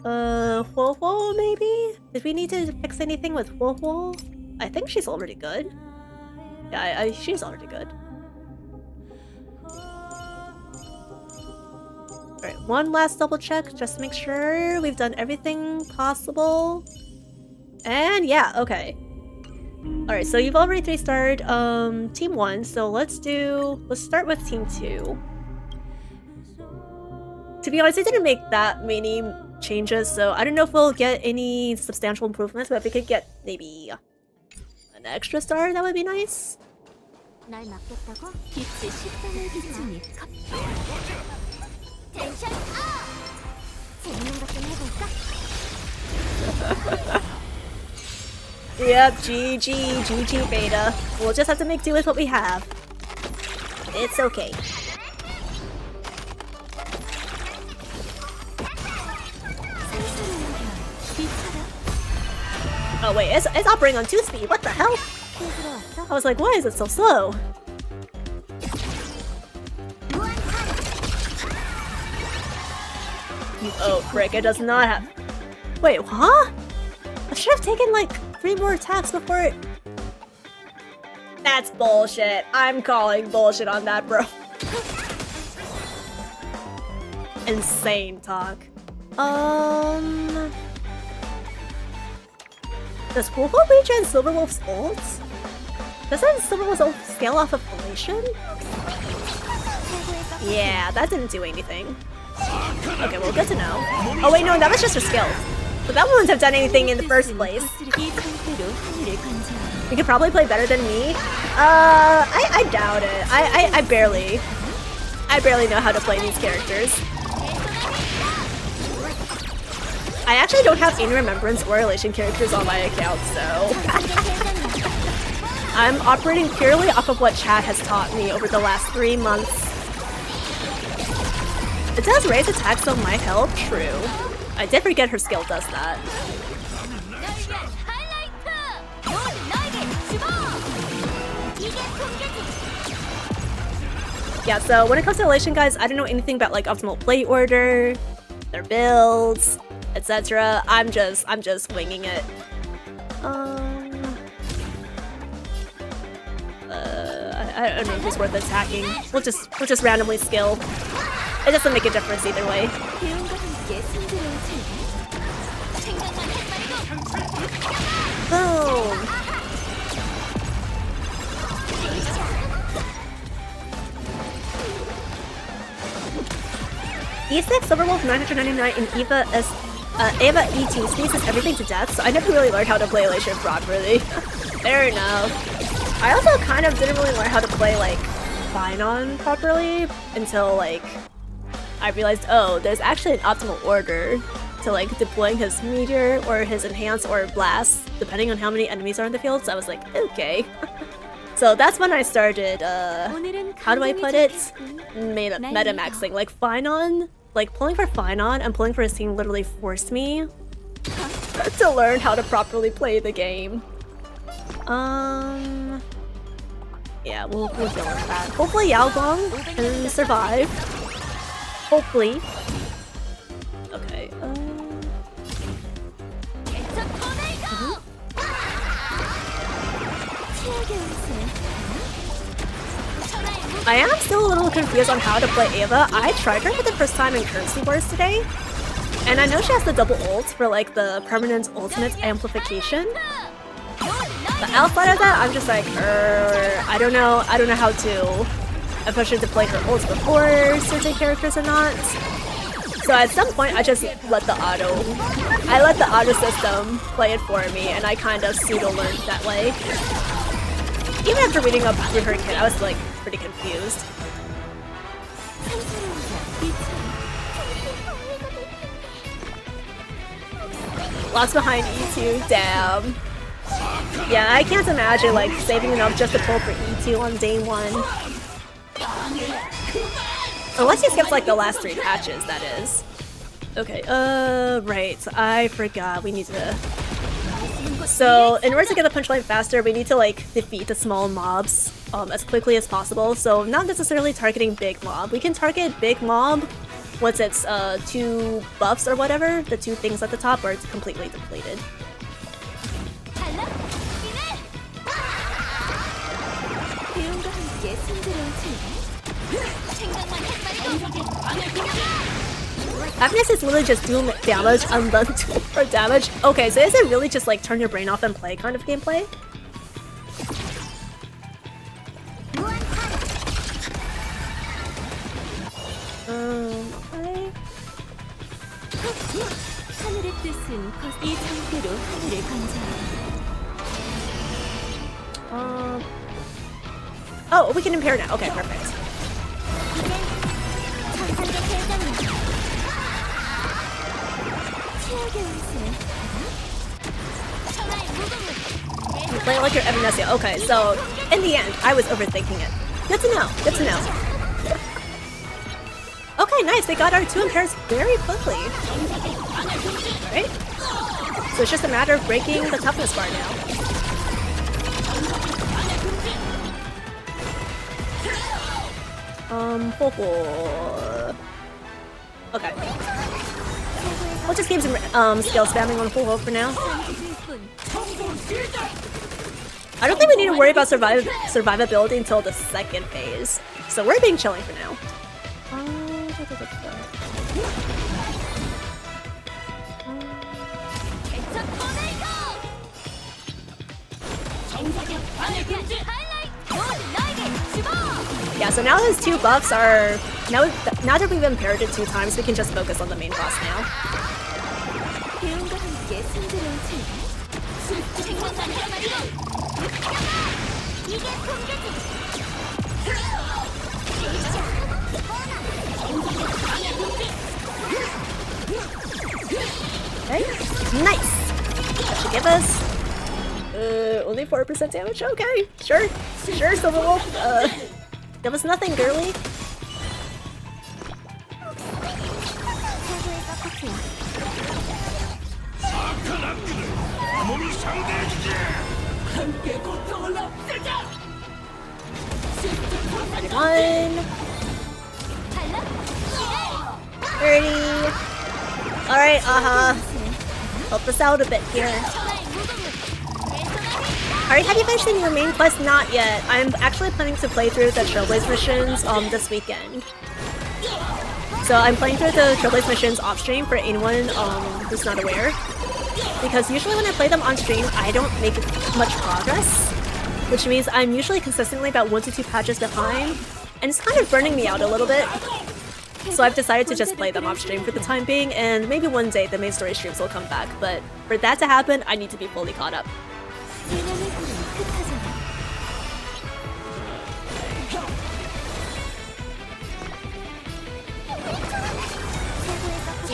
Huohuo, maybe? Did we need to fix anything with Huohuo? I think she's already good. Yeah, she's already good. Alright, one last double check just to make sure we've done everything possible. And yeah, okay. Alright, so you've already 3-starred Team 1, so let's start with Team 2. To be honest, I didn't make that many changes, so I don't know if we'll get any substantial improvements, but if we could get maybe an extra star, that would be nice. Yep, GG Beta. We'll just have to make do with what we have. It's okay. Oh wait, it's operating on 2 speed, what the hell? I was like, why is it so slow? Oh frick, it does not have... Wait, huh? I should have taken like 3 more attacks before it... That's bullshit. I'm calling bullshit on that, bro. Insane talk. Does Huohuo regen Silverwolf's ult? Doesn't Silverwolf's ult scale off of Relation? Yeah, that didn't do anything. Okay, well, good to know. Oh wait, no, that was just her skill. But that wouldn't have done anything in the first place. You could probably play better than me. I doubt it. I barely know how to play these characters. I actually don't have any Remembrance or Relation characters on my account, so... I'm operating purely off of what chat has taught me over the last 3 months. It does raise attacks on my health, true. I did forget her skill does that. Yeah, so when it comes to Relation, guys, I don't know anything about like optimal play order, their builds, etc. I'm just winging it. I don't know if it's worth attacking. We'll just randomly skill. It doesn't make a difference either way. Boom! E6 Silverwolf 999 and Eva S Ava ET sneezes everything to death, so I never really learned how to play Elation properly. Fair enough. I also kind of didn't really learn how to play, like, Finon properly until, like, I realized, oh, there's actually an optimal order to, like, deploying his Meteor or his Enhance or Blast, depending on how many enemies are in the field, so I was like, okay. So that's when I started, how do I put it? Metamaxing. Like, Finon, like, pulling for Finon and pulling for his team literally forced me to learn how to properly play the game. Yeah, we'll deal with that. Hopefully Yao Gong can survive. Hopefully. Okay, I am still a little confused on how to play Ava. I tried her for the first time in Currency Wars today, and I know she has the double ult for like the permanent ultimate amplification. But outside of that, I'm just like, I don't know how to, if I should deploy her ults before certain characters or not. So at some point, I just let the auto system play it for me, and I kind of pseudo-learned that way. Even after reading up through her kit, I was like pretty confused. Lost behind E2, damn. Yeah, I can't imagine like saving enough just to pull for E2 on day 1. Unless he skips like the last 3 patches, that is. Okay, right, I forgot, we need to... So, in order to get the punchline faster, we need to like defeat the small mobs as quickly as possible. So, not necessarily targeting big mob. We can target big mob once it's 2 buffs or whatever, the 2 things at the top, or it's completely depleted. Happiness is literally just doom damage and then for damage. Okay, so is it really just like turn your brain off and play kind of gameplay? Oh, we can impair now. Okay, perfect. You play it like you're Evanescent. Okay, so in the end, I was overthinking it. Good to know. Good to know. Okay, nice. They got our 2 impairs very quickly. Alright. So it's just a matter of breaking the toughness bar now. Okay. We'll just keep some skill spamming on full hold for now. I don't think we need to worry about survivability until the 2nd phase. So we're being chilling for now. Yeah, so now his 2 buffs are... Now that we've impaired it 2 times, we can just focus on the main boss now. Okay, nice! That should give us... only 4% damage? Okay, sure, Silver Wolf. That was nothing, girly. One. 30. Alright, help us out a bit here. Alright, have you finished your main quest? Not yet. I'm actually planning to play through the Trailblaze missions this weekend. So I'm playing through the Trailblaze missions off stream for anyone who's not aware. Because usually when I play them on stream, I don't make much progress. Which means I'm usually consistently about 1 to 2 patches behind. And it's kind of burning me out a little bit. So I've decided to just play them off stream for the time being, and maybe one day the main story streams will come back, but for that to happen, I need to be fully caught up.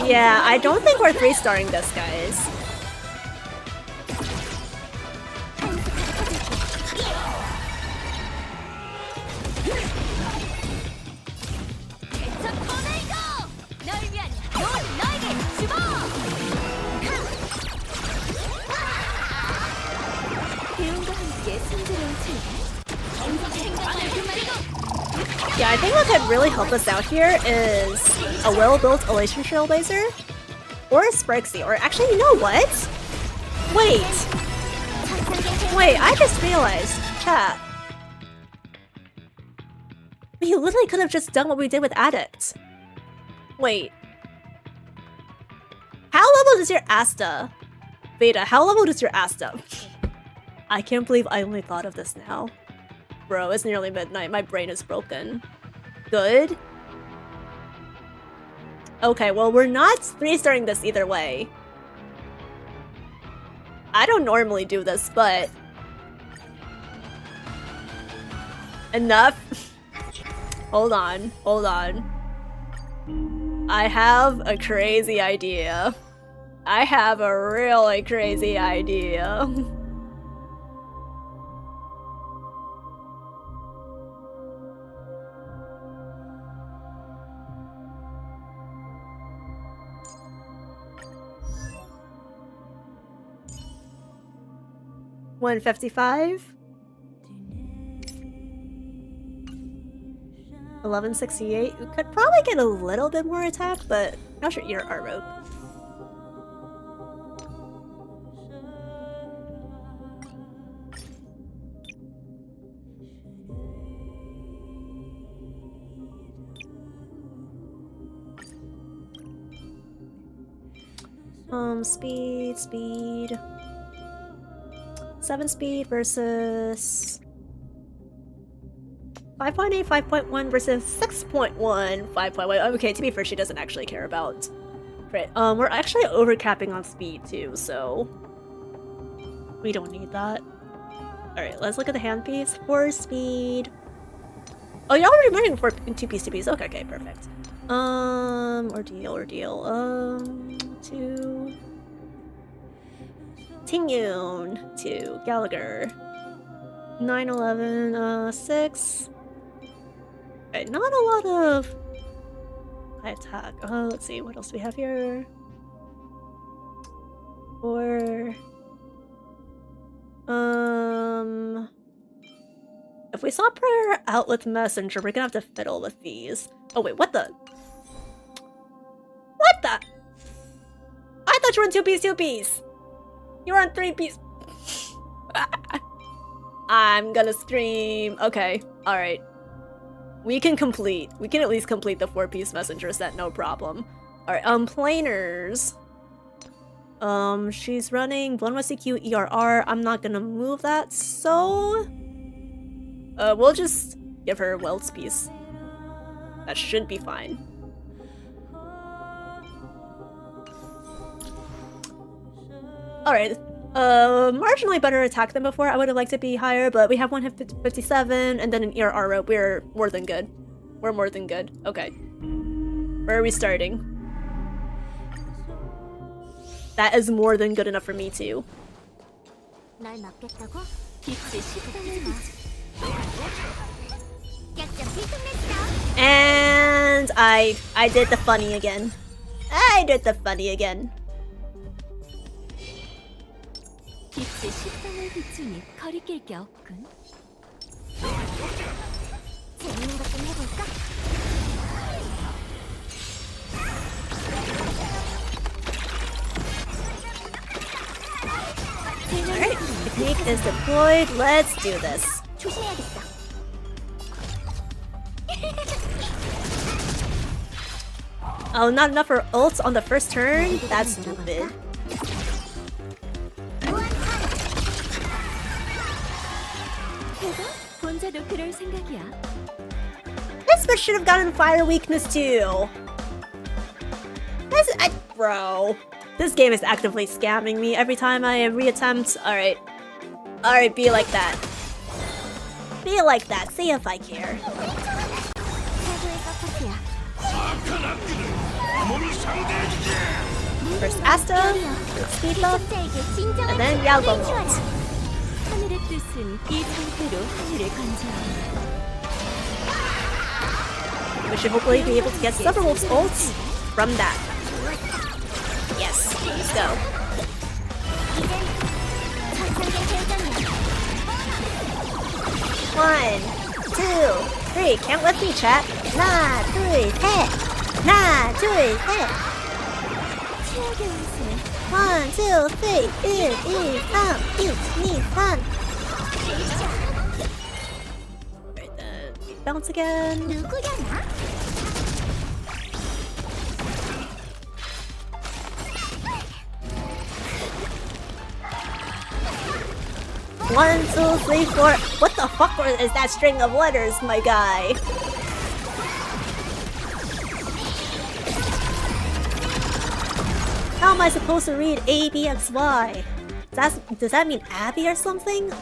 Yeah, I don't think we're 3-starring this, guys. Yeah, I think what could really help us out here is a well-built elation trailblazer, or a Sparksy, or actually, you know what? Wait, I just realized, chat. We literally could have just done what we did with Addict. Wait. How leveled is your Asta? Veda, how leveled is your Asta? I can't believe I only thought of this now. Bro, it's nearly midnight. My brain is broken. Good? Okay, well, we're not 3-starring this either way. I don't normally do this, but... Enough. Hold on. I have a crazy idea. I have a really crazy idea. $155? 1168. We could probably get a little bit more attack, but not sure your art rope. Speed. 7 speed versus 5.8, 5.1 versus 6.1, 5.1. Okay, to be fair, she doesn't actually care about crit. We're actually overcapping on speed too, so we don't need that. Alright, let's look at the handpiece. 4 speed. Oh, you're already running for 2-piece. Okay, perfect. Ordeal. 2. Tingyun, 2. Gallagher. 911, 6. Okay, not a lot of high attack. Let's see, what else do we have here? 4. If we swap her out with Messenger, we're gonna have to fiddle with these. Oh wait, what the? What the? I thought you were on 2-piece. You're on 3-piece. I'm gonna scream. Okay, alright. We can at least complete the 4-piece messenger set, no problem. Alright, planers. She's running 1CQ ERR. I'm not gonna move that, so... we'll just give her Welt's piece. That should be fine. Alright, marginally better attack than before. I would have liked to be higher, but we have 157 and then an ERR rope. We're more than good. We're more than good. Okay. Where are we starting? That is more than good enough for me too. And I did the funny again. Alright, technique is deployed. Let's do this. Oh, not enough for ults on the first turn? That's stupid. This switch should have gotten fire weakness too. Bro. This game is actively scamming me every time I reattempt. Alright. Alright, be like that. Be like that. See if I care. First Asta, first speed buff, and then Yaoguang ult. We should hopefully be able to get Silverwolf's ult from that. Yes, let's go. One, two, three. Can't let me chat. Nah, three, hey. Nah, three, hey. 1, 2, 3, 1, 2, 3. Right then, bounce again. One, two, three, four. What the fuck is that string of letters, my guy? How am I supposed to read A, B, X, Y? Does that mean Abby or something?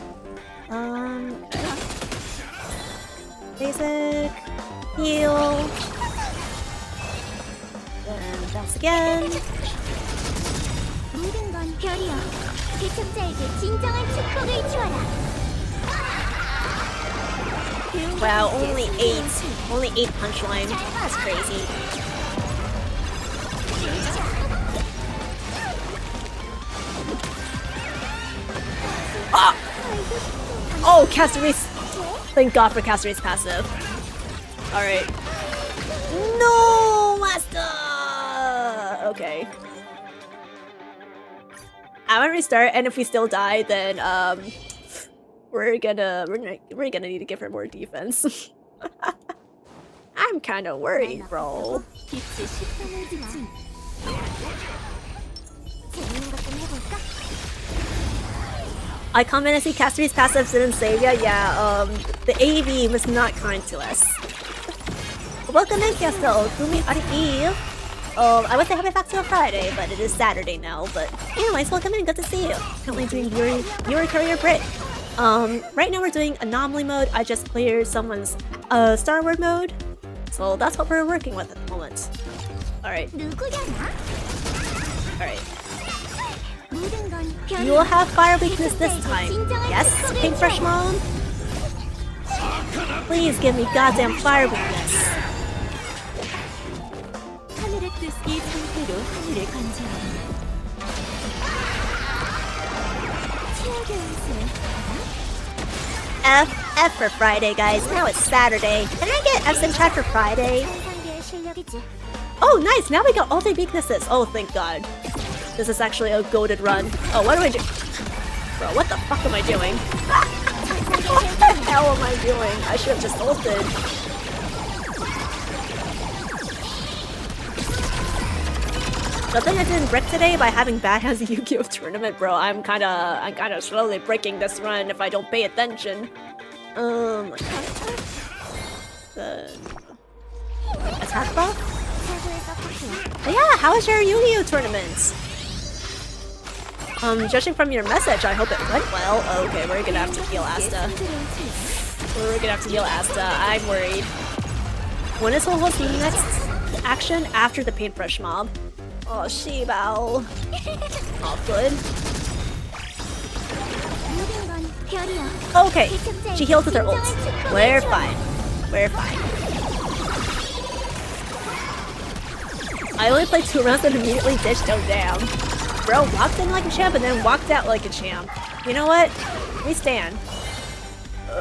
Basic, heal, then bounce again. Wow, only 8 punchline. That's crazy. Ah! Oh, Castare's. Thank God for Castare's passive. Alright. No, Master! Okay. I'm gonna restart, and if we still die, then we're gonna need to give her more defense. I'm kind of worried, bro. I comment and see Castare's passive didn't save ya. Yeah, the AV was not kind to us. Welcome in, Castle. Gumi Ari. I would say happy back to a Friday, but it is Saturday now. But anyways, welcome in. Good to see you. Currently doing Yuri Courier Brit. Right now we're doing Anomaly mode. I just cleared someone's STARWARD mode, so that's what we're working with at the moment. All right. All right. You will have fire weakness this time. Yes, Paintbrush Mom? Please give me goddamn fire weakness. F for Friday, guys. Now it's Saturday. Can I get F's in chat for Friday? Oh, nice. Now we got all the weaknesses. Oh, thank God. This is actually a goated run. Oh, what do I do? Bro, what the fuck am I doing? What the hell am I doing? I should have just ulted. The thing I didn't break today by having bad hands in Yu-Gi-Oh! Tournament, bro. I'm kinda slowly breaking this run if I don't pay attention. Attack buff? Yeah, how was your Yu-Gi-Oh! Tournament? Judging from your message, I hope it went well. Oh, okay, we're gonna have to heal Asta. I'm worried. When is Ho-Ho's next action after the paintbrush mob? Oh, Shibao. Oh, good. Okay, she healed with her ult. We're fine. We're fine. I only played 2 rounds and immediately ditched. Oh, damn. Bro walked in like a champ and then walked out like a champ. You know what? We stand.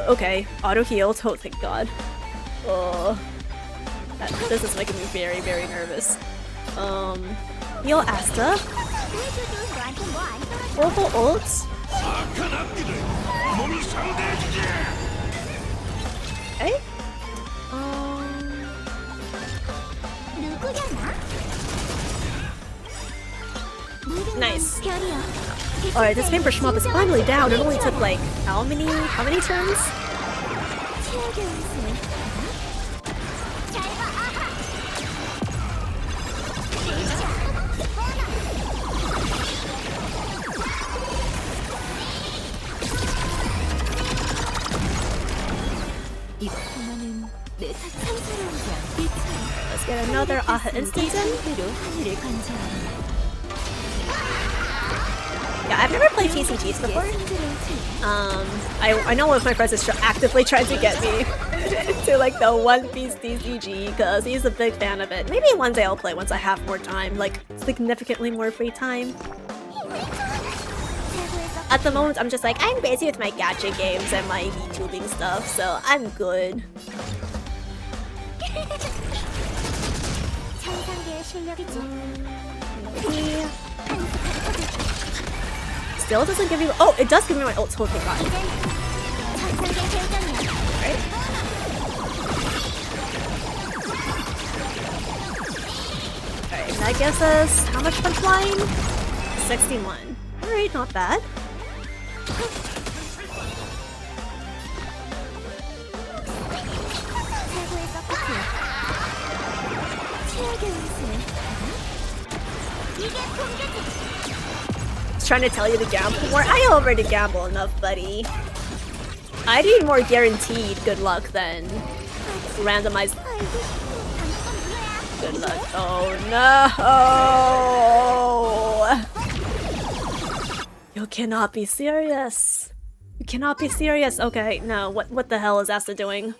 Okay, auto healed. Oh, thank God. Oh, this is making me very, very nervous. Heal Asta. Orbital ult. Hey. Nice. Alright, this paintbrush mob is finally down. It only took like how many turns? Let's get another Aha instance in. Yeah, I've never played TCGs before. I know one of my friends is actively trying to get me to like the One Piece TCG because he's a big fan of it. Maybe one day I'll play once I have more time, like significantly more free time. At the moment, I'm just like, I'm busy with my gacha games and my VTubing stuff, so I'm good. Still doesn't give you. Oh, it does give me my ult. Oh, thank God. Right. Alright, that gives us how much punchline? 61. Alright, not bad. Trying to tell you to gamble more. I already gamble enough, buddy. I need more guaranteed good luck than randomized. Good luck. Oh no! You cannot be serious. You cannot be serious. Okay, no. What the hell is Asta doing?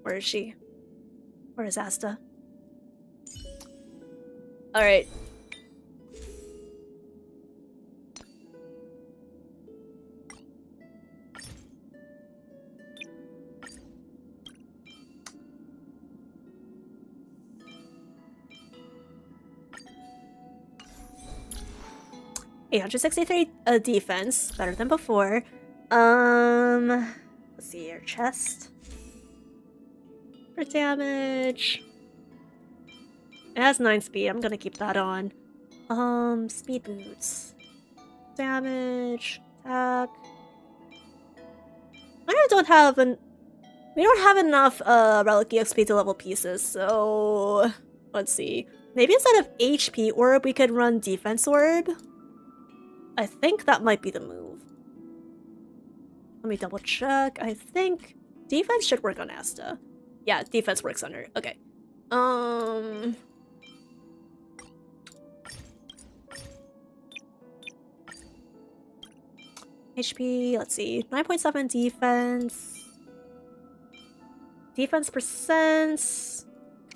Where is she? Where is Asta? Alright. $863 defense, better than before. Let's see here, chest. For damage. It has 9 speed, I'm gonna keep that on. Speed boots. Damage, attack. I don't have we don't have enough relic EXP to level pieces, so let's see. Maybe instead of HP orb we could run defense orb. I think that might be the move. Let me double check. I think defense should work on Asta. Yeah, defense works on her. Okay. HP, let's see. 9.7 defense. Defense percent.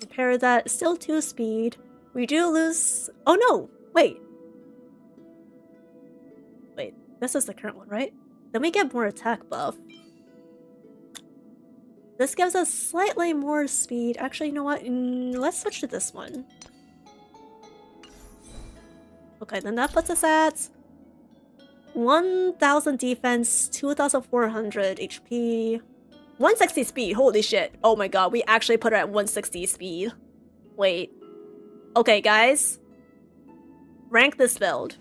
Compare that. Still 2 speed. We do lose. Oh no! Wait. Wait, this is the current one, right? Then we get more attack buff. This gives us slightly more speed. Actually, you know what? Let's switch to this one. Okay, then that puts us at 1,000 defense, 2,400 HP, 160 speed. Holy shit. Oh my god, we actually put her at 160 speed. Wait. Okay, guys. Rank this build.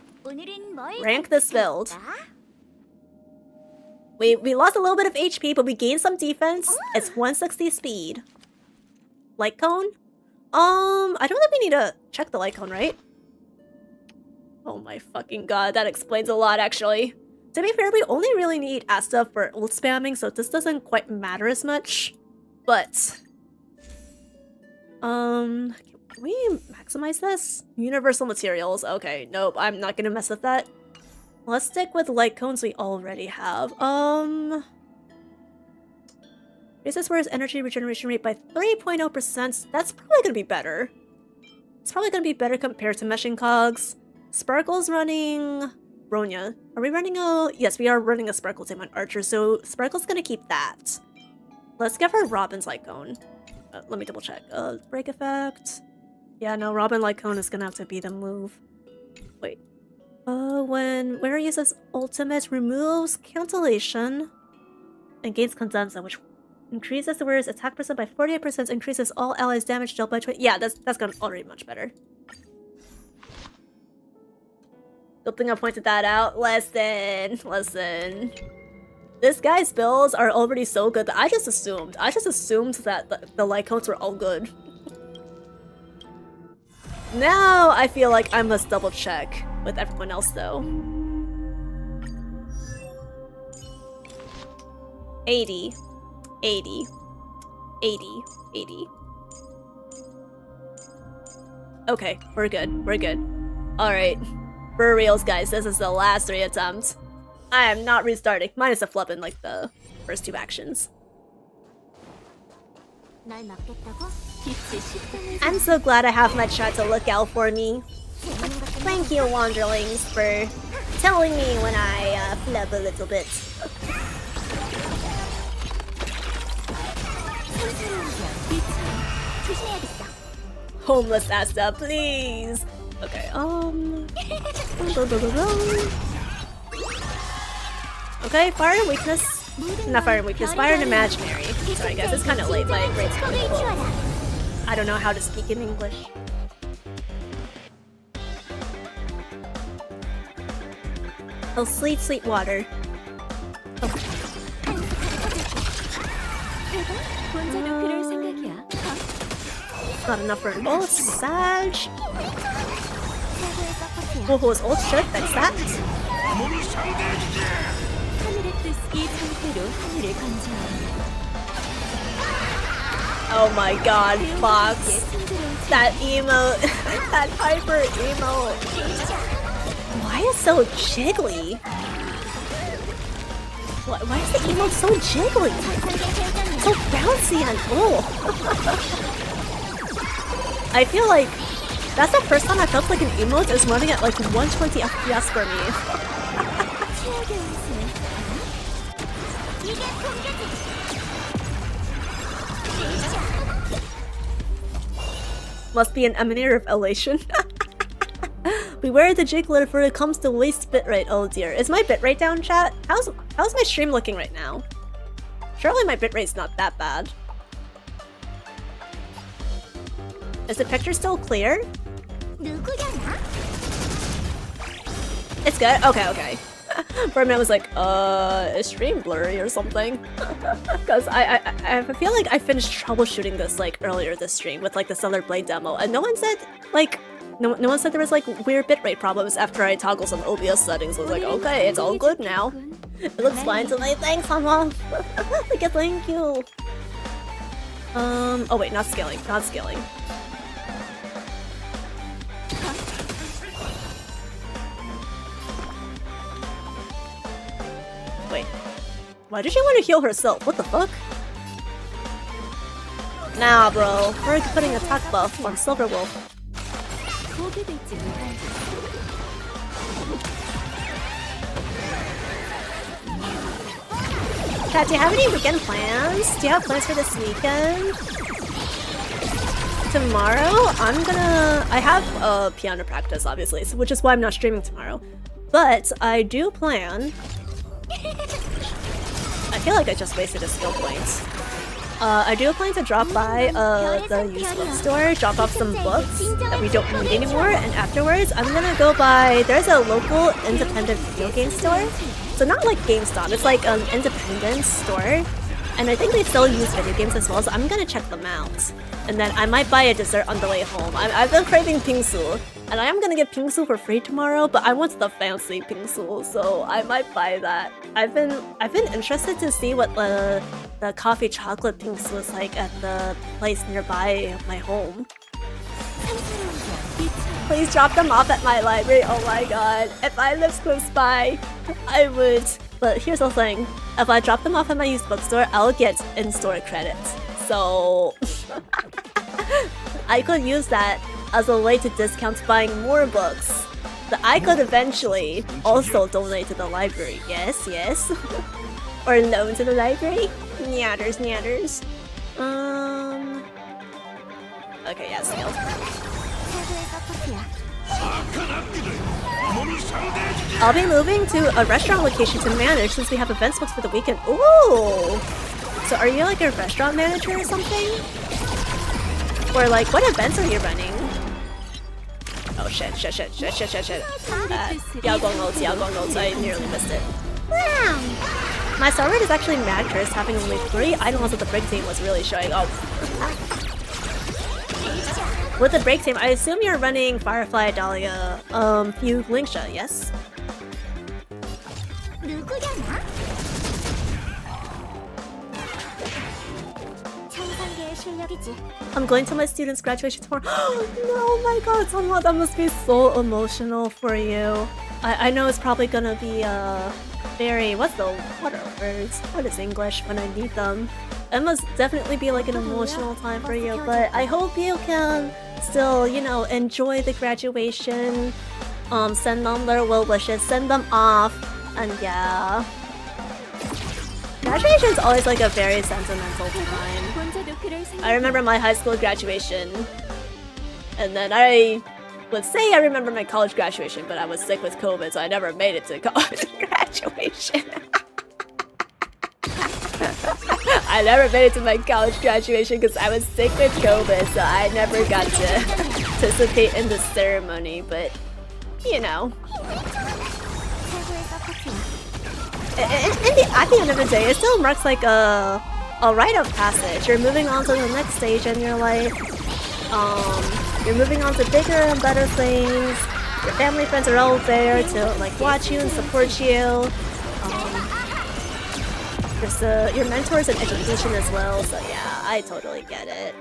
Rank this build. We lost a little bit of HP, but we gained some defense. It's 160 speed. Light cone? I don't think we need to check the light cone, right? Oh my fucking god, that explains a lot, actually. To be fair, we only really need Asta for ult spamming, so this doesn't quite matter as much. But... can we maximize this? Universal materials. Okay, nope, I'm not gonna mess with that. Let's stick with light cones we already have. This where's energy regeneration rate by 3.0%. That's probably gonna be better. It's probably gonna be better compared to meshing cogs. Sparkle's running Bronya. Are we running a... Yes, we are running a Sparkle team on Archer, so Sparkle's gonna keep that. Let's give her Robin's light cone. Let me double check. Break effect. Yeah, no, Robin light cone is gonna have to be the move. Wait. When Wearer uses ultimate, removes cancellation and gains Condensa, which increases the wearer's attack percent by 48%, increases all allies' damage dealt by 20. Yeah, that's gonna already much better. Good thing I pointed that out. Listen. This guy's builds are already so good that I just assumed that the light cones were all good. Now I feel like I must double check with everyone else though. 80. 80. 80. Okay, we're good. We're good. Alright. For reals, guys, this is the last 3 attempts. I am not restarting. Minus a flub in like the first 2 actions. I'm so glad I have my chat to look out for me. Thank you, Wanderlings, for telling me when I flub a little bit. Homeless Asta, please! Okay, okay, fire and weakness. Not fire and weakness, fire and imaginary. Sorry guys, it's kind of late, my brain's kind of full. I don't know how to speak in English. Oh, sweet, sweet water. Oh. Not enough for an ult. Sage. Woho's ult should fix that. Oh my god, Fox. That emote. That hyper emote. Why is it so jiggly? Why is the emote so jiggly? So bouncy and I feel like that's the first time I felt like an emote is running at like 120 FPS for me. Must be an emanator of elation. Beware the jiggler for it comes to waste bitrate. Oh dear. Is my bitrate down, chat? How's my stream looking right now? Surely my bitrate's not that bad. Is the picture still clear? It's good? Okay, okay. For a minute I was like, is stream blurry or something? Because I feel like I finished troubleshooting this like earlier this stream with like the Stellar Blade demo, and no one said like no one said there was like weird bitrate problems after I toggled some OBS settings. I was like, okay, it's all good now. It looks fine tonight. Thanks, Hama. Thank you. Oh wait, not scaling, not scaling. Wait, why did she want to heal herself? What the fuck? Nah, bro. We're putting attack buff on Silver Wolf. Chat, do you have any weekend plans? Do you have plans for this weekend? Tomorrow, I have piano practice, obviously, which is why I'm not streaming tomorrow. But I do plan... I feel like I just wasted a skill point. I do plan to drop by the used bookstore, drop off some books that we don't need anymore, and afterwards I'm gonna go by... There's a local independent video game store. So not like GameStop, it's like an independent store. And I think they still use video games as well, so I'm gonna check them out. And then I might buy a dessert on the way home. I've been craving pingsu, and I am gonna get pingsu for free tomorrow, but I want the fancy pingsu, so I might buy that. I've been interested to see what the coffee chocolate pingsu is like at the place nearby my home. Please drop them off at my library. Oh my god. If I lived close by, I would. But here's the thing. If I drop them off at my used bookstore, I'll get in-store credits. So... I could use that as a way to discount buying more books that I could eventually also donate to the library. Yes, yes. Or loan to the library. Nyatters, nyatters. Okay, yeah, scale. I'll be moving to a restaurant location to manage since we have events booked for the weekend. Ooh! So are you like a restaurant manager or something? Or like, what events are you running? Oh shit. Yaogong notes, I nearly missed it. Wow! My STARWARD is actually mad cursed, having only 3 items that the break team was really showing off. With the break team, I assume you're running Firefly, Dahlia, Fugue, Linksha, yes? 실력이지. I'm going to my student's graduation tomorrow. Oh my god, Sunhwa, that must be so emotional for you. I know it's probably gonna be very what are words? What is English when I need them? It must definitely be like an emotional time for you, but I hope you can still, you know, enjoy the graduation. Send them their well wishes, send them off, and yeah. Graduation is always like a very sentimental time. I remember my high school graduation, and then I would say I remember my college graduation, but I was sick with COVID, so I never made it to college graduation. I never made it to my college graduation because I was sick with COVID, so I never got to participate in the ceremony, but you know. At the end of the day, it still marks like a rite of passage. You're moving on to the next stage in your life. You're moving on to bigger and better things. Your family, friends are all there to like watch you and support you. There's your mentors in education as well. So yeah, I totally get it.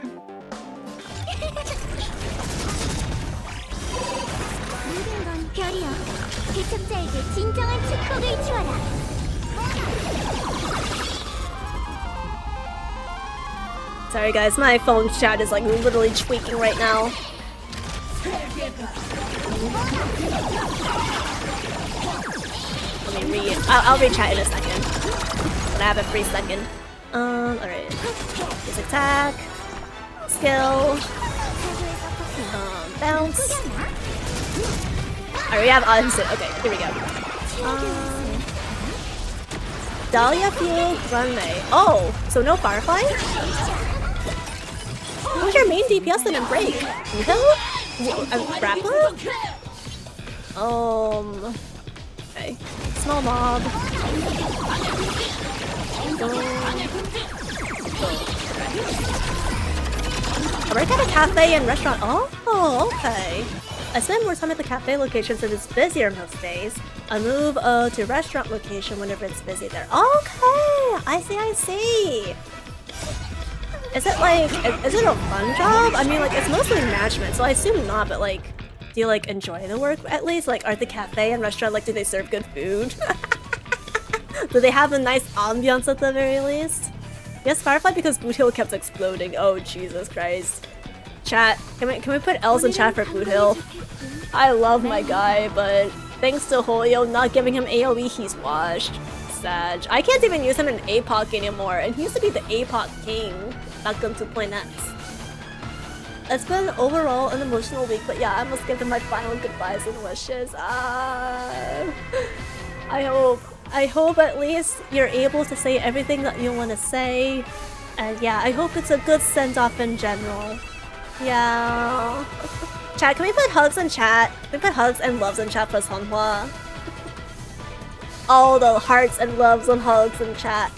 Sorry guys, my phone chat is like literally tweaking right now. Let me read. I'll read chat in a second. But I have a free second. Alright. His attack. Skill. Bounce. Alright, we have instant. Okay, here we go. Dahlia Field Runway. Oh, so no Firefly? Who's your main DPS then in Break? Grappa? Okay. Small mob. I work at a cafe and restaurant. Oh, okay. I spend more time at the cafe location since it's busier most days. I move to restaurant location whenever it's busy there. Okay, I see. Is it like, is it a fun job? I mean, like, it's mostly management, so I assume not, but like, do you like enjoy the work at least? Like, are the cafe and restaurant, like, do they serve good food? Do they have a nice ambiance at the very least? Yes, Firefly because Boot Hill kept exploding. Oh, Jesus Christ. Chat, can we put L's in chat for Boot Hill? I love my guy, but thanks to Hoyo not giving him AoE, he's washed. Sad. I can't even use him in APOC anymore, and he used to be the APOC king back on 2.x. It's been overall an emotional week, but yeah, I must give them my final goodbyes and wishes. I hope at least you're able to say everything that you want to say. And yeah, I hope it's a good send-off in general. Yeah. Chat, can we put hugs in chat? Can we put hugs and loves in chat for Sunhwa? All the hearts and loves and hugs in chat.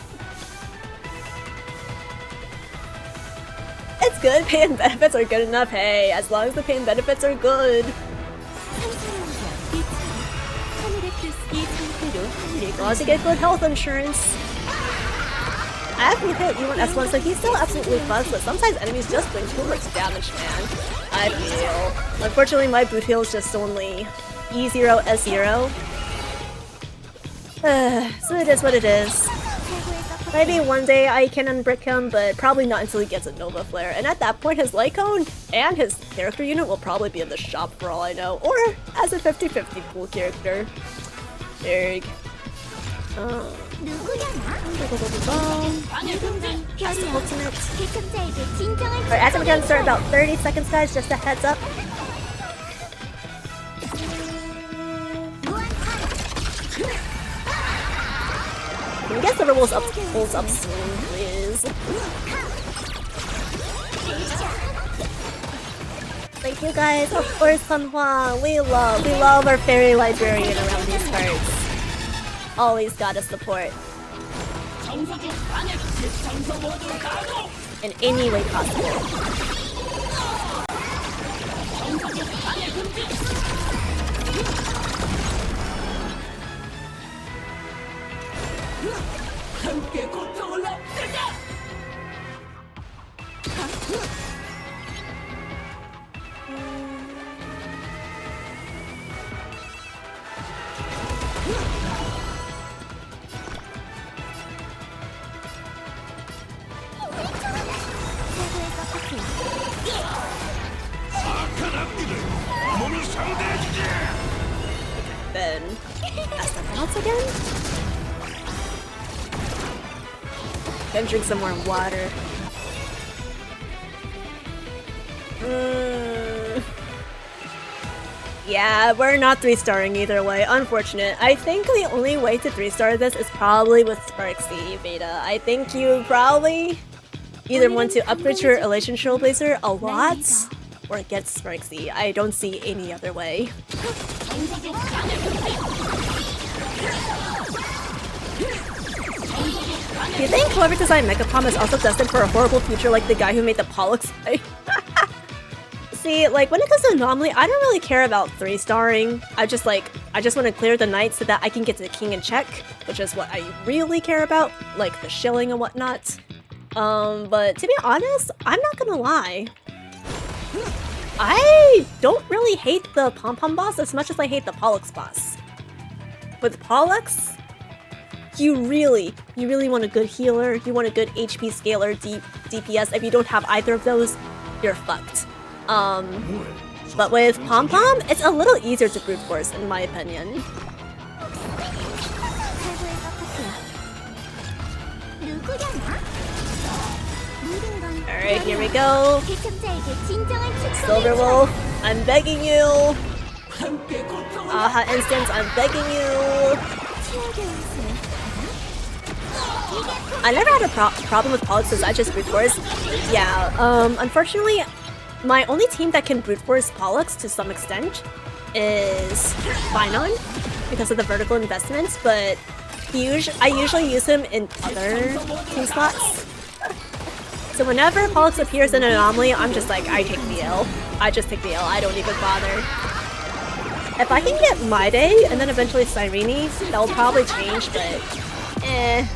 It's good, pay and benefits are good enough, hey, as long as the pay and benefits are good. You also get good health insurance. I have Boot Hill E1 S1, so he's still absolutely fucked, but sometimes enemies just bring too much damage, man. I feel. Unfortunately, my Boot Hill is just only E0, S0. So it is what it is. Maybe one day I can unbrick him, but probably not until he gets a Nova Flare. And at that point, his Lycone and his character unit will probably be in the shop for all I know. Or as a 50-50 pool character. There. Ultimate. Alright, as I'm gonna start about 30 seconds, guys, just a heads up. Can we get the rules up soon, please? Thank you guys, of course, Sunhwa. We love our fairy librarian around these parts. Always gotta support. In any way possible. open astronauts again. Gonna drink some more water. Yeah, we're not 3-starring either way. Unfortunate. I think the only way to 3-star this is probably with Sparksy Beta. I think you probably either want to upgrade your Elation Trailblazer a lot or get Sparksy. I don't see any other way. Do you think whoever designed Megapom is also destined for a horrible future like the guy who made the Pollux play? See, like, when it comes to Anomaly, I don't really care about 3-starring. I just want to clear the night so that I can get to the king in check, which is what I really care about, like the shilling and whatnot. But to be honest, I'm not gonna lie. I don't really hate the Pom-Pom boss as much as I hate the Pollux boss. With Pollux, you really want a good healer, you want a good HP scaler, DPS. If you don't have either of those, you're fucked. But with Pom-Pom, it's a little easier to brute force, in my opinion. Alright, here we go. Silver Wolf, I'm begging you. Aha instance, I'm begging you. I never had a problem with Pollux since I just brute force. Yeah, unfortunately, my only team that can brute force Pollux to some extent is Finon because of the vertical investments, but I usually use him in other team slots. So whenever Pollux appears in an Anomaly, I'm just like, I take the L. I just take the L, I don't even bother. If I can get My Day and then eventually Cyrene, that'll probably change, but eh.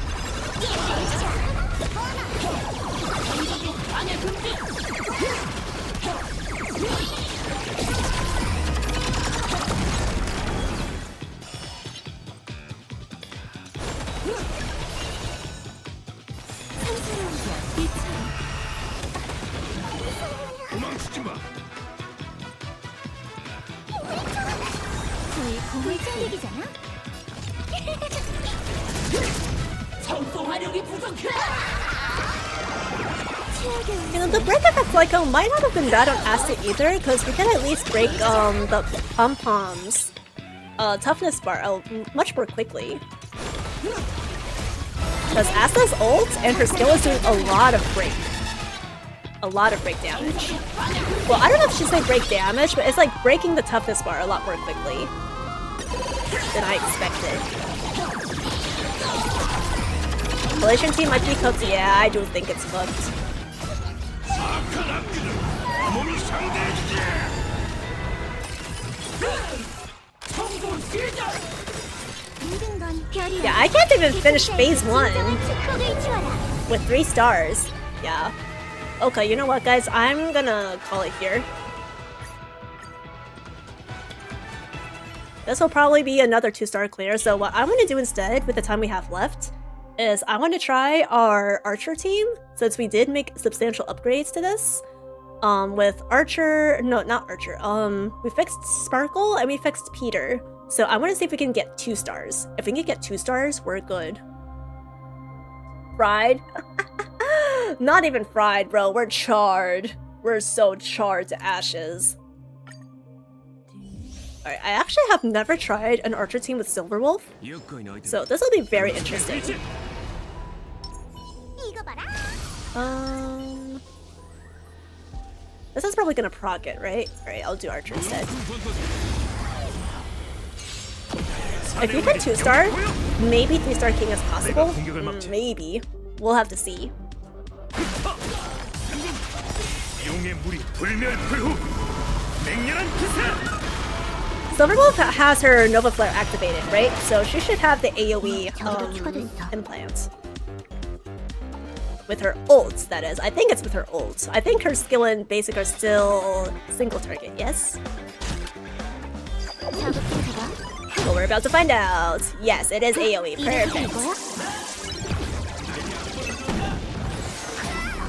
You know, the break effect Lyco might not have been bad on Asta either, because we can at least break the Pom-Pom's toughness bar much more quickly. Because Asta's ult and her skill is doing a lot of break damage. Well, I don't know if she'd say break damage, but it's like breaking the toughness bar a lot more quickly than I expected. Malaysian team might be cooked. Yeah, I do think it's cooked. Yeah, I can't even finish phase 1 with 3 stars. Yeah. Okay, you know what, guys? I'm gonna call it here. This will probably be another 2-star clear, so what I want to do instead, with the time we have left, is I want to try our Archer team, since we did make substantial upgrades to this. With Archer... No, not Archer. We fixed Sparkle and we fixed Peter. So I want to see if we can get 2 stars. If we can get 2 stars, we're good. Fried? Not even fried, bro. We're charred. We're so charred to ashes. Alright, I actually have never tried an Archer team with Silverwolf. So this will be very interesting. This is probably gonna proc it, right? Alright, I'll do Archer instead. If you can 2-star, maybe 3-star King is possible. Maybe. We'll have to see. Silverwolf has her Nova Flare activated, right? So she should have the AoE implants. With her ults, that is. I think it's with her ults. I think her skill and basic are still single target, yes? Well, we're about to find out. Yes, it is AoE. Perfect.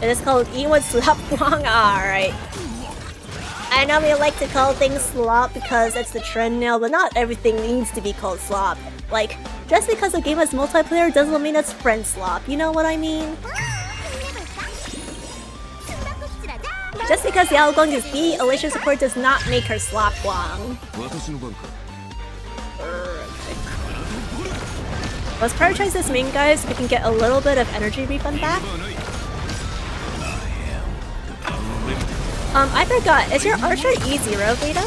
It is called E1 Slap Wong. Alright. I I know we like to call things slop because it's the trend now, but not everything needs to be called slop. Like, just because a game has multiplayer doesn't mean it's friend slop, you know what I mean? Just because Yaogong is B, Alicia support does not make her slop Guang. Let's prioritize this main guy so we can get a little bit of energy refund back. I forgot, is your archer E0, Veda?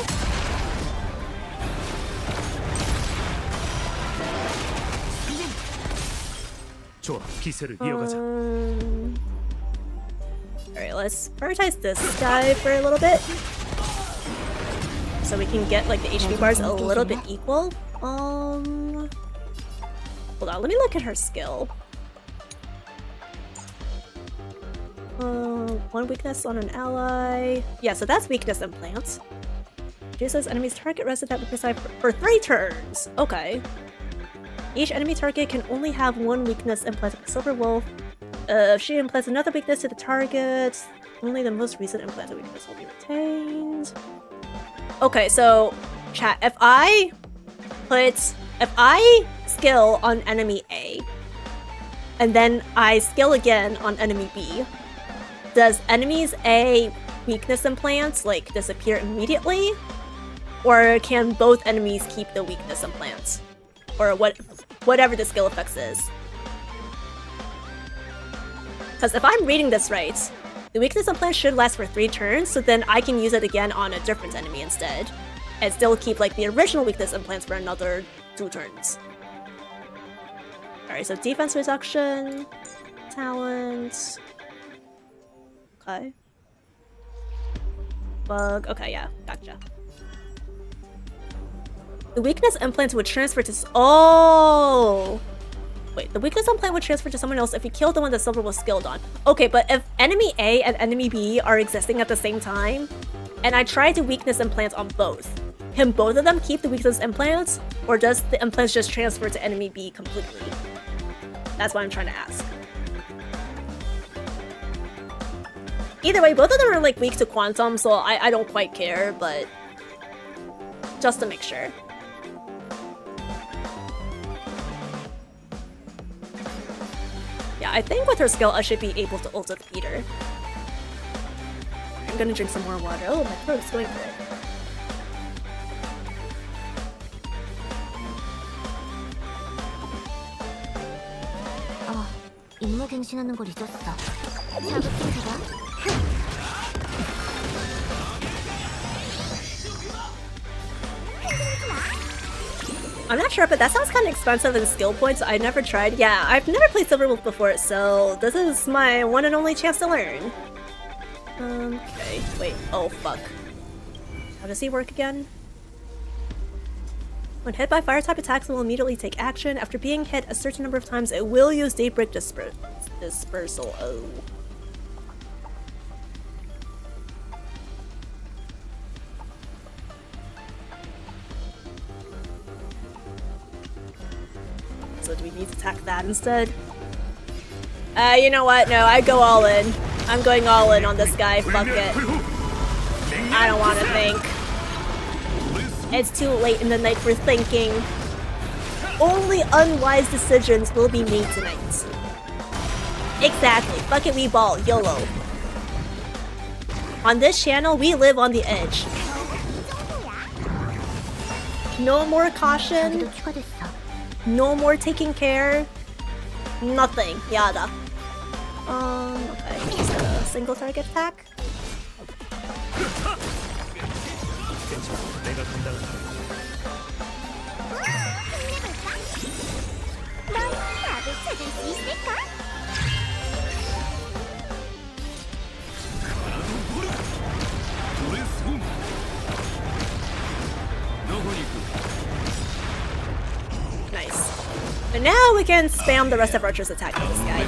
Alright, let's prioritize this guy for a little bit. So we can get like the HP bars a little bit equal. Hold on, let me look at her skill. One weakness on an ally. Yeah, so that's weakness implants. Reduces enemy's target resident for 3 turns. Okay. Each enemy target can only have one weakness implanted by Silver Wolf. If she implants another weakness to the target, only the most recent implanted weakness will be retained. Okay, so chat, if I skill on enemy A, and then I skill again on enemy B, does enemies A weakness implants like disappear immediately? Or can both enemies keep the weakness implants? Or whatever the skill effects is. Because if I'm reading this right, the weakness implant should last for 3 turns, so then I can use it again on a different enemy instead. And still keep like the original weakness implants for another 2 turns. Alright, so defense reduction, talent. Okay. Bug, okay, yeah, gotcha. The weakness implant would transfer to oh! Wait, the weakness implant would transfer to someone else if you kill the one that Silver was skilled on. Okay, but if enemy A and enemy B are existing at the same time, and I try to weakness implant on both, can both of them keep the weakness implants, or does the implants just transfer to enemy B completely? That's what I'm trying to ask. Either way, both of them are like weak to quantum, so I don't quite care, but just to make sure. Yeah, I think with her skill, I should be able to ult with Peter. I'm gonna drink some more water. Oh, my throat's going for it. 임무 갱신하는 걸 잊었어. 자극 좀 줘봐. I'm not sure, but that sounds kind of expensive in skill points. I never tried. Yeah, I've never played Silver Wolf before, so this is my one and only chance to learn. Okay, wait. Oh, fuck. How does he work again? When hit by fire-type attacks, it will immediately take action. After being hit a certain number of times, it will use Daybreak Dispersal. Oh. So do we need to attack that instead? You know what? No, I go all in. I'm going all in on this guy. Fuck it. I don't want to think. It's too late in the night for thinking. Only unwise decisions will be made tonight. Exactly. Fuck it, we ball. YOLO. On this channel, we live on the edge. No more caution. No more taking care. Nothing. Yada. Okay. Just a single target attack. Nice. And now we can spam the rest of Archer's attack on this guy.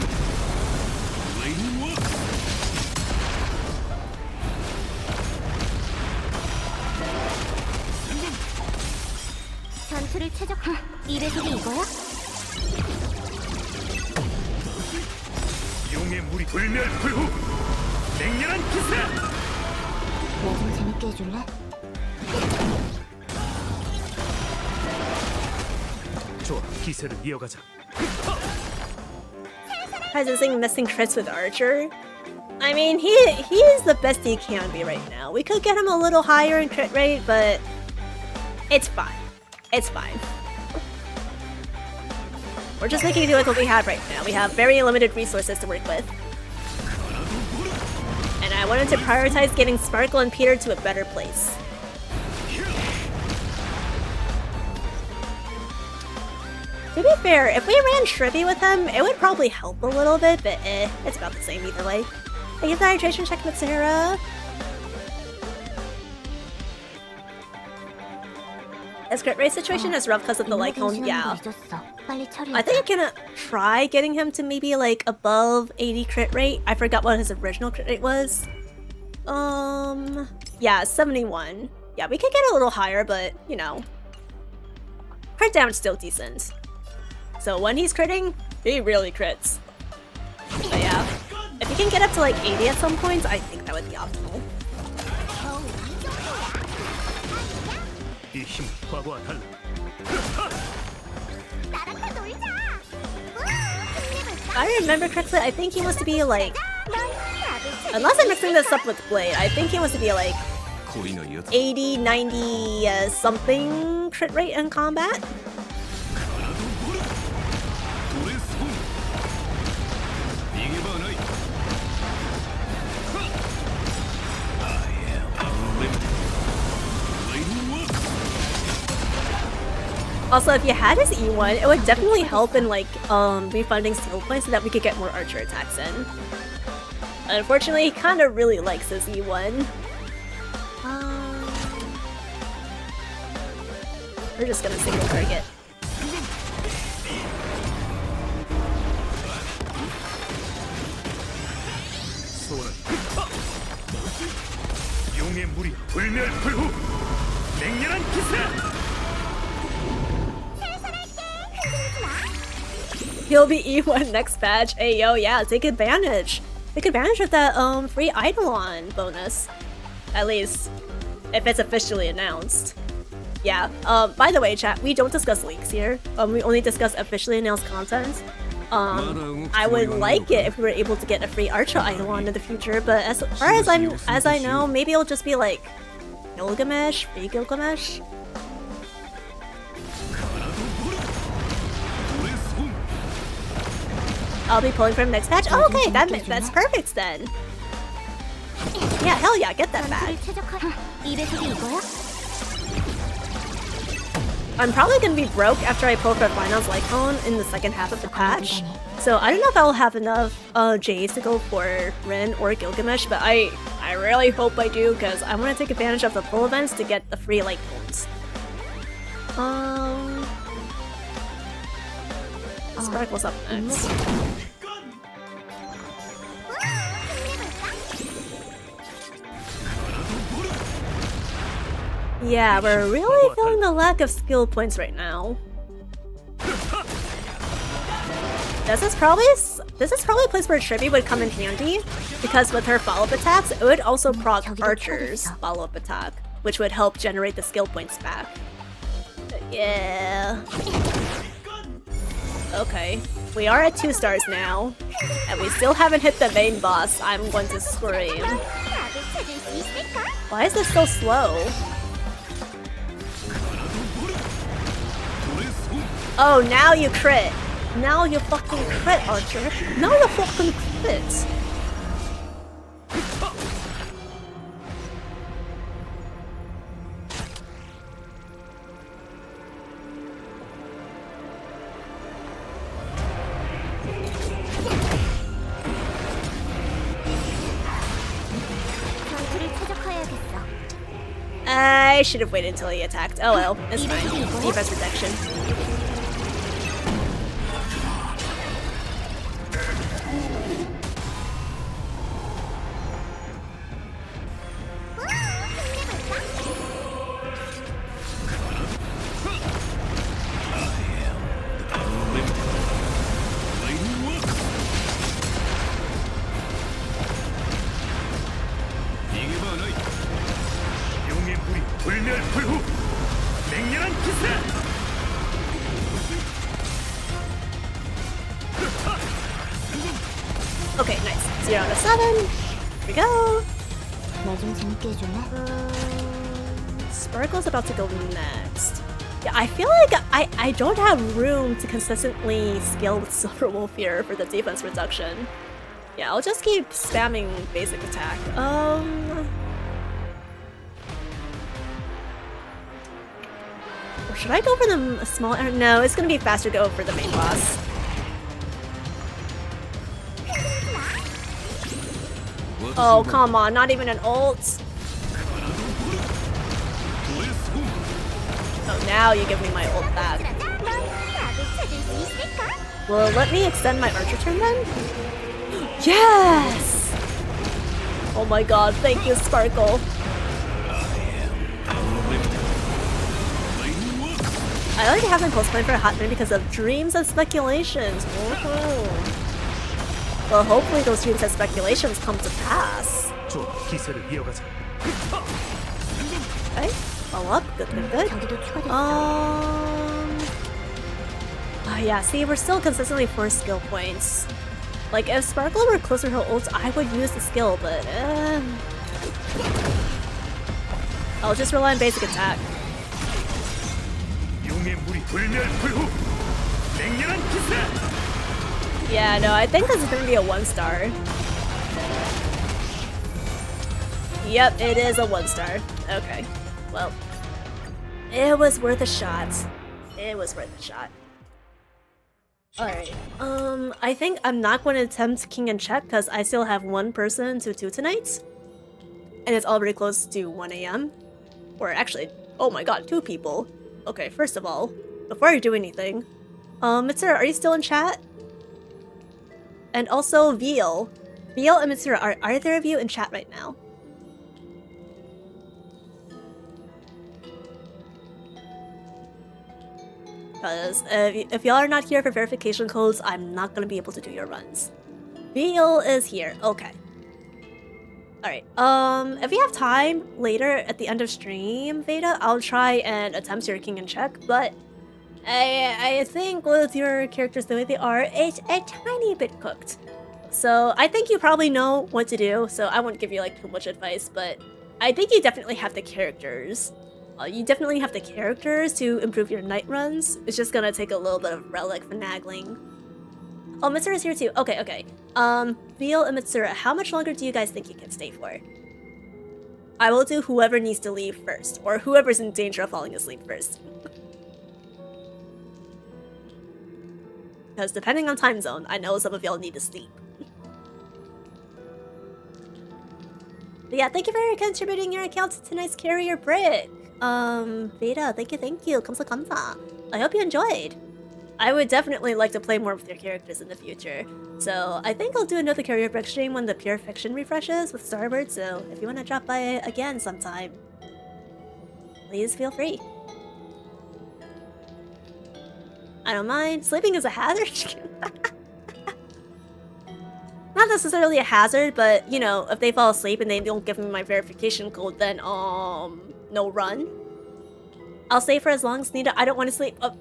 전투를 최적화. 이 배속이 이거야? 용의 물이 불멸불후 맹렬한 기세. 좀 재밌게 해줄래? 좋아, 기세를 이어가자. Practicing missing crits with Archer. I mean, he is the best he can be right now. We could get him a little higher in crit rate, but it's fine. It's fine. We're just making do with what we have right now. We have very limited resources to work with. And I wanted to prioritize getting Sparkle and Peter to a better place. To be fair, if we ran Shrippy with him, it would probably help a little bit, but it's about the same either way. Thank you for the hydration check, Mitsura. This crit rate situation is rough because of the Lycone, yeah. I think I'm gonna try getting him to maybe like above 80 crit rate. I forgot what his original crit rate was. Yeah, 71. Yeah, we could get a little higher, but you know. Crit damage still decent. So when he's critting, he really crits. But yeah, if you can get up to like 80 at some points, I think that would be optimal. 이 힘, 과거와 달라. If I remember correctly, I think he wants to be like, unless I'm mixing this up with Blade, I think he wants to be like 80, 90 something crit rate in combat. Also, if you had his E1, it would definitely help in like refunding skill points so that we could get more archer attacks in. Unfortunately, he kind of really likes his E1. We're just gonna single target. 용의 물이 불멸불후 맹렬한 기세. He'll be E1 next patch. Hey yo, yeah, take advantage. Take advantage of that free Eidolon bonus. At least if it's officially announced. Yeah. By the way, chat, we don't discuss leaks here. We only discuss officially announced content. I would like it if we were able to get a free Archer Eidolon in the future, but as far as I know, maybe it'll just be like Gilgamesh, free Gilgamesh. I'll be pulling from next patch. Oh, okay, that's perfect then. Yeah, hell yeah, get that back. I'm probably gonna be broke after I pull for Finals Lycone in the second half of the patch. So I don't know if I'll have enough J's to go for Rin or Gilgamesh, but I really hope I do because I want to take advantage of the pull events to get the free Lycones. Sparkle's up next. Yeah, we're really feeling the lack of skill points right now. This is probably a place where Trippy would come in handy, because with her follow-up attacks, it would also proc Archer's follow-up attack, which would help generate the skill points back. But yeah. Okay, we are at 2 stars now, and we still haven't hit the main boss. I'm going to scream. Why is this so slow? Oh, now you crit. Now you fucking crit, Archer. Now you fucking crit. I should have waited until he attacked. Oh well, it's fine. Defense protection. 불멸불후 맹렬한 기세. Okay, nice. 0 out of 7. Here we go. 나 좀 재밌게 해줄래? Sparkle's about to go next. Yeah, I feel like I don't have room to consistently scale with Silver Wolf here for the defense reduction. Yeah, I'll just keep spamming basic attack. Or should I go for the small area? No, it's gonna be faster to go for the main boss. Oh, come on, not even an ult. Oh, now you give me my ult back. Well, let me extend my archer turn then? Yes! Oh my god, thank you, Sparkle. I like having postplay for a hot minute because of dreams and speculations. Well, hopefully those dreams and speculations come to pass. 좋아, 기세를 이어가자. Okay, follow up. Good, good, good. Oh yeah, see, we're still consistently 4 skill points. Like, if Sparkle were closer to her ult, I would use the skill, but I'll just rely on basic attack. 용의 물이 불멸불후 맹렬한 기세. Yeah, no, I think this is gonna be a 1-star. Yep, it is a 1-star. Okay, well, it was worth a shot. It was worth a shot. Alright, I think I'm not going to attempt King and Check because I still have one person to do tonight. And it's already close to 1 AM. Or actually, oh my god, 2 people. Okay, first of all, before I do anything, Mitsura, are you still in chat? And also, Veal. Veal and Mitsura, are either of you in chat right now? Because if y'all are not here for verification codes, I'm not going to be able to do your runs. Veal is here. Okay. Alright. If we have time later at the end of stream, Veda, I'll try and attempt your King and Check, but I think with your characters the way they are, it's a tiny bit cooked. So I think you probably know what to do, so I won't give you like too much advice, but I think you definitely have the characters. You definitely have the characters to improve your night runs. It's just gonna take a little bit of relic finagling. Oh, Mitsura's here too. Okay, okay. Veal and Mitsura, how much longer do you guys think you can stay for? I will do whoever needs to leave first, or whoever's in danger of falling asleep first. Because depending on time zone, I know some of y'all need to sleep. But yeah, thank you for contributing your account to tonight's Carrier Brick. Veda, thank you. Kamsa. I hope you enjoyed. I would definitely like to play more with your characters in the future. So I think I'll do another Carrier Brick stream when the Pure Fiction refreshes with STARWARD, so if you want to drop by again sometime, please feel free. I don't mind. Sleeping is a hazard. Not necessarily a hazard, but you know, if they fall asleep and they don't give me my verification code, then no run. I'll stay for as long as needed. I don't want to sleep. Oh.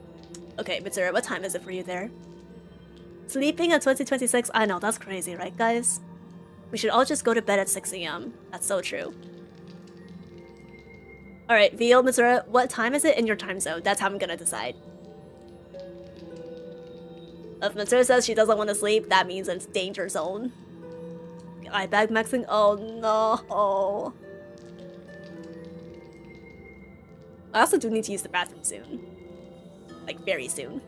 Okay, Mitsura, what time is it for you there? Sleeping at 2026? I know, that's crazy, right guys? We should all just go to bed at 6 AM. That's so true. Alright, Veal, Mitsura, what time is it in your time zone? That's how I'm gonna decide. If Mitsura says she doesn't want to sleep, that means it's danger zone. I bag maxing? Oh no. I also do need to use the bathroom soon. Like, very soon.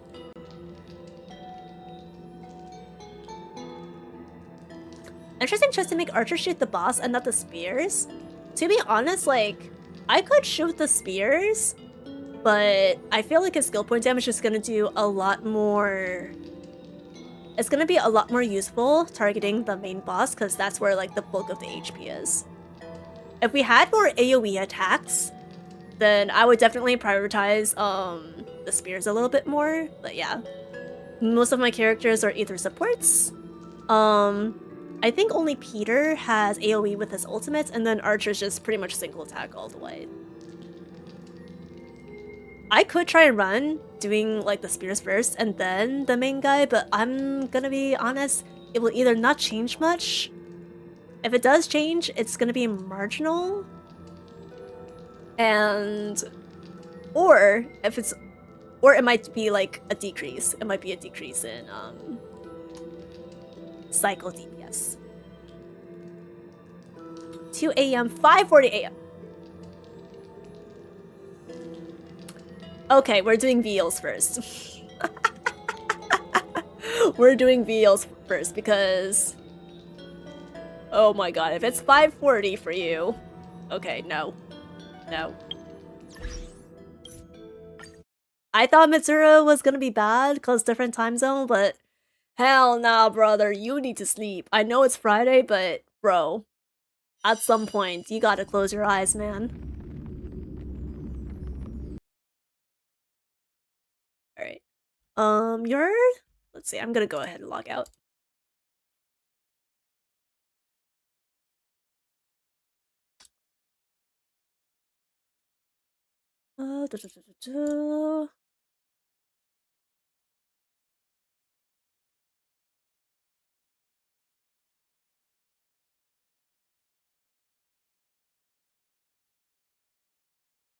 Interesting choice to make Archer shoot the boss and not the spears. To be honest, like, I could shoot the spears, but I feel like his skill point damage is gonna do a lot more... It's gonna be a lot more useful targeting the main boss, because that's where, like, the bulk of the HP is. If we had more AoE attacks, then I would definitely prioritize, the spears a little bit more, but yeah. Most of my characters are either supports. I think only Peter has AoE with his ultimate, and then Archer's just pretty much single attack all the way. I could try and run doing like the spears first and then the main guy, but I'm gonna be honest, it will either not change much. If it does change, it's gonna be marginal. And or it might be like a decrease. It might be a decrease in cycle DPS. 2 a.m., 5:40 a.m. Okay, we're doing VLs first. We're doing VLs first because... Oh my god, if it's 5:40 for you... Okay, no. No. I thought Mitsuru was gonna be bad because different time zone, but... Hell nah, brother, you need to sleep. I know it's Friday, but bro... At some point, you gotta close your eyes, man. Alright. You're... Let's see, I'm gonna go ahead and log out.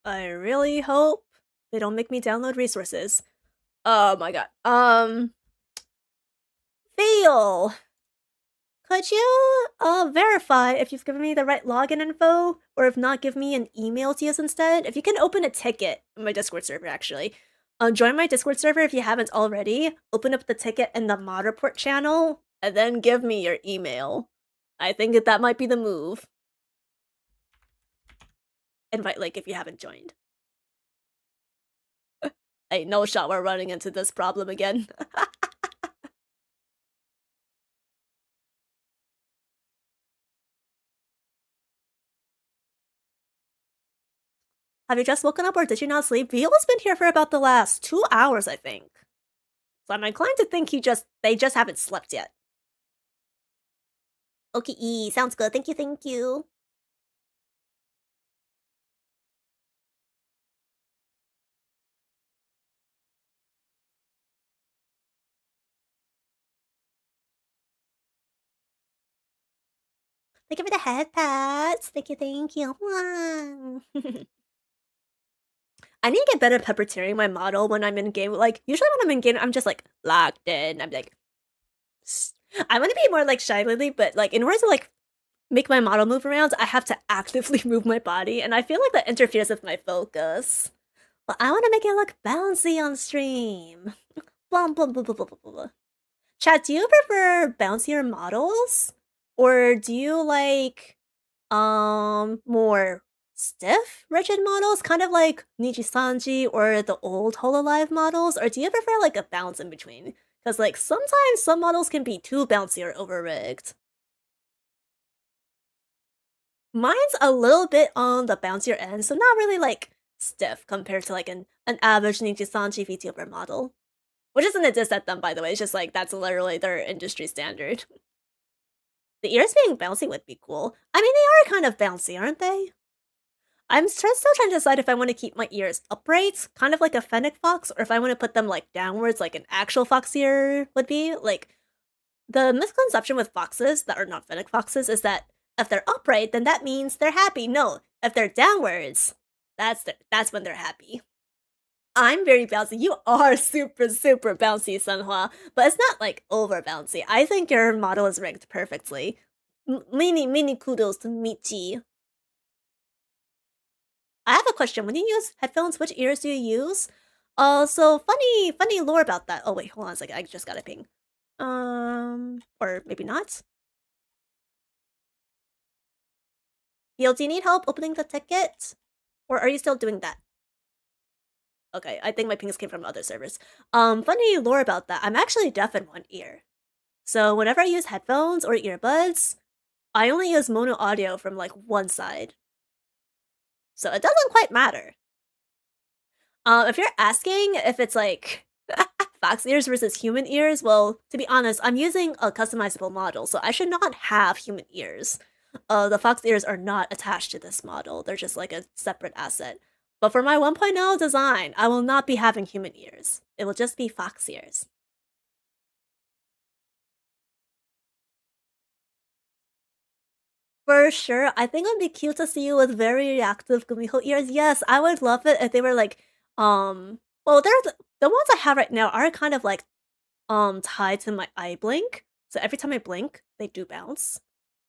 I really hope they don't make me download resources. Oh my god. Fail! Could you, verify if you've given me the right login info, or if not, give me an email to use instead? If you can open a ticket on my Discord server, actually. Join my Discord server if you haven't already, open up the ticket in the mod report channel, and then give me your email. I think that might be the move. Invite link if you haven't joined. Ain't no shot we're running into this problem again. Have you just woken up or did you not sleep? Vio's been here for about the last 2 hours, I think. So I'm inclined to think they just haven't slept yet. Okay, sounds good. Thank you, thank you. Thank you for the head pats. Thank you, thank you. I need to get better at puppeteering my model when I'm in game. Like, usually when I'm in game, I'm just like locked in. I'm like, I want to be more like Shy Lily, but like in order to like make my model move around, I have to actively move my body, and I feel like that interferes with my focus. But I want to make it look bouncy on stream. Blah, blah, blah, blah, blah, blah, blah. Chat, do you prefer bouncier models? Or do you like more stiff, rigid models, kind of like Nijisanji or the old Hololive models? Or do you prefer like a bounce in between? Because like sometimes some models can be too bouncy or over-rigged. Mine's a little bit on the bouncier end, so not really like stiff compared to like an average Nijisanji VTuber model. Which isn't a diss at them, by the way, it's just like that's literally their industry standard. The ears being bouncy would be cool. I mean, they are kind of bouncy, aren't they? I'm still trying to decide if I want to keep my ears upright, kind of like a fennec fox, or if I want to put them like downwards like an actual fox ear would be. Like, the misconception with foxes that are not fennec foxes is that if they're upright, then that means they're happy. No, if they're downwards, that's when they're happy. I'm very bouncy. You are super, super bouncy, Sunhua, but it's not like over bouncy. I think your model is rigged perfectly. Mini kudos to Michi. I have a question. When you use headphones, which ears do you use? So funny lore about that. Oh wait, hold on a second. I just got a ping. Or maybe not. Yo, do you need help opening the ticket? Or are you still doing that? Okay, I think my pings came from other servers. Funny lore about that. I'm actually deaf in one ear. So whenever I use headphones or earbuds, I only use mono audio from like one side. So it doesn't quite matter. If you're asking if it's like fox ears versus human ears, well, to be honest, I'm using a customizable model, so I should not have human ears. The fox ears are not attached to this model. They're just like a separate asset. But for my 1.0 design, I will not be having human ears. It will just be fox ears. For sure, I think it would be cute to see you with very reactive Gumiho ears. Yes, I would love it if they were like, well, the ones I have right now are kind of like, tied to my eye blink. So every time I blink, they do bounce.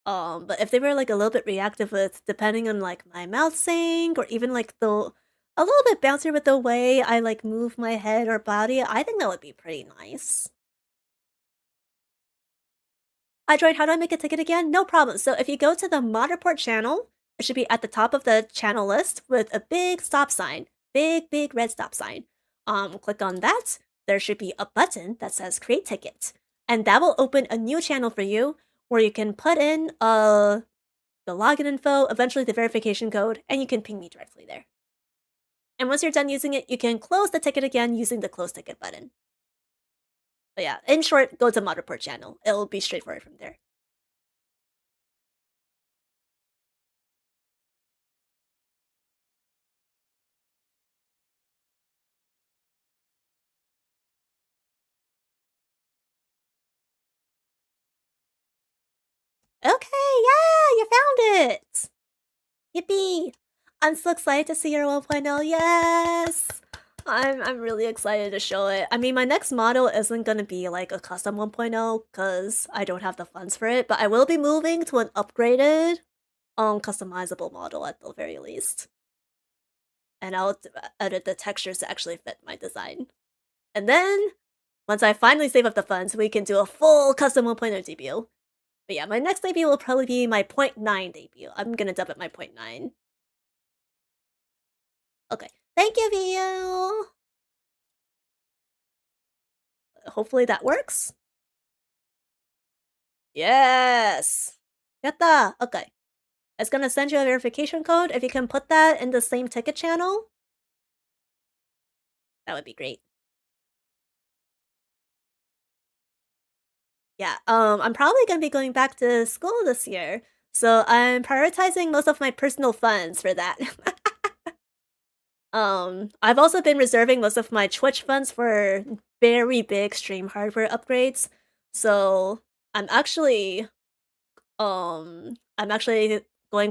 But if they were like a little bit reactive with, depending on like my mouth sync or even like a little bit bouncier with the way I like move my head or body, I think that would be pretty nice. I joined. How do I make a ticket again? No problem. So if you go to the mod report channel, it should be at the top of the channel list with a big stop sign, big red stop sign. Click on that. There should be a button that says create ticket, and that will open a new channel for you where you can put in the login info, eventually the verification code, and you can ping me directly there. And once you're done using it, you can close the ticket again using the close ticket button. But yeah, in short, go to mod report channel. It'll be straightforward from there. Okay, yeah, you found it! Yippee! I'm so excited to see your 1.0, yes! I'm really excited to show it. I mean, my next model isn't gonna be like a custom 1.0 because I don't have the funds for it, but I will be moving to an upgraded, customizable model at the very least. And I'll edit the textures to actually fit my design. And then, once I finally save up the funds, we can do a full custom 1.0 debut. But yeah, my next debut will probably be my 0.9 debut. I'm gonna dub it my 0.9. Okay, thank you, VU! Hopefully that works. Yes! Yatta! Okay. It's gonna send you a verification code. If you can put that in the same ticket channel, that would be great. Yeah, I'm probably gonna be going back to school this year, so I'm prioritizing most of my personal funds for that. I've also been reserving most of my Twitch funds for very big stream hardware upgrades. So I'm actually going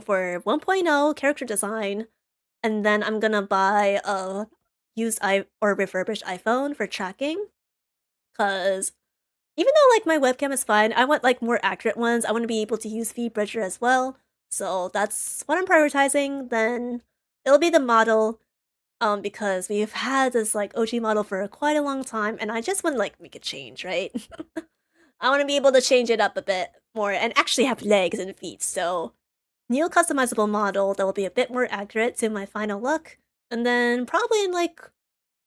for 1.0 character design, and then I'm gonna buy a used or refurbished iPhone for tracking. Cause even though like my webcam is fine, I want like more accurate ones. I want to be able to use VBridger as well. So that's what I'm prioritizing. Then it'll be the model. Because we've had this like OG model for quite a long time, and I just want to like make a change, right? I want to be able to change it up a bit more and actually have legs and feet. So new customizable model that will be a bit more accurate to my final look, and then probably in like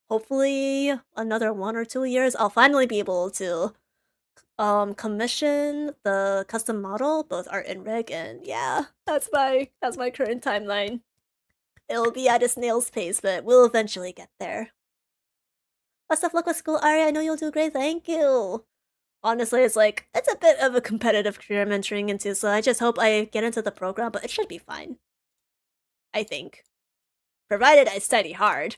hopefully another 1 or 2 years, I'll finally be able to commission the custom model, both art and rig, and yeah, that's my current timeline. It'll be at a snail's pace, but we'll eventually get there. Best of luck with school, Ari. I know you'll do great. Thank you. Honestly, it's a bit of a competitive career I'm entering into, so I just hope I get into the program, but it should be fine. I think. Provided I study hard.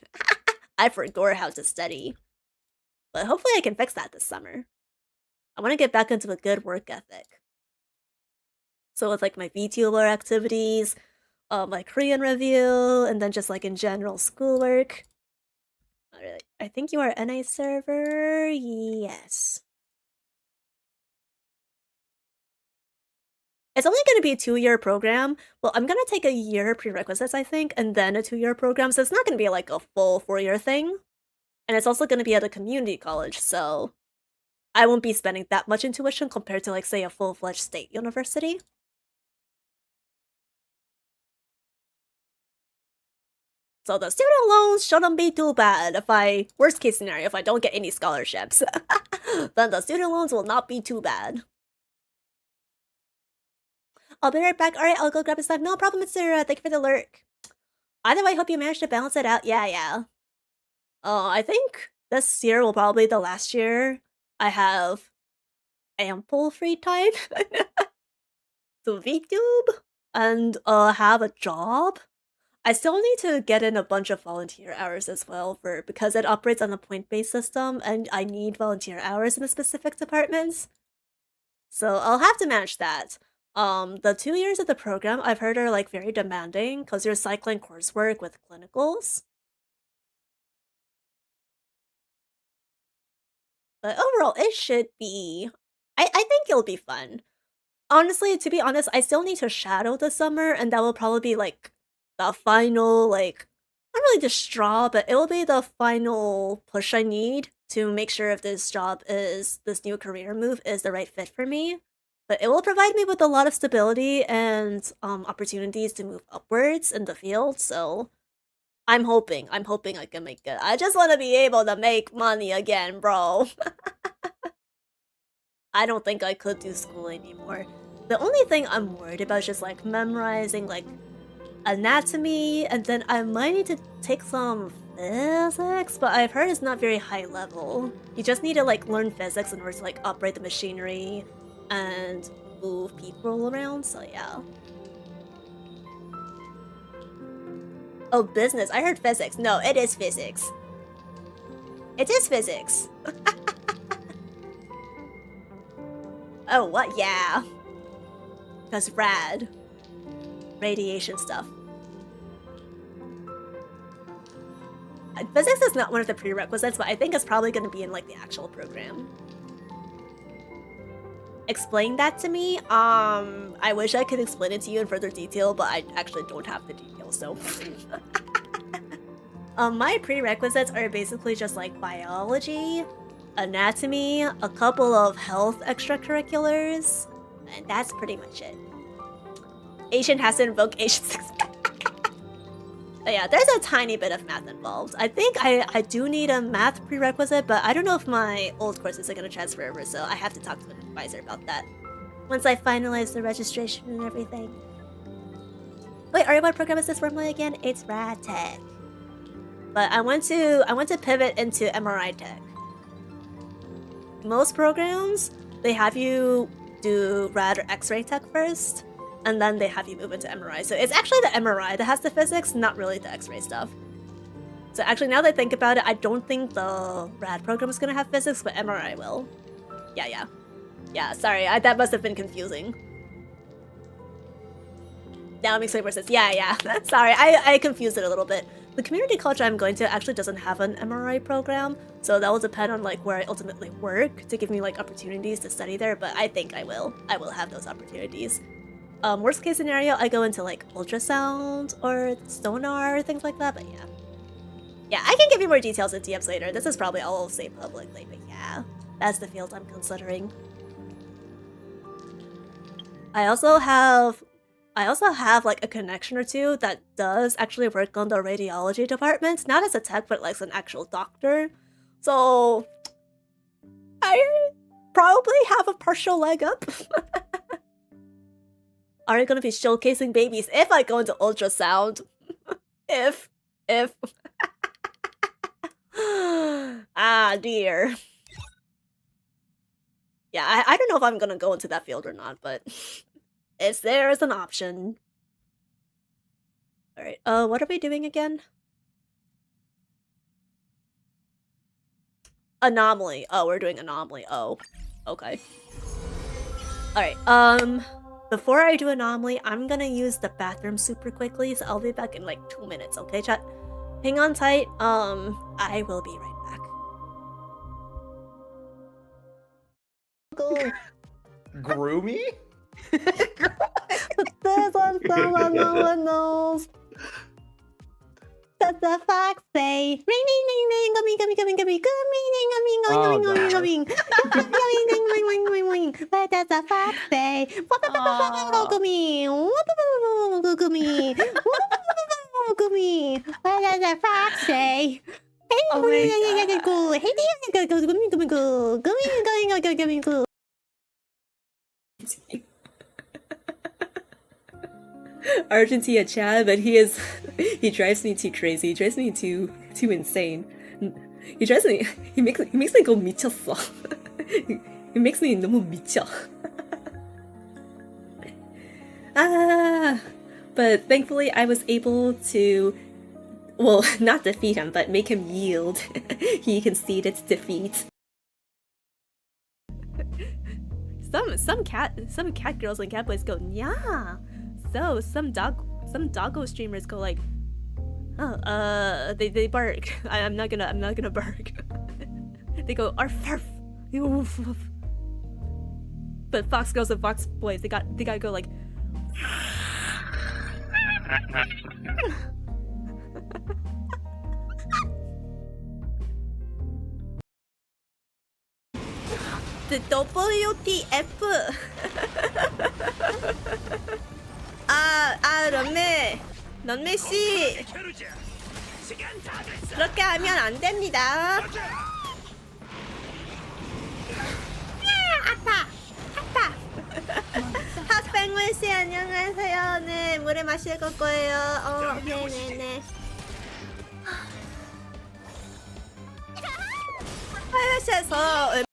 I forgot how to study. But hopefully I can fix that this summer. I want to get back into a good work ethic. So with like my VTuber activities, my Korean review, and then just like in general schoolwork. I think you are NA server. Yes. It's only going to be a 2-year program. Well, I'm going to take a year prerequisites, I think, and then a 2-year program. So it's not going to be like a full 4-year thing. And it's also going to be at a community college, so I won't be spending that much in tuition compared to like, say, a full-fledged state university. So the student loans shouldn't be too bad worst case scenario, if I don't get any scholarships. Then the student loans will not be too bad. I'll be right back. Alright, I'll go grab a snack. No problem, Mitsura. Thank you for the lurk. Either way, I hope you managed to balance it out. Yeah. I think this year will probably be the last year I have ample free time to VTube and have a job. I still need to get in a bunch of volunteer hours as well because it operates on a point-based system and I need volunteer hours in the specific departments. So I'll have to manage that. The 2 years of the program I've heard are like very demanding because you're cycling coursework with clinicals. But overall, it should be. I think it'll be fun. Honestly, to be honest, I still need to shadow this summer, and that will probably be like the final, like, not really the straw, but it will be the final push I need to make sure if this new career move is the right fit for me. But it will provide me with a lot of stability and opportunities to move upwards in the field, so I'm hoping I can make it. I just want to be able to make money again, bro. I don't think I could do school anymore. The only thing I'm worried about is just like memorizing like anatomy, and then I might need to take some physics, but I've heard it's not very high level. You just need to like learn physics in order to like operate the machinery and move people around, so yeah. Oh, business. I heard physics. No, it is physics. It is physics. Oh, what? Yeah. That's rad. Radiation stuff. Physics is not one of the prerequisites, but I think it's probably going to be in like the actual program. Explain that to me? I wish I could explain it to you in further detail, but I actually don't have the details, so... my prerequisites are basically just like biology, anatomy, a couple of health extracurriculars, and that's pretty much it. Asian has to invoke Asian 6. Yeah, there's a tiny bit of math involved. I think I do need a math prerequisite, but I don't know if my old courses are going to transfer over, so I have to talk to an advisor about that once I finalize the registration and everything. Wait, Ari, what program is this formally again? It's Rad Tech. But I want to pivot into MRI Tech. Most programs, they have you do Rad or X-ray Tech first, and then they have you move into MRI. So it's actually the MRI that has the physics, not really the X-ray stuff. So actually, now that I think about it, I don't think the Rad program is gonna have physics, but MRI will. Yeah, sorry, that must have been confusing. Now it makes way more sense. Yeah. Sorry, I confused it a little bit. The community college I'm going to actually doesn't have an MRI program, so that will depend on like where I ultimately work to give me like opportunities to study there, but I think I will have those opportunities. Worst case scenario, I go into like ultrasound or sonar, things like that, but yeah. Yeah, I can give you more details in DMs later. This is probably all I'll say publicly, but yeah, that's the field I'm considering. I also have like a connection or two that does actually work on the radiology department, not as a tech, but like an actual doctor. So I probably have a partial leg up. Are you gonna be showcasing babies if I go into ultrasound? if. Ah, dear. Yeah, I don't know if I'm gonna go into that field or not, but it's there as an option. Alright, what are we doing again? Anomaly. Oh, we're doing anomaly. Oh, okay. Alright, before I do anomaly, I'm gonna use the bathroom super quickly, so I'll be back in like 2 minutes, okay, chat? Hang on tight, I will be right back. Groomy? This one someone no one knows. That's the fox say. Ring ring ring ring gummy gummy gummy gummy gummy ring gummy gummy gummy gummy gummy ring ring ring ring ring. What does the fox say? Gummy gummy gummy. What does the fox say? Argentina Chad, but he drives me too crazy. He drives me too insane. He makes me go 미쳤어. He makes me 너무 미쳐. But thankfully I was able to, well, not defeat him, but make him yield. He conceded defeat. Some cat girls and cat boys go, yeah. So some doggo streamers go like, oh, they bark. I'm not gonna bark. They go arf arf. Oof, oof. But fox girls and fox boys, they gotta go like. The WTF. 런메 씨, 그렇게 하면 안 됩니다. 아파. 핫뱅글 씨 안녕하세요. 네, 물에 마실 거예요. 네네네. 화요시에서.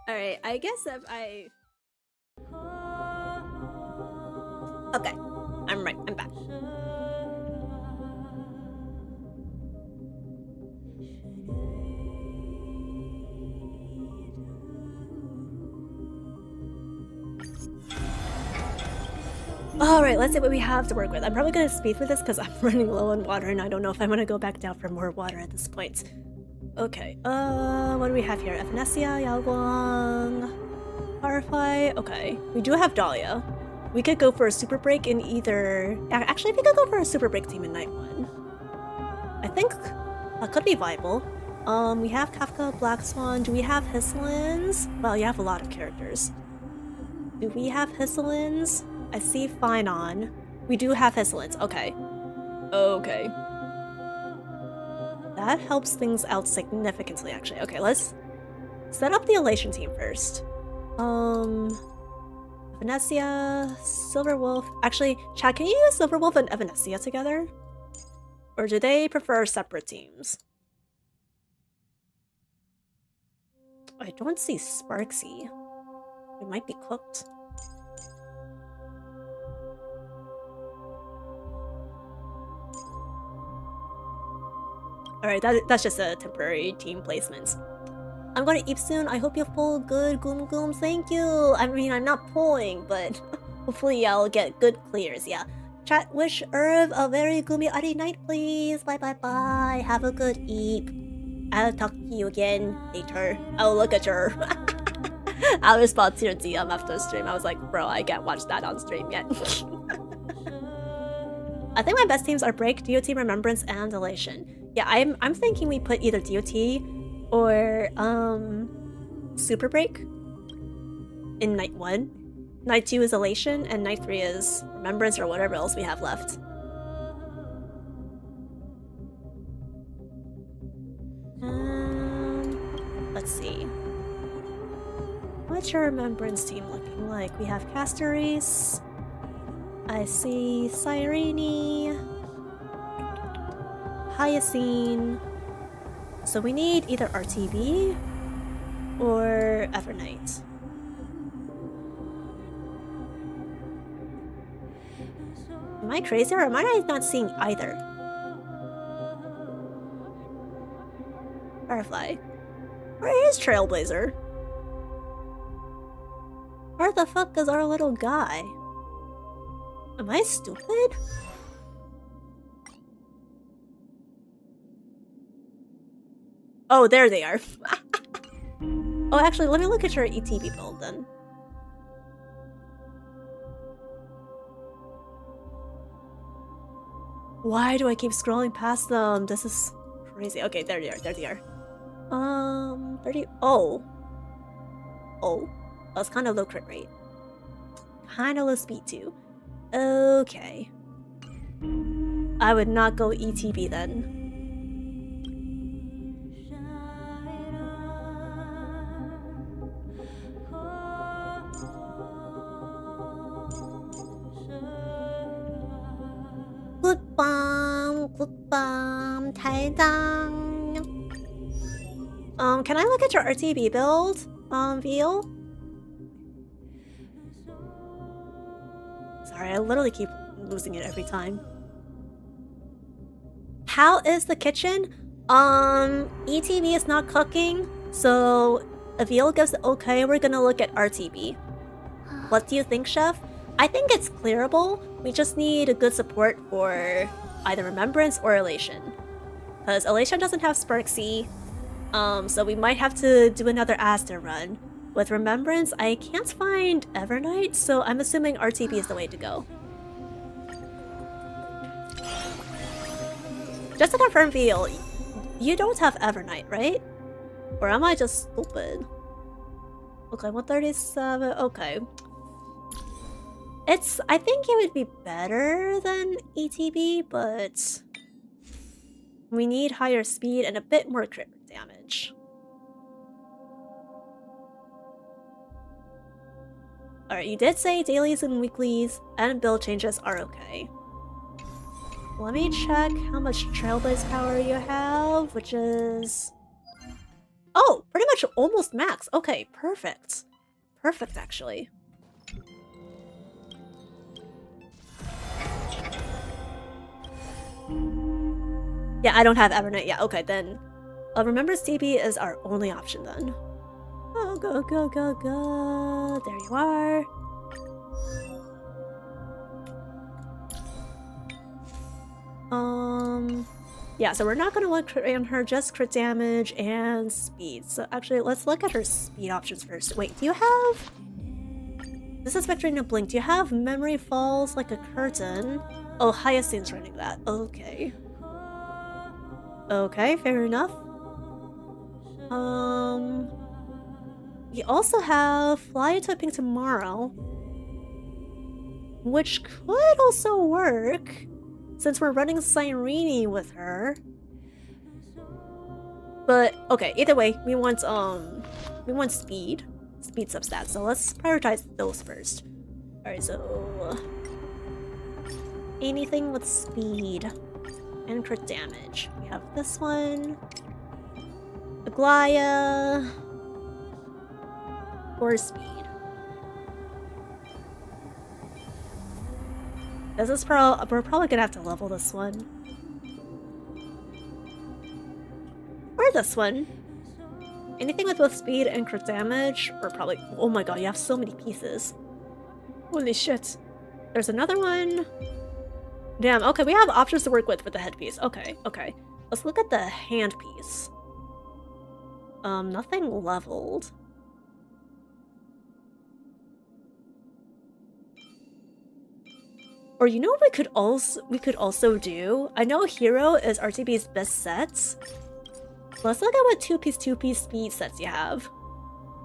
Alright, I guess if I... Okay, I'm back. Alright, let's see what we have to work with. I'm probably gonna speed through this because I'm running low on water and I don't know if I'm gonna go back down for more water at this point. Okay, what do we have here? Ephenesia, Yaoguang, Firefly. Okay, we do have Dahlia. We could go for a super break in either... Actually, we could go for a super break team in Night 1. I think that could be viable. We have Kafka, Black Swan. Do we have Hisselins? Well, you have a lot of characters. Do we have Hisselins? I see Finon. We do have Hisselins. Okay. Okay. That helps things out significantly, actually. Okay, let's set up the Elation team first. Venetia, Silverwolf. Actually, chat, can you use Silverwolf and Evanescia together? Or do they prefer separate teams? I don't see Sparksy. It might be cooked. Alright, that's just a temporary team placement. I'm gonna eat soon. I hope you pull good goom gooms. Thank you. I mean, I'm not pulling, but hopefully I'll get good clears. Yeah. Chat, wish Irv a very goomy adi night, please. Bye bye bye. Have a good eep. I'll talk to you again later. I'll look at your. I'll respond to your DM after stream. I was like, bro, I can't watch that on stream yet. I think my best teams are Break, DOT, Remembrance, and Elation. Yeah, I'm thinking we put either DOT or Super Break in Night 1. Night 2 is Elation, and Night 3 is Remembrance or whatever else we have left. Let's see. What's your Remembrance team looking like? We have Castoris. I see Cyrene, Hyacine. So we need either RTB or Evernight. Am I crazy or am I not seeing either? Firefly. Where is Trailblazer? Where the fuck is our little guy? Am I stupid? Oh, there they are. Oh, actually, let me look at your ETB build then. Why do I keep scrolling past them? This is crazy. Okay, there they are. There they are. 30. Oh. Oh. That's kind of low crit rate. Kind of low speed too. Okay. I would not go ETB then. Good bomb, Taidang. Can I look at your RTB build, Veal? Sorry, I literally keep losing it every time. How is the kitchen? ETB is not cooking, so if Yale gives it okay, we're gonna look at RTB. What do you think, Chef? I think it's clearable. We just need a good support for either Remembrance or Elation. Because Elation doesn't have Sparksy, so we might have to do another Asta run. With Remembrance, I can't find Evernight, so I'm assuming RTB is the way to go. Just to confirm, Veal, you don't have Evernight, right? Or am I just stupid? Okay, 137, okay. I think it would be better than ETB, but we need higher speed and a bit more crit damage. Alright, you did say dailies and weeklies and build changes are okay. Let me check how much Trailblaze power you have, which is... Oh, pretty much almost max. Okay, perfect. Perfect, actually. Yeah, I don't have Evernight. Yeah, okay, then Remembrance DB is our only option then. Oh, go, go, go, go. There you are. Yeah, so we're not gonna look on her, just crit damage and speed. So actually, let's look at her speed options first. Wait, do you have... This is Victory in a Blink. Do you have Memory Falls like a curtain? Oh, Hyacinth's running that. Okay. Okay, fair enough. We also have Fly into a Pink Tomorrow, which could also work since we're running Cyrene with her. But okay, either way, we want speed substats. So let's prioritize those first. All right, so anything with speed and crit damage. We have this one, Aglaya, or speed. This is we're probably gonna have to level this one. Or this one. Anything with both speed and crit damage, or probably... Oh my god, you have so many pieces. Holy shit. There's another one. Damn, okay, we have options to work with the headpiece. Okay, okay. Let's look at the handpiece. Nothing leveled. Or you know what we could also do? I know Hero is RTB's best sets. Let's look at what 2-piece speed sets you have.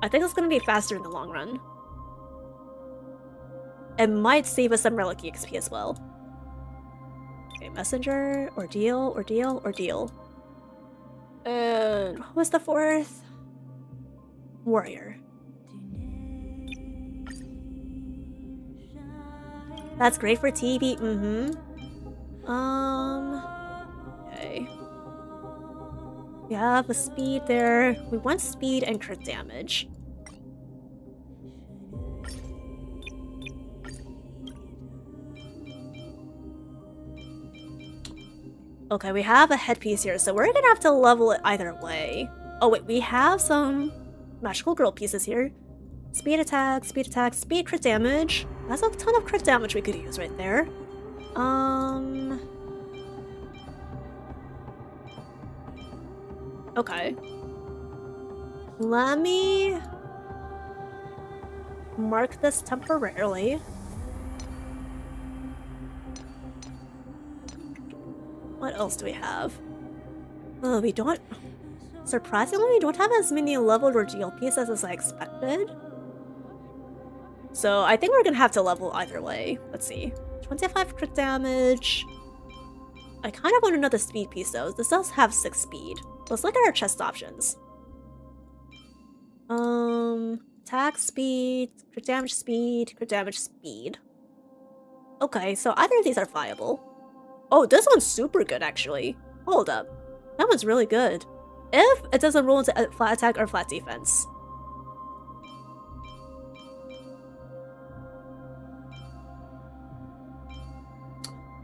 I think it's gonna be faster in the long run. It might save us some Relic XP as well. Okay, Messenger, Ordeal, Ordeal, Ordeal. And what was the fourth? Warrior. That's great for TV. Okay. We have a speed there. We want speed and crit damage. Okay, we have a headpiece here, so we're gonna have to level it either way. Oh wait, we have some magical girl pieces here. Speed attack, speed crit damage. That's a ton of crit damage we could use right there. Okay. Let me mark this temporarily. What else do we have? Oh, we don't... Surprisingly, we don't have as many leveled Ordeal pieces as I expected. So I think we're gonna have to level either way. Let's see. 25 crit damage. I kind of want another speed piece though. This does have 6 speed. Let's look at our chest options. Attack speed, crit damage speed, crit damage speed. Okay, so either of these are viable. Oh, this one's super good actually. Hold up. That one's really good. If it doesn't roll into flat attack or flat defense.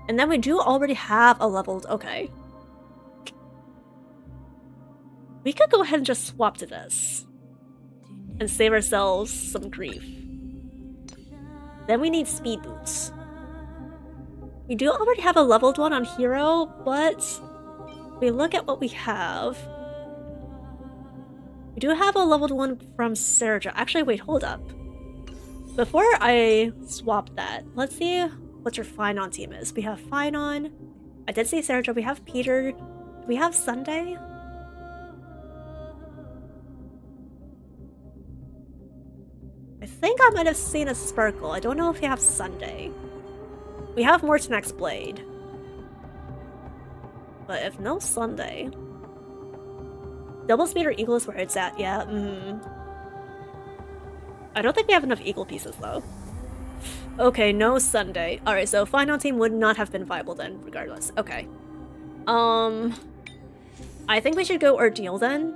And then we do already have a leveled... Okay. We could go ahead and just swap to this. And save ourselves some grief. Then we need speed boots. We do already have a leveled one on Hero, but... we look at what we have. We do have a leveled one from Serja. Actually, wait, hold up. Before I swap that, let's see what your Finon team is. We have Finon. I did say Serja. We have Peter. Do we have Sunday? I think I might have seen a Sparkle. I don't know if we have Sunday. We have Mortonak's Blade. But if no Sunday... Double speed or eagle is where it's at, yeah. I don't think we have enough eagle pieces, though. Okay, no Sunday. Alright, so final team would not have been viable then, regardless. Okay. I think we should go Ordeal then.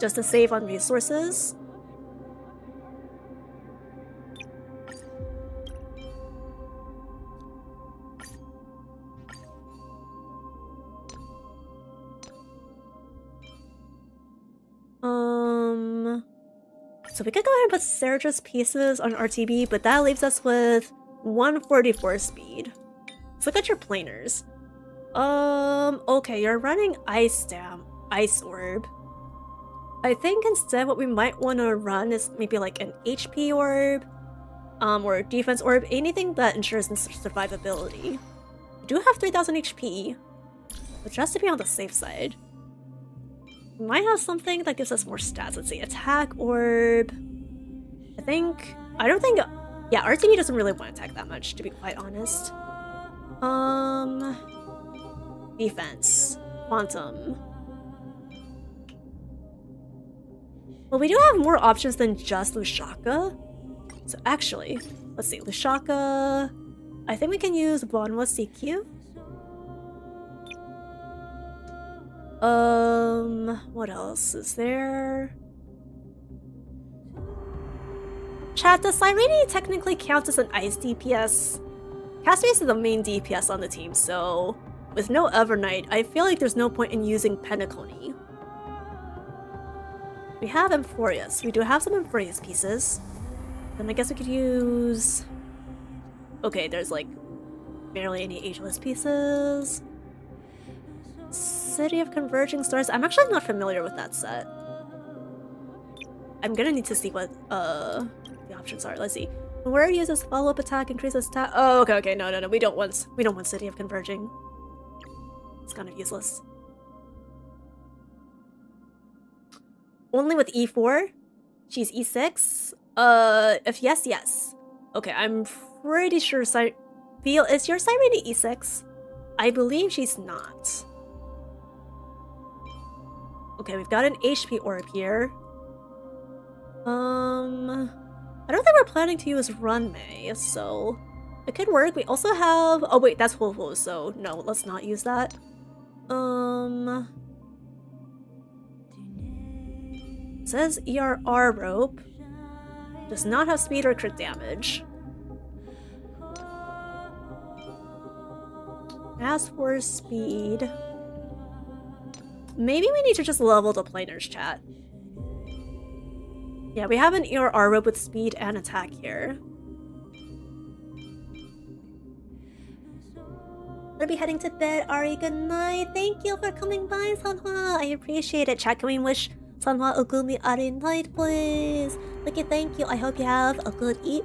Just to save on resources. So we could go ahead and put Serja's pieces on RTB, but that leaves us with 144 speed. Let's look at your planers. Okay, you're running Ice Dam, Ice Orb. I think instead what we might want to run is maybe like an HP Orb, or a Defense Orb, anything that ensures survivability. We do have 3000 HP, but just to be on the safe side. We might have something that gives us more stats. Let's see, Attack Orb. I don't think... Yeah, RTB doesn't really want to attack that much, to be quite honest. Defense. Quantum. Well, we do have more options than just Lushaka. So actually, let's see, Lushaka... I think we can use Bonwa CQ. What else is there? Chat, does Cyrene technically count as an ice DPS? Cassius is the main DPS on the team, so with no Evernight, I feel like there's no point in using Penacony. We have Amphorius. We do have some Amphorius pieces. Then I guess we could use... Okay, there's like barely any ageless pieces. City of Converging Stars. I'm actually not familiar with that set. I'm gonna need to see what the options are. Let's see. Where uses follow-up attack, increases attack. Oh, okay. No. We don't want City of Converging. It's kind of useless. Only with E4. She's E6. If yes. Okay, I'm pretty sure is your Cyrene E6? I believe she's not. Okay, we've got an HP orb here. I don't think we're planning to use Run May, so it could work. We also have... Oh wait, that's Ho-Ho, so no, let's not use that. It says ERR rope. Does not have speed or crit damage. As for speed... Maybe we need to just level the planers, chat. Yeah, we have an ERR rope with speed and attack here. I'll be heading to bed. Ari, good night. Thank you for coming by, Sanhwa. I appreciate it. Chat, can we wish Sanhwa a gloomy Ari night, please? Okay, thank you. I hope you have a good eat.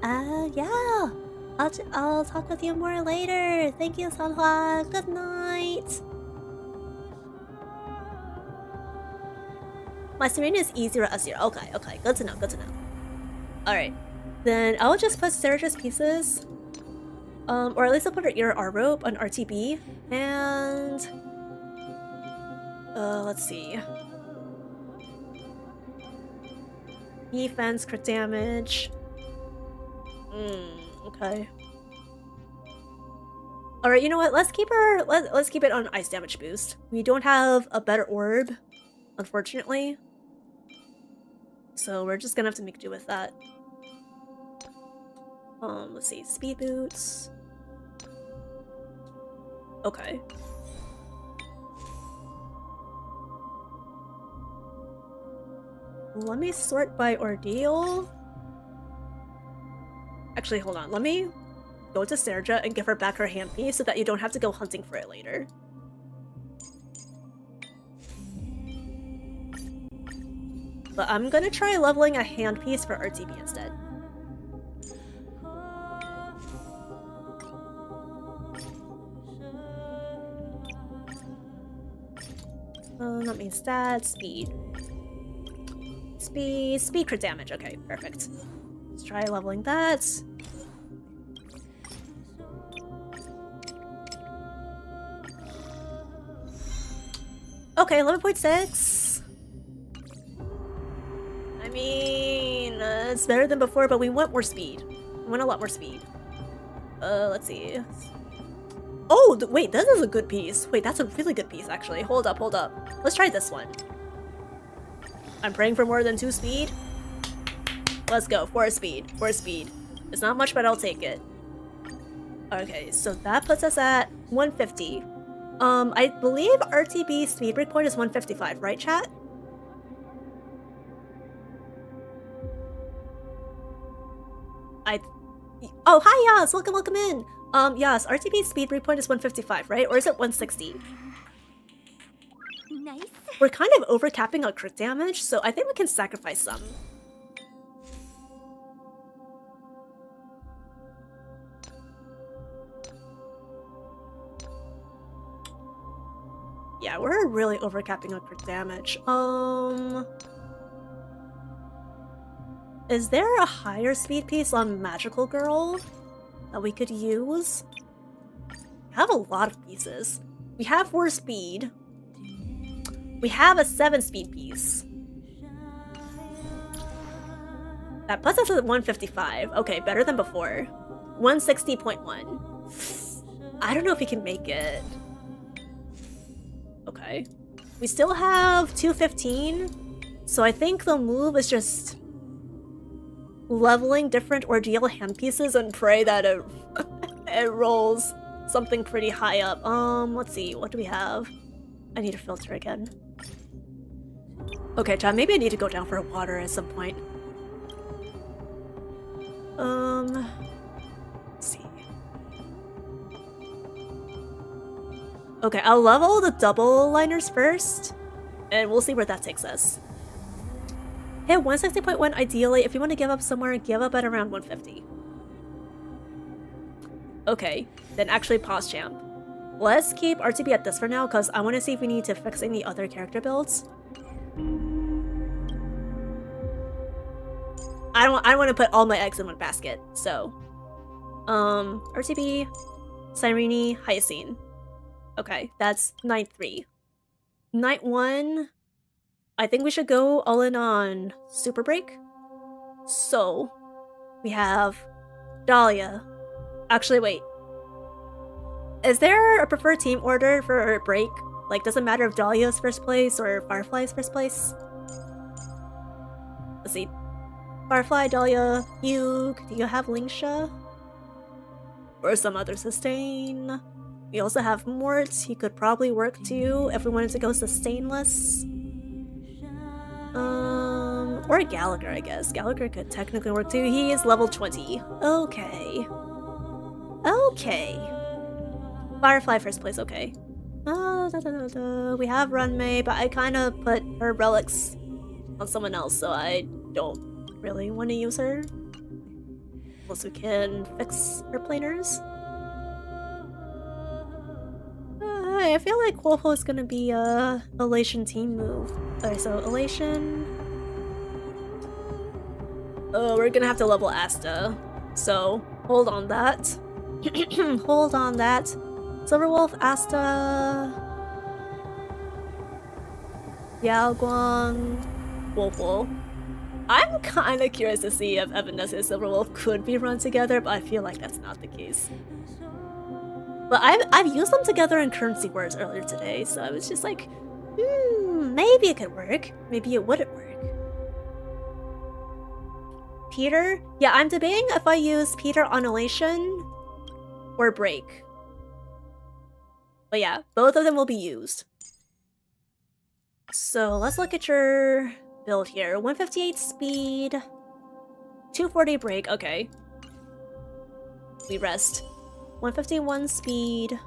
Yeah. I'll talk with you more later. Thank you, Sanhwa. Good night. My Serena is easier as zero. Okay. Good to know. Alright. Then I'll just put Serja's pieces. Or at least I'll put her ERR rope on RTB. And... let's see. Defense, crit damage. Okay. Alright, you know what? Let's keep it on ice damage boost. We don't have a better orb, unfortunately. So we're just gonna have to make do with that. Let's see, speed boots. Okay. Let me sort by ordeal. Actually, hold on. Let me go to Serja and give her back her handpiece so that you don't have to go hunting for it later. But I'm gonna try leveling a handpiece for RTB instead. That means stats, speed. Speed crit damage. Okay, perfect. Let's try leveling that. Okay, 11.6. I mean, it's better than before, but we want more speed. We want a lot more speed. Let's see. Oh, wait, this is a good piece. Wait, that's a really good piece, actually. Hold up, hold up. Let's try this one. I'm praying for more than 2 speed. Let's go, 4 speed, 4 speed. It's not much, but I'll take it. Okay, so that puts us at 150. I believe RTB speed breakpoint is 155, right, chat? Oh, hi, Yas! Welcome, welcome in! Yas, RTB speed breakpoint is 155, right? Or is it 160? Nice. We're kind of overcapping our crit damage, so I think we can sacrifice some. Yeah, we're really overcapping our crit damage. Is there a higher speed piece on Magical Girl that we could use? We have a lot of pieces. We have 4 speed. We have a 7 speed piece. That puts us at 155. Okay, better than before. 160.1. I don't know if we can make it. Okay. We still have 215. So I think the move is just leveling different ordeal handpieces and pray that it it rolls something pretty high up. Let's see, what do we have? I need a filter again. Okay, John, maybe I need to go down for water at some point. Let's see. Okay, I'll level the double liners first, and we'll see where that takes us. Hit 160.1 ideally. If you want to give up somewhere, give up at around 150. Okay, then actually pause champ. Let's keep RTB at this for now, because I want to see if we need to fix any other character builds. I don't want to put all my eggs in one basket, so... RTB, Cyrene, Hyacine. Okay, that's Night 3. Night 1... I think we should go all in on Super Break. So, we have Dahlia. Actually, wait. Is there a preferred team order for Break? Like, does it matter if Dahlia's first place or Firefly's first place? Let's see. Firefly, Dahlia, Hugh. Do you have Lingsha? Or some other sustain? We also have Mort. He could probably work too if we wanted to go sustainless. Or Gallagher, I guess. Gallagher could technically work too. He is level 20. Okay. Okay. Firefly first place, okay. We have Runmei, but I kind of put her relics on someone else, so I don't really want to use her. Unless we can fix her planers. I feel like Wolfo is gonna be a Elation team move. Okay, so Elation. Oh, we're gonna have to level Asta. So hold on that. Hold on that. Silverwolf, Asta, Yaoguang, Wolfo. I'm kind of curious to see if Evanescence and Silverwolf could be run together, but I feel like that's not the case. But I've used them together in Currency Wars earlier today, so I was just like, maybe it could work. Maybe it wouldn't work. Peter? Yeah, I'm debating if I use Peter on Elation or Break. But yeah, both of them will be used. So let's look at your build here. 158 speed, 240 break, okay. We rest. 151 speed,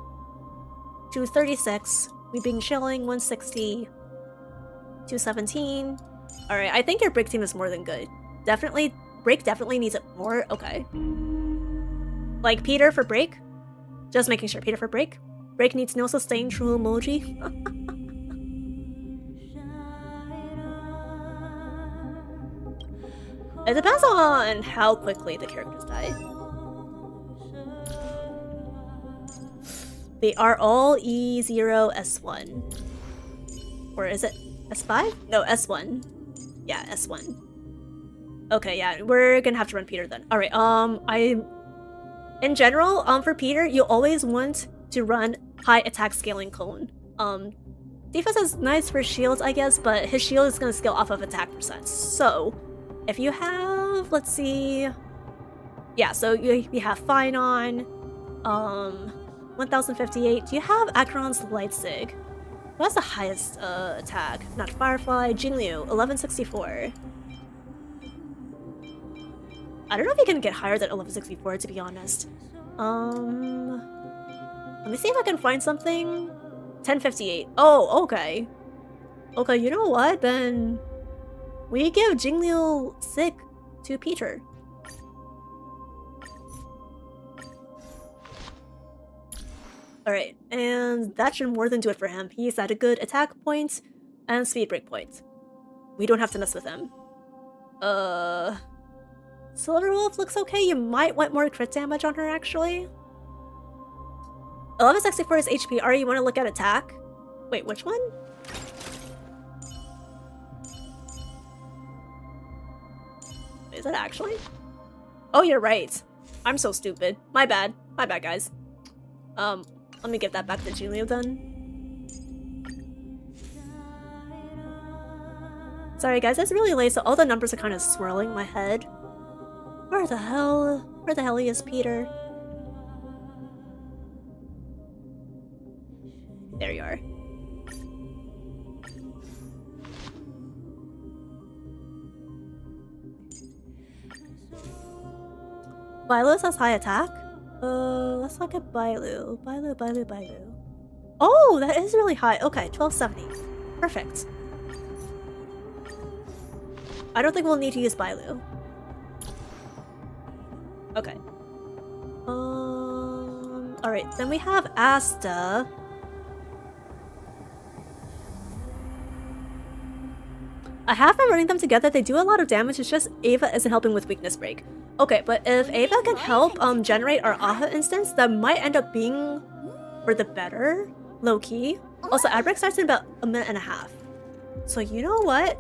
236. We've been chilling, 160, 217. Alright, I think your break team is more than good. Definitely, break definitely needs it more, okay. Like Peter for break? Just making sure, Peter for break? Break needs no sustain, true emoji. It depends on how quickly the characters die. They are all E0 S1. Or is it S5? No, S1. Yeah, S1. Okay, yeah, we're gonna have to run Peter then. Alright, in general, for Peter, you always want to run high attack scaling cone. Defense is nice for shields, I guess, but his shield is gonna scale off of attack percent. So, if you have, let's see, yeah, so you have Finon, 1058. Do you have Acheron's Light Sig? What's the highest attack? Not Firefly, Jingliu, 1164. I don't know if you can get higher than 1164, to be honest. Let me see if I can find something. 1058. Oh, okay. Okay, you know what? Then we give Jingliu Sick to Peter. Alright, and that should more than do it for him. He's at a good attack point and speed break point. We don't have to mess with him. Silver Wolf looks okay. You might want more crit damage on her, actually. 1164 is HPR. You want to look at attack? Wait, which one? Is it actually? Oh, you're right. I'm so stupid. My bad. My bad, guys. Let me give that back to Julio then. Sorry, guys. It's really late, so all the numbers are kind of swirling in my head. Where the hell is Peter? There you are. Bailu has high attack? Let's look at Bailu. Bailu. Oh, that is really high. Okay, 1270. Perfect. I don't think we'll need to use Bailu. Okay. Alright, then we have Asta. I have been running them together. They do a lot of damage. It's just Ava isn't helping with weakness break. Okay, but if Ava can help generate our Aha instance, that might end up being for the better, low-key. Also, ad break starts in about a minute and a half. So you know what?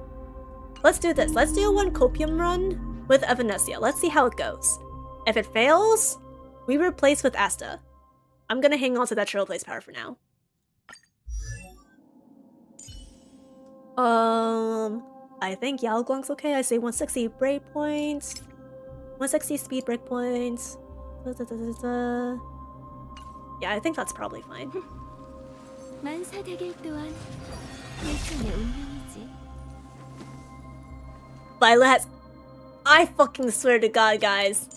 Let's do this. Let's do one Copium run with Evanescia. Let's see how it goes. If it fails, we replace with Asta. I'm gonna hang on to that Trailblaze power for now. I think Yao Guang's okay. I say 160 breakpoints. 160 speed breakpoints. Yeah, I think that's probably fine. Violet, I fucking swear to God, guys.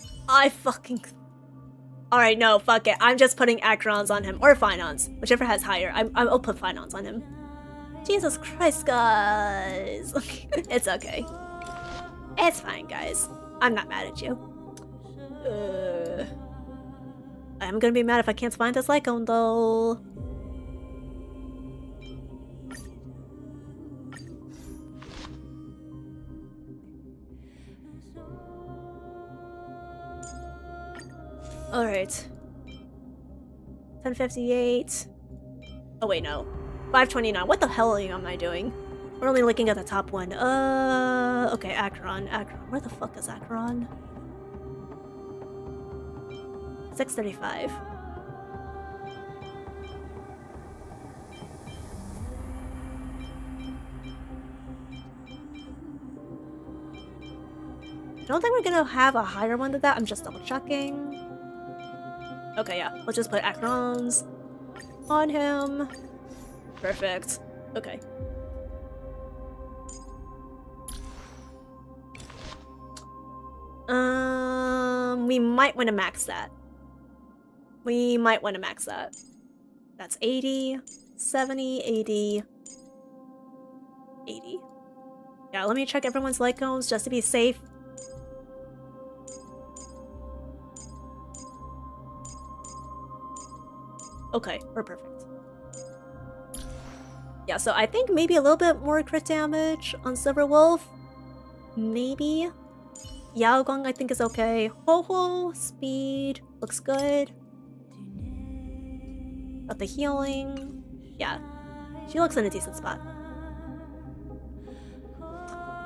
Alright, no, fuck it. I'm just putting Acherons on him. Or Finons. Whichever has higher. I'll put Finons on him. Jesus Christ, guys. It's okay. It's fine, guys. I'm not mad at you. I'm gonna be mad if I can't find this Lycone, though. Alright. 1058. Oh wait, no. 529. What the hell am I doing? We're only looking at the top one. Okay, Acheron. Where the fuck is Acheron? 635. I don't think we're gonna have a higher one than that. I'm just double checking. Okay, yeah. Let's just put Acherons on him. Perfect. Okay. We might want to max that. We might want to max that. That's 80, 70, 80, 80. Yeah, let me check everyone's light cones just to be safe. Okay, we're perfect. Yeah, so I think maybe a little bit more crit damage on Silver Wolf. Maybe. Yao Gong I think is okay. Ho Ho, speed, looks good. Got the healing. Yeah, she looks in a decent spot.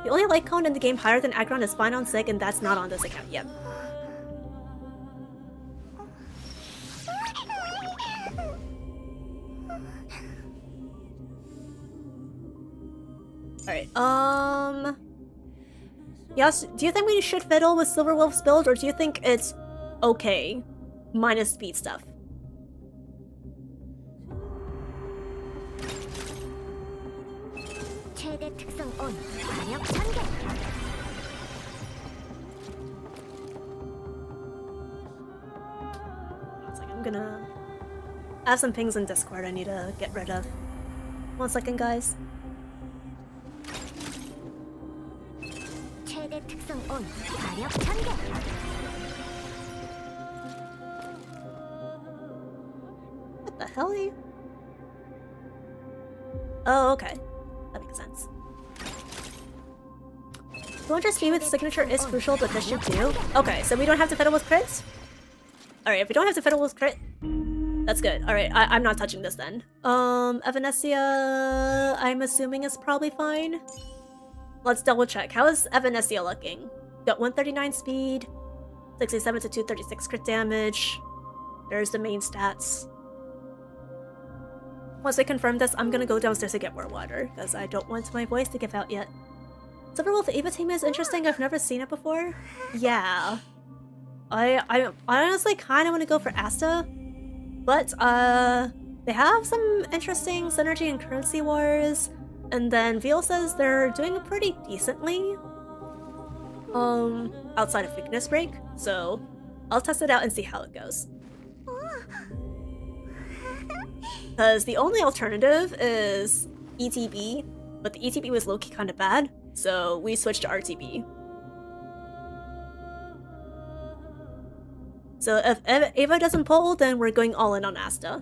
The only light cone in the game higher than Aggron is Fine on Sig, and that's not on this account. Yep. Alright, yes, do you think we should fiddle with Silver Wolf's build, or do you think it's okay? Minus speed stuff. I'm gonna... I have some pings in Discord I need to get rid of. 1 second, guys. What the hell are you? Oh, okay. That makes sense. 200 speed with signature is crucial, but this should do. Okay, so we don't have to fiddle with crits? Alright, if we don't have to fiddle with crit, that's good. Alright, I'm not touching this then. Evanescia, I'm assuming is probably fine. Let's double check. How is Evanescia looking? Got 139 speed, 67 to 236 crit damage. There's the main stats. Once I confirm this, I'm gonna go downstairs to get more water, because I don't want my voice to give out yet. Silver Wolf Eva team is interesting. I've never seen it before. Yeah. I honestly kind of want to go for Asta, but they have some interesting synergy and currency wars, and then Veal says they're doing pretty decently outside of weakness break, so I'll test it out and see how it goes. Because the only alternative is ETB, but the ETB was low-key kind of bad, so we switched to RTB. So if Ava doesn't pull, then we're going all in on Asta.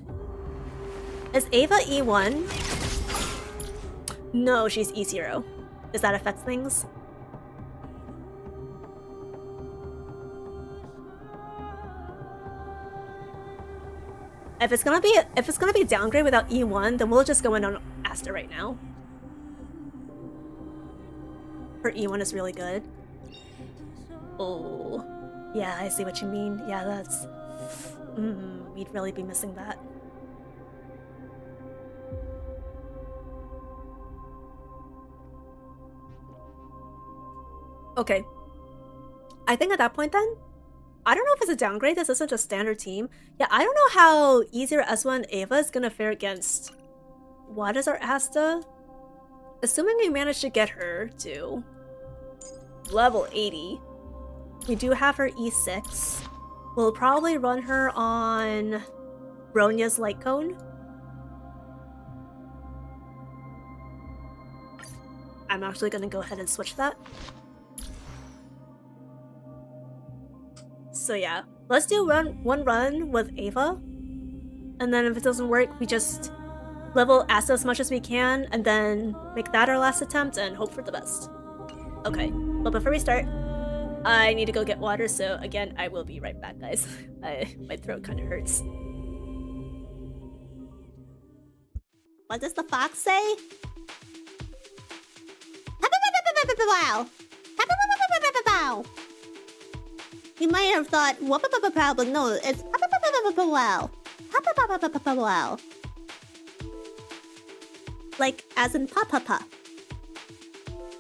Is Ava E1? No, she's E0. Does that affect things? If it's gonna be downgrade without E1, then we'll just go in on Asta right now. Her E1 is really good. Oh, yeah, I see what you mean. Yeah, that's... we'd really be missing that. Okay. I think at that point then, I don't know if it's a downgrade, this isn't a standard team. Yeah, I don't know how easier S1 Ava is gonna fare against... What is our Asta? Assuming we manage to get her to level 80, we do have her E6. We'll probably run her on Ronya's Light Cone. I'm actually gonna go ahead and switch that. So yeah, let's do one run with Ava, and then if it doesn't work, we just level Asta as much as we can, and then make that our last attempt and hope for the best. Okay, but before we start, I need to go get water, so again, I will be right back, guys. My throat kind of hurts. What does the fox say? Wow! You might have thought, but no, it's wow. Wow. Like, as in pa-pa-pa.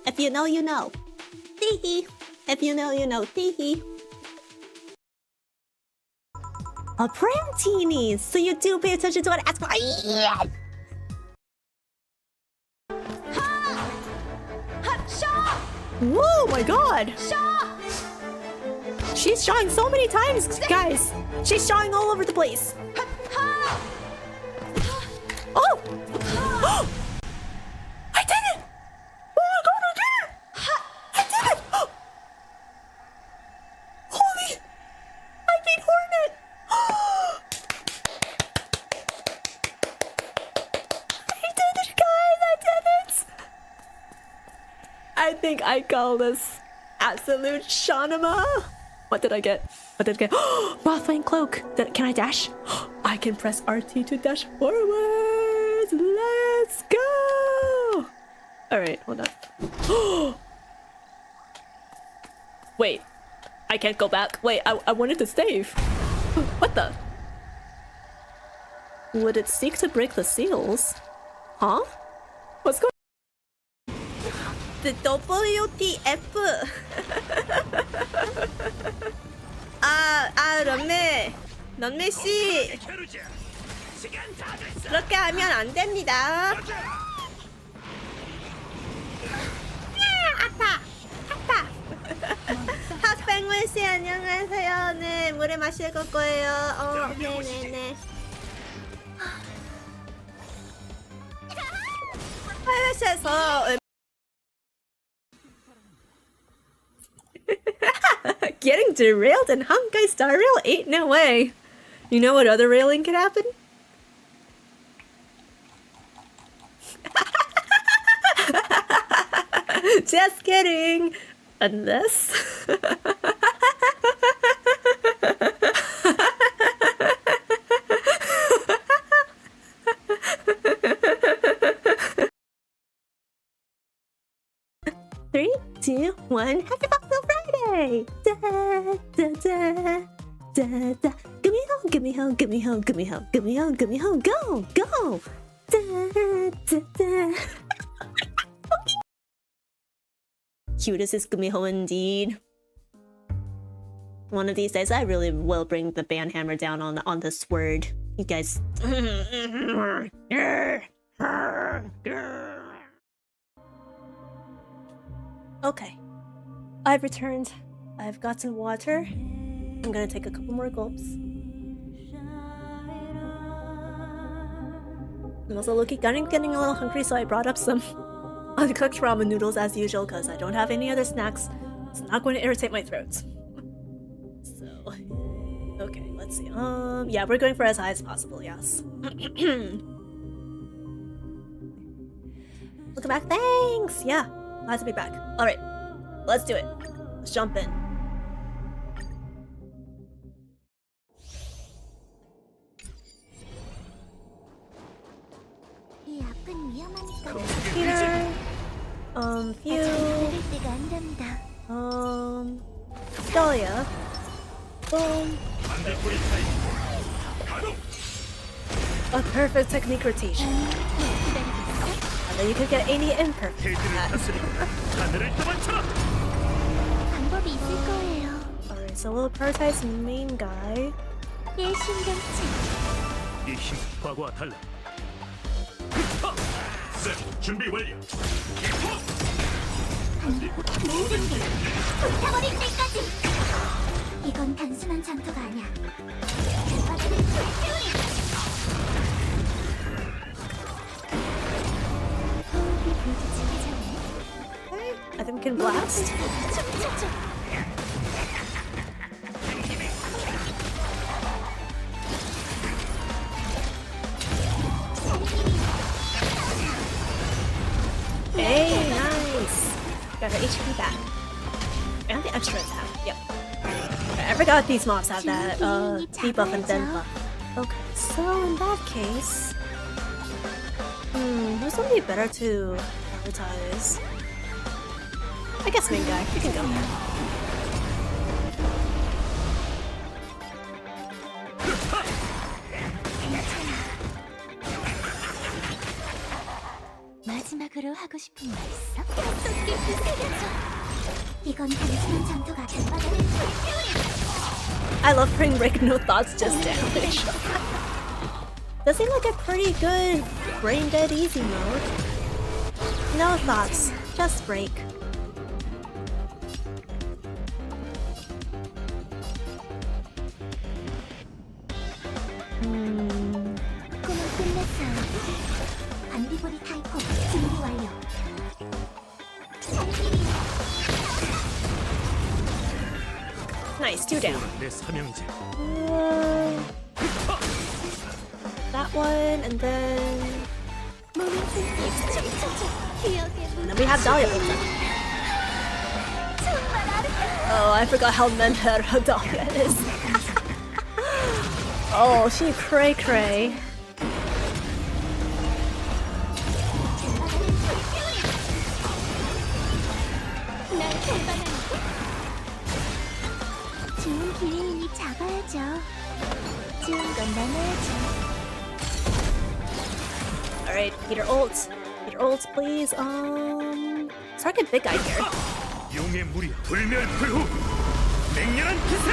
If you know, you know. Tee-hee. If you know, you know. Tee-hee. A pram teenie. So you do pay attention to what I ask for. Yeah. Whoa, my god! She's shawing so many times, guys! She's shawing all over the place! Oh! I did it! Oh my god, I did it! I did it! Holy! I beat Hornet! I did it, guys! I did it! I think I call this absolute Shanama. What did I get? What did I get? Mothwing cloak. Can I dash? I can press RT to dash forwards. Let's go. All right, hold on. Wait, I can't go back. Wait, I wanted to save. What the? Would it seek to break the seals? Huh? What's going on? The WTF. 런메 씨, 그렇게 하면 안 됩니다. 아파. 학생물 씨 안녕하세요. 네, 물에 마실 거예요. 네네네. 화요시에서 getting derailed in honkai star rail? Ain't no way. You know what other railing could happen? Just kidding. Unless... Three, two, one. Happy Boxel Friday! Da, da, da, da, da. Gimme home, gimme home, gimme home, gimme home, gimme home, gimme home. Go, go! Da, da, da. Cutest is gimme home indeed. One of these days, I really will bring the band hammer down on this word. You guys. Okay, I've returned. I've got some water. I'm gonna take a couple more gulps. I'm also getting a little hungry, so I brought up some uncooked ramen noodles as usual because I don't have any other snacks. It's not going to irritate my throat. So, okay, let's see. Yeah, we're going for as high as possible. Yes. Welcome back. Thanks. Yeah. Glad to be back. Alright, let's do it. Let's jump in. Peter. Few. Dahlia. Boom. A perfect technique rotation. And then you could get any imperfect. Alright, so we'll prioritize the main guy. 준비 완료. 이건 단순한 전투가 아니야. I think we can blast. Hey, nice. Got her HP back. And the extra attack. Yep. I forgot these mobs have that debuff and then buff. Okay, so in that case, who's gonna be better to prioritize? I guess main guy. You can go. 마지막으로 하고 싶은 말 있어? 어떻게 부서져줘? 이건 단순한 전투가 아니야. I love Spring Break, no thoughts, just damage. This seems like a pretty good brain dead easy mode. No thoughts, just break. Nice, 2 down. 내 사명이지. That one, and then... And then we have Dahlia. Oh, I forgot how meta Dahlia is. Oh, she cray-cray. 좋은 기회이니 잡아야죠. 좋은 건 나눠야죠. Alright, Peter ult. Peter ult, please. Target big guy here. 용의 무리 불멸불후 맹렬한 기세.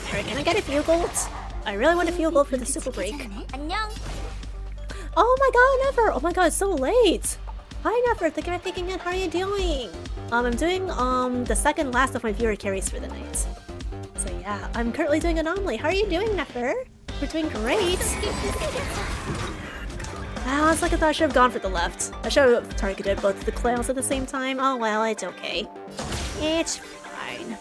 Alright, can I get a few golds? I really want a few gold for the super break. 안녕. Oh my god, Never! Oh my god, it's so late! Hi Never, thank you for taking in. How are you doing? I'm doing the second last of my viewer carries for the night. So yeah, I'm currently doing Anomaly. How are you doing, Never? We're doing great. Ah, it's like I thought I should have gone for the left. I should have targeted both the clowns at the same time. Oh well, it's okay. It's fine.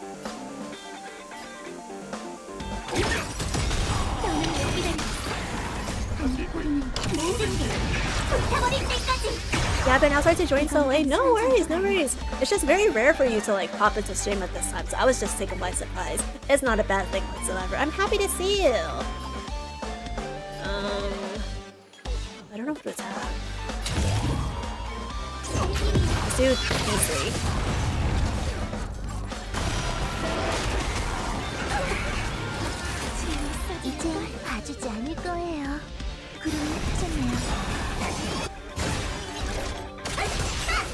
Yeah, I've been outside to join so late. No worries, no worries. It's just very rare for you to like pop into stream at this time, so I was just taken by surprise. It's not a bad thing whatsoever. I'm happy to see you. I don't know what to attack. Let's do D3. 이제 봐주지 않을 거예요. 구름이 터졌네요.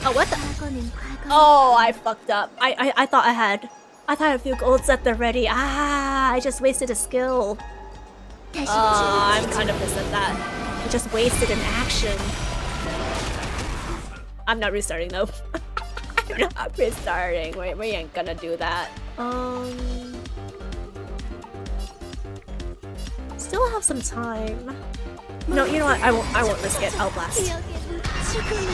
Oh, what the? 과거는 과거. Oh, I fucked up. I thought I had a few golds at the ready. Ah, I just wasted a skill. 다시 I'm kind of pissed at that. I just wasted an action. I'm not restarting though. I'm not restarting. We ain't gonna do that. Still have some time. No, you know what? I won't risk it. I'll blast. 기억에는 죽음이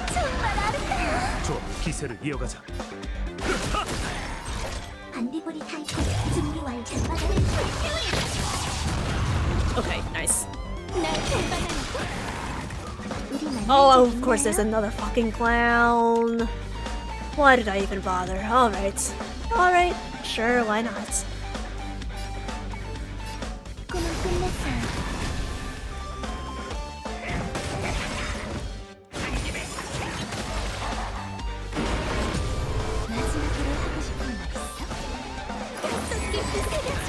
정말 아름다워. 좋아, 기세를 이어가자. 반디고리 타이코 준비 완료. Okay, nice. 날 배반하니까. 우리 만나지 Oh, of course, 않나요? there's another fucking clown. Why did I even bother? Alright. Alright, sure, why not? 꿈은 끝났어요. 마지막으로 하고 싶은 말 있어? 속 깊이 새겨져.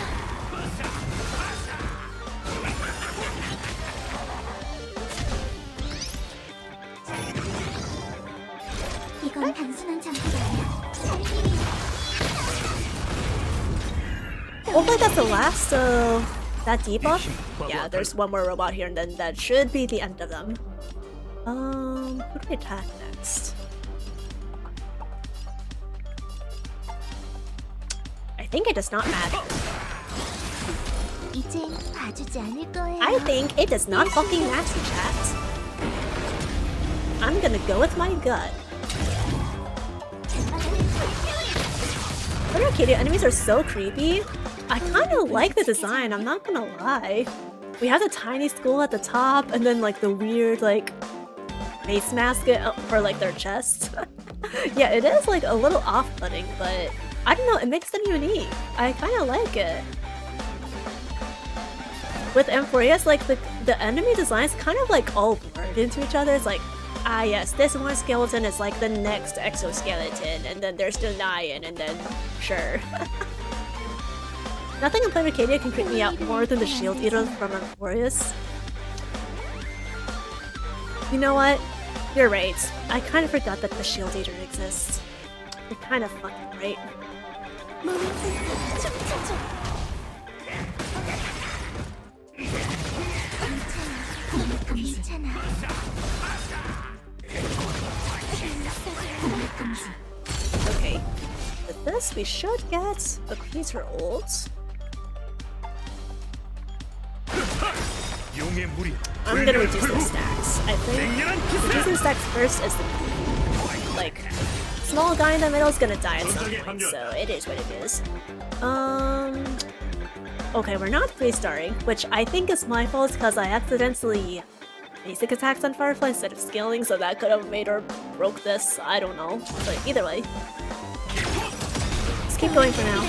이건 단순한 장소가 아니야. Hopefully that's the last of that debuff. Yeah, there's one more robot here and then that should be the end of them. Who do we attack next? I think it does not matter. 이젠 봐주지 않을 거예요. I think it does not fucking matter, chat. I'm gonna go with my gut. But Arcadia enemies are so creepy. I kind of like the design, I'm not gonna lie. We have the tiny skull at the top and then like the weird like face mask for like their chest. Yeah, it is like a little off-putting, but I don't know, it makes them unique. I kind of like it. With Amphorius, like the enemy designs kind of like all blurred into each other. It's like, ah yes, this one skeleton is like the next exoskeleton, and then there's Denian, and then sure. Nothing in Planet Arcadia can creep me out more than the Shield Eater from Amphorius. You know what? You're right. I kind of forgot that the Shield Eater exists. You're kind of fucking right. 몸을 흔들어 춤춰줘. 괜찮아. Okay. With this, we should get a creature ult. 용의 무리. I'm gonna reduce their stacks. I think reducing stacks first is the like small guy in the middle is gonna die at some point, so it is what it is. Okay, we're not 3-starring, which I think is my fault because I accidentally basic attacks on Firefly instead of scaling, so that could have made or broke this. I don't know, but either way, let's keep going for now.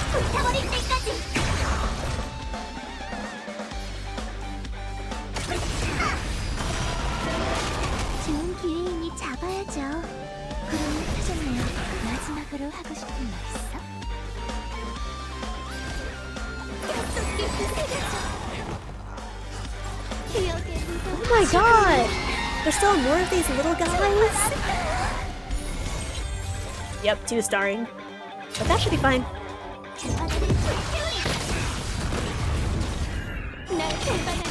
불타버릴 때까지. 좋은 기회이니 잡아야죠. 그럼 하셨네요. 마지막으로 하고 싶은 말 있어? 약속길 부세려줘. 기억의 무덤. Oh my god! There's still more of these little guys? Yep, 2-starring. But that should be fine. 날 배반하는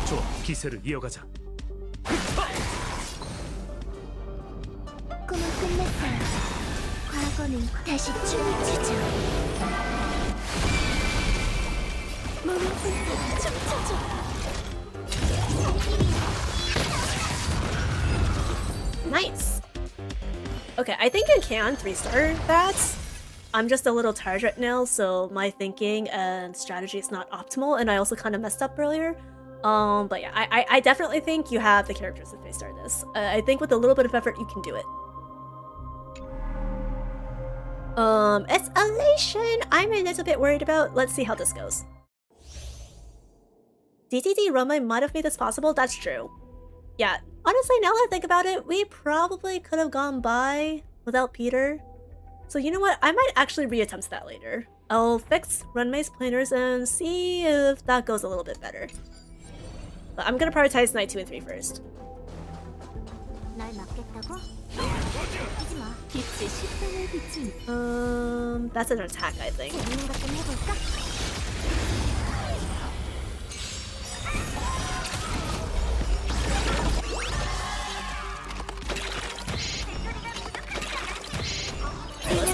좋아, 기세를 이어가자. 꿈은 끝났어요. 과거는 다시 춤을 추죠. 몸을 흔들어 춤춰줘. Nice! Okay, I think you can 3-star that. I'm just a little tired right now, so my thinking and strategy is not optimal, and I also kind of messed up earlier. But yeah, I definitely think you have the characters to 3-star this. I think with a little bit of effort, you can do it. It's elation I'm a little bit worried about. Let's see how this goes. DTD Roma might have made this possible, that's true. Yeah, honestly, now that I think about it, we probably could have gone by without Peter. So you know what, I might actually reattempt that later. I'll fix Runmay's planners and see if that goes a little bit better. But I'm gonna prioritize night 2 and 3 first. 날 막겠다고? 하지 마. 빛의 식빵을 비춘. That's an attack, I think. 재밌는 것 좀 해볼까? Let's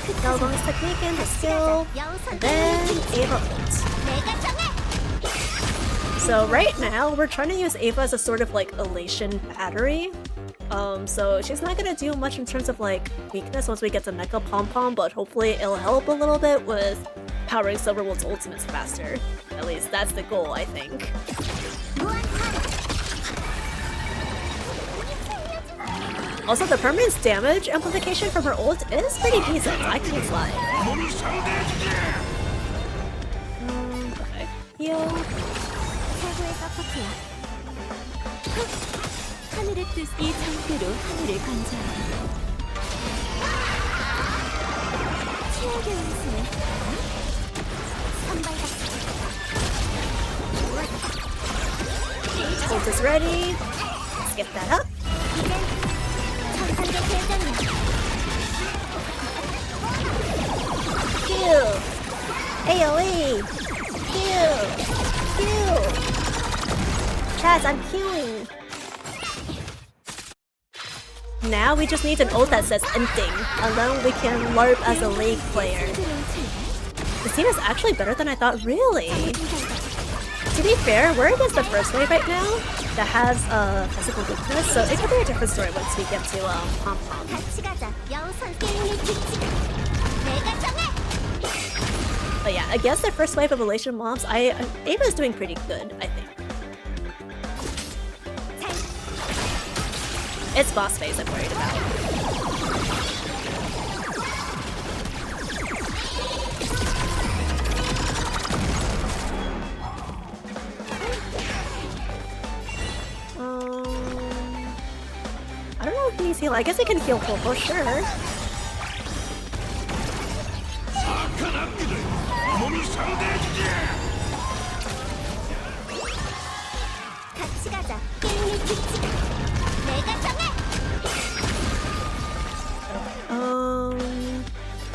get Galvan's technique and his skill, and then Ava ult. 내가 정해. So right now, we're trying to use Ava as a sort of like elation battery. So she's not gonna do much in terms of like weakness once we get to Mecha Pom Pom, but hopefully it'll help a little bit with powering Silverwood's ultimates faster. At least that's the goal, I think. Also, the permanent damage amplification from her ult is pretty decent, I can't lie. Okay. Heal. 최고의 서포트야. 하늘의 뜻, 이 상태로 하늘을 관장해. 최악의 운수는 선발같이. Ult is ready. Let's get that up. 이젠 천상의 대장이야. Heal. AOE. Heal. Heal. Chaz, I'm healing. Now we just need an ult that says ending, and then we can LARP as a league player. This team is actually better than I thought, really. To be fair, we're against the first wave right now that has a physical weakness, so it could be a different story once we get to Pom Pom. 같이 가자. 여우선 게임의 규칙. 내가 정해. But yeah, against the first wave of elation mobs, Ava is doing pretty good, I think. It's boss phase I'm worried about. I don't know if he needs heal. I guess he can heal full for sure. 같이 가자.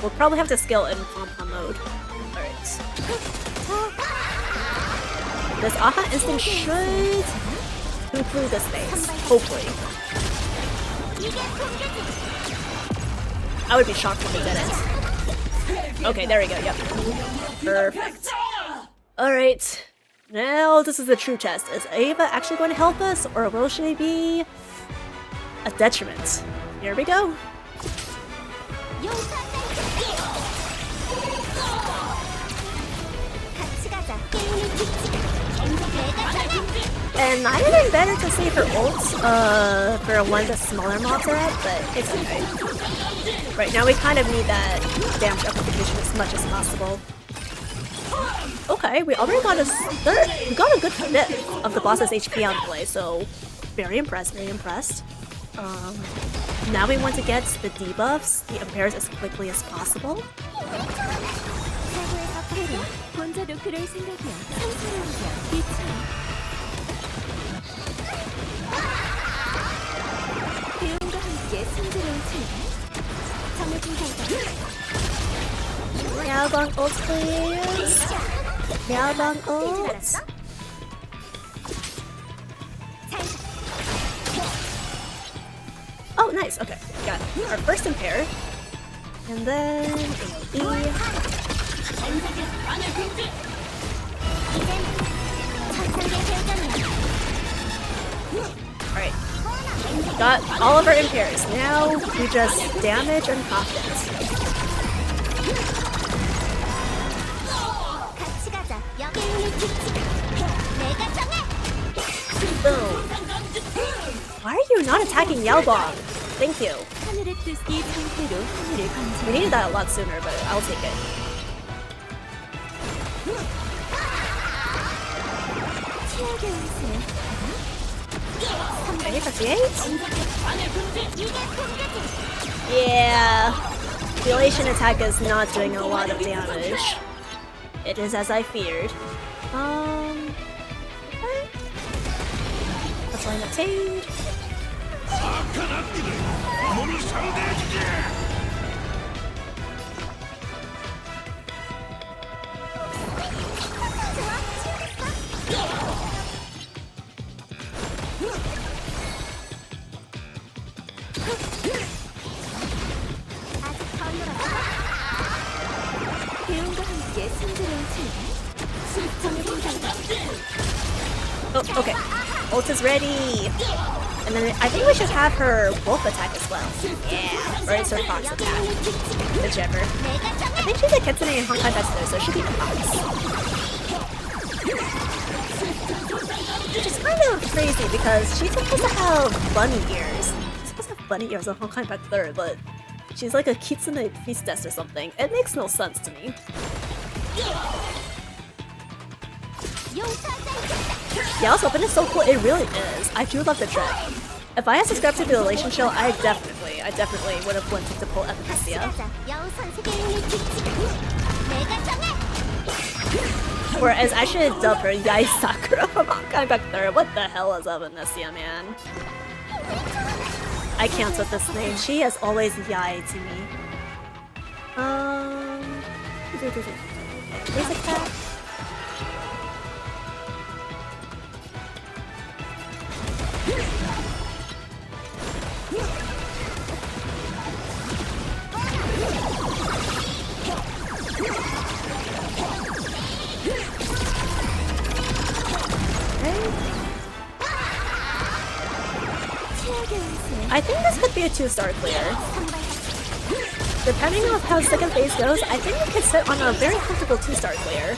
We'll probably have to scale in pom-pom mode. Alright. This Aha instinct should conclude this phase, hopefully. I would be shocked if it didn't. Okay, there we go, yep. Perfect. Alright. Now this is the true test. Is Ava actually going to help us, or will she be a detriment? Here we go. And might have been better to save her ults for one of the smaller mobs are at, but it's okay. Right now we kind of need that damage amplification as much as possible. Okay, we already got we got a good fifth of the boss's HP out of play, so very impressed, very impressed. Now we want to get the debuffs, the impairs as quickly as possible. 혼자도 그럴 생각이야. 상사랑이야. 미쳐. 배움과 함께 순조로운 출발. 정해진 결과. Meowbang ult, please. Meowbang ult. Oh, nice. Okay, got our first impair. And then AoE. Alright. Got all of our impairs. Now we just damage and confidence. Boom. Why are you not attacking Yelbong? Thank you. We needed that a lot sooner, but I'll take it. Okay, 58? Yeah. The elation attack is not doing a lot of damage. It is as I feared. Okay. Let's line up Tade. Oh, okay. Ult is ready. And then I think we should have her wolf attack as well. Yeah, or it's her fox attack. Whichever. I think she's a Kitsune and Honkai Bestler, so it should be the fox. Which is kind of crazy because she's supposed to have bunny ears. She's supposed to have bunny ears on Honkai Bestler, but she's like a Kitsune priestess or something. It makes no sense to me. Yeah, also, but it's so cool. It really is. I do love the trick. If I had subscribed to the Elation show, I definitely would have wanted to pull Epicisia. Whereas I should dub her Yai Sakura from Honkai Vector. What the hell is up with Epicisia, man? I can't with this name. She is always Yai to me. Basic attack. I think this could be a 2-star clear. Depending on how second phase goes, I think we could sit on a very comfortable 2-star clear.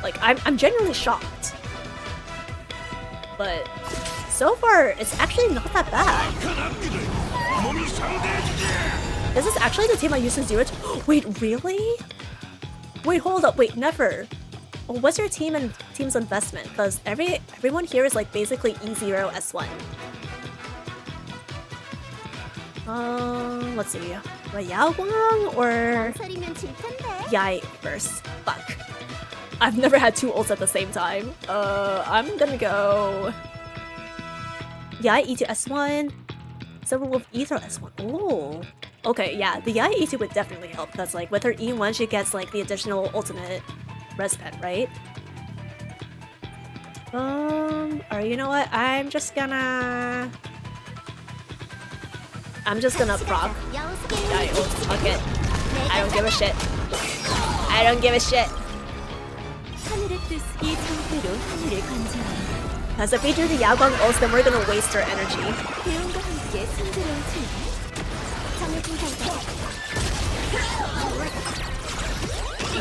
Like, I'm genuinely shocked. But so far, it's actually not that bad. This is actually the team I used to zero to. Wait, really? Wait, hold up. Wait, never. Well, what's your team's investment? Because everyone here is like basically E0 S1. Let's see. Yao Guang or Yai first? Fuck. I've never had 2 ults at the same time. I'm gonna go Yai E to S1, Silverwolf E to S1. Oh, Okay, yeah, the Yai E2 would definitely help because like with her E1 she gets like the additional ultimate respite, right? Or you know what? I'm just gonna proc Yai ult. Fuck it. I don't give a shit. I don't give a shit. 하늘의 뜻, 이 상태로 하늘을 관찰해. Because if we do the Yaguang ult, then we're gonna waste our energy. 배움과 함께 순조로운 출발. 정해진 결과.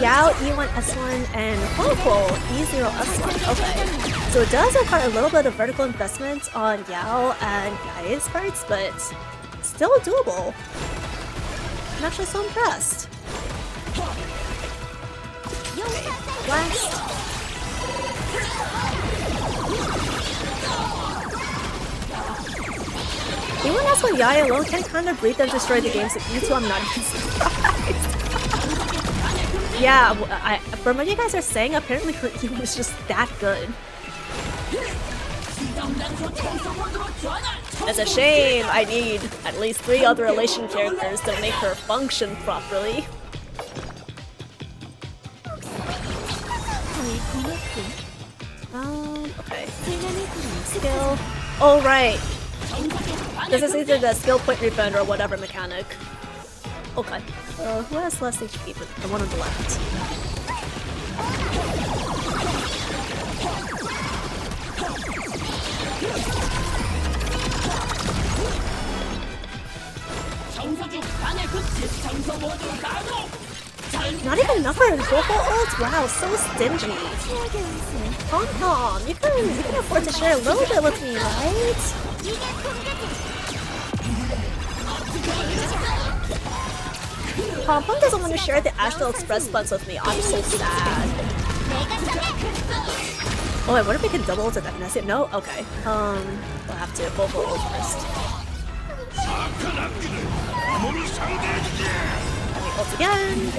Yao E1 S1 and Huohuo E0 S1. Okay. So it does require a little bit of vertical investment on Yao and Yai's parts, but still doable. I'm actually so impressed. Okay. Blast. E1 S1 Yai alone can kind of breathe and destroy the game, so E2 I'm not even surprised. Yeah, from what you guys are saying, apparently her E1 is just that good. It's a shame. I need at least 3 other relation characters to make her function properly. Okay. Skill. Oh, right. This is either the skill point refund or whatever mechanic. Okay. Who has less HP? The one on the left. Not even enough for a vocal ult? Wow, so stingy. Tom, you can afford to share a little bit with me, right? Pom doesn't want to share the Astral Express funds with me. I'm so sad. Oh, I wonder if we can double ult at that. No? Okay. We'll have to vocal ult first. Let me ult again.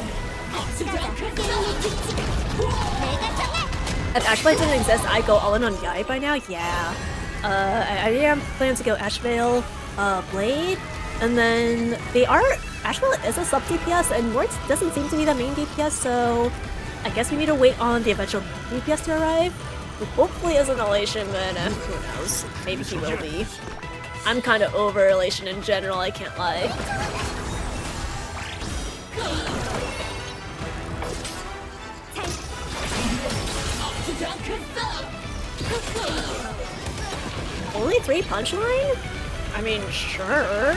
If Ashblade didn't exist, I'd go all in on Yai by now. Yeah. I am planning to go Ashvale, Blade, and then they are. Ashvale is a sub DPS, and Mort doesn't seem to be the main DPS, so I guess we need to wait on the eventual DPS to arrive. Who hopefully isn't Elation, but who knows? Maybe he will be. I'm kind of over Elation in general. I can't lie. Only 3 punchline? I mean, sure.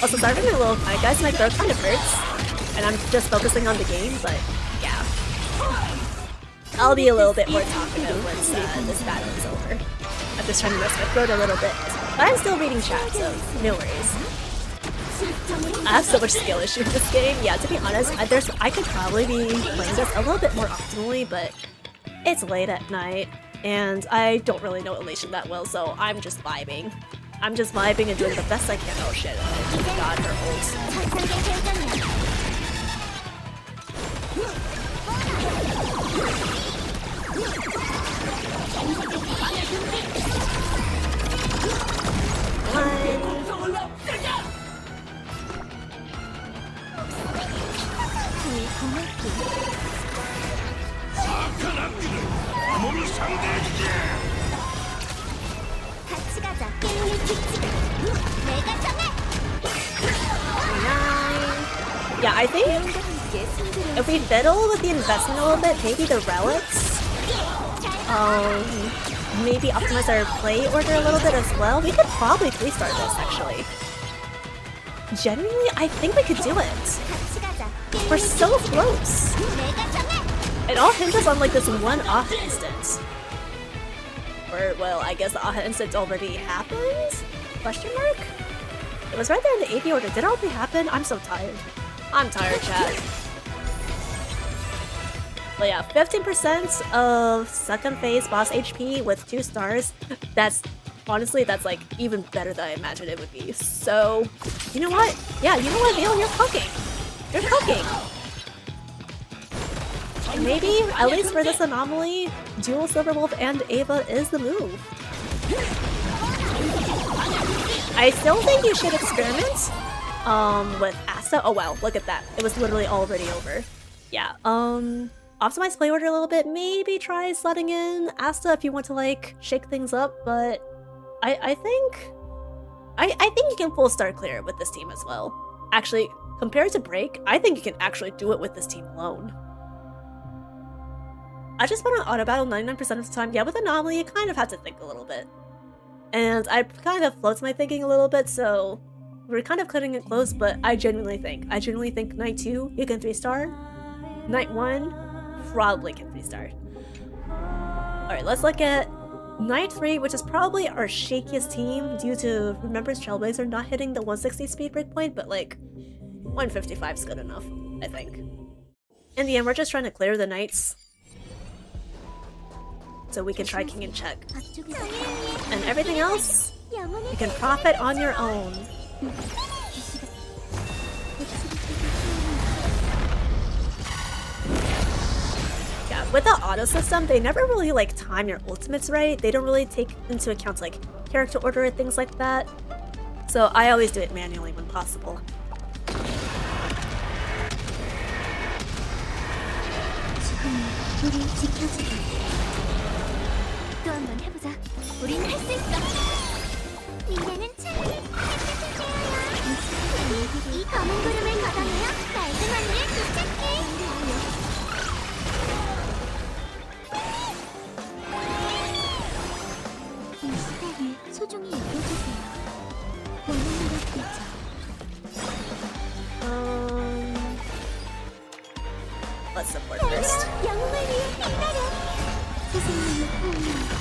Also, sorry for my little fight, guys. My throat kind of hurts, and I'm just focusing on the game, but yeah. I'll be a little bit more talkative once this battle is over. I'm just trying to rest my throat a little bit. But I'm still reading chat, so no worries. I have so much skill issue in this game. Yeah, to be honest, I could probably be playing this a little bit more optimally, but it's late at night, and I don't really know Elation that well, so I'm just vibing. I'm just vibing and doing the best I can. Oh shit, God, her ult. Yeah, I think if we fiddle with the investment a little bit, maybe the relics, maybe optimize our play order a little bit as well. We could probably 3-star this, actually. Genuinely, I think we could do it. We're so close. It all hinges on like this one Aha instance. Or, well, I guess the Aha instance already happened? Question mark? It was right there in the AP order. Did it already happen? I'm so tired. I'm tired, chat. But yeah, 15% of second phase boss HP with 2 stars. That's honestly, that's like even better than I imagined it would be. So, you know what? Yeah, you know what, Neil? You're cooking. You're cooking. Maybe, at least for this anomaly, dual Silverwolf and Ava is the move. I still think you should experiment with Asta. Oh wow, look at that. It was literally already over. Yeah, optimize play order a little bit. Maybe try slotting in Asta if you want to like shake things up, but I think you can full start clear with this team as well. Actually, compared to Break, I think you can actually do it with this team alone. I just went on auto battle 99% of the time. Yeah, with Anomaly, you kind of have to think a little bit. And I kind of floats my thinking a little bit, so we're kind of cutting it close, but I genuinely think Night 2, you can 3-star. Night 1, probably can 3-star. Alright, let's look at Night 3, which is probably our shakiest team due to Remembrance Trailblazer not hitting the 160 speed breakpoint, but like 155 is good enough, I think. In the end, we're just trying to clear the Knights so we can try King in check. And everything else, you can profit on your own. Yeah, with the auto system, they never really like time your ultimates right. They don't really take into account like character order and things like that. So I always do it manually when possible. 또 한 번 해보자. 우린 할 수 있어. 미래는 찬란히 햇빛을 쬐어요. 이 검은 구름을 걷어내어 맑은 하늘을 되찾게. 이 시간을 소중히 여겨주세요. 원하는 것 있죠. Let's support first. 영웅을 위해 빛나려. 선생님의 호흡.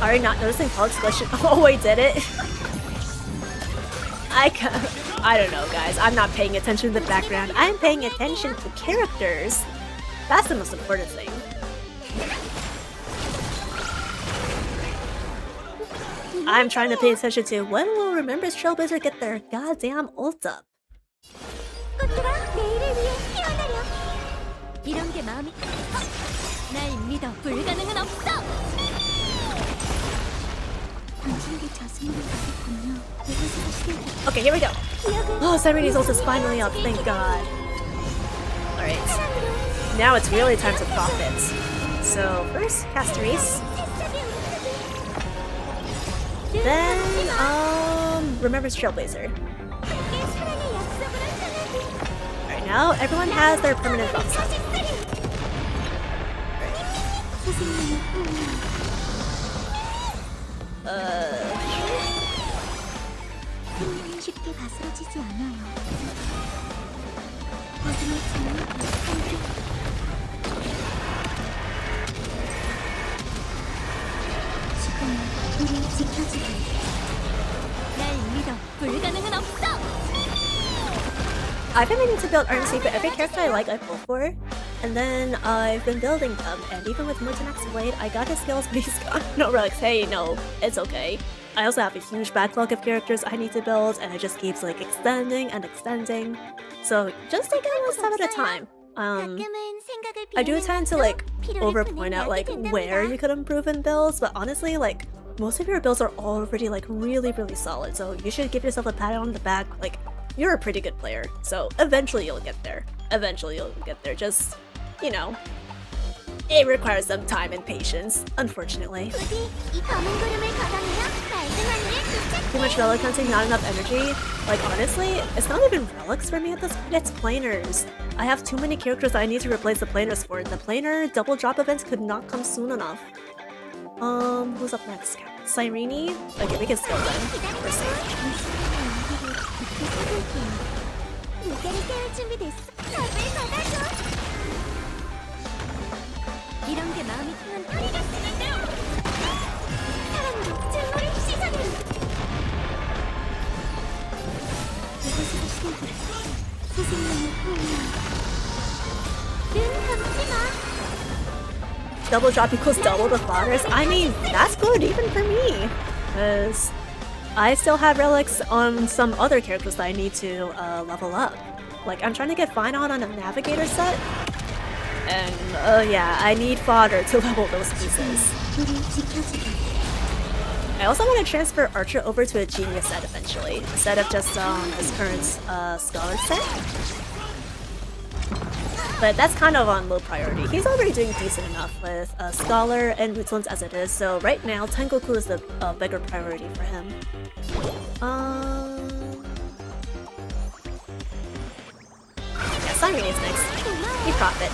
Are you not noticing Pollock's question? Oh wait, did it? I don't know, guys. I'm not paying attention to the background. I'm paying attention to characters. That's the most important thing. I'm trying to pay attention to when will Remembrance Trailblazer get their goddamn ult up. 꽃들아, 내일을 위해 피어나려. 이런 게 마음이. 날 믿어. 불가능은 없어. 당신에게 저승으로 가겠군요. 이곳에서 시작해. Okay, here we go. Oh, Cyreni's ult is finally up. Thank God. All right. Now it's really time to profit. So first, cast Therese. Then, Remembrance Trailblazer. Alright, now everyone has their permanent buffs up. 쉽게 가스러지지 않아요. 우리 지켜주길. 날 믿어. 불가능은 없어. I've been meaning to build RNC, but every character I like I pull for. And then I've been building them, and even with Murtanak's Blade, I got his skills, but he's got no relics. Hey, no, it's okay. I also have a huge backlog of characters I need to build, and it just keeps like extending and extending. So just take it one step at a time. I do tend to like over point out like where you could improve in builds, but honestly, like most of your builds are already like really solid. So you should give yourself a pat on the back. Like you're a pretty good player, so eventually you'll get there. Eventually you'll get there. Just, you know, it requires some time and patience, unfortunately. Too much relic hunting, not enough energy. Like honestly, it's not even relics for me at this point, it's planers. I have too many characters that I need to replace the planers for. The planer double drop events could not come soon enough. Who's up next? Cyrene? Okay, we can skill them. We're safe. 이런 게 마음이 편한 편이가 쓰는 대로 사랑으로 증오를 씻어내리. 이곳에서 시작해. 선생님의 호흡. double drop equals double the fodders, I mean, that's good even for me. Because I still have relics on some other characters that I need to level up. Like, I'm trying to get Fine on a navigator set. And, yeah, I need fodder to level those pieces. I also want to transfer Archer over to a Genius set eventually, instead of just his current Scholar set. But that's kind of on low priority. He's already doing decent enough with Scholar and Rootslands as it is, so right now Tengoku is the bigger priority for him. Yeah, Simon is next. We profit.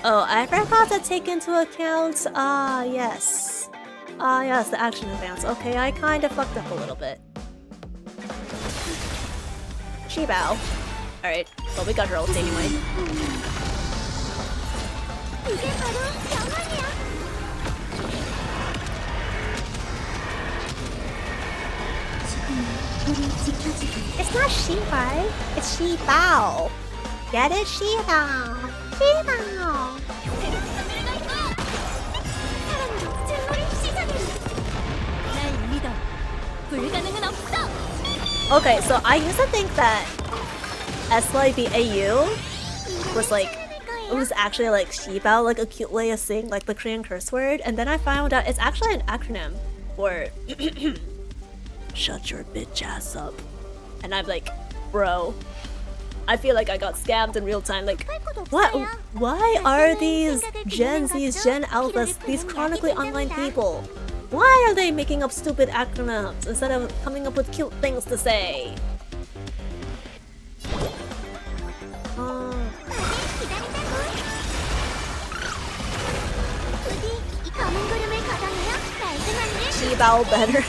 Oh, I forgot to take into account, yes. Yes, the action advance. Okay, I kind of fucked up a little bit. Shibao. Alright, well we got her ult anyway. It's not Shibai, it's Shibao. Get it? Shibao. Shibao. Okay, so I used to think that SYBAU was like, it was actually like Shibao, like a cute way of saying like the Korean curse word, and then I found out it's actually an acronym for shut your bitch ass up. And I'm like, bro, I feel like I got scammed in real time. Like, what? Why are these Gen Zs, Gen Alphas, these chronically online people? Why are they making up stupid acronyms instead of coming up with cute things to say? Shibao better.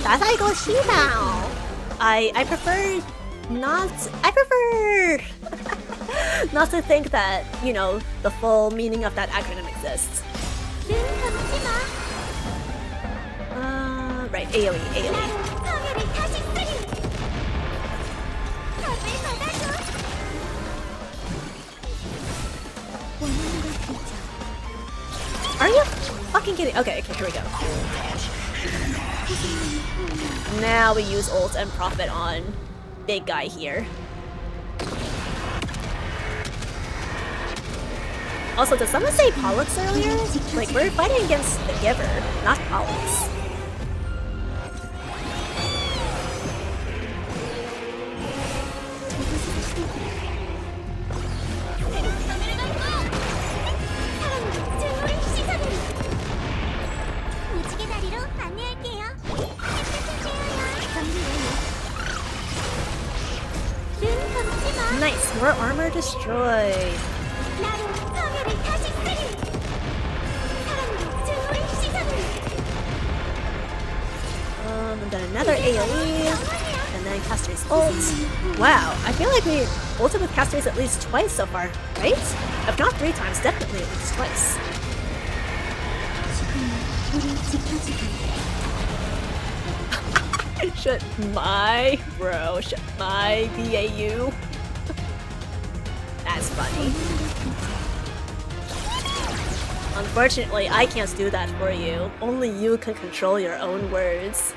That's how you go Shibao. I prefer not. I prefer not to think that, you know, the full meaning of that acronym exists. Right, AoE, AoE. Are you fucking kidding? Okay, here we go. Now we use ult and profit on big guy here. Also, did someone say Pollux earlier? Like, we're fighting against the Giver, not Pollux. Nice, more armor destroyed. And then another AoE, and then Caster's ult. Wow, I feel like we ulted with Caster's at least twice so far, right? If not 3 times, definitely at least twice. Shut my bro, shut my BAU. That's funny. Unfortunately, I can't do that for you. Only you can control your own words.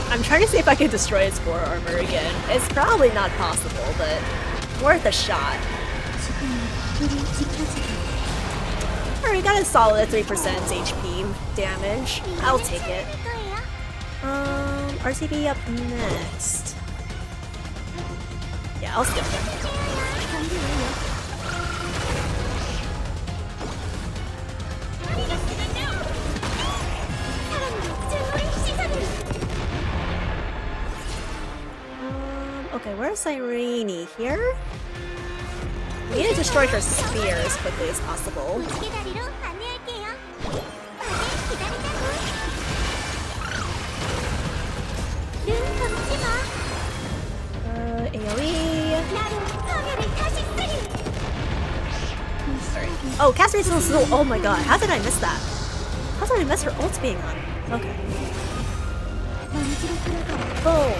I'm trying to see if I can destroy its core armor again. It's probably not possible, but worth a shot. Hurry we got a solid 3% HP damage. I'll take it. RTB up next. Yeah, I'll skip them. Okay, where's Irene? Here? We need to destroy her spear as quickly as possible. AoE. Sorry. Oh, cast rate is still. Oh my god, how did I miss that? How did I miss her ult being on? Okay. Boom.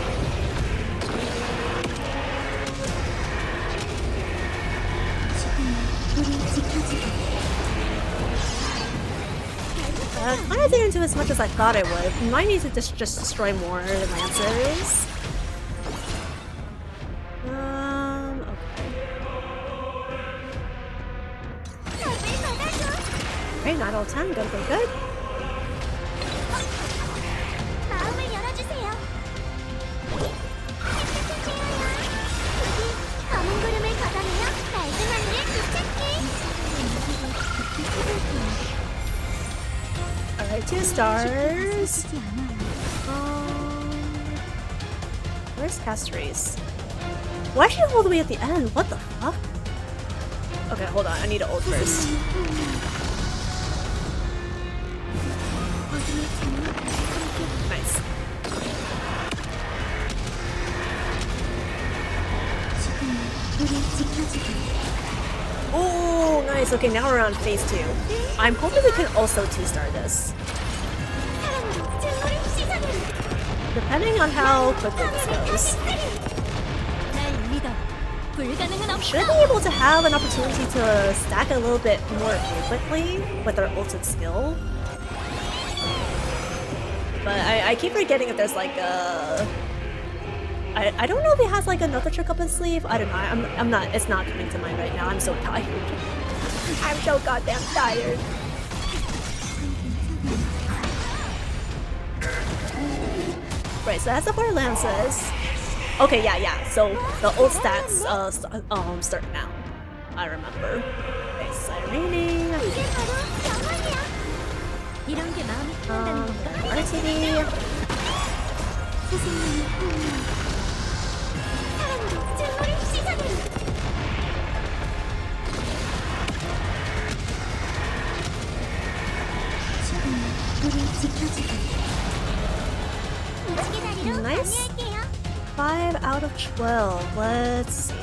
Kind of didn't do as much as I thought I would. Might need to just destroy more lancers. Okay. Alright, 9 out of 10. Good, good, good. Alright, 2 stars. Where's Castries? Why is she all the way at the end? What the fuck? Okay, hold on. I need to ult first. Nice. Oh, nice. Okay, now we're on phase 2. I'm hoping we can also 2-star this. Depending on how quickly this goes. Should be able to have an opportunity to stack a little bit more frequently with our ulted skill. But I keep forgetting if there's like a... I don't know if he has like another trick up his sleeve. I don't know. I'm not. It's not coming to mind right now. I'm so tired. I'm so goddamn tired. Right. So that's the 4 lances. Okay. Yeah. So the ult stats start now. I remember. Okay, Sirene. RTD. Nice. 5 out of 12. Let's see.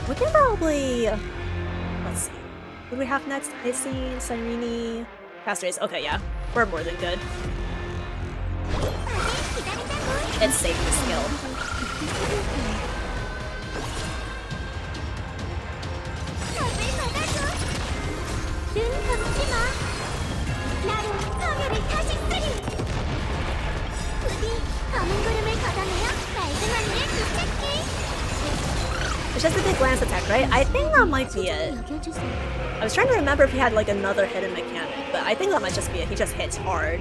We can probably. Let's see. What do we have next? Icing, Sirene, Castrace. Okay, yeah. We're more than good. It's safe to skill. It's just a big glance attack, right? I think that might be it. I was trying to remember if he had like another hidden mechanic, but I think that might just be it. He just hits hard.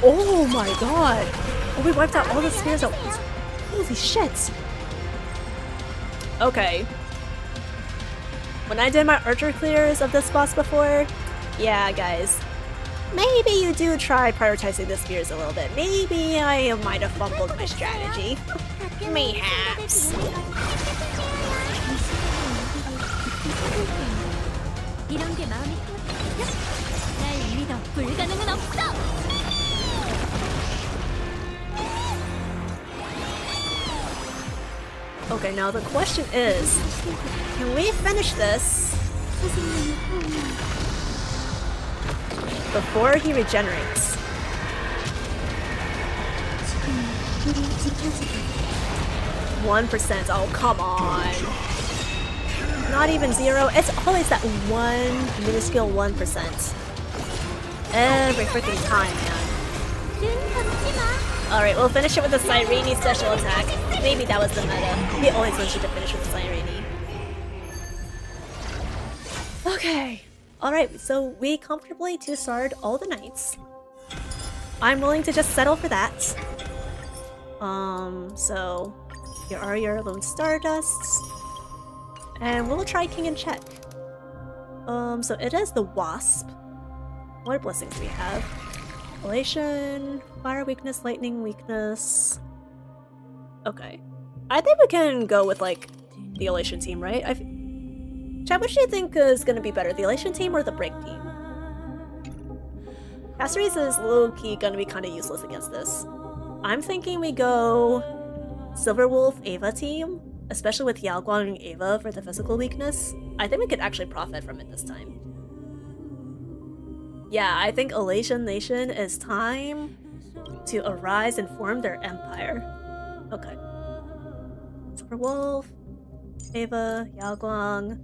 Oh my god! Oh, we wiped out all the spears at once. Holy shit! Okay. When I did my archer clears of this boss before, yeah, guys. Maybe you do try prioritizing the spears a little bit. Maybe I might have fumbled my strategy. Mayhaps. Okay, now the question is, can we finish this before he regenerates? % Oh, come on. not even 0. It's always that one minuscule 1%. Every freaking time, man. Alright, we'll finish it with the Sireni special attack. Maybe that was the meta. He always wants you to finish with Sireni. Okay. Alright, so we comfortably 2-starred all the knights. I'm willing to just settle for that. So here are your lone stardusts. And we'll try king and check. So it is the wasp. What blessings do we have? Elation, fire weakness, lightning weakness. Okay. I think we can go with like the Elation team, right? Chad, which do you think is gonna be better, the Elation team or the break team? Caceres is low-key gonna be kinda useless against this. I'm thinking we go Silverwolf Ava team, especially with Yaoguang and Ava for the physical weakness. I think we could actually profit from it this time. Yeah, I think Elation Nation is time to arise and form their empire. Okay. Silverwolf, Ava, Yaoguang.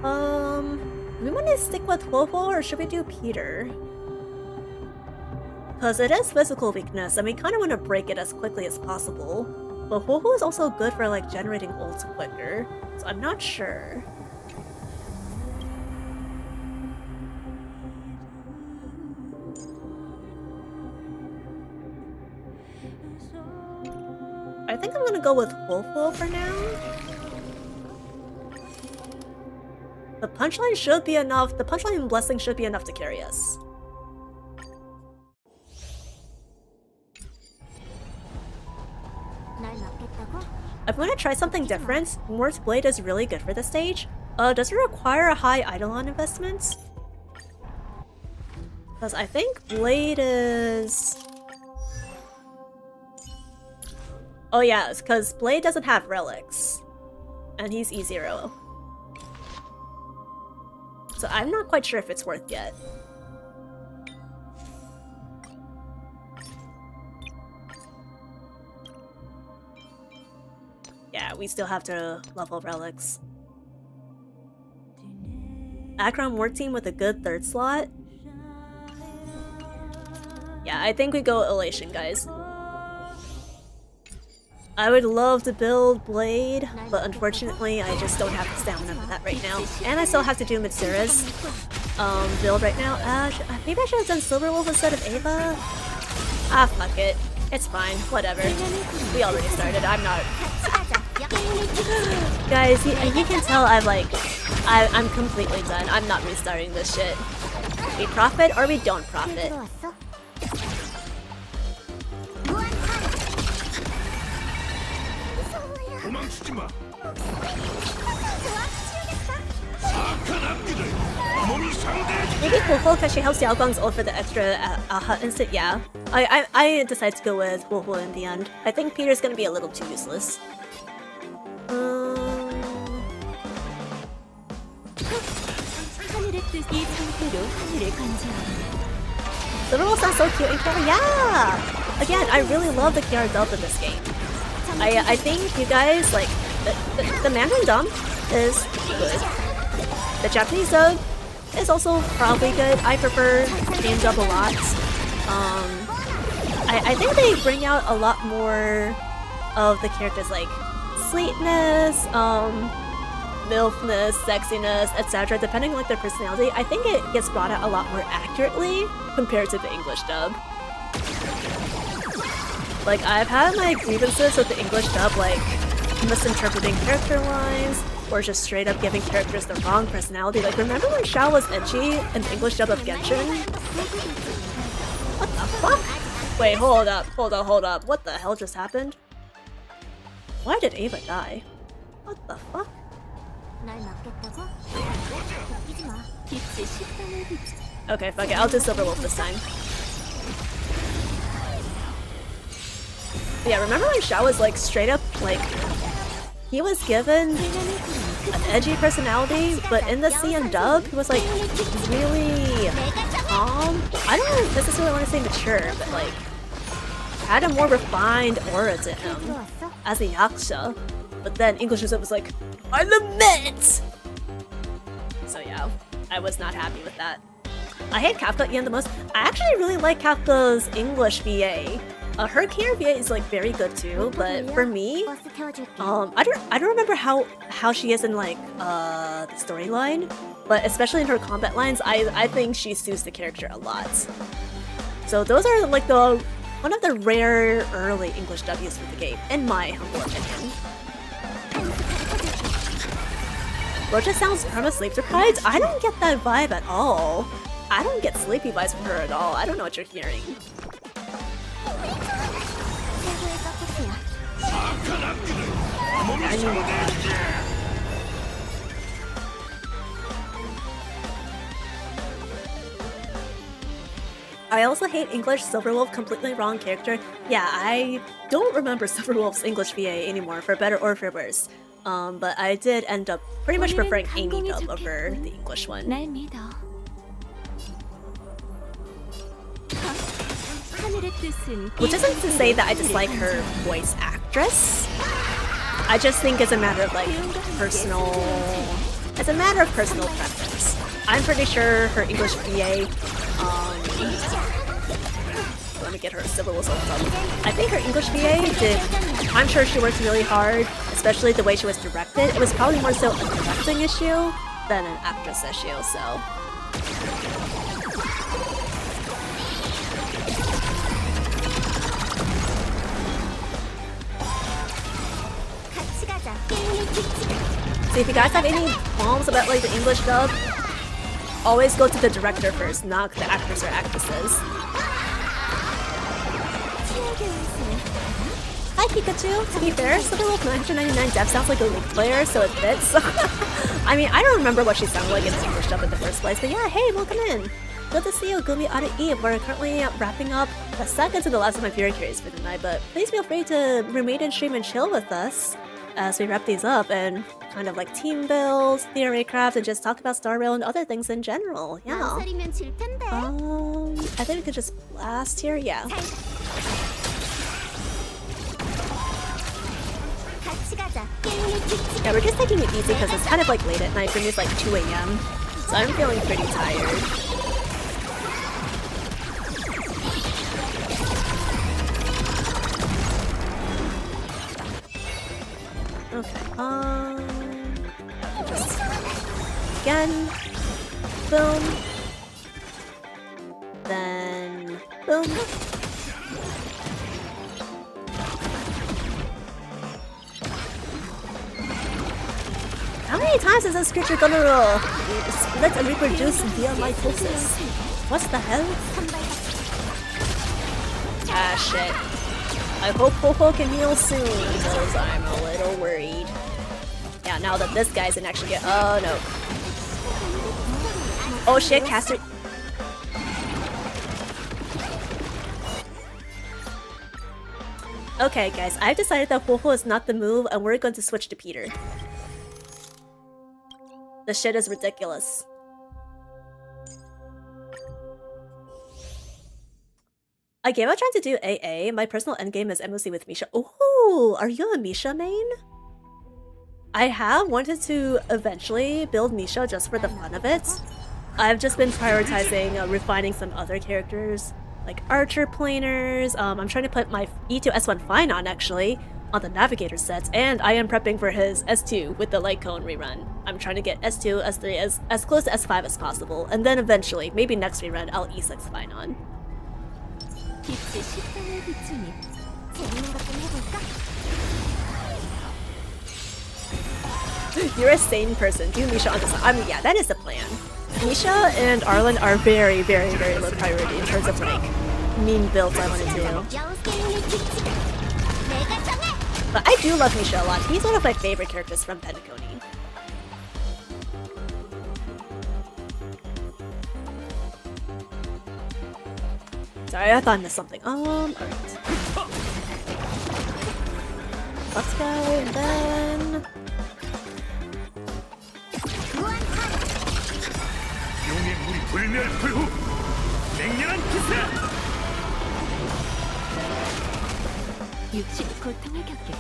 Do we want to stick with Huohuo or should we do Peter? Because it is physical weakness and we kind of want to break it as quickly as possible. But Huohuo is also good for like generating ults quicker, so I'm not sure. I think I'm gonna go with Huohuo for now. The punchline should be enough. The punchline and blessing should be enough to carry us. I'm gonna try something different. Morse Blade is really good for this stage. Does it require a high Eidolon investment? Because I think Blade is... Oh yeah, because Blade doesn't have relics. And he's E0. So I'm not quite sure if it's worth yet. Yeah, we still have to level relics. Akron work team with a good third slot. Yeah, I think we go Elation, guys. I would love to build Blade, but unfortunately I just don't have the stamina for that right now. And I still have to do Mitsura's build right now. Maybe I should have done Silverwolf instead of Ava? Ah, fuck it. It's fine. Whatever. We already started. I'm not... Guys, you can tell I'm completely done. I'm not restarting this shit. We profit or we don't profit. Maybe Huohuo because she helps Yaoguang's ult for the extra instant, yeah. I decide to go with Huohuo in the end. I think Peter's gonna be a little too useless. The rules sound so cute in KR. Yeah! Again, I really love the KR dub in this game. I think you guys, like, the Mandarin dub is good. The Japanese dub is also probably good. I prefer game dub a lot. I think they bring out a lot more of the characters, like sweetness, milfness, sexiness, etc. Depending on like their personality, I think it gets brought out a lot more accurately compared to the English dub. Like, I've had my grievances with the English dub, like misinterpreting character lines, or just straight up giving characters the wrong personality. Like, remember when Xiao was edgy in the English dub of Genshin? What the fuck? Wait, hold up. What the hell just happened? Why did Ava die? What the fuck? Okay, fuck it. I'll do Silverwolf this time. But yeah, remember when Xiao was like straight up, like, he was given an edgy personality, but in the CN dub, he was like really calm. I don't necessarily want to say mature, but like had a more refined aura to him as a yaksha. but then English Sub was like, I lament! So yeah, I was not happy with that. I hate Kafka Ian the most. I actually really like Kafka's English VA. Her Care VA is like very good too, but for me, I don't remember how she is in like the storyline, but especially in her combat lines, I think she suits the character a lot. So those are like one of the rare early English Ws for the game, in my humble opinion. Rocha sounds perma sleep deprived. I don't get that vibe at all. I don't get sleepy vibes from her at all. I don't know what you're hearing. I also hate English Silverwolf, completely wrong character. Yeah, I don't remember Silverwolf's English VA anymore, for better or for worse. But I did end up pretty much preferring Amy dub over the English one. Which isn't to say that I dislike her voice actress. I just think it's a matter of like personal preference. I'm pretty sure her English VA, let me get her Civil War up. I think her English VA I'm sure she worked really hard, especially the way she was directed. It was probably more so a directing issue than an actress issue, so. So if you guys have any qualms about like the English dub, always go to the director first, not the actors or actresses. Hi Pikachu! To be fair, Silverwolf 999 Dev sounds like a League player, so it fits. I mean, I don't remember what she sounded like in the English dub in the first place, but yeah, hey, welcome in! Good to see you, Gumi Ada Eve. We're currently wrapping up the second to the last of my Fury Carries for the night, but please feel free to remain and stream and chill with us as we wrap these up and kind of like team builds, theory craft, and just talk about Star Rail and other things in general. Yeah. I think we could just blast here. Yeah. Yeah, we're just taking it easy because it's kind of like late at night for me. It's like 2 AM, so I'm feeling pretty tired. Okay, just again, boom, then boom. How many times is this creature gonna roll? Split and reproduce via mitosis. What the hell? Ah, shit. I hope Ho-Ho can heal soon, because I'm a little worried. Yeah, now that this guy's in actually get— oh no. Oh shit, caster— okay guys, I've decided that Ho-Ho is not the move and we're going to switch to Peter. This shit is ridiculous. I gave up trying to do AA. My personal endgame is MOC with Misha. Oh, are you a Misha main? I have wanted to eventually build Misha just for the fun of it. I've just been prioritizing refining some other characters, like archer planers. I'm trying to put my E2 S1 Fine on actually, on the Navigator sets, and I am prepping for his S2 with the Light Cone rerun. I'm trying to get S2, S3 as close to S5 as possible, and then eventually, maybe next rerun, I'll E6 Fine on. You're a sane person. Do Misha on the side. I mean, yeah, that is the plan. Misha and Arlen are very, very, very low priority in terms of like mean builds I want to do. But I do love Misha a lot. He's one of my favorite characters from Penacony. Sorry, I thought I missed something. Alright. Let's go, and then...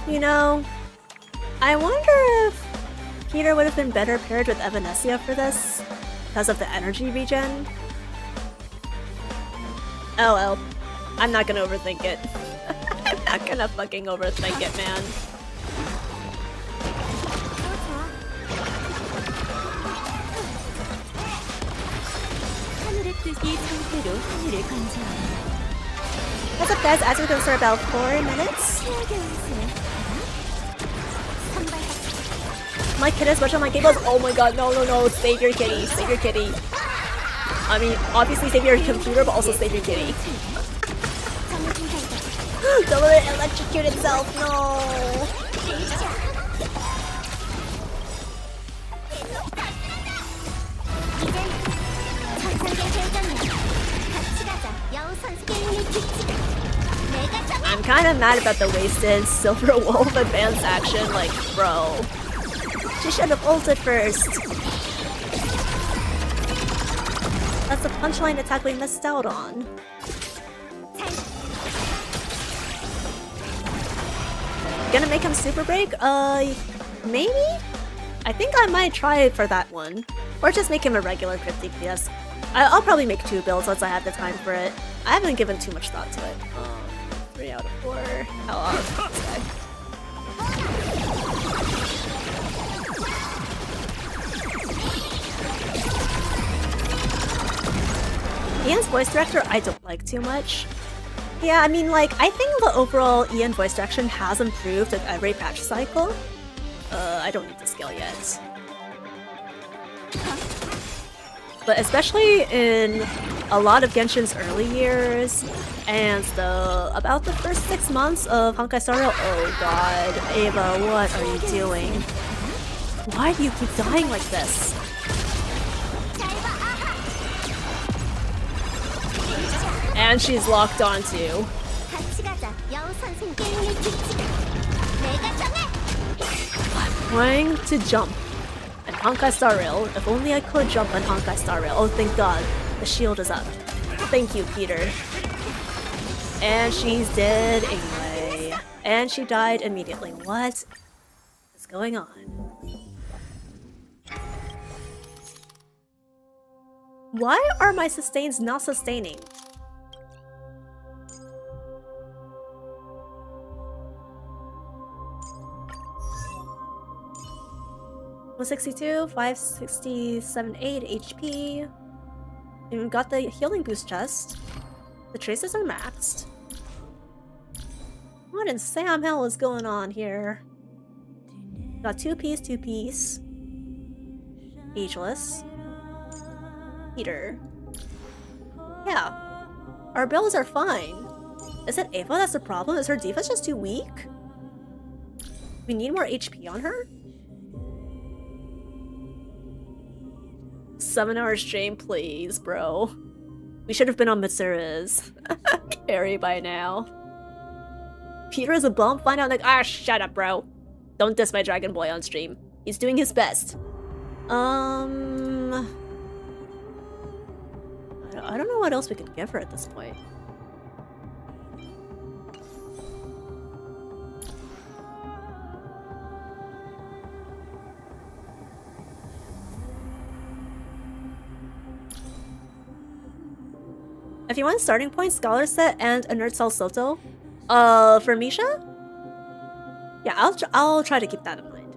You know, I wonder if Peter would have been better paired with Evanescia for this because of the energy regen. Oh well, I'm not gonna overthink it. I'm not gonna fucking overthink it, man. 하늘의 뜻이 상태로 하늘을 관찰하라. What's up, guys? As we're going for about 4 minutes. My kid is watching my game goes, oh my god, no, no, no, save your kitty, save your kitty. I mean, obviously save your computer, but also save your kitty. Don't let it electrocute itself, no! I'm kind of mad about the wasted Silver Wolf advance action, like, bro. She should have ulted first. That's a punchline attack we missed out on. Gonna make him super break? Maybe? I think I might try for that one. Or just make him a regular crit DPS. I'll probably make 2 builds once I have the time for it. I haven't given too much thought to it. 3 out of 4. How off this guy. Ian's voice director I don't like too much. Yeah, I mean, like, I think the overall Ian voice direction has improved with every patch cycle. I don't need the skill yet. But especially in a lot of Genshin's early years, and about the first 6 months of Honkai Star Rail. Oh god, Ava, what are you doing? Why do you keep dying like this? And she's locked on too. I'm trying to jump at Honkai Star Rail. If only I could jump on Honkai Star Rail. Oh, thank god. The shield is up. Thank you, Peter. And she's dead anyway. And she died immediately. What is going on? Why are my sustains not sustaining? $162, 567, 8 HP. And got the healing boost chest. The traces are maxed. What in Sam hell is going on here? Got 2-piece, 2-piece. Ageless. Peter. Yeah. Our builds are fine. Is it Ava that's the problem? Is her defense just too weak? We need more HP on her? 7-hour stream, please, bro. We should have been on Mitsura's carry by now. Peter is a bum? Find out like, ah, shut up, bro. Don't diss my Dragon Boy on stream. He's doing his best. I don't know what else we could give her at this point. If you want starting point, Scholar Set, and a Nerd Cell Soto, for Misha? Yeah, I'll try to keep that in mind.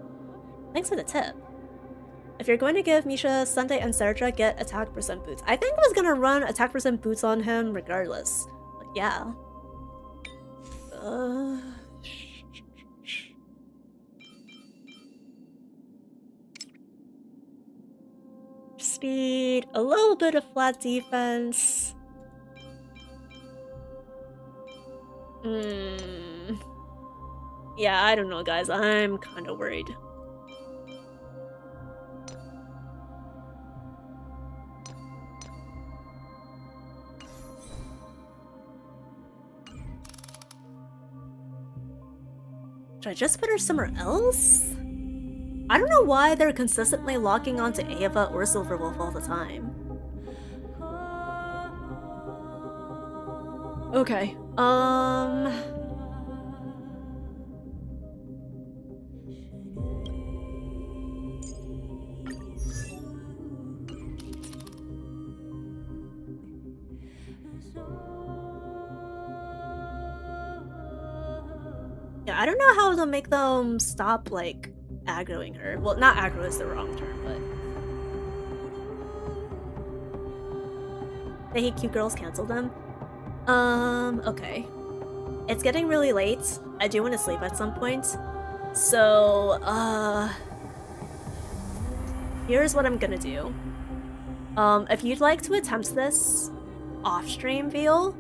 Thanks for the tip. If you're going to give Misha Sunday and Serja, get attack percent boots. I think I was gonna run attack percent boots on him regardless. But yeah. Speed, a little bit of flat defense. Yeah, I don't know, guys. I'm kind of worried. Should I just put her somewhere else? I don't know why they're consistently locking onto Ava or Silverwolf all the time. Okay, I don't know how to make them stop, like, aggroing her. Well, not aggro is the wrong term, but... They hate cute girls, cancel them. Okay. It's getting really late. I do want to sleep at some point. So, here's what I'm gonna do. If you'd like to attempt this off-stream, Veal,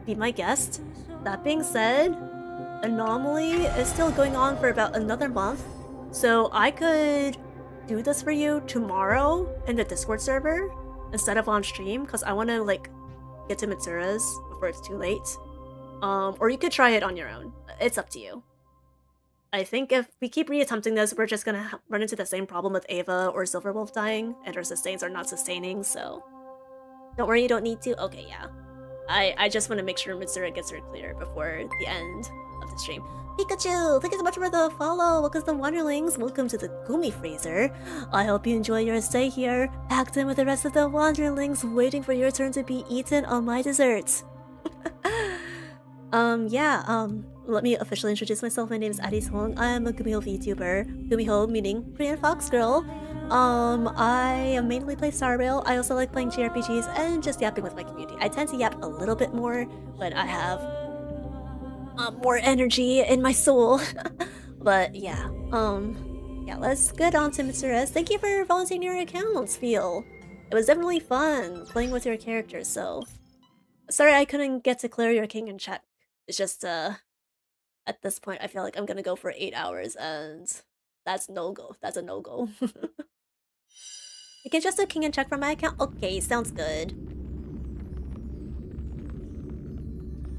be my guest. That being said, Anomaly is still going on for about another month, so I could do this for you tomorrow in the Discord server instead of on stream, because I want to, like, get to Mitsura's before it's too late. Or you could try it on your own. It's up to you. I think if we keep reattempting this, we're just gonna run into the same problem with Ava or Silverwolf dying, and our sustains are not sustaining, so... Don't worry, you don't need to? Okay, yeah. I just want to make sure Mitsura gets her clear before the end of the stream. Pikachu! Thank you so much for the follow! Welcome to the Wanderlings! Welcome to the Gumi Freezer! I hope you enjoy your stay here, packed in with the rest of the Wanderlings, waiting for your turn to be eaten on my dessert! Let me officially introduce myself. My name is Addie Song. I am a Gumiho VTuber. Gumiho meaning Korean Fox Girl. I mainly play Star Rail. I also like playing JRPGs and just yapping with my community. I tend to yap a little bit more when I have more energy in my soul. But yeah, let's get on to Mitsura. Thank you for volunteering your accounts, Feel. It was definitely fun playing with your characters, so... Sorry I couldn't get to clear your king in check. It's just, at this point, I feel like I'm gonna go for 8 hours, and that's no-go. That's a no-go. You can just do king and check from my account? Okay, sounds good.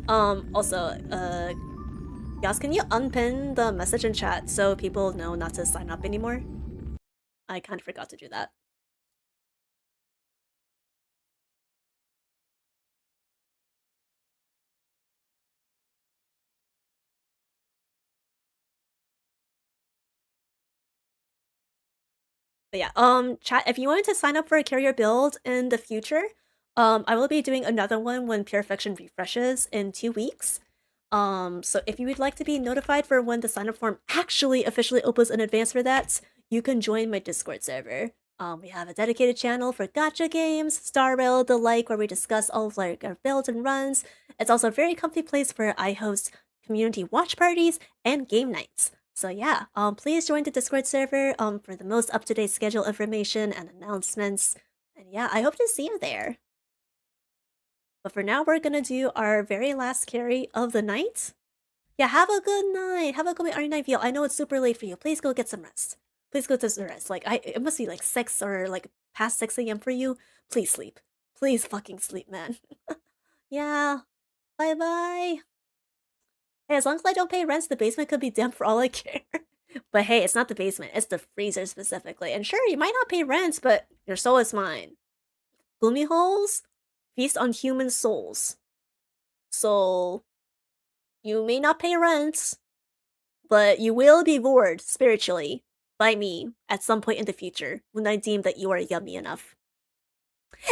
Also, Yas, can you unpin the message in chat so people know not to sign up anymore? I kind of forgot to do that. But yeah, chat, if you wanted to sign up for a carrier build in the future, I will be doing another one when Pure Affection refreshes in 2 weeks. So if you would like to be notified for when the sign-up form actually officially opens in advance for that, you can join my Discord server. We have a dedicated channel for gacha games, Star Rail, the like, where we discuss all of like our builds and runs. It's also a very comfy place where I host community watch parties and game nights. So yeah, please join the Discord server for the most up-to-date schedule information and announcements. And yeah, I hope to see you there. But for now, we're gonna do our very last carry of the night. Yeah, have a good night. Have a good night, Veal. I know it's super late for you. Please go get some rest. Please go get some rest. Like, it must be like 6 or like past 6 a.m. for you. Please sleep. Please fucking sleep, man. Yeah. Bye-bye. Hey, as long as I don't pay rent, the basement could be damp for all I care. But hey, it's not the basement. It's the freezer specifically. And sure, you might not pay rent, but your soul is mine. Gloomy holes feast on human souls. So, you may not pay rent, but you will be bored spiritually by me at some point in the future when I deem that you are yummy enough.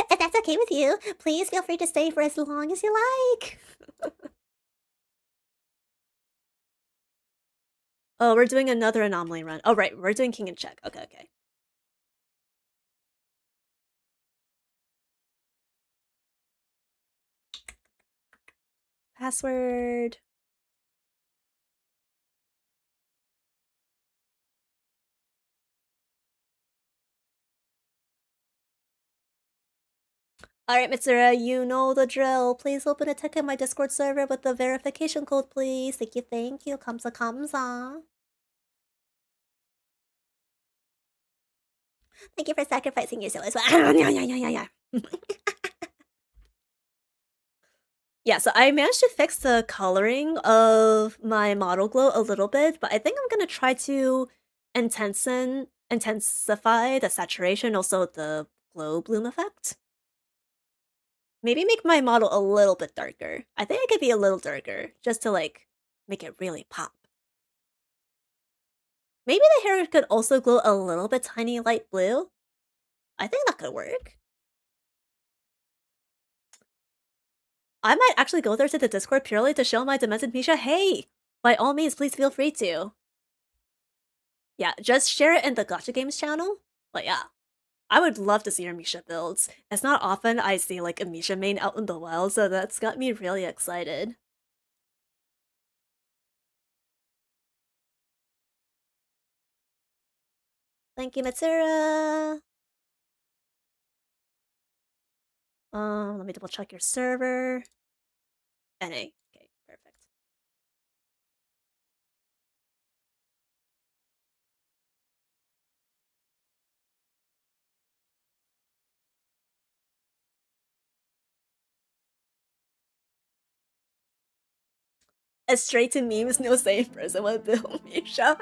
If that's okay with you, please feel free to stay for as long as you like. Oh, we're doing another anomaly run. Oh, right, we're doing king and check. Okay, okay. Password. Alright, Mitsura, you know the drill. Please open a ticket in my Discord server with the verification code, please. Thank you, thank you. Kamsa, kamsa. Thank you for sacrificing your soul as well. Yeah, so I managed to fix the coloring of my model glow a little bit, but I think I'm gonna try to intensify the saturation, also the glow bloom effect. Maybe make my model a little bit darker. I think it could be a little darker, just to like make it really pop. Maybe the hair could also glow a little bit tiny light blue. I think that could work. I might actually go there to the Discord purely to show my demented Misha, hey, by all means, please feel free to. Yeah, just share it in the Gacha Games channel. But yeah, I would love to see your Misha builds. It's not often I see like a Misha main out in the wild, so that's got me really excited. Thank you, Matsura! Let me double check your server. NA. Okay, perfect. It's straight to memes, no safe person with Bill Misha.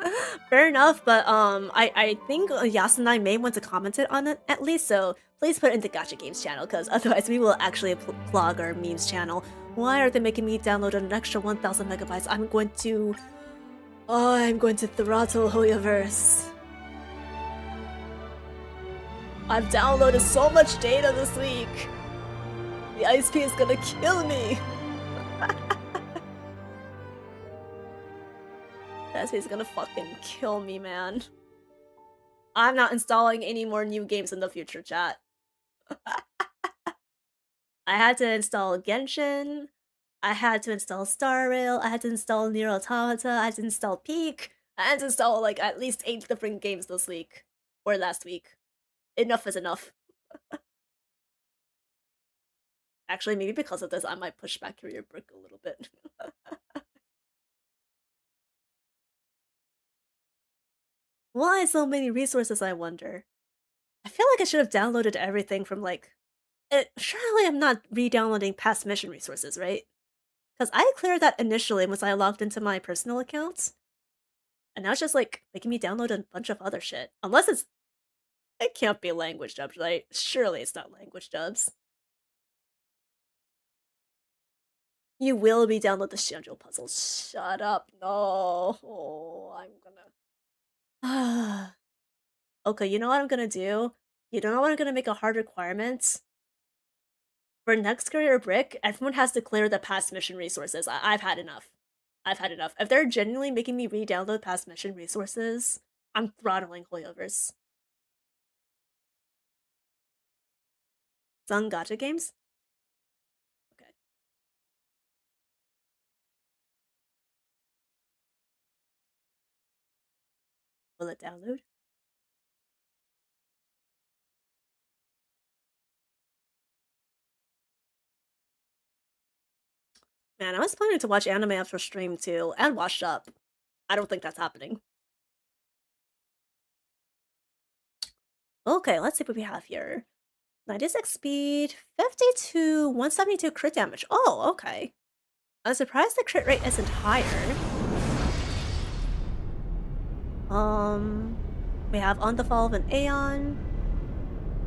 Fair enough, but I think Yasunai may want to comment it on it at least, so please put it in the Gacha Games channel, because otherwise we will actually plug our memes channel. Why are they making me download an extra 1,000 megabytes? I'm going to throttle Hoyoverse. I've downloaded so much data this week. The ISP is gonna kill me. The ISP is gonna fucking kill me, man. I'm not installing any more new games in the future, chat. I had to install Genshin, I had to install Star Rail, I had to install Nier Automata, I had to install Peak, I had to install like at least 8 different games this week. Or last week. Enough is enough. Actually, maybe because of this, I might push back Career Brick a little bit. Why so many resources, I wonder? I feel like I should have downloaded everything from like... surely I'm not re-downloading past mission resources, right? Because I cleared that initially once I logged into my personal accounts. And now it's just like making me download a bunch of other shit. Unless it's... It can't be language dubs, right? Surely it's not language dubs. You will be download the Shanjo puzzle. Shut up. No. Oh, I'm gonna... Okay, you know what I'm gonna do? You don't know what I'm gonna make a hard requirement? For next career brick, everyone has to clear the past mission resources. I've had enough. I've had enough. If they're genuinely making me re-download past mission resources, I'm throttling Hoyoverse. Sun Gacha games? Okay. Will it download? Man, I was planning to watch anime after stream too, and wash up. I don't think that's happening. Okay, let's see what we have here. 96 speed, 52, 172 crit damage. Oh, okay. I'm surprised the crit rate isn't higher. We have On the Fall of an Aeon,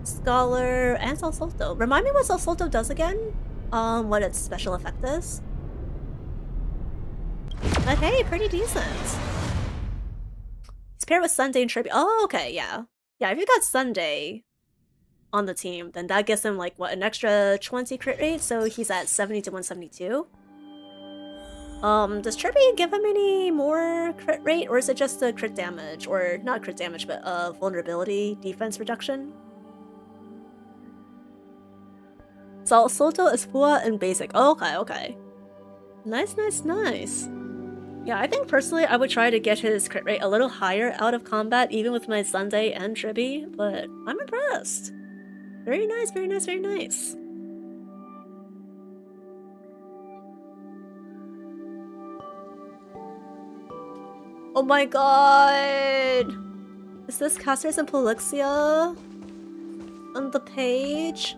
Scholar, and Solsolto. Remind me what Solsolto does again? What its special effect is? But hey, pretty decent. He's paired with Sunday and Tribute. Oh, okay, yeah. Yeah, if you got Sunday on the team, then that gives him, like, what, an extra 20 crit rate? So he's at 70 to 172. Does Tribute give him any more crit rate, or is it just the crit damage? Or, not crit damage, but, vulnerability defense reduction? So, Soto is Fua and basic. Oh, okay, okay. Nice, nice, nice. Yeah, I think personally I would try to get his crit rate a little higher out of combat, even with my Sunday and Tribi, but I'm impressed. Very nice, very nice, very nice. Oh my god! Is this Casters and Polixia on the page?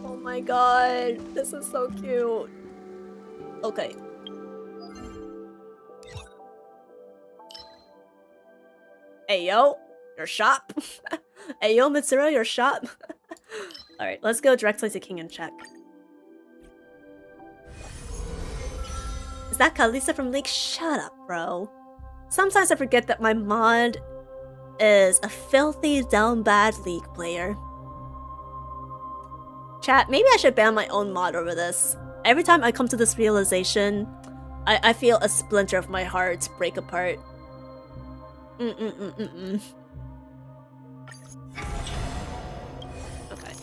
Oh my god, this is so cute. Okay. Ayo, your shop. Ayo, Mitsura, your shop. Alright, let's go directly to King and check. Is that Kalisa from League? Shut up, bro. Sometimes I forget that my mod is a filthy, down bad League player. Chat, maybe I should ban my own mod over this. Every time I come to this realization, I feel a splinter of my heart break apart. Okay.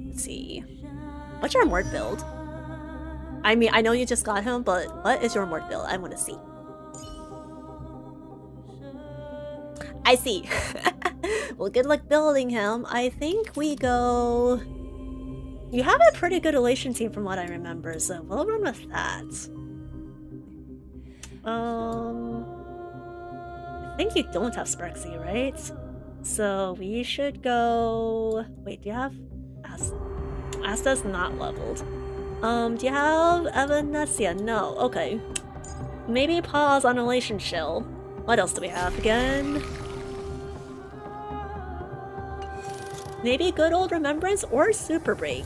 Let's see. What's your Mort build? I mean, I know you just got him, but what is your Mort build? I want to see. I see. Well, good luck building him. I think we go... You have a pretty good elation team from what I remember, so we'll run with that. I think you don't have Sparksy, right? So we should go... Wait, do you have... Asta's not leveled. Do you have Evanescia? No, okay. Maybe pause on Elation Chill. What else do we have again? Maybe Good Old Remembrance or Super Break.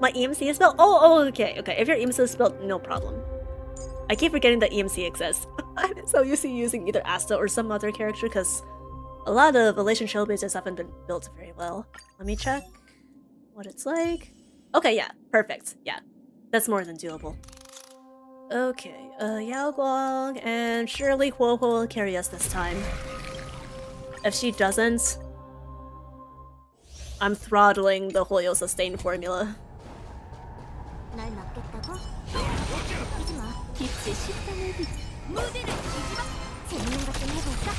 My EMC is built? Oh, okay. If your EMC is built, no problem. I keep forgetting that EMC exists. I'm so used to using either Asta or some other character because a lot of Elation Chill bases haven't been built very well. Let me check what it's like. Okay, yeah, perfect. Yeah, that's more than doable. Okay, Yao Guang and surely Huo Huo will carry us this time. If she doesn't, I'm throttling the Hoyo sustain formula. 날 막겠다고? 하지 마. 빛의 식당을 비. 무대를 뒤집어. 재밌는 것 좀 해볼까?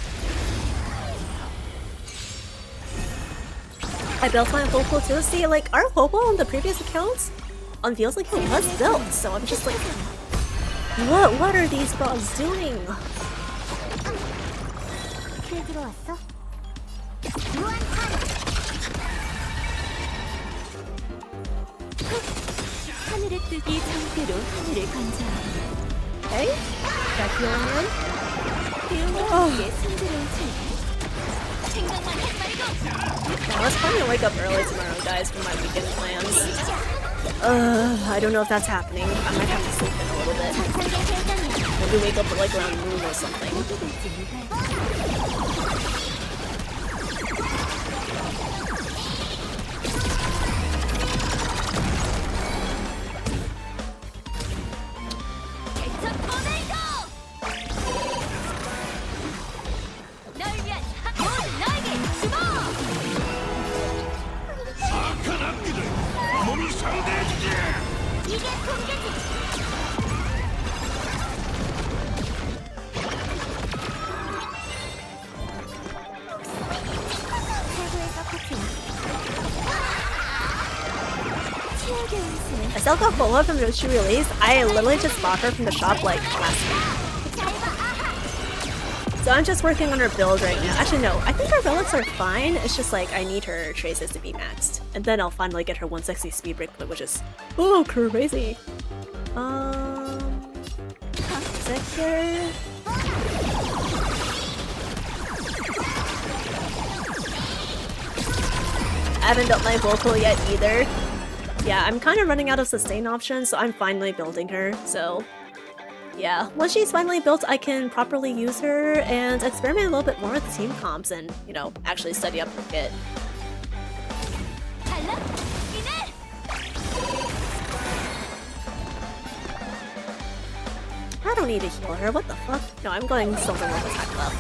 I built my Hopo too. See, like, our Hopo on the previous accounts feels like it was built, so I'm just like, what are these frogs doing? 킬 들어왔어? 무한탄! 하늘의 뜻이 상태로 하늘을 관장하는 Hey? Got healing in? 배우의 순조로운 출발 생각만 해버리고 Yeah, let's probably wake up early tomorrow, guys, for my weekend plans. I don't know if that's happening. I might have to sleep in a little bit. Maybe wake up at like around noon or something. I still got Bola from the she release. I literally just bought her from the shop like last week. So I'm just working on her build right now. Actually no, I think her relics are fine. It's just like I need her traces to be maxed. And then I'll finally get her 160 speed break, which is crazy. Secure. I haven't built my vocal yet either. Yeah, I'm kind of running out of sustain options, so I'm finally building her, so... Yeah, once she's finally built, I can properly use her and experiment a little bit more with team comps and, you know, actually study up her kit. I don't need to heal her, what the fuck? No, I'm going something with attack left.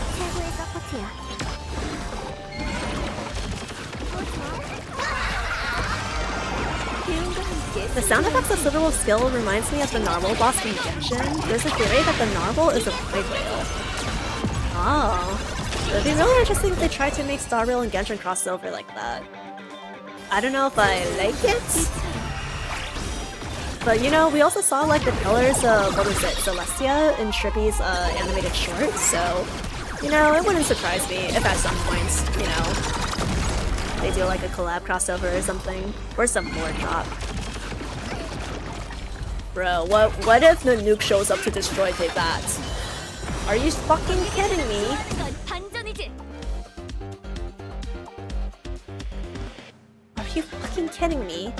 The sound effects of Citadel skill reminds me of the narwhal boss from Genshin. There's a theory that the narwhal is a pride whale. Oh. It would be really interesting if they tried to make Star Rail and Genshin crossover like that. I don't know if I like it. But you know, we also saw like the pillars of, what was it, Celestia in Trippy's animated short, so... You know, it wouldn't surprise me if at some point, you know, they do like a collab crossover or something. Or some more drop. Bro, what if the nuke shows up to destroy Teyvat? Are you fucking kidding me? Are you fucking kidding me?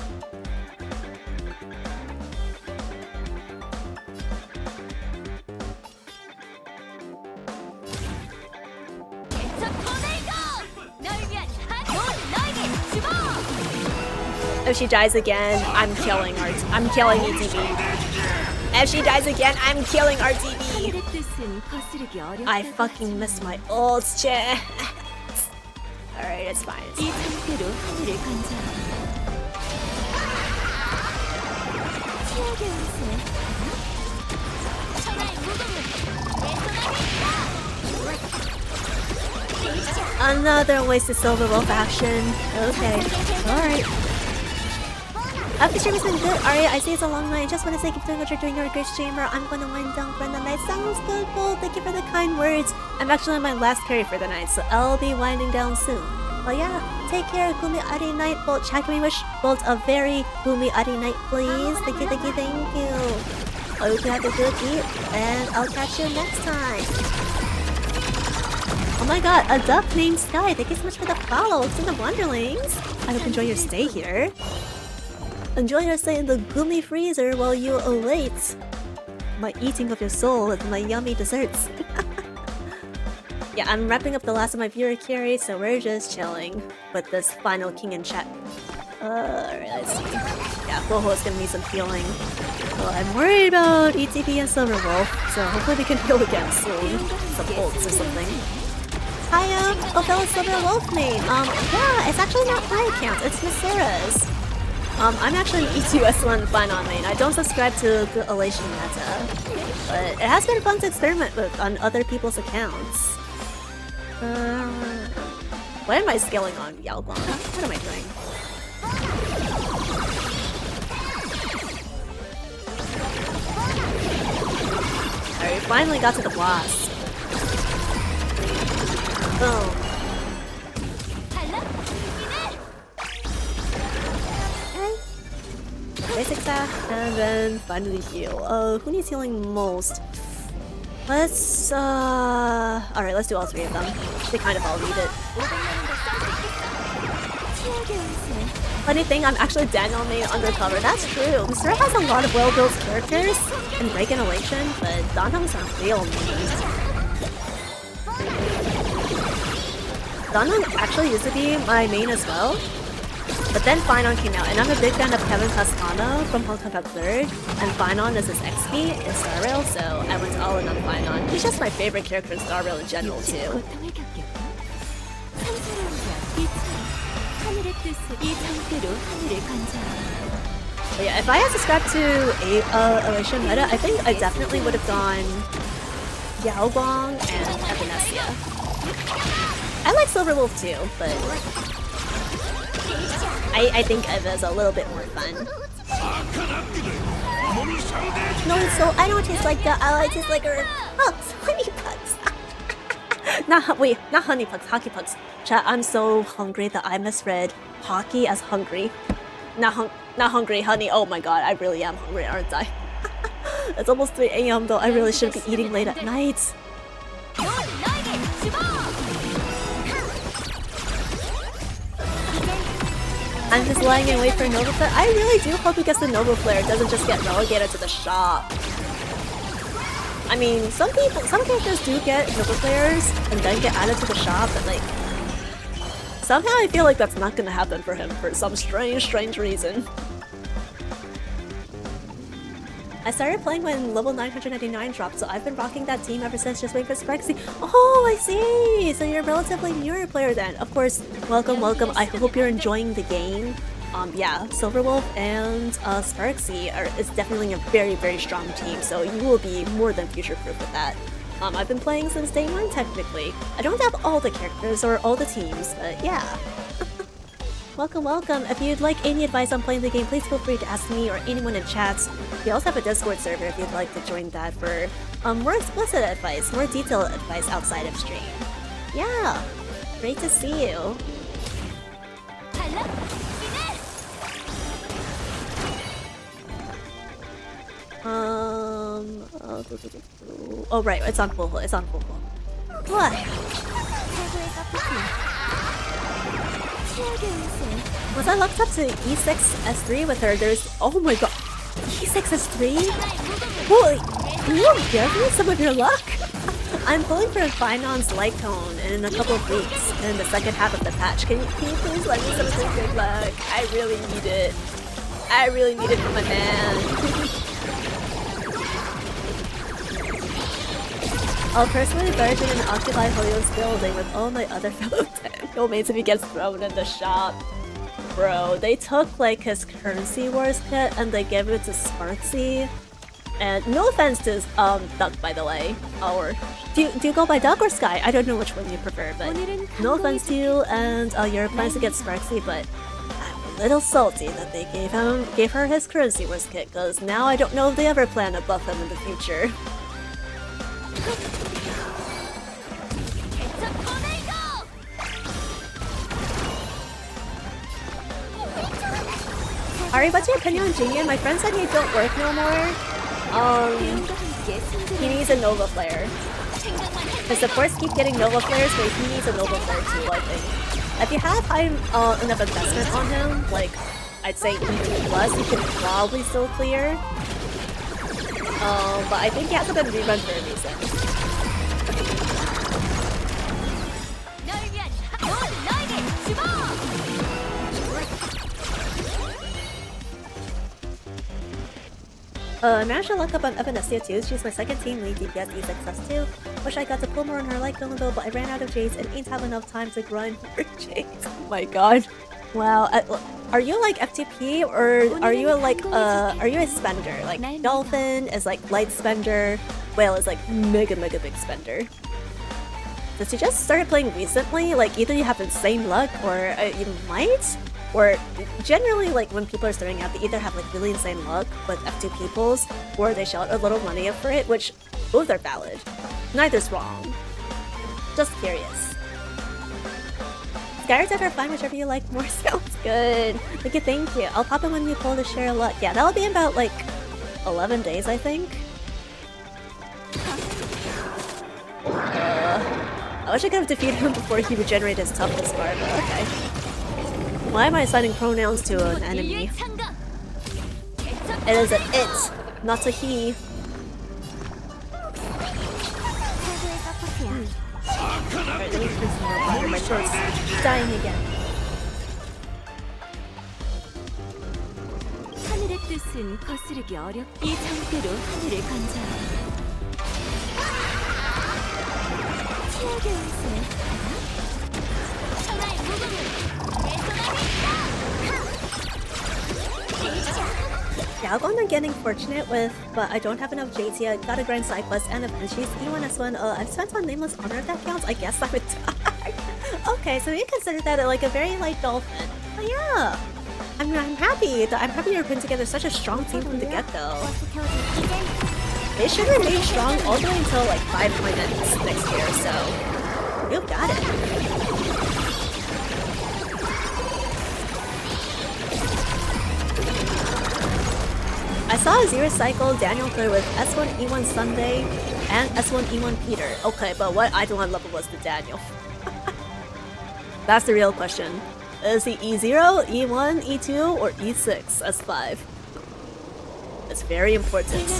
If she dies again, I'm killing I'm killing ETB. If she dies again, I'm killing RTB. I fucking missed my ults, chat. Alright, it's fine. 이 상태로 하늘을 관찰. 치열의 운세. 천하의 무공은 내 손안에 있다. Another wasted silver wolf action. Okay. Alright. The stream has been good. Alright, I see it's a long night. I just want to say keep doing what you're doing. You're a great streamer. I'm going to wind down for the night. Sounds good, Bull. Thank you for the kind words. I'm actually on my last carry for the night, so I'll be winding down soon. But yeah, take care. Gumi Ari night. Bolt, chat, can we wish Bolt a very Gumi Ari night, please? Thank you, thank you, thank you. I hope you have a good eat, and I'll catch you next time. Oh my god, a duck named Sky. Thank you so much for the follow. It's in the Wonderlings. I hope you enjoy your stay here. Enjoy your stay in the Gumi freezer while you await my eating of your soul with my yummy desserts. Yeah, I'm wrapping up the last of my viewer carries, so we're just chilling with this final king in chat. Alright, let's see. Yeah, Boho is gonna need some healing. Well, I'm worried about ETP and Silverwolf, so hopefully we can heal again soon. Some ults or something. Hi, fellow Silverwolf main. Yeah, it's actually not my account, it's Miss Sarah's. I'm actually an E2S1 Final main. I don't subscribe to the Elation meta, but it has been fun to experiment with on other people's accounts. Why am I scaling on Yaoguang? What am I doing? Alright, we finally got to the boss. Boom. Basic attack, and then finally heal. Who needs healing most? Let's, alright, let's do all three of them. They kind of all need it. Funny thing, I'm actually Daniel main undercover. That's true. Mr. has a lot of well-built characters in Break and Elation, but Danhong's a real main. Danhong actually used to be my main as well. But then Finon came out, and I'm a big fan of Kevin Toscano from Honkai 3rd, and Finon is his XP in Star Rail, so I went all in on Finon. He's just my favorite character in Star Rail in general, too. But yeah, if I had subscribed to Elation Meta, I think I definitely would have gone Yaoguang and Evanesia. I like Silverwolf too, but I think Eva's a little bit more fun. No, so I don't taste like that. I taste like her pucks, honey pucks. Not honey pucks, hockey pucks. Chat, I'm so hungry that I misread hockey as hungry. Not hungry, honey. Oh my god, I really am hungry, aren't I? It's almost 3 AM though. I really should be eating late at night. I'm just lying in wait for Nova Flare. I really do hope he gets the Nova Flare. It doesn't just get relegated to the shop. I mean, some characters do get Nova Flares and then get added to the shop, but like, somehow I feel like that's not gonna happen for him for some strange reason. I started playing when level 999 dropped, so I've been rocking that team ever since, just waiting for Sparksy. Oh, I see! So you're a relatively newer player then. Of course, welcome. I hope you're enjoying the game. Yeah, Silverwolf and Sparksy is definitely a very strong team, so you will be more than future-proof with that. I've been playing since day one, technically. I don't have all the characters or all the teams, but yeah. Welcome. If you'd like any advice on playing the game, please feel free to ask me or anyone in chats. We also have a Discord server if you'd like to join that for more explicit advice, more detailed advice outside of stream. Yeah, great to see you. Oh right, it's on full. What? Was I locked up to E6 S3 with her? There's... Oh my god. E6 S3? Holy... Can you give me some of your luck? I'm pulling for a Finance light cone in a couple of weeks in the second half of the patch. Can you please let me something good luck? I really need it. I really need it for my man. I'll personally barge in and occupy Holyo's building with all my other fellow technical mates if he gets thrown in the shop. Bro, they took like his currency wars kit and they gave it to Sparksy. And no offense to Duck, by the way. Or do you go by Duck or Sky? I don't know which one you prefer, but no offense to you and your plans to get Sparksy, but I'm a little salty that they gave her his currency wars kit, because now I don't know if they ever plan to buff him in the future. Ari, what's your opinion on Jinyan? My friend said he don't work no more. He needs a Nova Flare. His supports keep getting Nova Flares, but he needs a Nova Flare too, I think. If you have high enough investment on him, like, I'd say E2+, you can probably still clear. But I think he hasn't been rerun for a reason. I managed to look up on Evanestia too. She's my second team lead DPS E6S2. Wish I got to pull more on her light gun though, but I ran out of Jades and ain't have enough time to grind for Jades. Oh my god. Wow. Are you like FTP or are you like are you a spender? Like Dolphin is like light spender, Whale is like mega big spender. Since you just started playing recently, like either you have insane luck or you might. Or generally, like when people are starting out, they either have like really insane luck with F2 peoples, or they shell out a little money up for it, which both are valid. Neither's wrong. Just curious. Skyrids are fine, whichever you like more. Sounds good. Okay, thank you. I'll pop in when you pull the share luck. Yeah, that'll be in about like 11 days, I think. I wish I could have defeated him before he regenerated his toughness bar, but okay. Why am I assigning pronouns to an enemy? It is an it, not a he. Alright, let me drink some more water. My throat's dying again. 하늘의 뜻은 거스르기 어렵. 이 상태로 하늘을 관찰하라. 치열게 운세. 천하의 무덤을 Galgon I'm getting fortunate with, but I don't have enough Jades yet. Gotta grind side quests and eventually E1S1. I've spent on Nameless Honor if that counts. I guess I would die. Okay, so you consider that like a very light dolphin. But yeah, I'm happy that I'm happy you're putting together such a strong team from the get-go. They should remain strong all the way until like 5 minutes next year, so you've got it. I saw a Zero Cycle Daniel clear with S1 E1 Sunday and S1 E1 Peter. Okay, but what Eidolon level was the Daniel? That's the real question. Is he E0, E1, E2, or E6 S5? It's very important.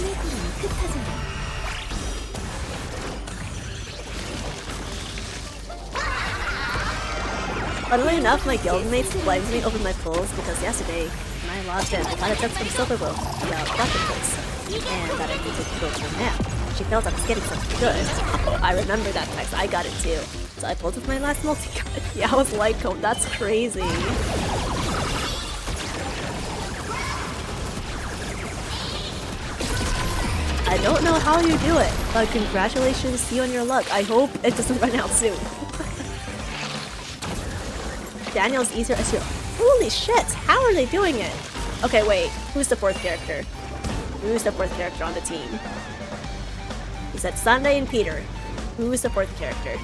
Funnily enough, my guildmates blamed me over my pulls because yesterday, when I logged in, I got a text from Silverwolf about rocket pulls, and that I needed to go to a nap. She felt I was getting something good. Oh, I remember that text, I got it too. So I pulled with my last multi-cut. Yeah, I was light cone, that's crazy. I don't know how you do it, but congratulations to you on your luck. I hope it doesn't run out soon. Daniel's easier as your. Holy shit! How are they doing it? Okay, wait. Who's the fourth character? Who's the fourth character on the team? He said Sunday and Peter. Who's the fourth character?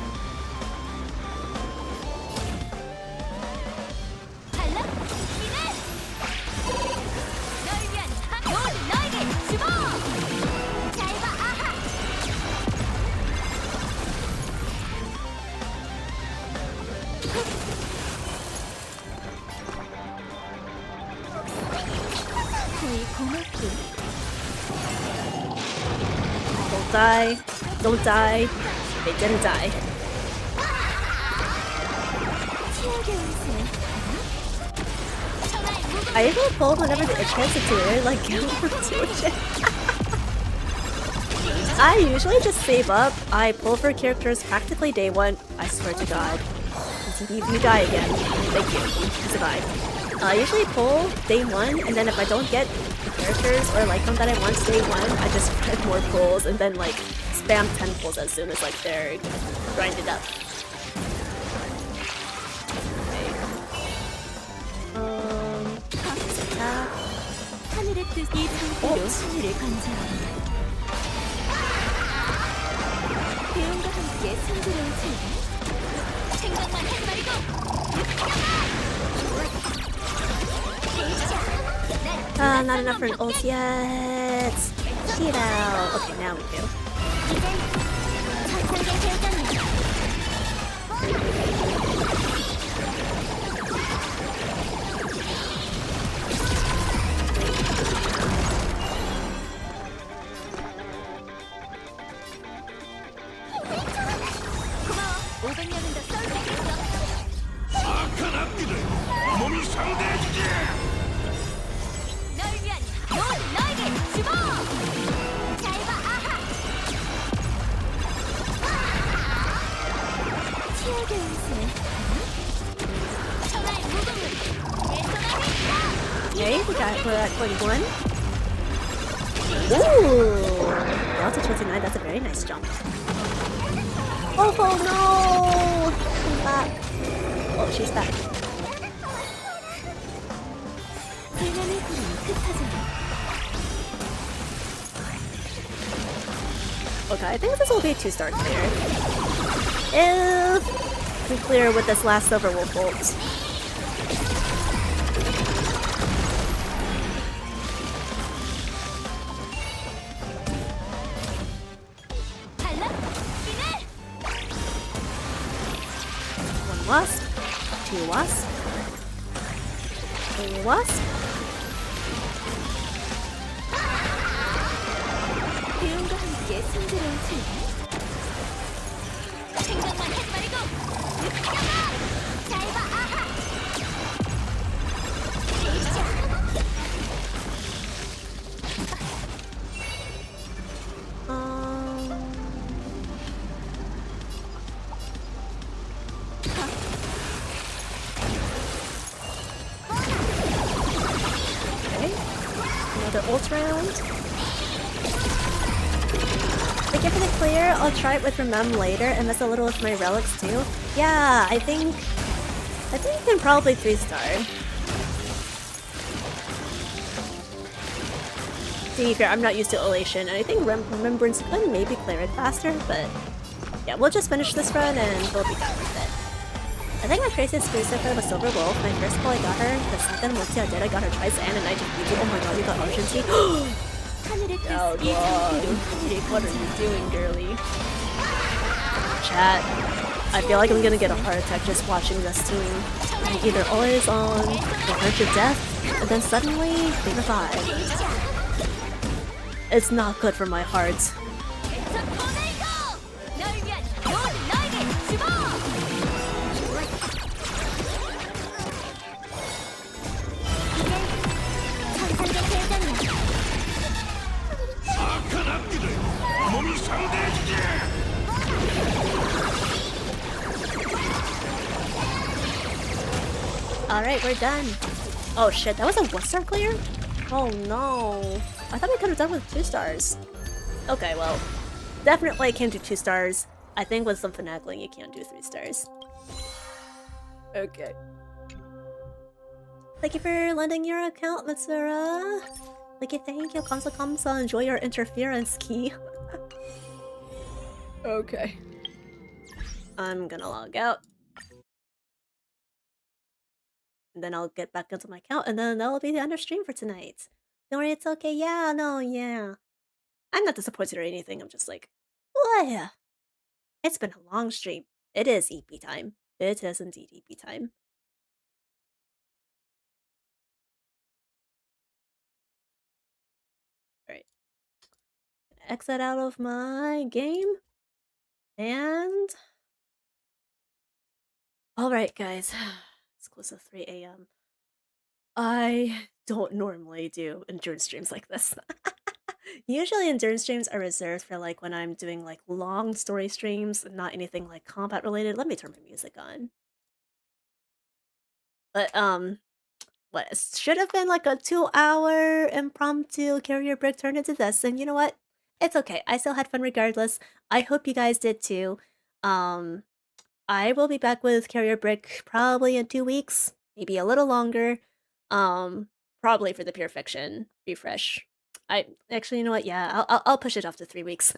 Don't die. Don't die. They didn't die. I usually pull whenever the itch hits. It's weird, like I usually just save up. I pull for characters practically day one. I swear to God. If you die again, thank you. You survived. I usually pull day one, and then if I don't get the characters or like them that I want day one, I just get more pulls and then like spam 10 pulls as soon as like they're grinded up. 하늘의 뜻이 창조로 승리를 관장합니다. 배움과 함께 승부를 즐겨. 생각만 하지 말고. Not enough for an ult yet. Cheat out. Okay, now we do. 악한 악기들 몸이 상대해주지. 널 위한 모든 너에게 주먹! 잘 봐, 아하! 치열게 웃음. 천하의 무덤을 내 손 안에 있다! Okay, we're at 41. Ooh! Delta 29, that's a very nice jump. Oh no! Come back. Oh, she's back. 불면을 부르는 흩어져라. Okay, I think this will be a 2-star clear. If we clear with this last Silver Wolf ult. 달라! 이내! One wasp, 2 wasp, 3 wasp. 배움과 함께 승부를 즐겨. 생각만 하지 말고. 잘 봐, 아하! Okay, another ult round. Like if it's clear, I'll try it with Remem later and mess a little with my relics too. Yeah, I think you can probably 3-star. To be fair, I'm not used to Elation, and I think Remembrance could maybe clear it faster, but yeah, we'll just finish this run and we'll be done with it. I think my craziest exclusive for was Silver Wolf. My first pull I got her, the second multi I did, I got her twice and I just beat you. Oh my god, you got Argentine. 하늘의 뜻이 Oh, 창조로 하늘을 what are you 관장합니다. doing, girly? Chat. I feel like I'm gonna get a heart attack just watching this team. Like either always on the verge of death, and then suddenly they revive. It's not good for my heart. 널 위한 모든 너에게 주먹! 이제 천상계 대장이야. 악한 악기들 몸이 상대해주지. Alright, we're done. Oh shit, that was a 1-star clear? Oh no. I thought we could have done with 2 stars. Okay, well, definitely can't do 2 stars. I think with some finagling you can't do 3 stars. Okay. Thank you for lending your account, Matsura. Thank you, Kamsa Kamsa, enjoy your interference key. Okay. I'm gonna log out. And then I'll get back into my account, and then that'll be the end of stream for tonight. Don't worry, it's okay. Yeah, no, yeah. I'm not disappointed or anything. I'm just like, what? It's been a long stream. It is EP time. It is indeed EP time. Alright. Exit out of my game. And all right, guys, it's close to 3 a.m. I don't normally do endurance streams like this. Usually endurance streams are reserved for like when I'm doing like long story streams, not anything like combat related. Let me turn my music on. But what should have been like a 2-hour impromptu carrier break turned into this, and you know what? It's okay. I still had fun regardless. I hope you guys did too. Um I will be back with Carrier Brick probably in 2 weeks, maybe a little longer. Um, Probably for the Pure Fiction refresh. I actually, you know what? Yeah, I'll push it off to 3 weeks.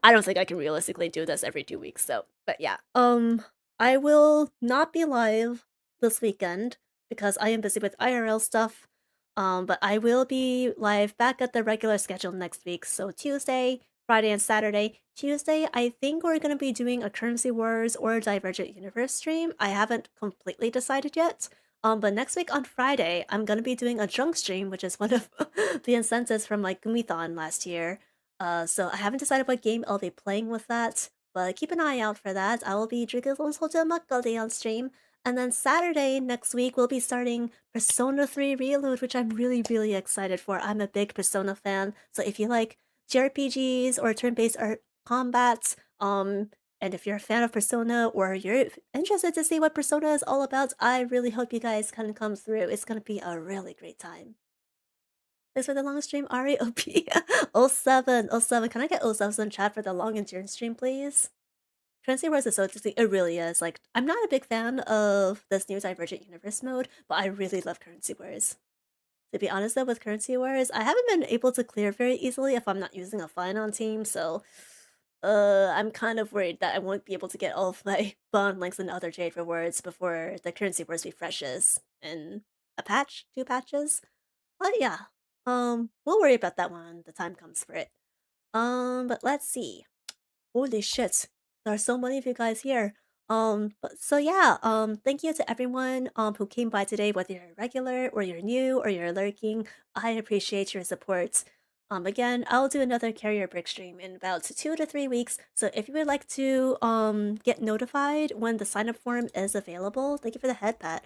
I don't think I can realistically do this every 2 weeks, so but yeah. I will not be live this weekend because I am busy with IRL stuff. But I will be live back at the regular schedule next week. So Tuesday, Friday, and Saturday. Tuesday, I think we're going to be doing a Currency Wars or Divergent Universe stream. I haven't completely decided yet. But next week on Friday, I'm going to be doing a drunk stream, which is one of the incentives from like Gumithon last year. So I haven't decided what game I'll be playing with that, but keep an eye out for that. I will be drinking a little makgeolli on stream. And then Saturday next week, we'll be starting Persona 3 Reload, which I'm really, really excited for. I'm a big Persona fan, so if you like JRPGs or turn-based combats, and if you're a fan of Persona or you're interested to see what Persona is all about, I really hope you guys can come through. It's gonna be a really great time. Thanks for the long stream, Ari. OP. oh 07. Oh 07. Can I get 07 in chat for the long endurance stream, please? Transfer Wars is so interesting. It really is. Like, I'm not a big fan of this new Divergent Universe mode, but I really love Currency Wars. To be honest though, with Currency Wars, I haven't been able to clear very easily if I'm not using a Finon team, so I'm kind of worried that I won't be able to get all of my bond links and other Jade rewards before the Currency Wars refreshes in a patch, 2 patches. But yeah, we'll worry about that when the time comes for it. But let's see. Holy shit. There are so many of you guys here. But so yeah, thank you to everyone who came by today, whether you're a regular or you're new or you're lurking. I appreciate your support. Again, I'll do another carrier break stream in about 2 to 3 weeks. So if you would like to get notified when the sign up form is available, thank you for the head pat.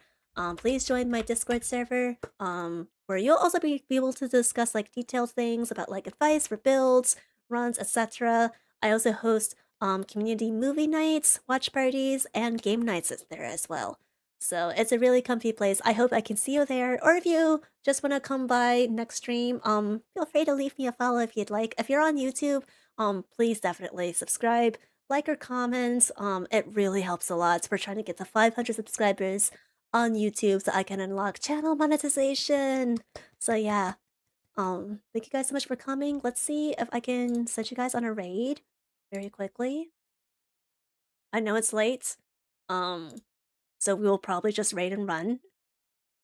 Please join my Discord server, where you'll also be able to discuss like detailed things about like advice for builds, runs, etc. I also host community movie nights, watch parties, and game nights there as well. So it's a really comfy place. I hope I can see you there. Or if you just want to come by next stream, feel free to leave me a follow if you'd like. If you're on YouTube, please definitely subscribe, like or comment. It really helps a lot. We're trying to get to 500 subscribers on YouTube so I can unlock channel monetization. So yeah. Thank you guys so much for coming. Let's see if I can set you guys on a raid very quickly. I know it's late. Um, so we will probably just raid and run,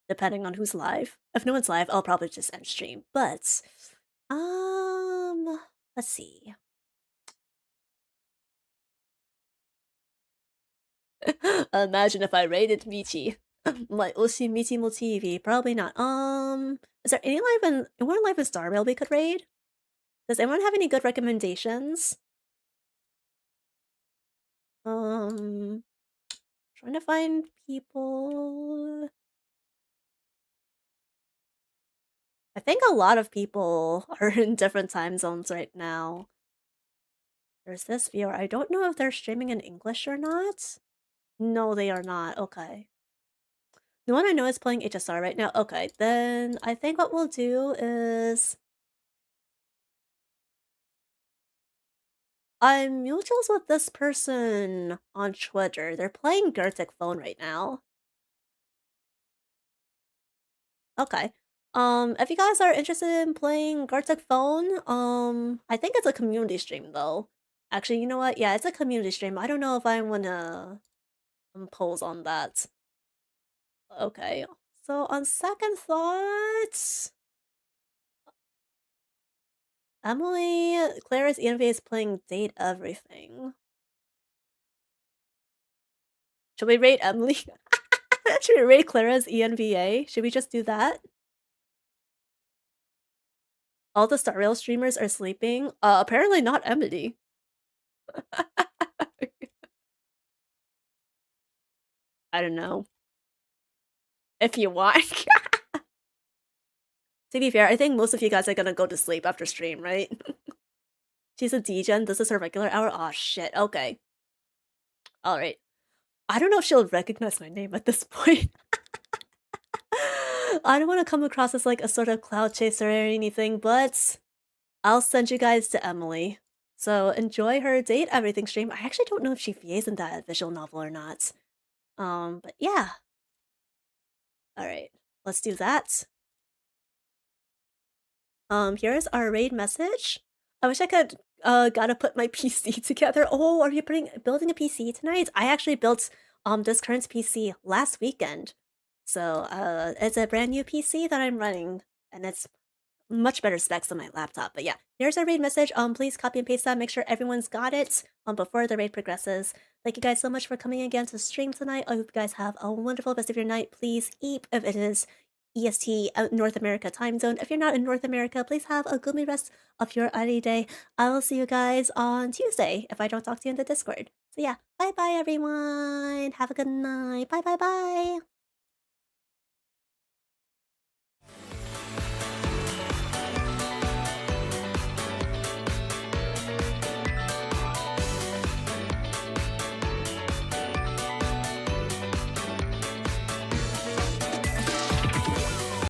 depending on who's live. If no one's live, I'll probably just end stream. But, let's see. Imagine if I raided Michi. My Oshi Michi mo TV. Probably not. Is there anyone live in Star Rail we could raid? Does anyone have any good recommendations? Trying to find people. I think a lot of people are in different time zones right now. There's this viewer. I don't know if they're streaming in English or not. No, they are not. Okay. The one I know is playing HSR right now. Okay, then I think what we'll do is I'm mutuals with this person on Twitter. They're playing Gertic Phone right now. Okay. If you guys are interested in playing Gartic Phone, I think it's a community stream though. Actually, you know what? Yeah, it's a community stream. I don't know if I wanna impose on that. Okay. So on second thoughts, Clara's ENVA is playing Date Everything. Should we rate Emily? Should we rate Clara's ENVA? Should we just do that? All the Star Rail streamers are sleeping. Apparently not Emily. I don't know. If you want. To be fair, I think most of you guys are gonna go to sleep after stream, right? She's a degen, this is her regular hour? Aw, shit, okay. Alright. I don't know if she'll recognize my name at this point. I don't want to come across as like a sort of cloud chaser or anything, but I'll send you guys to Emily. So enjoy her date everything stream. I actually don't know if she VAs in that visual novel or not. But yeah. Alright, let's do that. Here's our raid message. I wish I could gotta put my PC together. Oh, are you building a PC tonight? I actually built this current PC last weekend. So it's a brand new PC that I'm running, and it's much better specs than my laptop. But yeah, here's our raid message. Please copy and paste that. Make sure everyone's got it before the raid progresses. Thank you guys so much for coming again to stream tonight. I hope you guys have a wonderful rest of your night. Please eat if it is EST North America time zone. If you're not in North America, please have a gloomy rest of your ID day. I will see you guys on Tuesday if I don't talk to you in the Discord. So yeah, bye bye everyone. Have a good night. Bye bye bye.